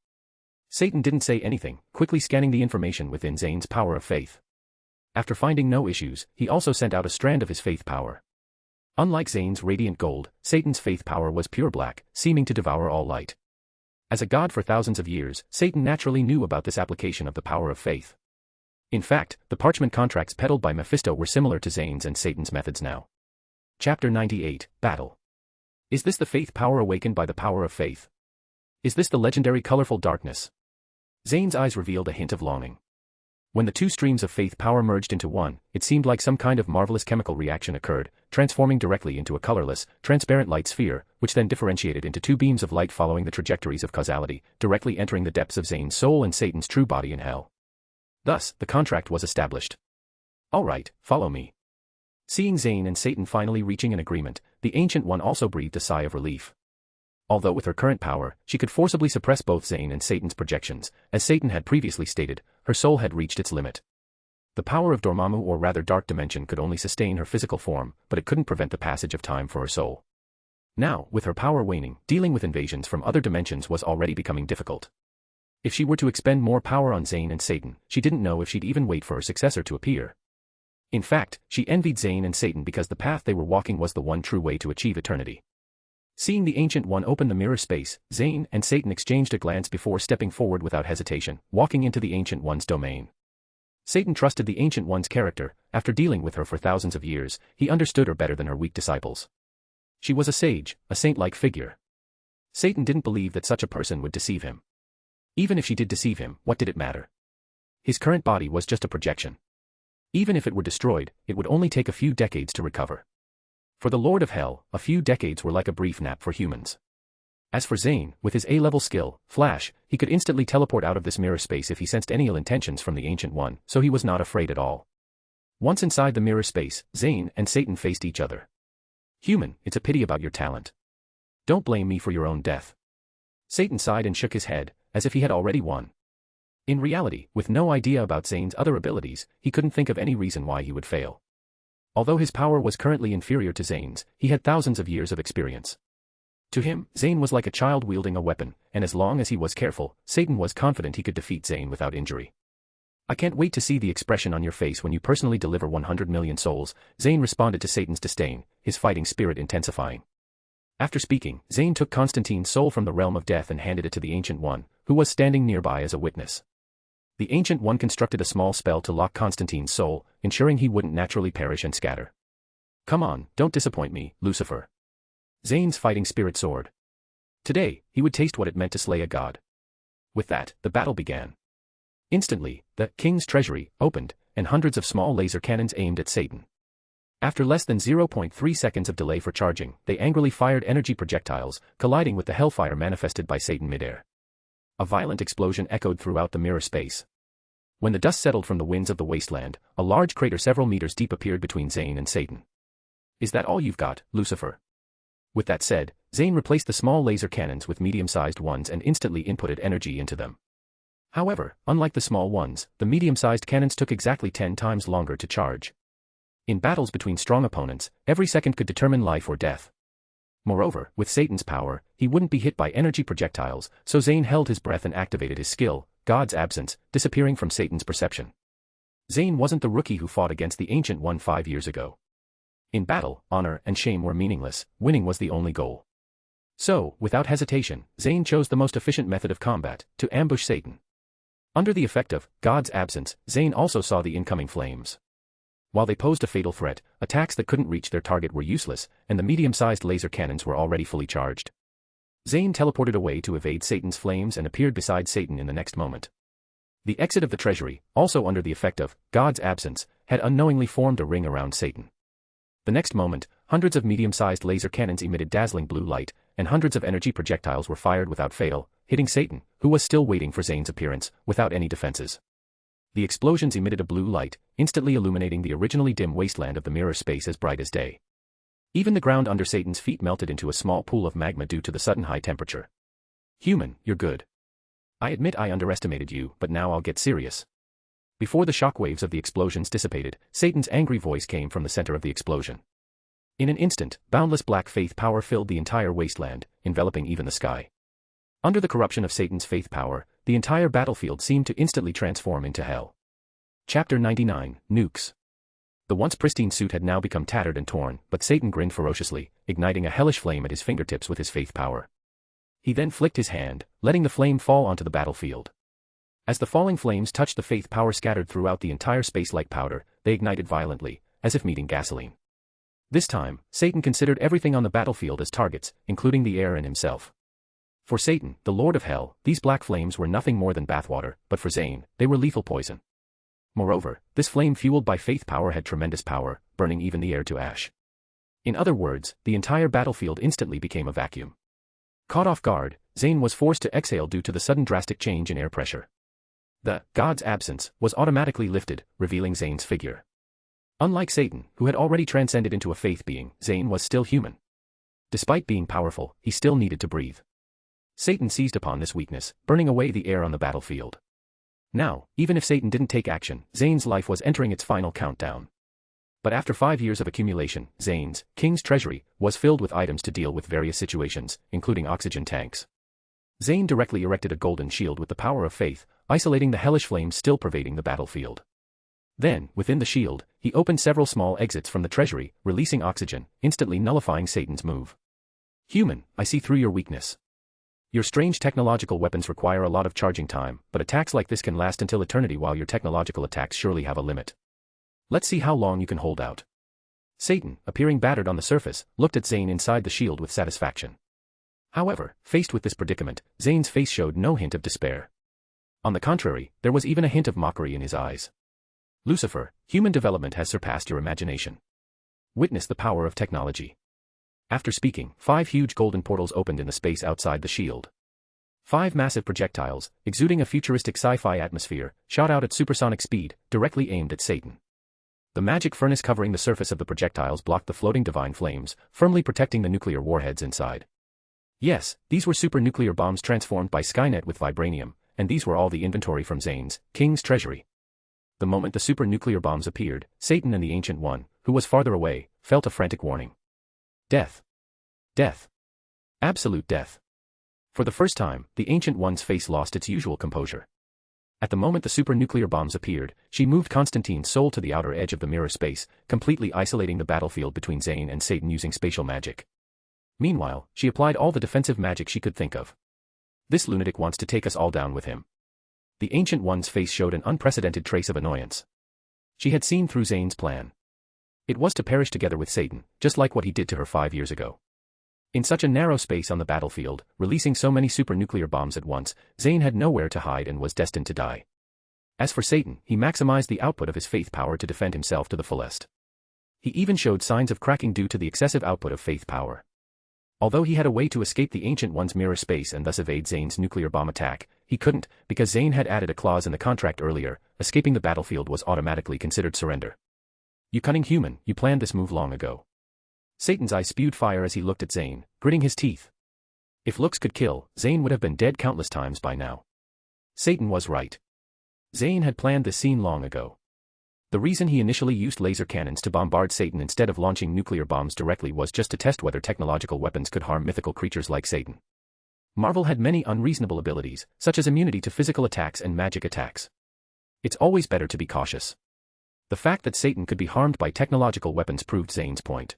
Satan didn't say anything, quickly scanning the information within Zayn's power of faith. After finding no issues, he also sent out a strand of his faith power. Unlike Zayn's radiant gold, Satan's faith power was pure black, seeming to devour all light. As a god for thousands of years, Satan naturally knew about this application of the power of faith. In fact, the parchment contracts peddled by Mephisto were similar to Zayn's and Satan's methods now. Chapter 98, Battle. Is this the faith power awakened by the power of faith? Is this the legendary colorful darkness? Zayn's eyes revealed a hint of longing. When the two streams of faith power merged into one, it seemed like some kind of marvelous chemical reaction occurred, transforming directly into a colorless, transparent light sphere, which then differentiated into two beams of light following the trajectories of causality, directly entering the depths of Zayn's soul and Satan's true body in hell. Thus, the contract was established. All right, follow me. Seeing Zayn and Satan finally reaching an agreement, the Ancient One also breathed a sigh of relief. Although with her current power, she could forcibly suppress both Zayn and Satan's projections, as Satan had previously stated, her soul had reached its limit. The power of Dormammu or rather Dark Dimension could only sustain her physical form, but it couldn't prevent the passage of time for her soul. Now, with her power waning, dealing with invasions from other dimensions was already becoming difficult. If she were to expend more power on Zayn and Satan, she didn't know if she'd even wait for her successor to appear. In fact, she envied Zayn and Satan because the path they were walking was the one true way to achieve eternity. Seeing the Ancient One open the mirror space, Zayn and Satan exchanged a glance before stepping forward without hesitation, walking into the Ancient One's domain. Satan trusted the Ancient One's character. After dealing with her for thousands of years, he understood her better than her weak disciples. She was a sage, a saint-like figure. Satan didn't believe that such a person would deceive him. Even if she did deceive him, what did it matter? His current body was just a projection. Even if it were destroyed, it would only take a few decades to recover. For the Lord of Hell, a few decades were like a brief nap for humans. As for Zayn, with his A-level skill, Flash, he could instantly teleport out of this mirror space if he sensed any ill intentions from the Ancient One, so he was not afraid at all. Once inside the mirror space, Zayn and Satan faced each other. Human, it's a pity about your talent. Don't blame me for your own death. Satan sighed and shook his head, as if he had already won. In reality, with no idea about Zayn's other abilities, he couldn't think of any reason why he would fail. Although his power was currently inferior to Zayn's, he had thousands of years of experience. To him, Zayn was like a child wielding a weapon, and as long as he was careful, Satan was confident he could defeat Zayn without injury. I can't wait to see the expression on your face when you personally deliver 100 million souls, Zayn responded to Satan's disdain, his fighting spirit intensifying. After speaking, Zayn took Constantine's soul from the realm of death and handed it to the Ancient One, who was standing nearby as a witness. The Ancient One constructed a small spell to lock Constantine's soul, ensuring he wouldn't naturally perish and scatter. Come on, don't disappoint me, Lucifer. Zayn's fighting spirit soared. Today, he would taste what it meant to slay a god. With that, the battle began. Instantly, the king's treasury opened, and hundreds of small laser cannons aimed at Satan. After less than 0.3 seconds of delay for charging, they angrily fired energy projectiles, colliding with the hellfire manifested by Satan midair. A violent explosion echoed throughout the mirror space. When the dust settled from the winds of the wasteland, a large crater several meters deep appeared between Zayn and Satan. Is that all you've got, Lucifer? With that said, Zayn replaced the small laser cannons with medium-sized ones and instantly inputted energy into them. However, unlike the small ones, the medium-sized cannons took exactly 10 times longer to charge. In battles between strong opponents, every second could determine life or death. Moreover, with Satan's power, he wouldn't be hit by energy projectiles, so Zayn held his breath and activated his skill, God's absence, disappearing from Satan's perception. Zayn wasn't the rookie who fought against the Ancient One 5 years ago. In battle, honor and shame were meaningless, winning was the only goal. So, without hesitation, Zayn chose the most efficient method of combat, to ambush Satan. Under the effect of God's absence, Zayn also saw the incoming flames. While they posed a fatal threat, attacks that couldn't reach their target were useless, and the medium-sized laser cannons were already fully charged. Zayn teleported away to evade Satan's flames and appeared beside Satan in the next moment. The exit of the treasury, also under the effect of God's absence, had unknowingly formed a ring around Satan. The next moment, hundreds of medium-sized laser cannons emitted dazzling blue light, and hundreds of energy projectiles were fired without fail, hitting Satan, who was still waiting for Zayn's appearance, without any defenses. The explosions emitted a blue light, instantly illuminating the originally dim wasteland of the mirror space as bright as day. Even the ground under Satan's feet melted into a small pool of magma due to the sudden high temperature. Human, you're good. I admit I underestimated you, but now I'll get serious. Before the shockwaves of the explosions dissipated, Satan's angry voice came from the center of the explosion. In an instant, boundless black faith power filled the entire wasteland, enveloping even the sky. Under the corruption of Satan's faith power, the entire battlefield seemed to instantly transform into hell. Chapter 99, Nukes. The once pristine suit had now become tattered and torn, but Satan grinned ferociously, igniting a hellish flame at his fingertips with his faith power. He then flicked his hand, letting the flame fall onto the battlefield. As the falling flames touched the faith power scattered throughout the entire space like powder, they ignited violently, as if meeting gasoline. This time, Satan considered everything on the battlefield as targets, including the air and himself. For Satan, the Lord of Hell, these black flames were nothing more than bathwater, but for Zayn, they were lethal poison. Moreover, this flame fueled by faith power had tremendous power, burning even the air to ash. In other words, the entire battlefield instantly became a vacuum. Caught off guard, Zayn was forced to exhale due to the sudden drastic change in air pressure. The God's absence was automatically lifted, revealing Zayn's figure. Unlike Satan, who had already transcended into a faith being, Zayn was still human. Despite being powerful, he still needed to breathe. Satan seized upon this weakness, burning away the air on the battlefield. Now, even if Satan didn't take action, Zayn's life was entering its final countdown. But after 5 years of accumulation, Zayn's, King's treasury, was filled with items to deal with various situations, including oxygen tanks. Zayn directly erected a golden shield with the power of faith, isolating the hellish flames still pervading the battlefield. Then, within the shield, he opened several small exits from the treasury, releasing oxygen, instantly nullifying Satan's move. Human, I see through your weakness. Your strange technological weapons require a lot of charging time, but attacks like this can last until eternity while your technological attacks surely have a limit. Let's see how long you can hold out. Satan, appearing battered on the surface, looked at Zayn inside the shield with satisfaction. However, faced with this predicament, Zayn's face showed no hint of despair. On the contrary, there was even a hint of mockery in his eyes. Lucifer, human development has surpassed your imagination. Witness the power of technology. After speaking, 5 huge golden portals opened in the space outside the shield. 5 massive projectiles, exuding a futuristic sci-fi atmosphere, shot out at supersonic speed, directly aimed at Satan. The magic furnace covering the surface of the projectiles blocked the floating divine flames, firmly protecting the nuclear warheads inside. Yes, these were super-nuclear bombs transformed by Skynet with Vibranium, and these were all the inventory from Zayn's, King's treasury. The moment the super-nuclear bombs appeared, Satan and the Ancient One, who was farther away, felt a frantic warning. Death. Death. Absolute death. For the first time, the Ancient One's face lost its usual composure. At the moment the super-nuclear bombs appeared, she moved Constantine's soul to the outer edge of the mirror space, completely isolating the battlefield between Zayn and Satan using spatial magic. Meanwhile, she applied all the defensive magic she could think of. This lunatic wants to take us all down with him. The Ancient One's face showed an unprecedented trace of annoyance. She had seen through Zayn's plan. It was to perish together with Satan, just like what he did to her 5 years ago. In such a narrow space on the battlefield, releasing so many super-nuclear bombs at once, Zayn had nowhere to hide and was destined to die. As for Satan, he maximized the output of his faith power to defend himself to the fullest. He even showed signs of cracking due to the excessive output of faith power. Although he had a way to escape the Ancient One's mirror space and thus evade Zayn's nuclear bomb attack, he couldn't, because Zayn had added a clause in the contract earlier: escaping the battlefield was automatically considered surrender. You cunning human, you planned this move long ago. Satan's eyes spewed fire as he looked at Zayn, gritting his teeth. If looks could kill, Zayn would have been dead countless times by now. Satan was right. Zayn had planned this scene long ago. The reason he initially used laser cannons to bombard Satan instead of launching nuclear bombs directly was just to test whether technological weapons could harm mythical creatures like Satan. Marvel had many unreasonable abilities, such as immunity to physical attacks and magic attacks. It's always better to be cautious. The fact that Satan could be harmed by technological weapons proved Zayn's point.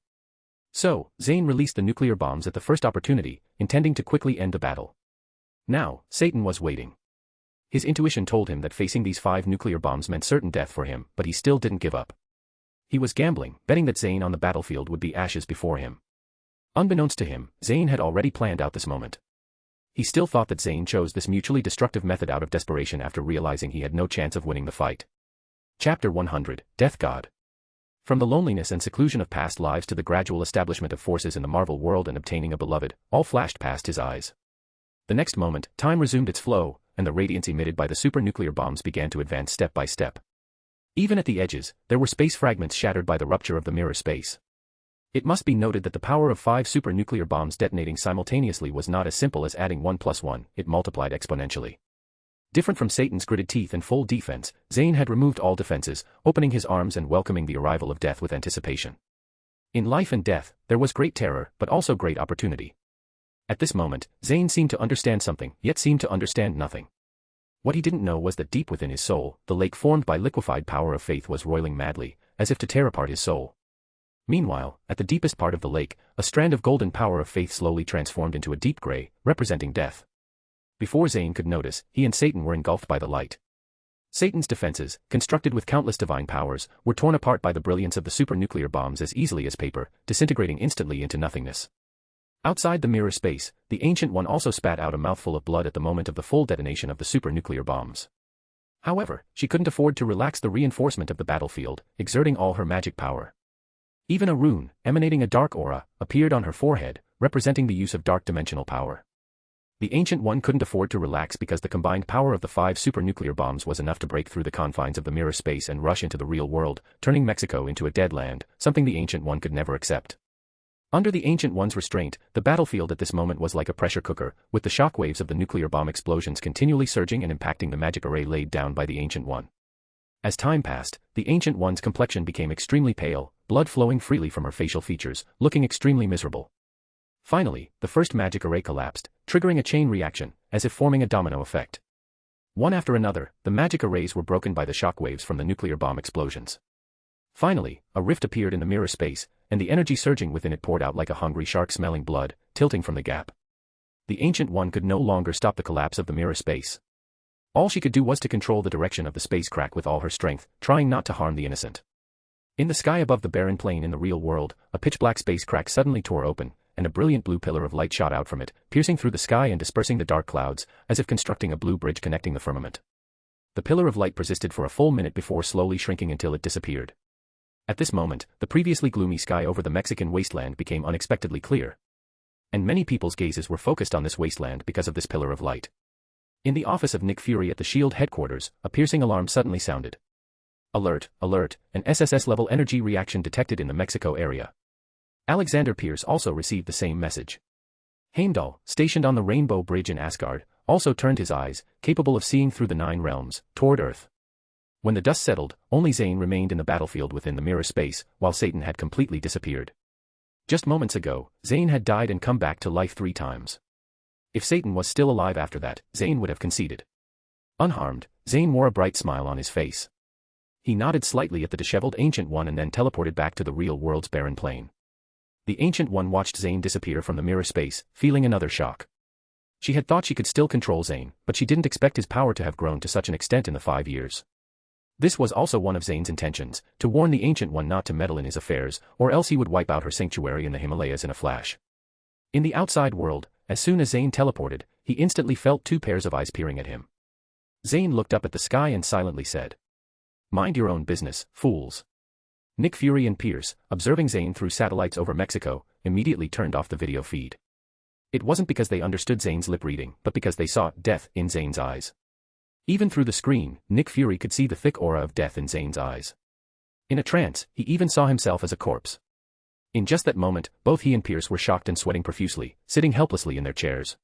So, Zayn released the nuclear bombs at the first opportunity, intending to quickly end the battle. Now, Satan was waiting. His intuition told him that facing these 5 nuclear bombs meant certain death for him, but he still didn't give up. He was gambling, betting that Zayn on the battlefield would be ashes before him. Unbeknownst to him, Zayn had already planned out this moment. He still thought that Zayn chose this mutually destructive method out of desperation after realizing he had no chance of winning the fight. Chapter 100, Death God. From the loneliness and seclusion of past lives to the gradual establishment of forces in the Marvel world and obtaining a beloved, all flashed past his eyes. The next moment, time resumed its flow, and the radiance emitted by the super-nuclear bombs began to advance step by step. Even at the edges, there were space fragments shattered by the rupture of the mirror space. It must be noted that the power of 5 super-nuclear bombs detonating simultaneously was not as simple as adding 1 plus 1, it multiplied exponentially. Different from Satan's gritted teeth and full defense, Zayn had removed all defenses, opening his arms and welcoming the arrival of death with anticipation. In life and death, there was great terror, but also great opportunity. At this moment, Zayn seemed to understand something, yet seemed to understand nothing. What he didn't know was that deep within his soul, the lake formed by liquefied power of faith was roiling madly, as if to tear apart his soul. Meanwhile, at the deepest part of the lake, a strand of golden power of faith slowly transformed into a deep gray, representing death. Before Zayn could notice, he and Satan were engulfed by the light. Satan's defenses, constructed with countless divine powers, were torn apart by the brilliance of the super-nuclear bombs as easily as paper, disintegrating instantly into nothingness. Outside the mirror space, the Ancient One also spat out a mouthful of blood at the moment of the full detonation of the super-nuclear bombs. However, she couldn't afford to relax the reinforcement of the battlefield, exerting all her magic power. Even a rune, emanating a dark aura, appeared on her forehead, representing the use of dark dimensional power. The Ancient One couldn't afford to relax because the combined power of the 5 super-nuclear bombs was enough to break through the confines of the mirror space and rush into the real world, turning Mexico into a dead land, something the Ancient One could never accept. Under the Ancient One's restraint, the battlefield at this moment was like a pressure cooker, with the shockwaves of the nuclear bomb explosions continually surging and impacting the magic array laid down by the Ancient One. As time passed, the Ancient One's complexion became extremely pale, blood flowing freely from her facial features, looking extremely miserable. Finally, the first magic array collapsed, triggering a chain reaction, as if forming a domino effect. One after another, the magic arrays were broken by the shockwaves from the nuclear bomb explosions. Finally, a rift appeared in the mirror space, and the energy surging within it poured out like a hungry shark smelling blood, tilting from the gap. The Ancient One could no longer stop the collapse of the mirror space. All she could do was to control the direction of the space crack with all her strength, trying not to harm the innocent. In the sky above the barren plain in the real world, a pitch-black space crack suddenly tore open, and a brilliant blue pillar of light shot out from it, piercing through the sky and dispersing the dark clouds, as if constructing a blue bridge connecting the firmament. The pillar of light persisted for a full minute before slowly shrinking until it disappeared. At this moment, the previously gloomy sky over the Mexican wasteland became unexpectedly clear. And many people's gazes were focused on this wasteland because of this pillar of light. In the office of Nick Fury at the S.H.I.E.L.D. headquarters, a piercing alarm suddenly sounded. Alert, alert, an SSS-level energy reaction detected in the Mexico area. Alexander Pierce also received the same message. Heimdall, stationed on the Rainbow Bridge in Asgard, also turned his eyes, capable of seeing through the 9 realms, toward Earth. When the dust settled, only Zayn remained in the battlefield within the mirror space, while Satan had completely disappeared. Just moments ago, Zayn had died and come back to life 3 times. If Satan was still alive after that, Zayn would have conceded. Unharmed, Zayn wore a bright smile on his face. He nodded slightly at the disheveled Ancient One and then teleported back to the real world's barren plain. The Ancient One watched Zayn disappear from the mirror space, feeling another shock. She had thought she could still control Zayn, but she didn't expect his power to have grown to such an extent in the 5 years. This was also one of Zayn's intentions, to warn the Ancient One not to meddle in his affairs, or else he would wipe out her sanctuary in the Himalayas in a flash. In the outside world, as soon as Zayn teleported, he instantly felt 2 pairs of eyes peering at him. Zayn looked up at the sky and silently said, "Mind your own business, fools." Nick Fury and Pierce, observing Zayn through satellites over Mexico, immediately turned off the video feed. It wasn't because they understood Zayn's lip reading, but because they saw death in Zayn's eyes. Even through the screen, Nick Fury could see the thick aura of death in Zayn's eyes. In a trance, he even saw himself as a corpse. In just that moment, both he and Pierce were shocked and sweating profusely, sitting helplessly in their chairs.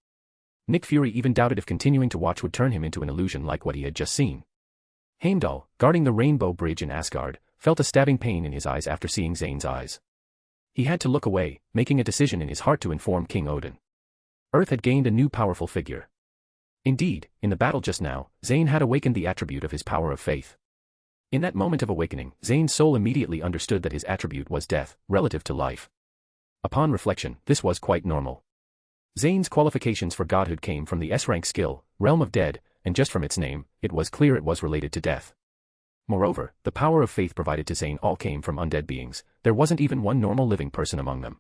Nick Fury even doubted if continuing to watch would turn him into an illusion like what he had just seen. Heimdall, guarding the Rainbow Bridge in Asgard, felt a stabbing pain in his eyes after seeing Zayn's eyes. He had to look away, making a decision in his heart to inform King Odin. Earth had gained a new powerful figure. Indeed, in the battle just now, Zayn had awakened the attribute of his power of faith. In that moment of awakening, Zayn's soul immediately understood that his attribute was death, relative to life. Upon reflection, this was quite normal. Zayn's qualifications for godhood came from the S-rank skill, Realm of Dead, and just from its name, it was clear it was related to death. Moreover, the power of faith provided to Zayn all came from undead beings, there wasn't even one normal living person among them.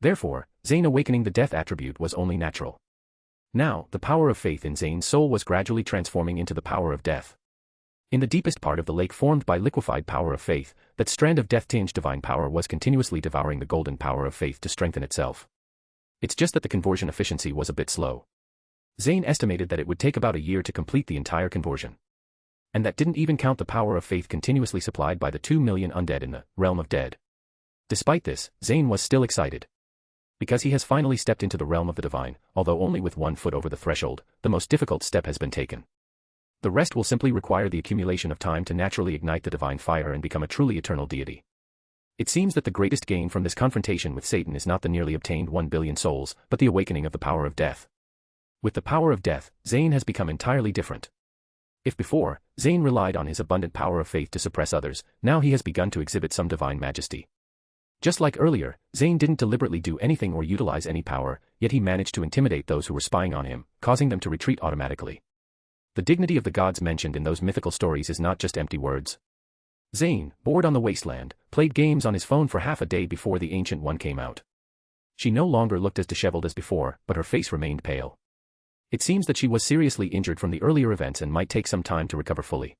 Therefore, Zayn awakening the death attribute was only natural. Now, the power of faith in Zayn's soul was gradually transforming into the power of death. In the deepest part of the lake formed by liquefied power of faith, that strand of death-tinged divine power was continuously devouring the golden power of faith to strengthen itself. It's just that the conversion efficiency was a bit slow. Zayn estimated that it would take about a year to complete the entire conversion. And that didn't even count the power of faith continuously supplied by the 2 million undead in the realm of dead. Despite this, Zayn was still excited. Because he has finally stepped into the realm of the divine, although only with 1 foot over the threshold, the most difficult step has been taken. The rest will simply require the accumulation of time to naturally ignite the divine fire and become a truly eternal deity. It seems that the greatest gain from this confrontation with Satan is not the nearly obtained 1 billion souls, but the awakening of the power of death. With the power of death, Zayn has become entirely different. If before, Zayn relied on his abundant power of faith to suppress others, now he has begun to exhibit some divine majesty. Just like earlier, Zayn didn't deliberately do anything or utilize any power, yet he managed to intimidate those who were spying on him, causing them to retreat automatically. The dignity of the gods mentioned in those mythical stories is not just empty words. Zayn, bored on the wasteland, played games on his phone for half a day before the Ancient One came out. She no longer looked as disheveled as before, but her face remained pale. It seems that she was seriously injured from the earlier events and might take some time to recover fully.